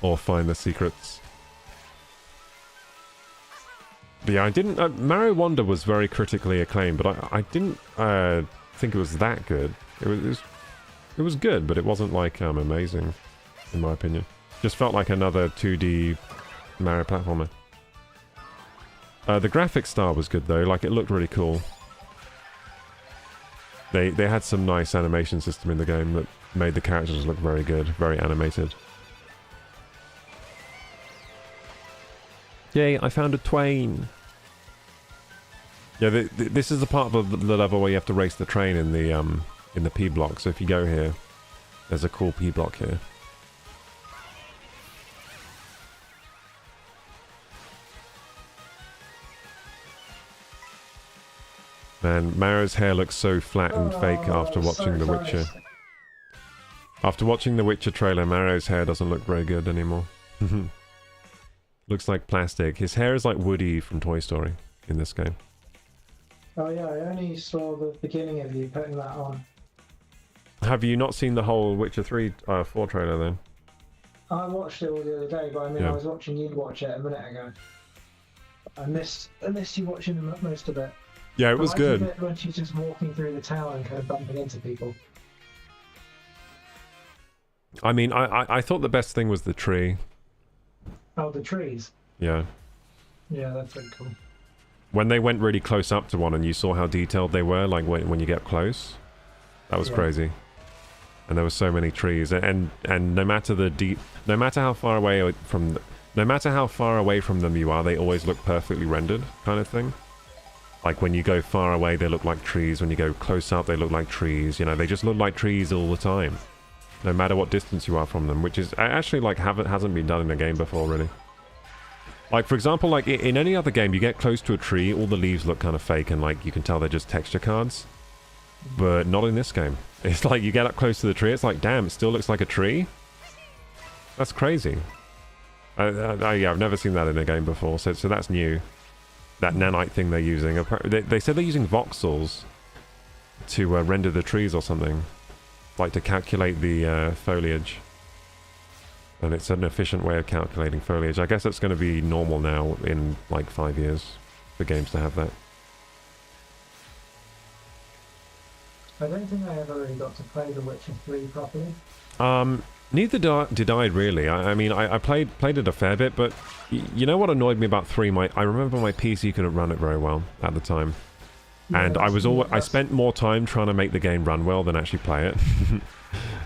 Or find the secrets. But yeah, I didn't... Mario Wonder was very critically acclaimed, but I didn't think it was that good. It was good, but it wasn't, like, amazing, in my opinion. Just felt like another 2D Mario platformer. The graphics style was good, though. Like, it looked really cool. They had some nice animation system in the game that made the characters look very good, very animated. Yay, I found a twain! Yeah, this is the part of the level where you have to race the train in the P block, so if you go here, there's a cool P block here. Man, Mario's hair looks so flat and fake after watching The Witcher. After watching The Witcher trailer, Mario's hair doesn't look very good anymore. Looks like plastic. His hair is like Woody from Toy Story in this game. Oh yeah, I only saw the beginning of you putting that on. Have you not seen the whole Witcher 4 trailer then? I watched it all the other day, but I mean, Yeah. I was watching you watch it a minute ago. I missed you watching most of it. Yeah, it was good. Bit when she's just walking through the town and kind of bumping into people. I mean, I thought the best thing was the tree. Oh, the trees. Yeah. Yeah, that's pretty cool. When they went really close up to one and you saw how detailed they were, like when you get close, that was crazy. And there were so many trees, and no matter no matter how far away from them you are, they always look perfectly rendered, kind of thing. Like when you go far away, they look like trees. When you go close up, they look like trees. You know, they just look like trees all the time, no matter what distance you are from them. Which is actually like hasn't been done in a game before, really. Like for example, like in any other game, you get close to a tree, all the leaves look kind of fake, and like you can tell they're just texture cards. But not in this game. It's like you get up close to the tree, it's like, damn, it still looks like a tree. That's crazy. Yeah, I've never seen that in a game before, so that's new. That nanite thing they're using. They said they're using voxels to render the trees or something. Like to calculate the foliage. And it's an efficient way of calculating foliage. I guess that's going to be normal now in like 5 years for games to have that. I don't think I ever really got to play The Witcher 3 properly. Neither did I really. I mean, I played it a fair bit, but you know what annoyed me about 3? I remember my PC couldn't run it very well at the time. Yeah, And I spent more time trying to make the game run well than actually play it.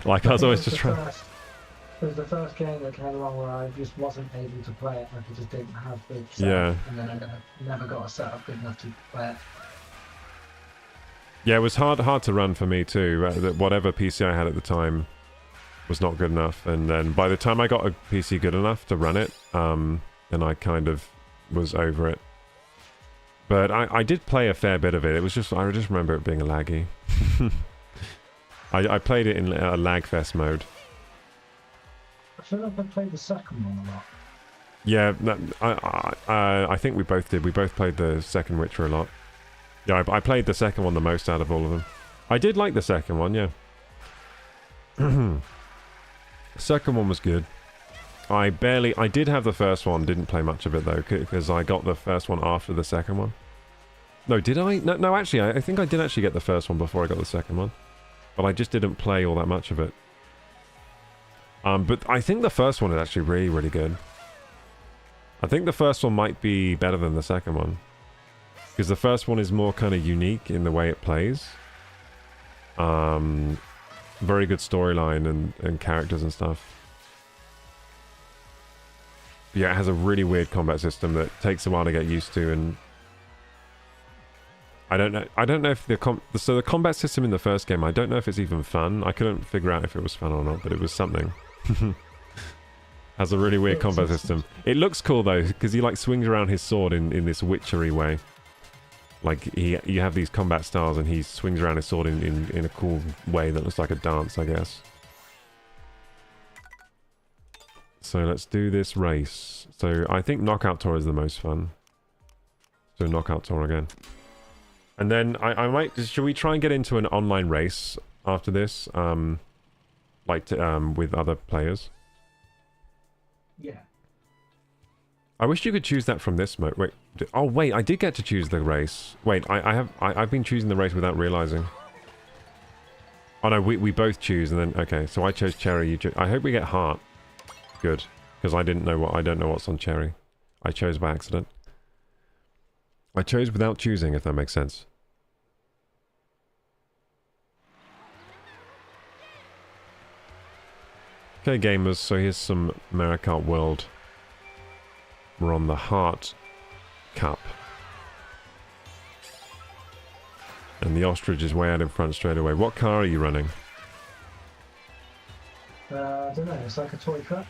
Like, I was always just trying... It was the first game that came along where I just wasn't able to play it. Like, I just didn't have the setup. Yeah. And then I never got a setup good enough to play it. Yeah, it was hard to run for me too. Whatever PC I had at the time was not good enough. And then by the time I got a PC good enough to run it, then I kind of was over it. But I did play a fair bit of it. It was just, I just remember it being laggy. I played it in a lag fest mode. I feel like I played the second one a lot. Yeah, I think we both did. We both played the second Witcher a lot. Yeah, I played the second one the most out of all of them. I did like the second one, yeah. The second one was good. I did have the first one, didn't play much of it though, because I got the first one after the second one. No, did I? No, actually, I think I did actually get the first one before I got the second one. But I just didn't play all that much of it. But I think the first one is actually really, really good. I think the first one might be better than the second one. Because the first one is more kind of unique in the way it plays. Very good storyline and characters and stuff. Yeah, it has a really weird combat system that takes a while to get used to, and I don't know if the combat system in the first game, I don't know if it's even fun. I couldn't figure out if it was fun or not, but it was something. Has a really weird combat system. It looks cool though, because he like swings around his sword in this witchery way. Like you have these combat styles and he swings around his sword in a cool way that looks like a dance, I guess. So let's do this race. So I think Knockout Tour is the most fun. So Knockout Tour again. And then I might... Should we try and get into an online race after this? Like with other players? Yeah. I wish you could choose that from this mode. Wait. Oh, wait. I did get to choose the race. Wait. I've been choosing the race without realizing. Oh, no. We both choose and then... Okay. So I chose Cherry. You chose... I hope we get Heart. Good. Because I don't know what's on Cherry. I chose by accident. I chose without choosing, if that makes sense. Okay, gamers, so here's some Mario Kart World. We're on the Heart Cup. And the ostrich is way out in front straight away. What car are you running? I don't know, it's like a toy truck.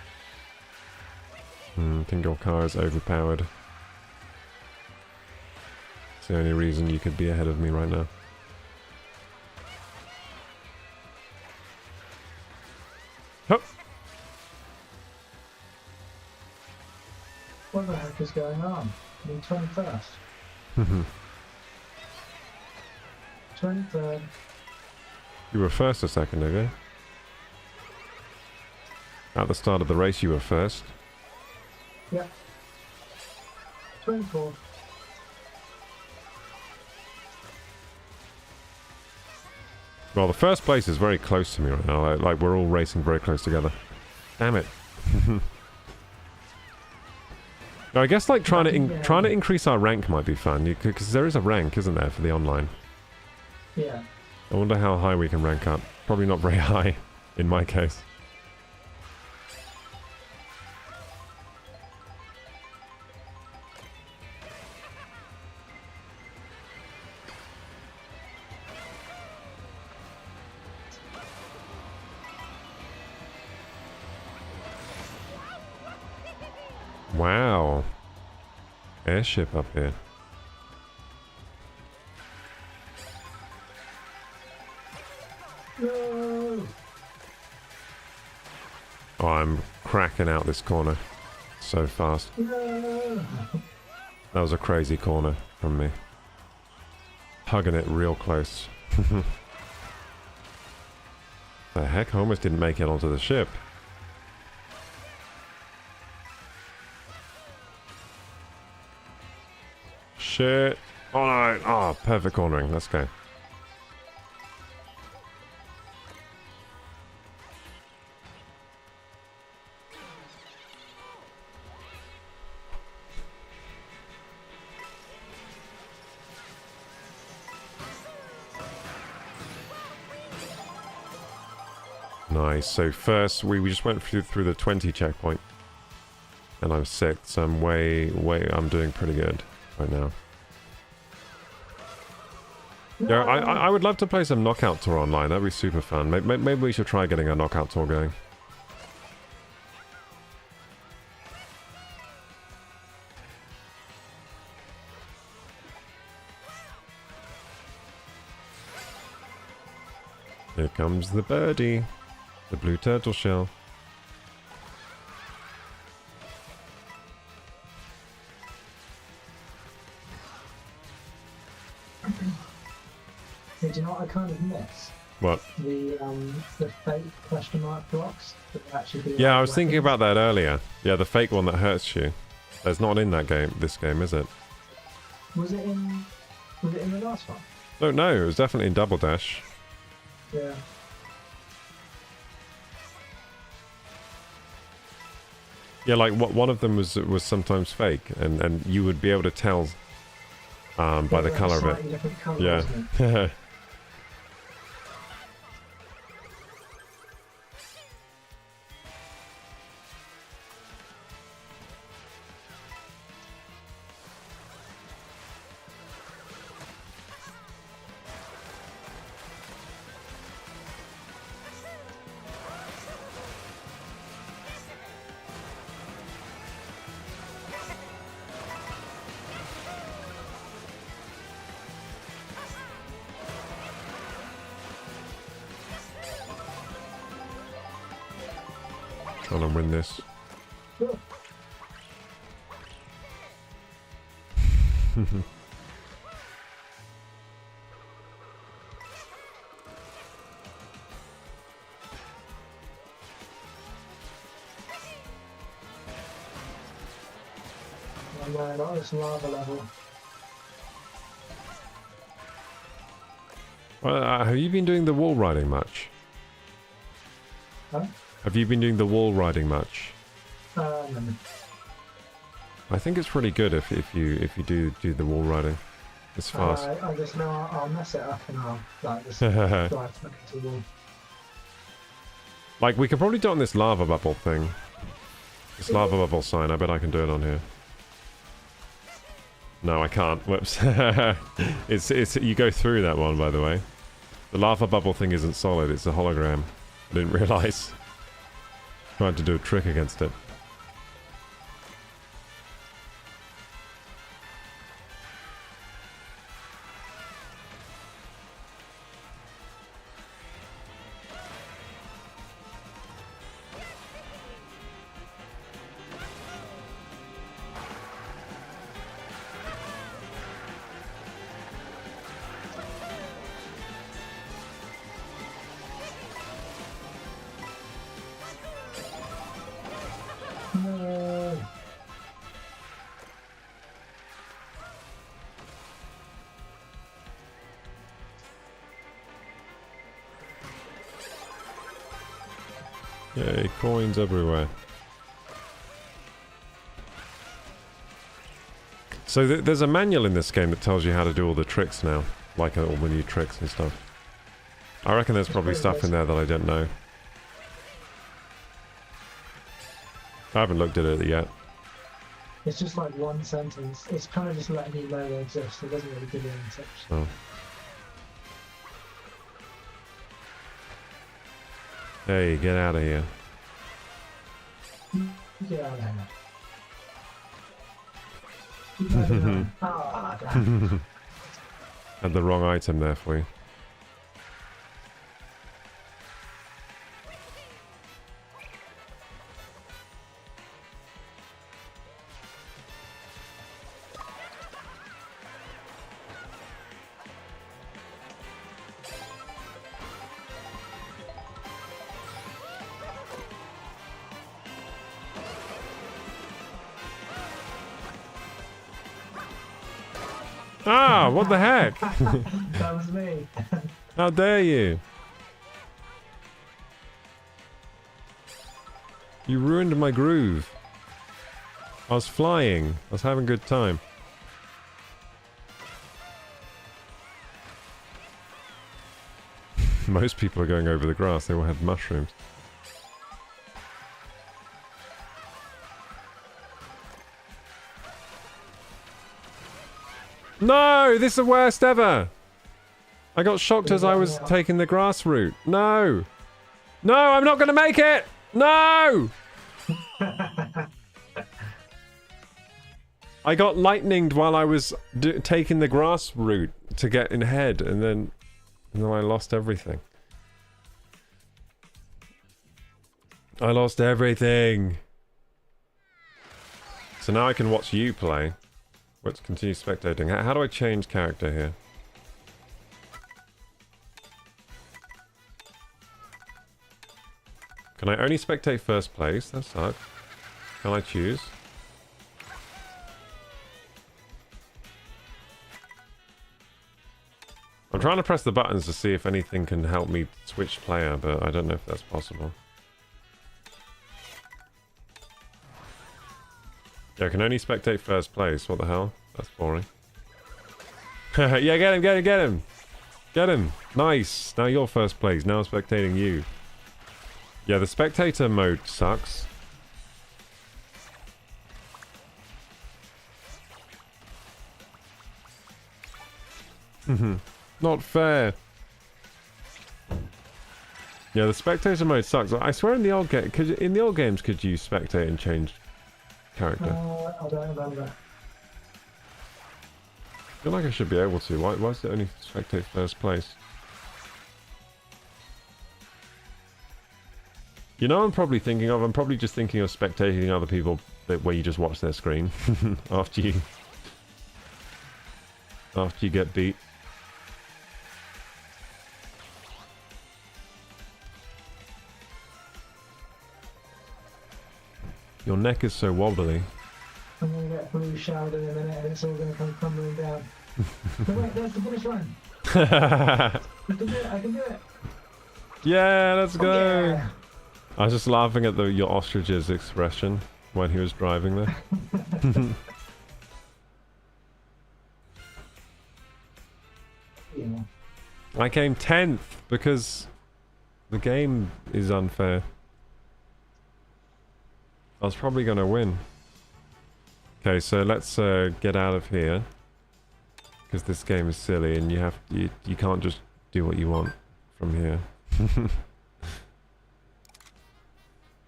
I think your car is overpowered. It's the only reason you could be ahead of me right now. Hup! What the heck is going on? I'm 21st. 23rd. You were first a second ago. At the start of the race you were first. Yeah. 24th. Well, the first place is very close to me right now. Like we're all racing very close together. Damn it. No, I guess like trying to increase our rank might be fun. Because there is a rank, isn't there, for the online? Yeah. I wonder how high we can rank up. Probably not very high, in my case. Wow. Airship up here. No! Oh, I'm cracking out this corner so fast. No! That was a crazy corner from me. Hugging it real close. The heck? I almost didn't make it onto the ship. Shit. Oh no. Oh, perfect cornering. Let's go. Nice. So first, we just went through the 20 checkpoint. And I'm 6th, so I'm I'm doing pretty good right now. Yeah, I would love to play some Knockout Tour online. That'd be super fun. Maybe we should try getting a Knockout Tour going. Here comes the birdie. The blue turtle shell. Hey, do you know what I kind of miss? What? The fake question mark blocks that actually do. Yeah, like I was thinking weapons. about that earlier. Yeah, the fake one that hurts you. There's not in that game. This game, is it? Was it in the last one? Oh no, it was definitely in Double Dash. Yeah. Yeah, like one of them was sometimes fake, and you would be able to tell by the color of Slightly it. different colour, Yeah. wasn't it? Trying to win this. Oh no, not this lava level. Well, have you been doing the wall riding much? Huh? Have you been doing the wall riding much? No. I think it's pretty good if you do the wall riding. It's fast. I just know I'll mess it up and I'll like just drive smack into the wall. Like, we could probably do it on this lava bubble thing. This lava bubble sign, I bet I can do it on here. No, I can't. Whoops. it's you go through that one, by the way. The lava bubble thing isn't solid, it's a hologram. I didn't realise. Tried to do a trick against it. No. Yay, coins everywhere. So there's a manual in this game that tells you how to do all the tricks now. Like all the new tricks and stuff. I reckon there's probably stuff in there that I don't know. I haven't looked at it yet. It's just like one sentence. It's kind of just letting you know they exist. It doesn't really give you any tips. Oh. Hey, get out of here. Get out of here. Keep moving on. Ah, damn. Had the wrong item there for you. Ah, what the heck? That was me. How dare you? You ruined my groove. I was flying. I was having a good time. most people are going over the grass. They all have mushrooms. No! This is the worst ever! I got shocked as I was taking the grass route. No! No, I'm not going to make it! No! I got lightninged while I was taking the grass route to get in head, and then I lost everything. I lost everything! So now I can watch you play. Let's continue spectating. How do I change character here? Can I only spectate first place? That sucks. Can I choose? I'm trying to press the buttons to see if anything can help me switch player, but I don't know if that's possible. Yeah, I can only spectate first place. What the hell? That's boring. Yeah, get him, get him, get him! Get him! Nice! Now you're first place. Now I'm spectating you. Yeah, the spectator mode sucks. Not fair. Yeah, the spectator mode sucks. I swear in the old games could you spectate and change character? I don't remember. I feel like I should be able to. Why is it only spectate first place? You know what I'm probably thinking of? I'm probably just thinking of spectating other people where you just watch their screen after you get beat. Your neck is so wobbly. I'm going to get blue showered in a minute and it's all going to come crumbling down. No, wait, there's the finish line. I can do it, I can do it. Yeah, let's go. Yeah. I was just laughing at your ostrich's expression when he was driving there. Yeah. I came 10th because the game is unfair. I was probably going to win. Okay, so let's get out of here. Because this game is silly and you can't just do what you want from here.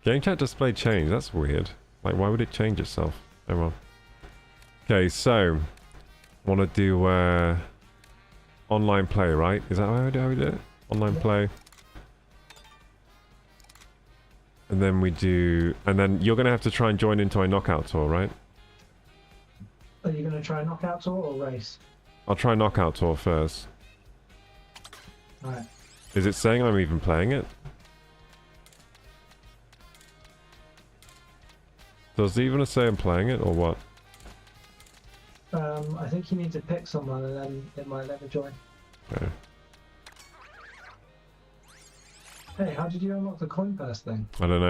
Game chat display change, that's weird. Like, why would it change itself? Oh well. Okay, so I want to do online play, right? Is that how we do it? Online play. And then we do... And then you're going to have to try and join into a knockout tour, right? Are you going to try knockout tour or race? I'll try knockout tour first. Alright. Is it saying I'm even playing it? Does it even say I'm playing it or what? I think you need to pick someone and then it might let me join. Okay. Hey, how did you unlock the coin purse thing? I don't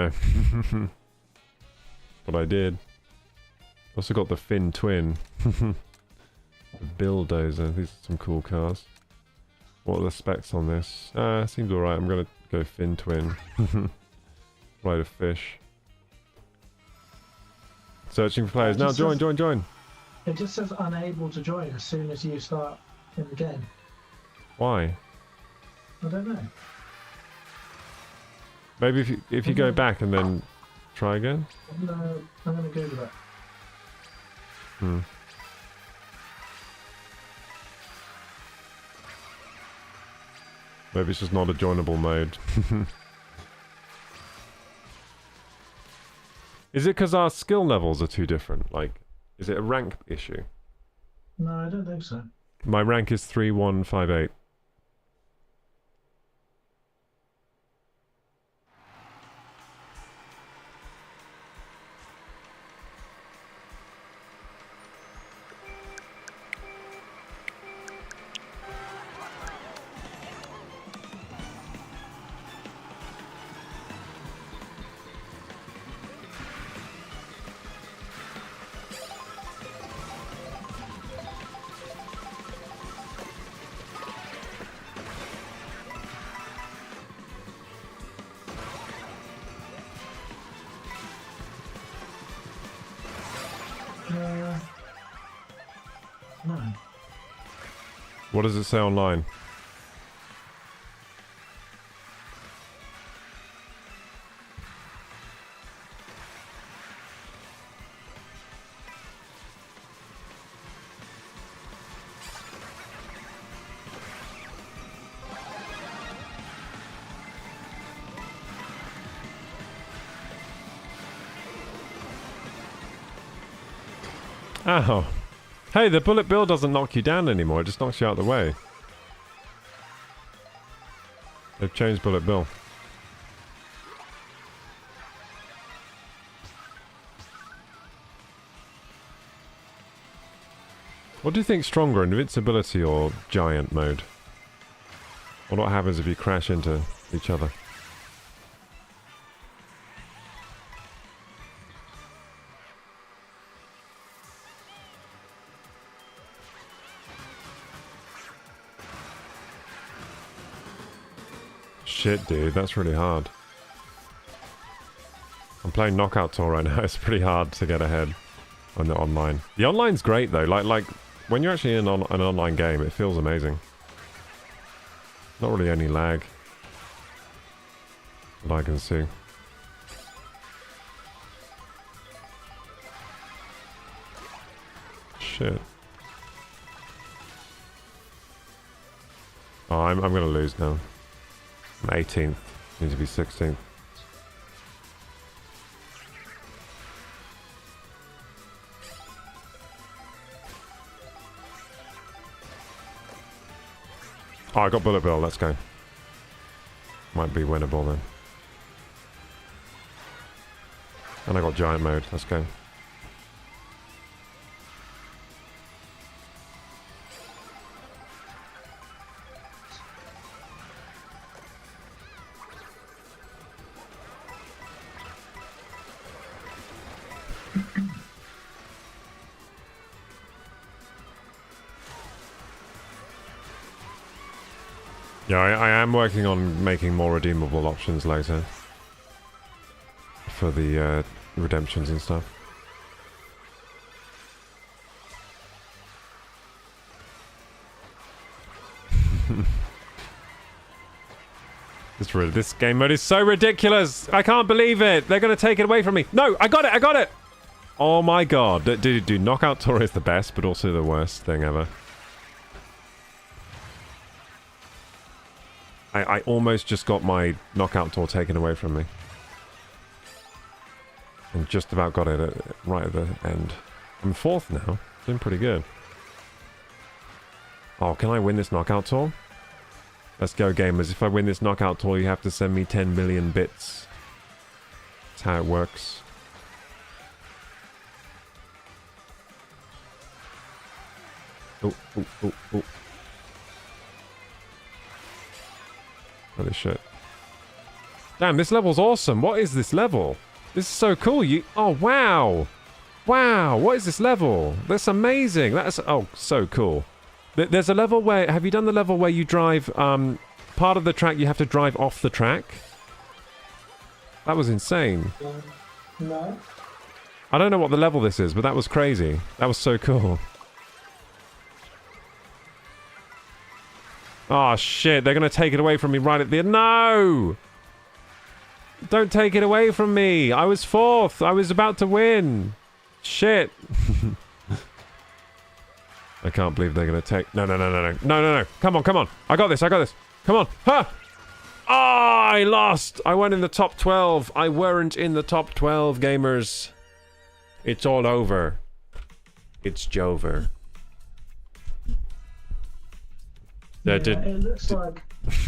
know. But I did. Also got the Finn Twin. The Bulldozer. These are some cool cars. What are the specs on this? Seems alright. I'm gonna go Finn Twin. Ride a fish. Searching for players. Now join. It just says unable to join as soon as you start in the game. Why? I don't know. Maybe if you go back and then try again? No, I'm going to Google it. Maybe it's just not a joinable mode. Is it because our skill levels are too different? Like, is it a rank issue? No, I don't think so. My rank is 3158. No. What does it say online? Oh. Hey, the bullet bill doesn't knock you down anymore. It just knocks you out of the way. They've changed bullet bill. What do you think's stronger, invincibility or giant mode? Or what happens if you crash into each other? Shit, dude, that's really hard. I'm playing Knockout Tour right now. It's pretty hard to get ahead on the online. The online's great though. Like when you're actually in an online game, it feels amazing. Not really any lag that I can see. Shit. Oh, I'm gonna lose now. I'm 18th. Need to be 16th. Oh, I got bullet bill. Let's go. Might be winnable then. And I got giant mode. Let's go. Yeah, I am working on making more redeemable options later. For the redemptions and stuff. This game mode is so ridiculous! I can't believe it! They're gonna take it away from me! No! I got it! I got it! Oh my god. Dude, Knockout Tour is the best, but also the worst thing ever. I almost just got my Knockout Tour taken away from me. And just about got it right at the end. I'm 4th now. Doing pretty good. Oh, can I win this Knockout Tour? Let's go, gamers. If I win this Knockout Tour, you have to send me 10 million bits. That's how it works. Oh. Holy shit. Damn, this level's awesome. What is this level? This is so cool. Oh, wow. Wow, what is this level? That's amazing. That's... Oh, so cool. There's a level where... Have you done the level where you drive... part of the track you have to drive off the track? That was insane. No. I don't know what the level this is, but that was crazy. That was so cool. Oh, shit. They're going to take it away from me right at the end. No! Don't take it away from me. I was 4th. I was about to win. Shit. I can't believe they're going to take... No. Come on. I got this. Come on. Ha! Oh, I lost. I went in the top 12. I weren't in the top 12, gamers. It's all over. It's Jover. It looks like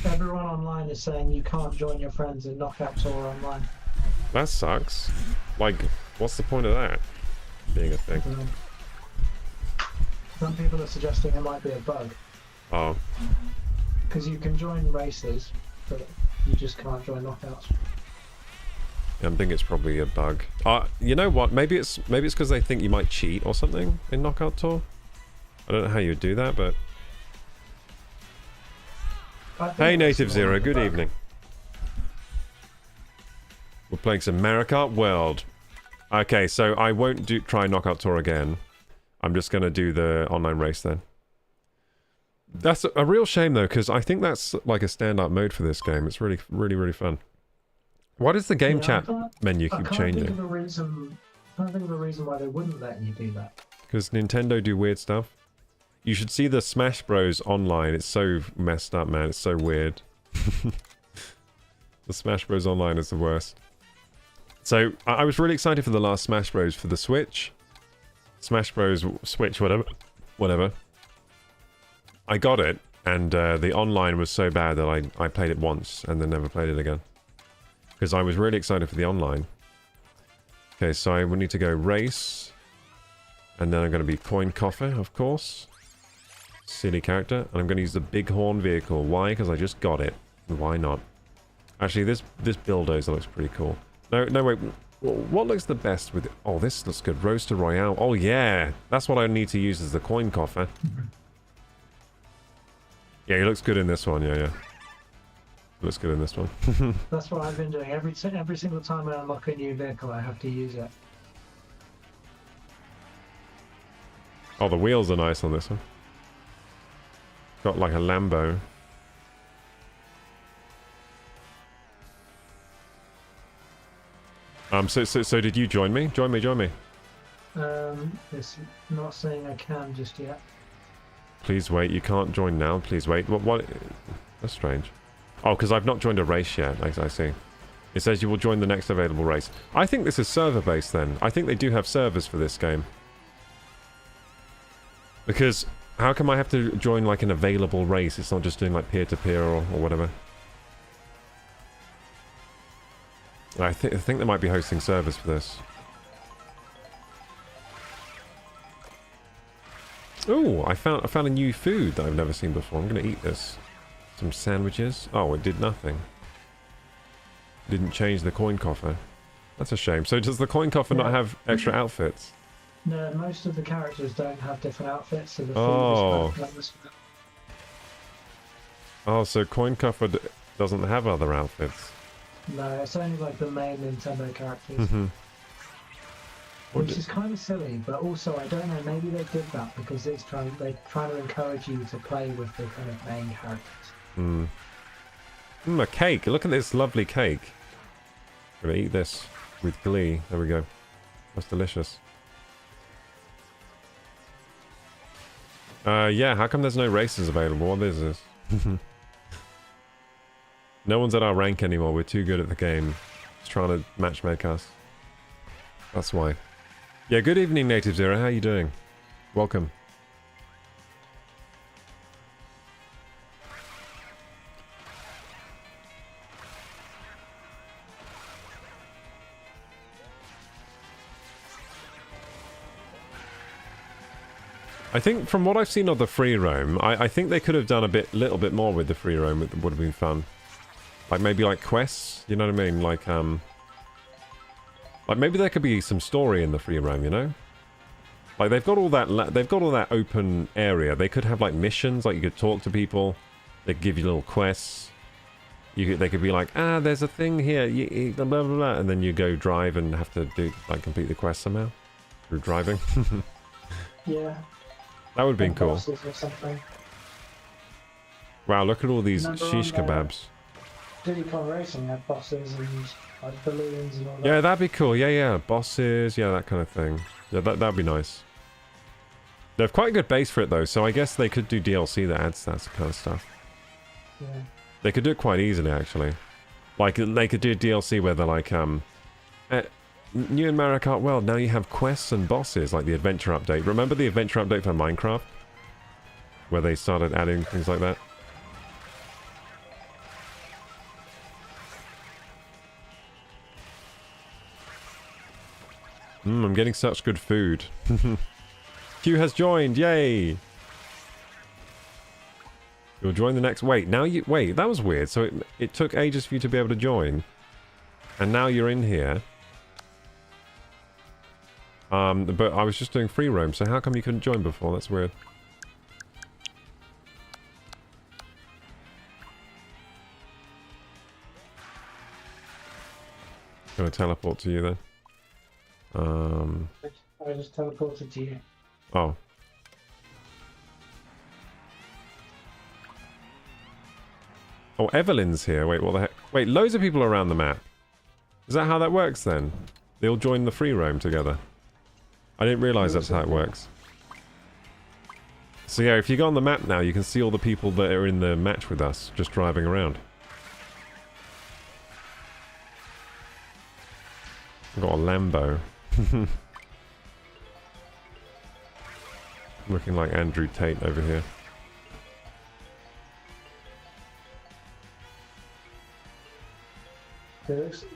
everyone online is saying you can't join your friends in Knockout Tour online. That sucks. Like, what's the point of that being a thing? Some people are suggesting it might be a bug. Oh. Because you can join races, but you just can't join knockouts. I think it's probably a bug. You know what? Maybe it's because they think you might cheat or something in Knockout Tour. I don't know how you would do that, but... Hey, Native Zero, good evening. We're playing some Mario Kart World. Okay, so I won't try Knockout Tour again. I'm just going to do the online race then. That's a real shame though, because I think that's like a standout mode for this game. It's really, really, really fun. Why does the game chat menu keep changing? I can't think of a reason why they wouldn't let you do that. Because Nintendo do weird stuff. You should see the Smash Bros. Online. It's so messed up, man. It's so weird. The Smash Bros. Online is the worst. So, I was really excited for the last Smash Bros. For the Switch. Smash Bros. Switch, whatever. I got it, and the online was so bad that I played it once, and then never played it again. Because I was really excited for the online. Okay, so I will need to go race. And then I'm going to be coin coffer, of course. Silly character. And I'm going to use the bighorn vehicle. Why? Because I just got it. Why not? Actually, this bulldozer looks pretty cool. No, wait. What looks the best with it? Oh, this looks good. Roaster Royale. Oh, yeah. That's what I need to use as the coin coffer. Yeah, he looks good in this one. Yeah. Looks good in this one. That's what I've been doing. Every single time I unlock a new vehicle, I have to use it. Oh, the wheels are nice on this one. Got like a Lambo. So did you join me? Join me. It's not saying I can just yet. Please wait. You can't join now. Please wait. What? That's strange. Oh, because I've not joined a race yet. I see. It says you will join the next available race. I think this is server-based then. I think they do have servers for this game. Because how come I have to join like an available race? It's not just doing like peer-to-peer or whatever. I think they might be hosting servers for this. Oh, I found a new food that I've never seen before. I'm gonna eat this. Some sandwiches. Oh, it did nothing. Didn't change the coin coffer. That's a shame. So does the coin coffer not have extra outfits? No, most of the characters don't have different outfits, so the Oh. food is Oh, so coin coffer doesn't have other outfits. No, it's only like the main Nintendo characters. Mm-hmm. Which is kind of silly, but also I don't know, maybe they did that because they're trying to encourage you to play with the kind of main characters. A cake. Look at this lovely cake. I'm gonna eat this with glee. There we go. That's delicious. Yeah, how come there's no races available? What is this? No one's at our rank anymore. We're too good at the game. Just trying to matchmake us. That's why. Yeah, good evening, Native Zero. How you doing? Welcome. I think from what I've seen of the free roam, I think they could have done a little bit more with the free roam. It would have been fun. Like maybe like quests, you know what I mean? Like maybe there could be some story in the free roam, you know? Like they've got all that open area. They could have like missions, like you could talk to people. They could give you little quests. They could be like, there's a thing here, blah blah blah, and then you go drive and have to complete the quest somehow through driving. Yeah. That would have been cool. Or something. Wow, look at all these Remember shish on, kebabs. Diddy Kong Racing had bosses and like balloons and all that. Yeah, that'd be cool. Yeah. Bosses, yeah, that kind of thing. Yeah, that'd be nice. They have quite a good base for it though, so I guess they could do DLC that adds that kind of stuff. Yeah. They could do it quite easily, actually. Like, they could do a DLC where they're like, new in Mario Kart World, now you have quests and bosses, like the adventure update. Remember the adventure update for Minecraft? Where they started adding things like that? I'm getting such good food. Q has joined, yay! You'll join the next... Wait, that was weird. So it took ages for you to be able to join. And now you're in here. But I was just doing free roam, so how come you couldn't join before? That's weird. Gonna teleport to you then. I just teleported to you. Oh. Oh, Evelyn's here. Wait, what the heck? Wait, loads of people around the map. Is that how that works then? They all join the free roam together. I didn't realise that's how it works. So yeah, if you go on the map now, you can see all the people that are in the match with us, just driving around. I've got a Lambo. Looking like Andrew Tate over here.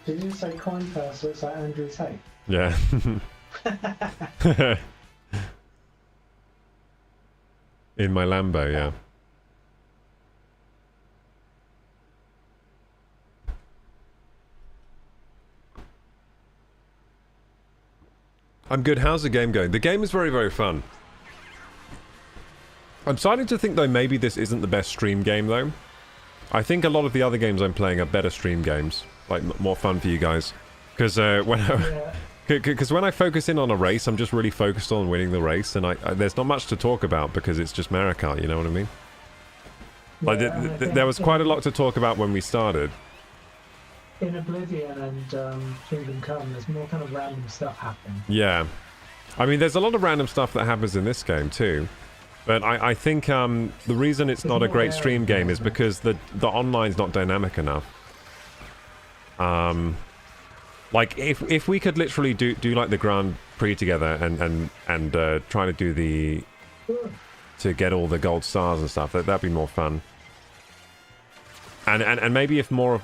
Did you say coin purse looks like Andrew Tate? Yeah. In my Lambo, yeah. I'm good. How's the game going? The game is very, very fun. I'm starting to think, though, maybe this isn't the best stream game, though. I think a lot of the other games I'm playing are better stream games. Like, more fun for you guys. Because when I focus in on a race, I'm just really focused on winning the race. And there's not much to talk about because it's just Mario Kart, you know what I mean? Like, there was quite a lot to talk about when we started. In Oblivion and Kingdom Come, there's more kind of random stuff happening. Yeah. I mean, there's a lot of random stuff that happens in this game, too. But I think the reason it's not a great stream game is because the online's not dynamic enough. Like, if we could literally do like the Grand Prix together and try to do to get all the gold stars and stuff, that'd be more fun. And maybe if more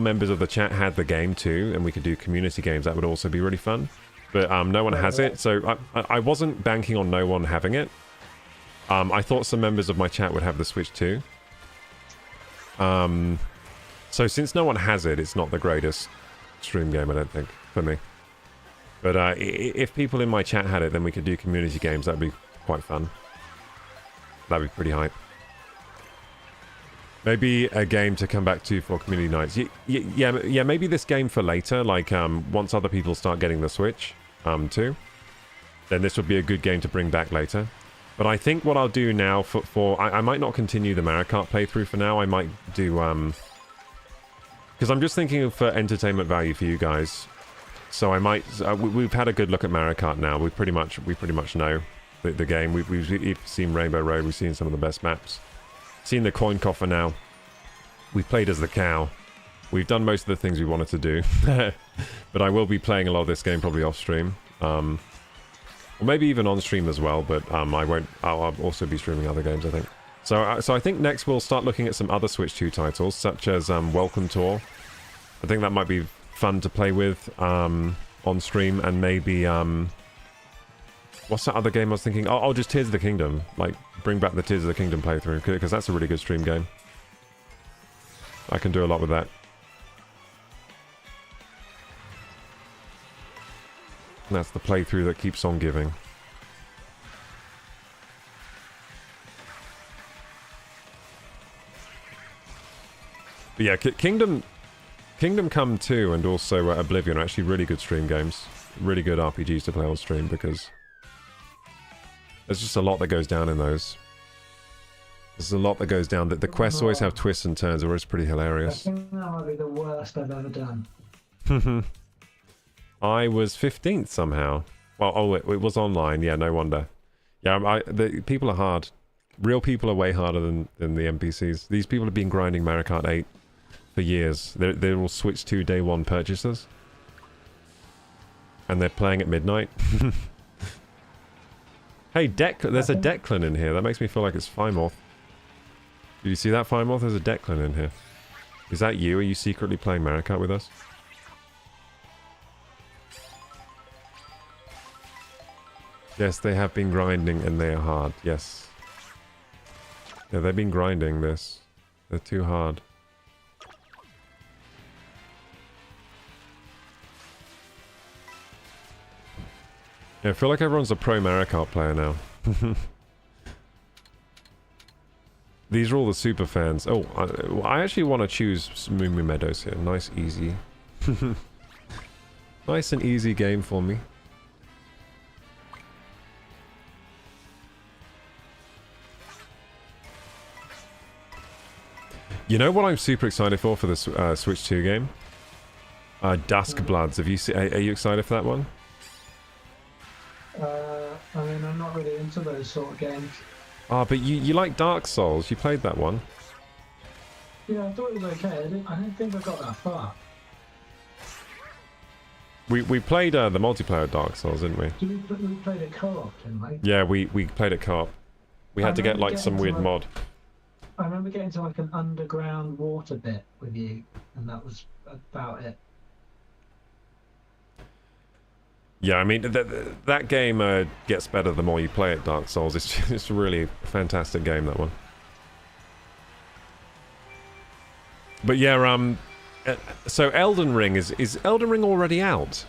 members of the chat had the game too, and we could do community games, that would also be really fun. But no one has it, so I wasn't banking on no one having it. I thought some members of my chat would have the Switch too. So since no one has it, it's not the greatest stream game, I don't think, for me. But if people in my chat had it, then we could do community games. That'd be quite fun. That'd be pretty hype. Maybe a game to come back to for community nights. Yeah, maybe this game for later, like once other people start getting the Switch too. Then this would be a good game to bring back later. But I think what I'll do now I might not continue the Mario Kart playthrough for now. I might do because I'm just thinking for entertainment value for you guys. So I might we've had a good look at Mario Kart now. We pretty much know the game. We've seen Rainbow Road. We've seen some of the best maps. Seen the coin coffer now. We've played as the cow. We've done most of the things we wanted to do. But I will be playing a lot of this game probably off stream. Or maybe even on stream as well, but I won't. I'll also be streaming other games, I think. So I think next we'll start looking at some other Switch 2 titles, such as Welcome Tour. I think that might be fun to play with on stream, and maybe what's that other game I was thinking? Oh, just Tears of the Kingdom. Like, bring back the Tears of the Kingdom playthrough, because that's a really good stream game. I can do a lot with that. And that's the playthrough that keeps on giving. But yeah, Kingdom Come 2 and also Oblivion are actually really good stream games. Really good RPGs to play on stream, because there's just a lot that goes down in those. There's a lot that goes down. The quests always have twists and turns, or it's pretty hilarious. I think that might be the worst I've ever done. I was 15th somehow. Well, it was online. Yeah, no wonder. Yeah, the people are hard. Real people are way harder than the NPCs. These people have been grinding Mario Kart 8 for years. They're all Switch 2 day one purchasers. And they're playing at midnight. Hey, there's a Declan in here. That makes me feel like it's Fimoth. Did you see that, Fimoth? There's a Declan in here. Is that you? Are you secretly playing Mario Kart with us? Yes, they have been grinding and they are hard. Yes. Yeah, they've been grinding this. They're too hard. Yeah, I feel like everyone's a pro Mario Kart player now. These are all the super fans. Oh, I actually want to choose Moo Moo Meadows here. Nice, easy. Nice and easy game for me. You know what I'm super excited for this Switch 2 game? Dusk Bloods. Have you are you excited for that one? I mean, I'm not really into those sort of games. Ah, but you like Dark Souls. You played that one. Yeah, I thought it was okay. I don't think I got that far. We played the multiplayer of Dark Souls, didn't we? We played it co-op, didn't we? Yeah, we played it co-op. We had to get like some weird mod. I remember getting to like an underground water bit with you, and that was about it. Yeah, I mean, that game gets better the more you play it, Dark Souls. It's really a fantastic game, that one. But yeah, so Elden Ring, is Elden Ring already out?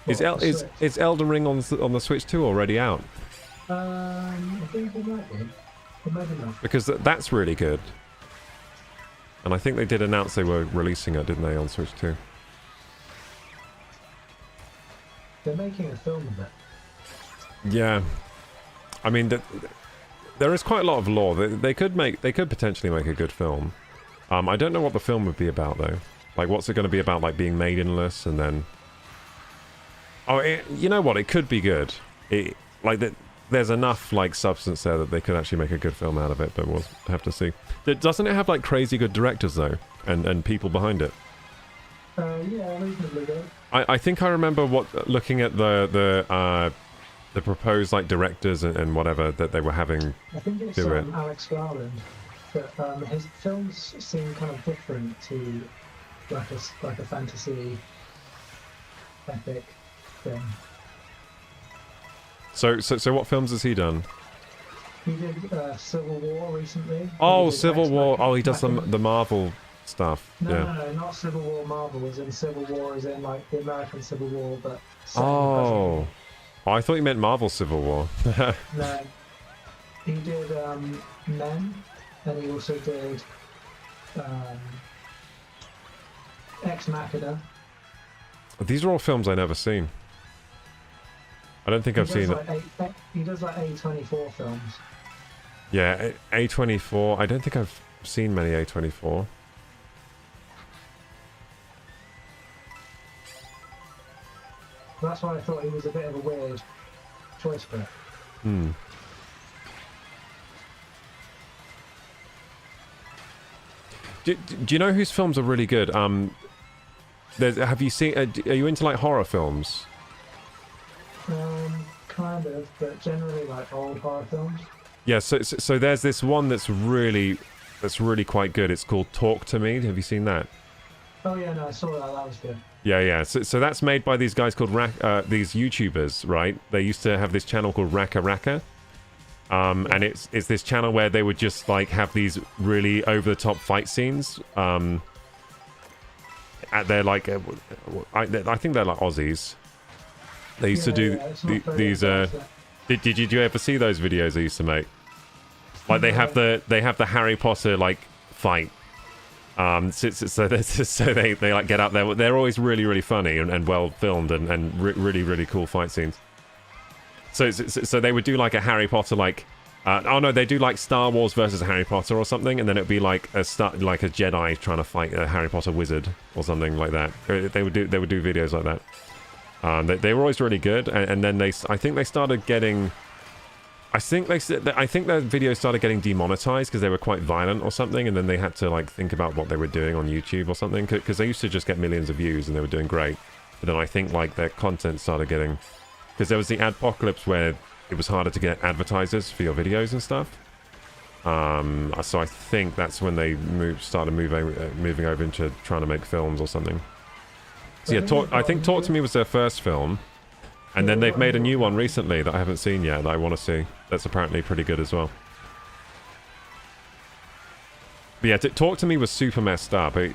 Is Elden Ring on the Switch 2 already out? I think it might be. Or maybe not. Because that's really good. And I think they did announce they were releasing it, didn't they, on Switch 2? They're making a film of it. Yeah. I mean, there is quite a lot of lore. They could potentially make a good film. I don't know what the film would be about, though. Like, what's it going to be about, like, being maidenless and then... Oh, you know what? It could be good. There's enough, like, substance there that they could actually make a good film out of it, but we'll have to see. Doesn't it have, like, crazy good directors, though? And people behind it? Yeah, reasonably good. I think I remember looking at the proposed, like, directors and whatever that they were having. I think it's Alex Garland, but his films seem kind of different to like a fantasy epic thing. So what films has he done? He did Civil War recently. Oh, Civil War. Oh, he does the Marvel stuff. No, not Civil War Marvel. As in Civil War, as in like the American Civil War, but. Oh, I thought you meant Marvel Civil War. No, he did Men, and he also did Ex Machina. These are all films I've never seen. I don't think I've seen it. He does like A24 films. Yeah, A24. I don't think I've seen many A24. That's why I thought he was a bit of a weird choice for it. Hmm. Do you know whose films are really good? Have you seen? Are you into like horror films? Kind of, but generally like old horror films. Yeah. So there's this one that's really quite good. It's called Talk to Me. Have you seen that? Oh yeah, no, I saw that. That was good. Yeah. So that's made by these guys called these YouTubers, right? They used to have this channel called Raka Raka. And it's this channel where they would just like have these really over the top fight scenes. They're like, I think they're like Aussies. They used to do these. Did you ever see those videos they used to make? Like they have the Harry Potter like fight. So they like get out there. They're always really funny and well filmed and really cool fight scenes. So they would do like a Harry Potter like they do like Star Wars versus Harry Potter or something, and then it'd be like a Jedi trying to fight a Harry Potter wizard or something like that. They would do videos like that. They were always really good, and then I think their videos started getting demonetized because they were quite violent or something, and then they had to like think about what they were doing on YouTube or something, because they used to just get millions of views and they were doing great. But then I think like their content started getting, because there was the adpocalypse where it was harder to get advertisers for your videos and stuff. So I think that's when they started moving over into trying to make films or something. So yeah, I think Talk to Me was their first film, and then they've made a new one recently that I haven't seen yet that I want to see. That's apparently pretty good as well. But yeah, Talk to Me was super messed up. Do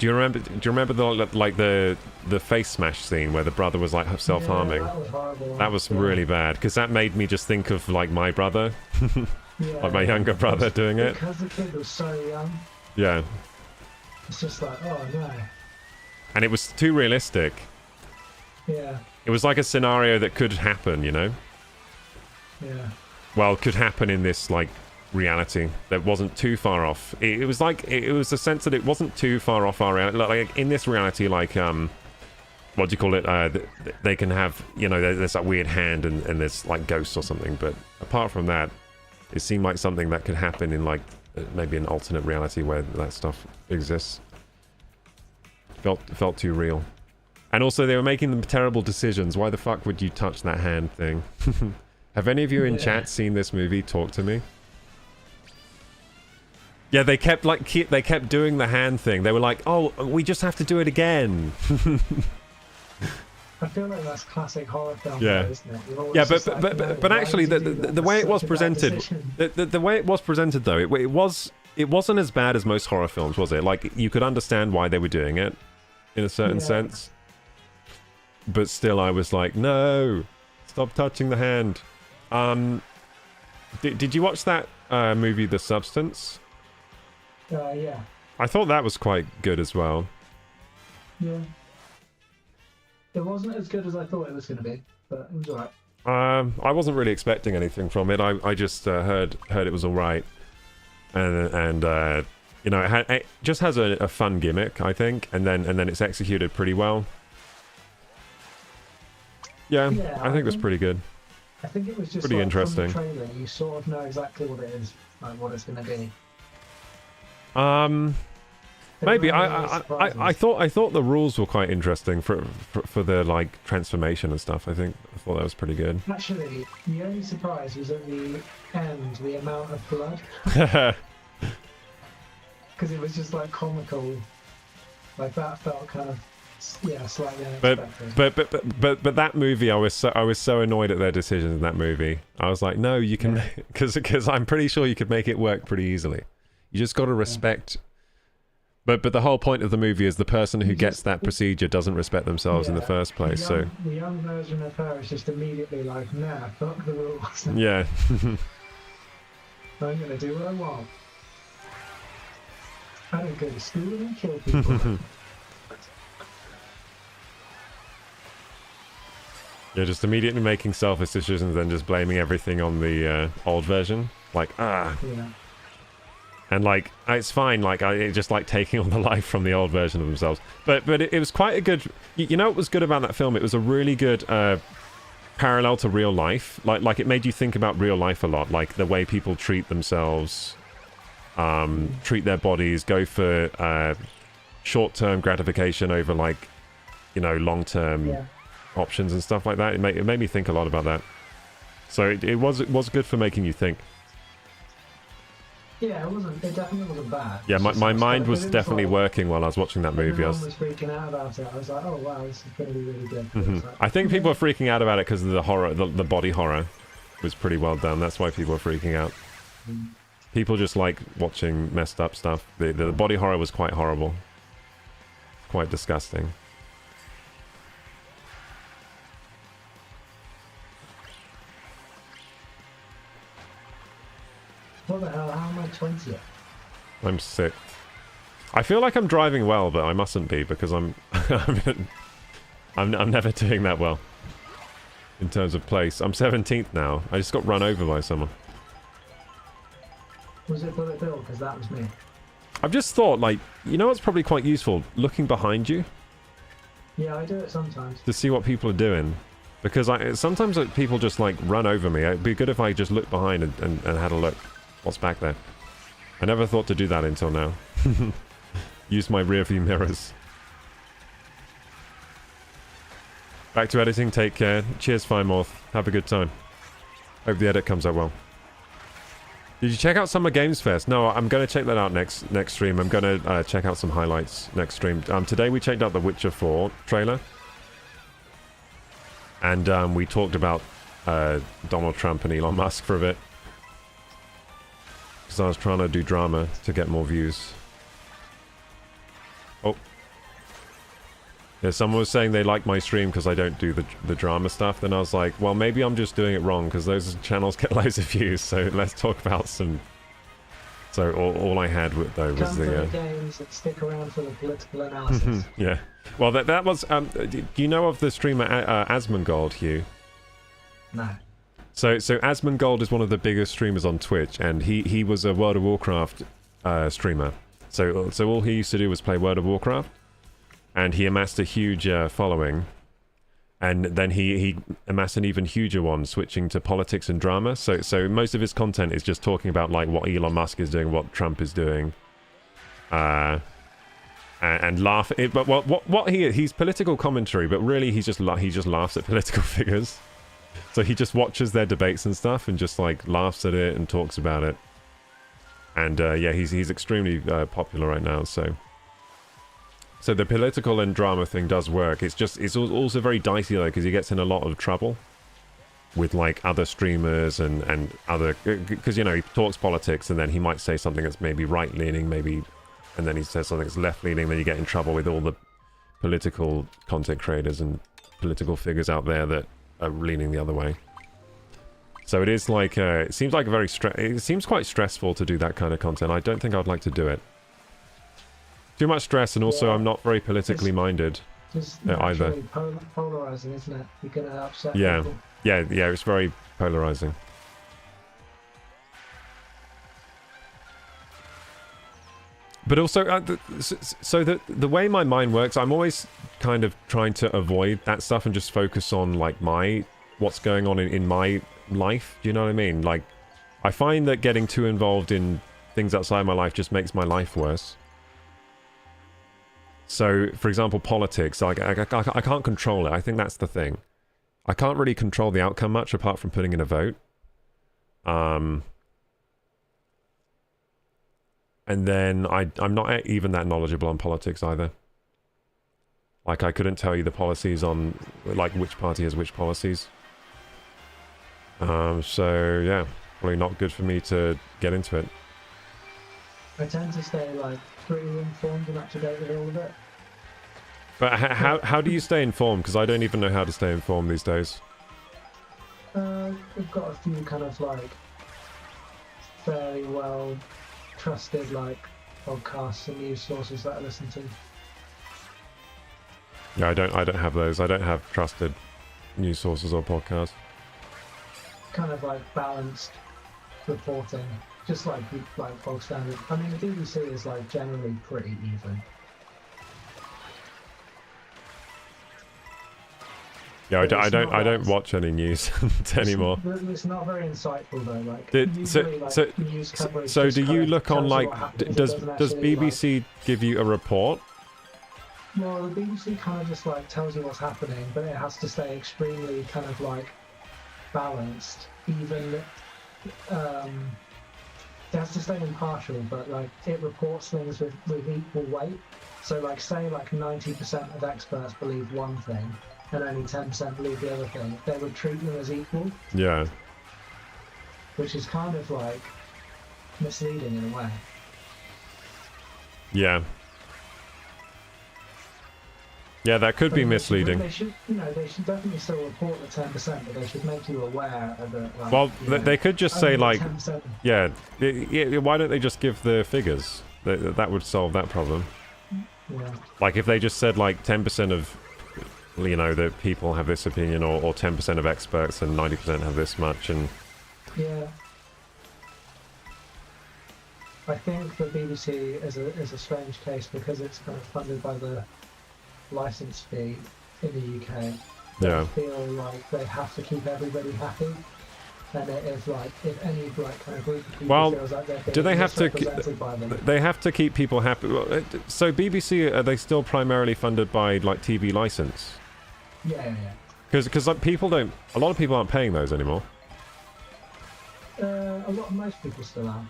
you remember the face smash scene where the brother was like self-harming? Yeah, that was horrible. That was really bad, because that made me just think of like my brother, like my younger brother doing it. Because the kid was so young. Yeah. It's just like, oh no. And it was too realistic. Yeah, It was like a scenario that could happen, you know? yeah. Well, could happen in this, like, reality that wasn't too far off. It was like, it was a sense that it wasn't too far off our reality. Like, in this reality, like, what do you call it? They can have, you know, there's that weird hand and there's, like, ghosts or something. But apart from that, it seemed like something that could happen in, like, maybe an alternate reality where that stuff exists. Felt too real. And also, they were making them terrible decisions. Why the fuck would you touch that hand thing? Have any of you in chat seen this movie? Talk to me. Yeah, they kept they kept doing the hand thing. They were like, "Oh, we just have to do it again." I feel like that's classic horror film, Yeah. though, isn't it? You're always Yeah, just like, no, but why actually, would you do that? the way That's it was such a bad presented, decision. the way it was presented though, it wasn't as bad as most horror films, was it? Like, you could understand why they were doing it, in a certain Yeah. sense. But still, I was like, no, stop touching the hand. Did you watch that movie, The Substance? Yeah. I thought that was quite good as well. Yeah. It wasn't as good as I thought it was going to be, but it was alright. I wasn't really expecting anything from it. I just heard it was all right, and you know, it just has a fun gimmick, I think, and then it's executed pretty well. Yeah, I think it was pretty good. I think it was just Pretty like, interesting. From the trailer, you sort of know exactly what it is, like what it's going to be. Maybe weren't really I thought the rules were quite interesting for the like transformation and stuff. I thought that was pretty good. Actually, the only surprise was at the end, the amount of blood, because it was just like comical. Like that felt kind of slightly unexpected. But that movie, I was so annoyed at their decisions in that movie. I was like, no, you can, because I'm pretty sure you could make it work pretty easily. You just got to respect. But the whole point of the movie is the person who gets that procedure doesn't respect themselves in the first place. The young version of her is just immediately like, nah, fuck the rules. Yeah. I'm gonna do what I want. I don't go to school and kill people. Yeah, just immediately making selfish decisions, then just blaming everything on the old version. Like, Yeah. And like, it's fine. Like, it's just like taking on the life from the old version of themselves. But it was quite a good. You know what was good about that film? It was a really good parallel to real life. Like it made you think about real life a lot. Like the way people treat themselves, treat their bodies, go for short-term gratification over like, you know, long-term options and stuff like that. It made me think a lot about that. So it was good for making you think. Yeah, it definitely wasn't bad. Yeah, It's my just mind like- was but it definitely like- working while I was watching that movie. Everyone was freaking out about it. I was like, oh wow, this is going to be really good. Mhm. It's like, I think people are freaking out about it because of the horror, the body horror was pretty well done. That's why people are freaking out. People just like watching messed up stuff. The body horror was quite horrible. Quite disgusting. What the hell? How am I 20th? I'm sick. I feel like I'm driving well, but I mustn't be because I'm I'm never doing that well in terms of place. I'm 17th now. I just got run over by someone. Was it Bullet Bill? Because that was me. I've just thought, like, you know what's probably quite useful? Looking behind you Yeah, I do it sometimes. to see what people are doing. Because sometimes people just, like, run over me. It'd be good if I just looked behind and had a look. What's back there? I never thought to do that until now. Use my rear view mirrors. Back to editing. Take care. Cheers, Firemorth. Have a good time. Hope the edit comes out well. Did you check out Summer Games Fest? No, I'm going to check that out next stream. I'm going to check out some highlights next stream. Today we checked out the Witcher 4 trailer. And we talked about Donald Trump and Elon Musk for a bit. Because I was trying to do drama to get more views. Oh. Yeah, someone was saying they like my stream because I don't do the drama stuff. Then I was like, well, maybe I'm just doing it wrong because those channels get loads of views. So let's talk about some So all I had though was Come for the the games and stick around for the political analysis. yeah. Well, that was. Do you know of the streamer Asmongold, Hugh? No. So Asmongold is one of the biggest streamers on Twitch, and he was a World of Warcraft streamer. So all he used to do was play World of Warcraft, and he amassed a huge following, and then he amassed an even huger one, switching to politics and drama. So most of his content is just talking about like what Elon Musk is doing, what Trump is doing, and laugh. But what he's political commentary, but really he just laughs at political figures. So he just watches their debates and stuff, and just like laughs at it and talks about it. And yeah, he's extremely popular right now. So the political and drama thing does work. It's also very dicey though, because he gets in a lot of trouble with like other streamers and other, because you know he talks politics and then he might say something that's maybe right leaning, maybe, and then he says something that's left leaning. Then you get in trouble with all the political content creators and political figures out there that are leaning the other way. So it is like it seems like it seems quite stressful to do that kind of content. I don't think I'd like to do it. Too much stress, and also I'm not very politically minded either. It's polarizing, isn't it? You're gonna upset Yeah, people. yeah. It's very polarizing. But also, so the way my mind works, I'm always kind of trying to avoid that stuff and just focus on like what's going on in my life. Do you know what I mean? Like, I find that getting too involved in things outside my life just makes my life worse. So, for example, politics, I can't control it. I think that's the thing. I can't really control the outcome much apart from putting in a vote. And then I'm not even that knowledgeable on politics either. Like, I couldn't tell you the policies on, like, which party has which policies. So, yeah, probably not good for me to get into it. I tend to stay, like, pretty informed and up to date with all of it. But how do you stay informed? Because I don't even know how to stay informed these days. We've got a few kind of, like, fairly well trusted, like, podcasts and news sources that I listen to. Yeah, I don't have those. I don't have trusted news sources or podcasts. Kind of like balanced reporting, just like bog standard. I mean, the BBC is like generally pretty even. Yeah, I don't watch any news anymore. It's not very insightful though. Like, news coverage. So do you look on like? Does actually, BBC give you a report? Well, the BBC kind of just like tells you what's happening, but it has to stay extremely kind of like balanced. Even it has to stay impartial, but like it reports things with equal weight. So like say like 90% of experts believe one thing and only 10% believe the other thing. They would treat them as equal. Yeah. Which is kind of like misleading in a way. Yeah. Yeah, that could be misleading. They should definitely still report the 10%, but they should make you aware of it. Like, well, they could just say like, 10%. yeah, why don't they just give the figures? That would solve that problem. Yeah. Like if they just said like 10% of, you know, the people have this opinion, or 10% of experts and 90% have this much, and yeah. I think the BBC is a strange case because it's kind of funded by the license fee in the UK. Yeah. They feel like they have to keep everybody happy, and if any like kind of group of people feels like they're do they have to? misrepresented by them. They have to keep people happy. So BBC, are they still primarily funded by like TV license? Yeah. Because like a lot of people aren't paying those anymore. Most people still are.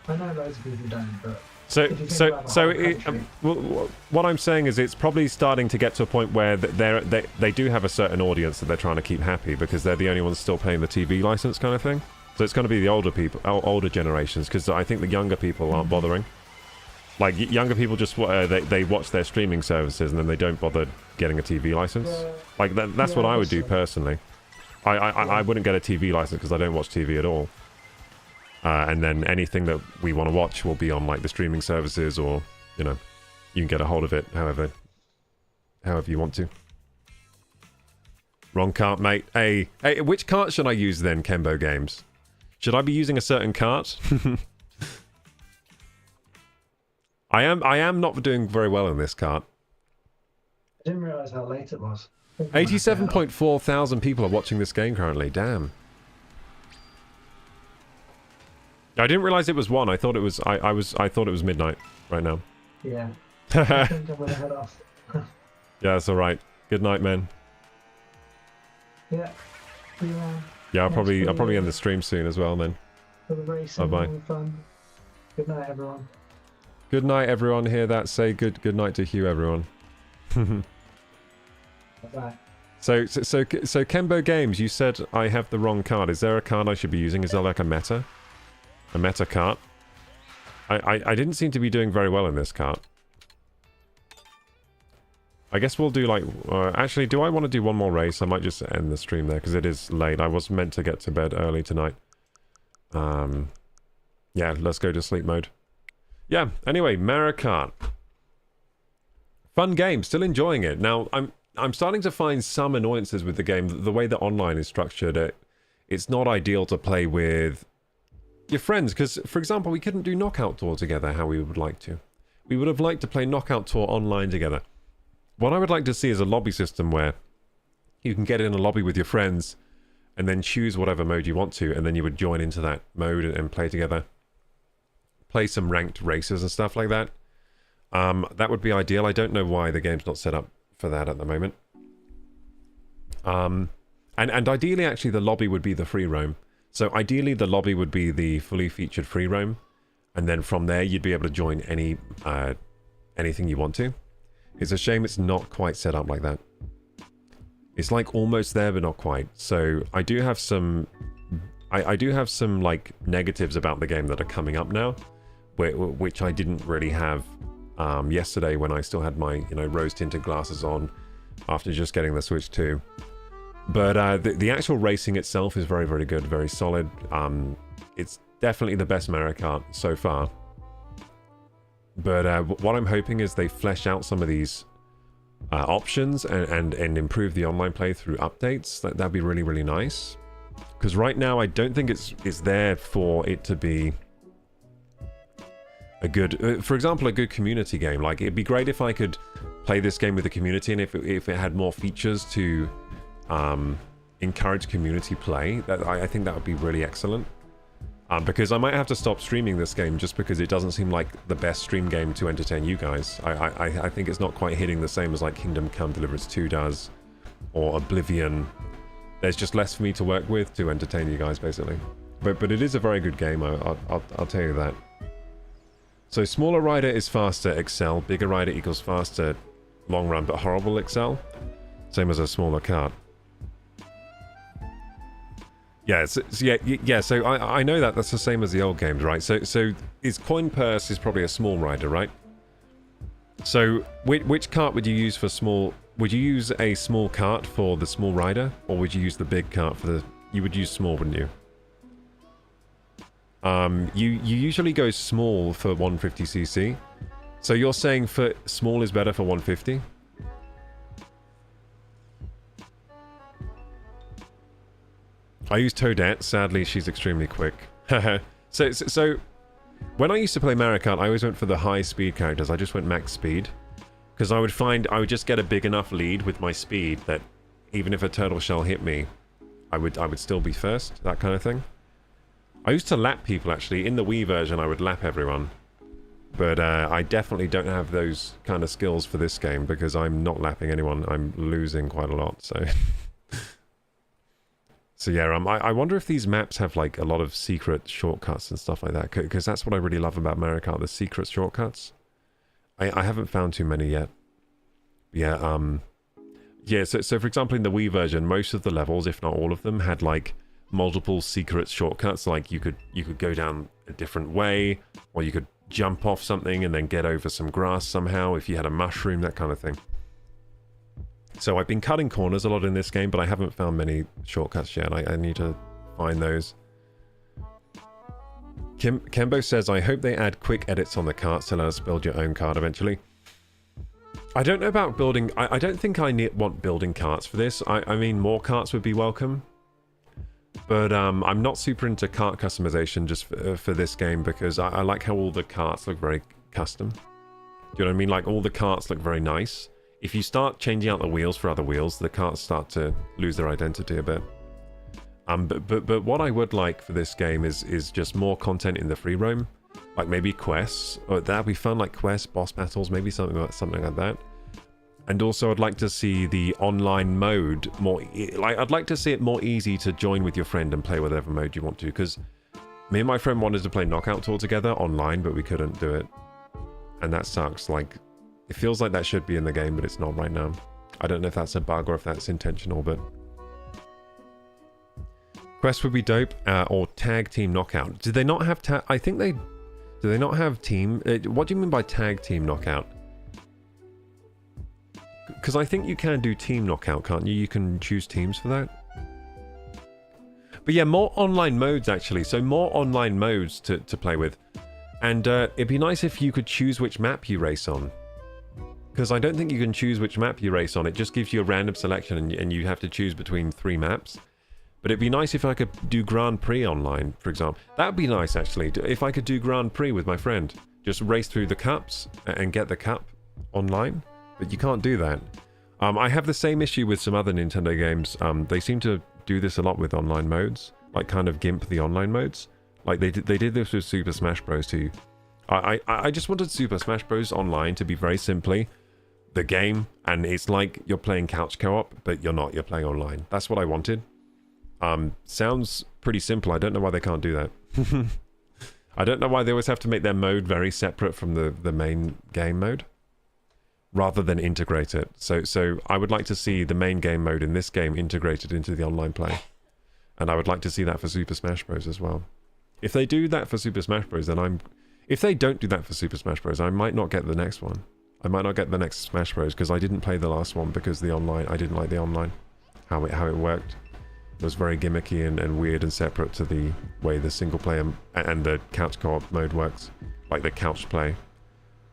I know loads of people don't, but. What I'm saying is it's probably starting to get to a point where they do have a certain audience that they're trying to keep happy because they're the only ones still paying the TV license kind of thing. So it's going to be the older people, older generations, because I think the younger people aren't bothering. Like younger people just they watch their streaming services and then they don't bother getting a TV license. Like that's what I would do personally. I wouldn't get a TV license because I don't watch TV at all. And then anything that we want to watch will be on like the streaming services, or you know, you can get a hold of it however you want to. Wrong cart, mate. Hey, which cart should I use then, Kembo Games? Should I be using a certain cart? I am not doing very well in this cart. I didn't realise how late it was. 87.4 thousand people are watching this game currently. Damn. I didn't realize it was 1. I thought it was I thought it was midnight right now. Yeah. I think I'm gonna head off. Yeah, that's all right. Good night, man. Yeah. Yeah, I'll probably end the stream soon as well then. For the racing, Bye-bye. all the fun. Good night, everyone. Good night, everyone. Hear that? Say good night to Hugh, everyone. Bye-bye. So Kembo Games, you said I have the wrong card. Is there a card I should be using? Is there like a meta card? I didn't seem to be doing very well in this card. I guess we'll do like... actually, do I want to do one more race? I might just end the stream there because it is late. I was meant to get to bed early tonight. Yeah, let's go to sleep mode. Yeah, anyway, Mario Kart. Fun game, still enjoying it. Now, I'm starting to find some annoyances with the game. The way that online is structured, it's not ideal to play with your friends. Because, for example, we couldn't do Knockout Tour together how we would like to. We would have liked to play Knockout Tour online together. What I would like to see is a lobby system where you can get in a lobby with your friends and then choose whatever mode you want to, and then you would join into that mode and play together. Play some ranked races and stuff like that. That would be ideal. I don't know why the game's not set up for that at the moment. And ideally, actually, the lobby would be the free roam. So ideally, the lobby would be the fully featured free roam, and then from there, you'd be able to join anything you want to. It's a shame it's not quite set up like that. It's like almost there, but not quite. So I do have some... I do have some like negatives about the game that are coming up now, which I didn't really have yesterday when I still had my rose-tinted glasses on after just getting the Switch 2. But the actual racing itself is very, very good, very solid. It's definitely the best Mario Kart so far. But what I'm hoping is they flesh out some of these options and improve the online play through updates. That'd be really, really nice. Because right now, I don't think it's there for it to be a good... for example, a good community game. Like, it'd be great if I could play this game with the community, and if it had more features to encourage community play. I think that would be really excellent. Because I might have to stop streaming this game just because it doesn't seem like the best stream game to entertain you guys. I think it's not quite hitting the same as like Kingdom Come Deliverance 2 does, or Oblivion. There's just less for me to work with to entertain you guys, basically. But it is a very good game, I'll tell you that. So smaller rider is faster, excel. Bigger rider equals faster, long run, but horrible, excel. Same as a smaller kart. Yeah, so I know that's the same as the old games, right? So is coin purse is probably a small rider, right? So which cart would you use for small? Would you use a small cart for the small rider, or would you use the big cart for the... You would use small, wouldn't you? You usually go small for 150cc. So you're saying for small is better for 150? I use Toadette. Sadly, she's extremely quick. so when I used to play Mario Kart, I always went for the high speed characters. I just went max speed. Because I would find I would just get a big enough lead with my speed that even if a turtle shell hit me, I would still be first, that kind of thing. I used to lap people, actually. In the Wii version, I would lap everyone. But I definitely don't have those kind of skills for this game because I'm not lapping anyone. I'm losing quite a lot, so... So yeah, I wonder if these maps have like a lot of secret shortcuts and stuff like that, because that's what I really love about Mario Kart, the secret shortcuts. I haven't found too many yet. Yeah, yeah. So for example, in the Wii version, most of the levels, if not all of them, had like multiple secret shortcuts. Like you could go down a different way, or you could jump off something and then get over some grass somehow if you had a mushroom, that kind of thing. So I've been cutting corners a lot in this game, but I haven't found many shortcuts yet. I need to find those. Kembo says, I hope they add quick edits on the carts to let us build your own cart eventually. I don't know about building... I don't think I want building carts for this. I mean, more carts would be welcome. But I'm not super into cart customization just for this game because I like how all the carts look very custom. Do you know what I mean? Like, all the carts look very nice. If you start changing out the wheels for other wheels, the carts start to lose their identity a bit. But what I would like for this game is just more content in the free roam, like maybe quests, or that'd be fun, like quests, boss battles, maybe something like that. And also, I'd like to see the online mode more. I'd like to see it more easy to join with your friend and play whatever mode you want to. Because me and my friend wanted to play Knockout Tour together online, but we couldn't do it, and that sucks. Like, it feels like that should be in the game, but it's not right now. I don't know if that's a bug or if that's intentional, but. Quest would be dope, or tag team knockout. Do they not have I think they... Do they not have team... what do you mean by tag team knockout? Because I think you can do team knockout, can't you? You can choose teams for that. But yeah, more online modes, actually. So more online modes to play with. And it'd be nice if you could choose which map you race on. Because I don't think you can choose which map you race on. It just gives you a random selection and you have to choose between 3 maps. But it'd be nice if I could do Grand Prix online, for example. That would be nice, actually, if I could do Grand Prix with my friend. Just race through the cups and get the cup online. But you can't do that. I have the same issue with some other Nintendo games. They seem to do this a lot with online modes. Like, kind of gimp the online modes. Like, they did this with Super Smash Bros. Too. I just wanted Super Smash Bros. Online to be very simply the game. And it's like you're playing couch co-op, but you're not. You're playing online. That's what I wanted. Sounds pretty simple. I don't know why they can't do that. I don't know why they always have to make their mode very separate from the main game mode, rather than integrate it. So I would like to see the main game mode in this game integrated into the online play, and I would like to see that for Super Smash Bros. As well. If they do that for Super Smash Bros., then if they don't do that for Super Smash Bros., I might not get the next one. I might not get the next Smash Bros. Because I didn't play the last one because the online. I didn't like the online, how it worked. It was very gimmicky and weird and separate to the way the single player and the couch co-op mode works, like the couch play.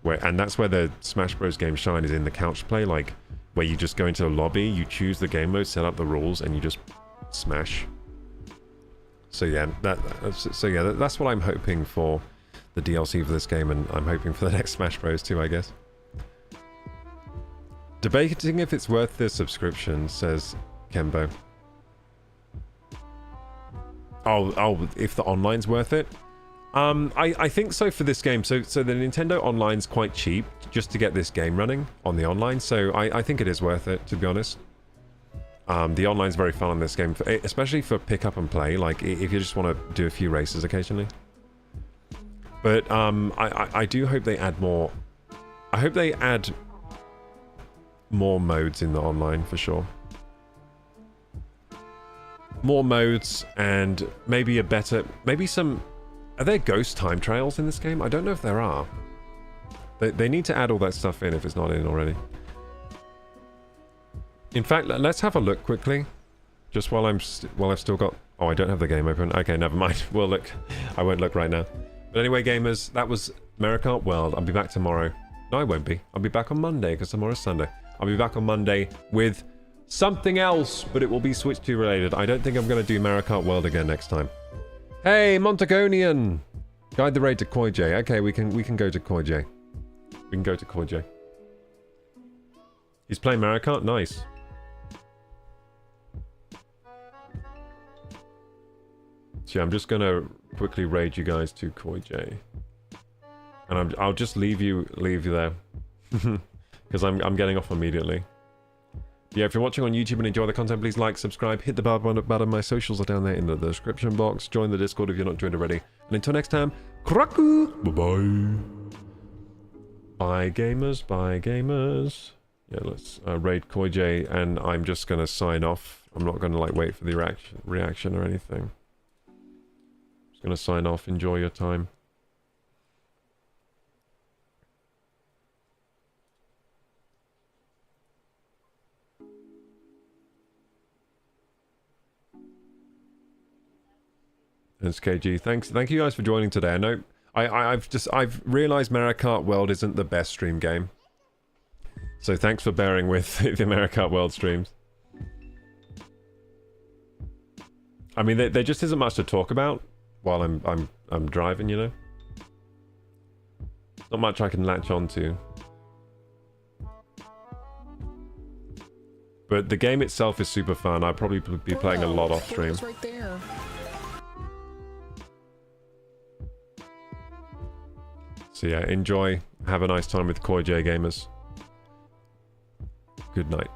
And that's where the Smash Bros. Game shine, is in the couch play, like where you just go into a lobby, you choose the game mode, set up the rules, and you just smash. So yeah, that's what I'm hoping for the DLC for this game, and I'm hoping for the next Smash Bros. Too, I guess. Debating if it's worth the subscription, says Kembo. Oh, if the online's worth it? I think so for this game. So the Nintendo Online's quite cheap just to get this game running on the online. So I think it is worth it, to be honest. The online's very fun on this game, especially for pick up and play. Like, if you just want to do a few races occasionally. But I do hope they add more. I hope they add more modes in the online, for sure. More modes and maybe some... Are there ghost time trials in this game? I don't know if there are. They need to add all that stuff in if it's not in already. In fact, let's have a look quickly. Just while I've still got... Oh, I don't have the game open. Okay, never mind. We'll look. I won't look right now. But anyway, gamers, that was Mario Kart World. I'll be back tomorrow. No, I won't be. I'll be back on Monday because tomorrow's Sunday. I'll be back on Monday with something else, but it will be Switch 2 related. I don't think I'm going to do Mario Kart World again next time. Hey, Montagonian! Guide the raid to Koi J. Okay, we can go to Koi J. We can go to Koi J. He's playing Mario Kart? Nice. So yeah, I'm just gonna quickly raid you guys to Koi J. And I'll just leave you there. Because I'm getting off immediately. Yeah, if you're watching on YouTube and enjoy the content, please like, subscribe, hit the bell button. My socials are down there in the description box. Join the Discord if you're not joined already. And until next time, Kraku! Bye-bye. Bye, gamers. Bye, gamers. Yeah, let's raid Koi J, and I'm just going to sign off. I'm not going to, like, wait for the reaction or anything. Just going to sign off. Enjoy your time. SKG, thanks. Thank you guys for joining today. I know I've realized Mario Kart World isn't the best stream game. So thanks for bearing with the Mario Kart World streams. I mean, there just isn't much to talk about while I'm driving, you know. Not much I can latch on to. But the game itself is super fun. I'll probably be playing a lot off stream. Right there. So yeah, enjoy. Have a nice time with Koi J Gamers. Good night.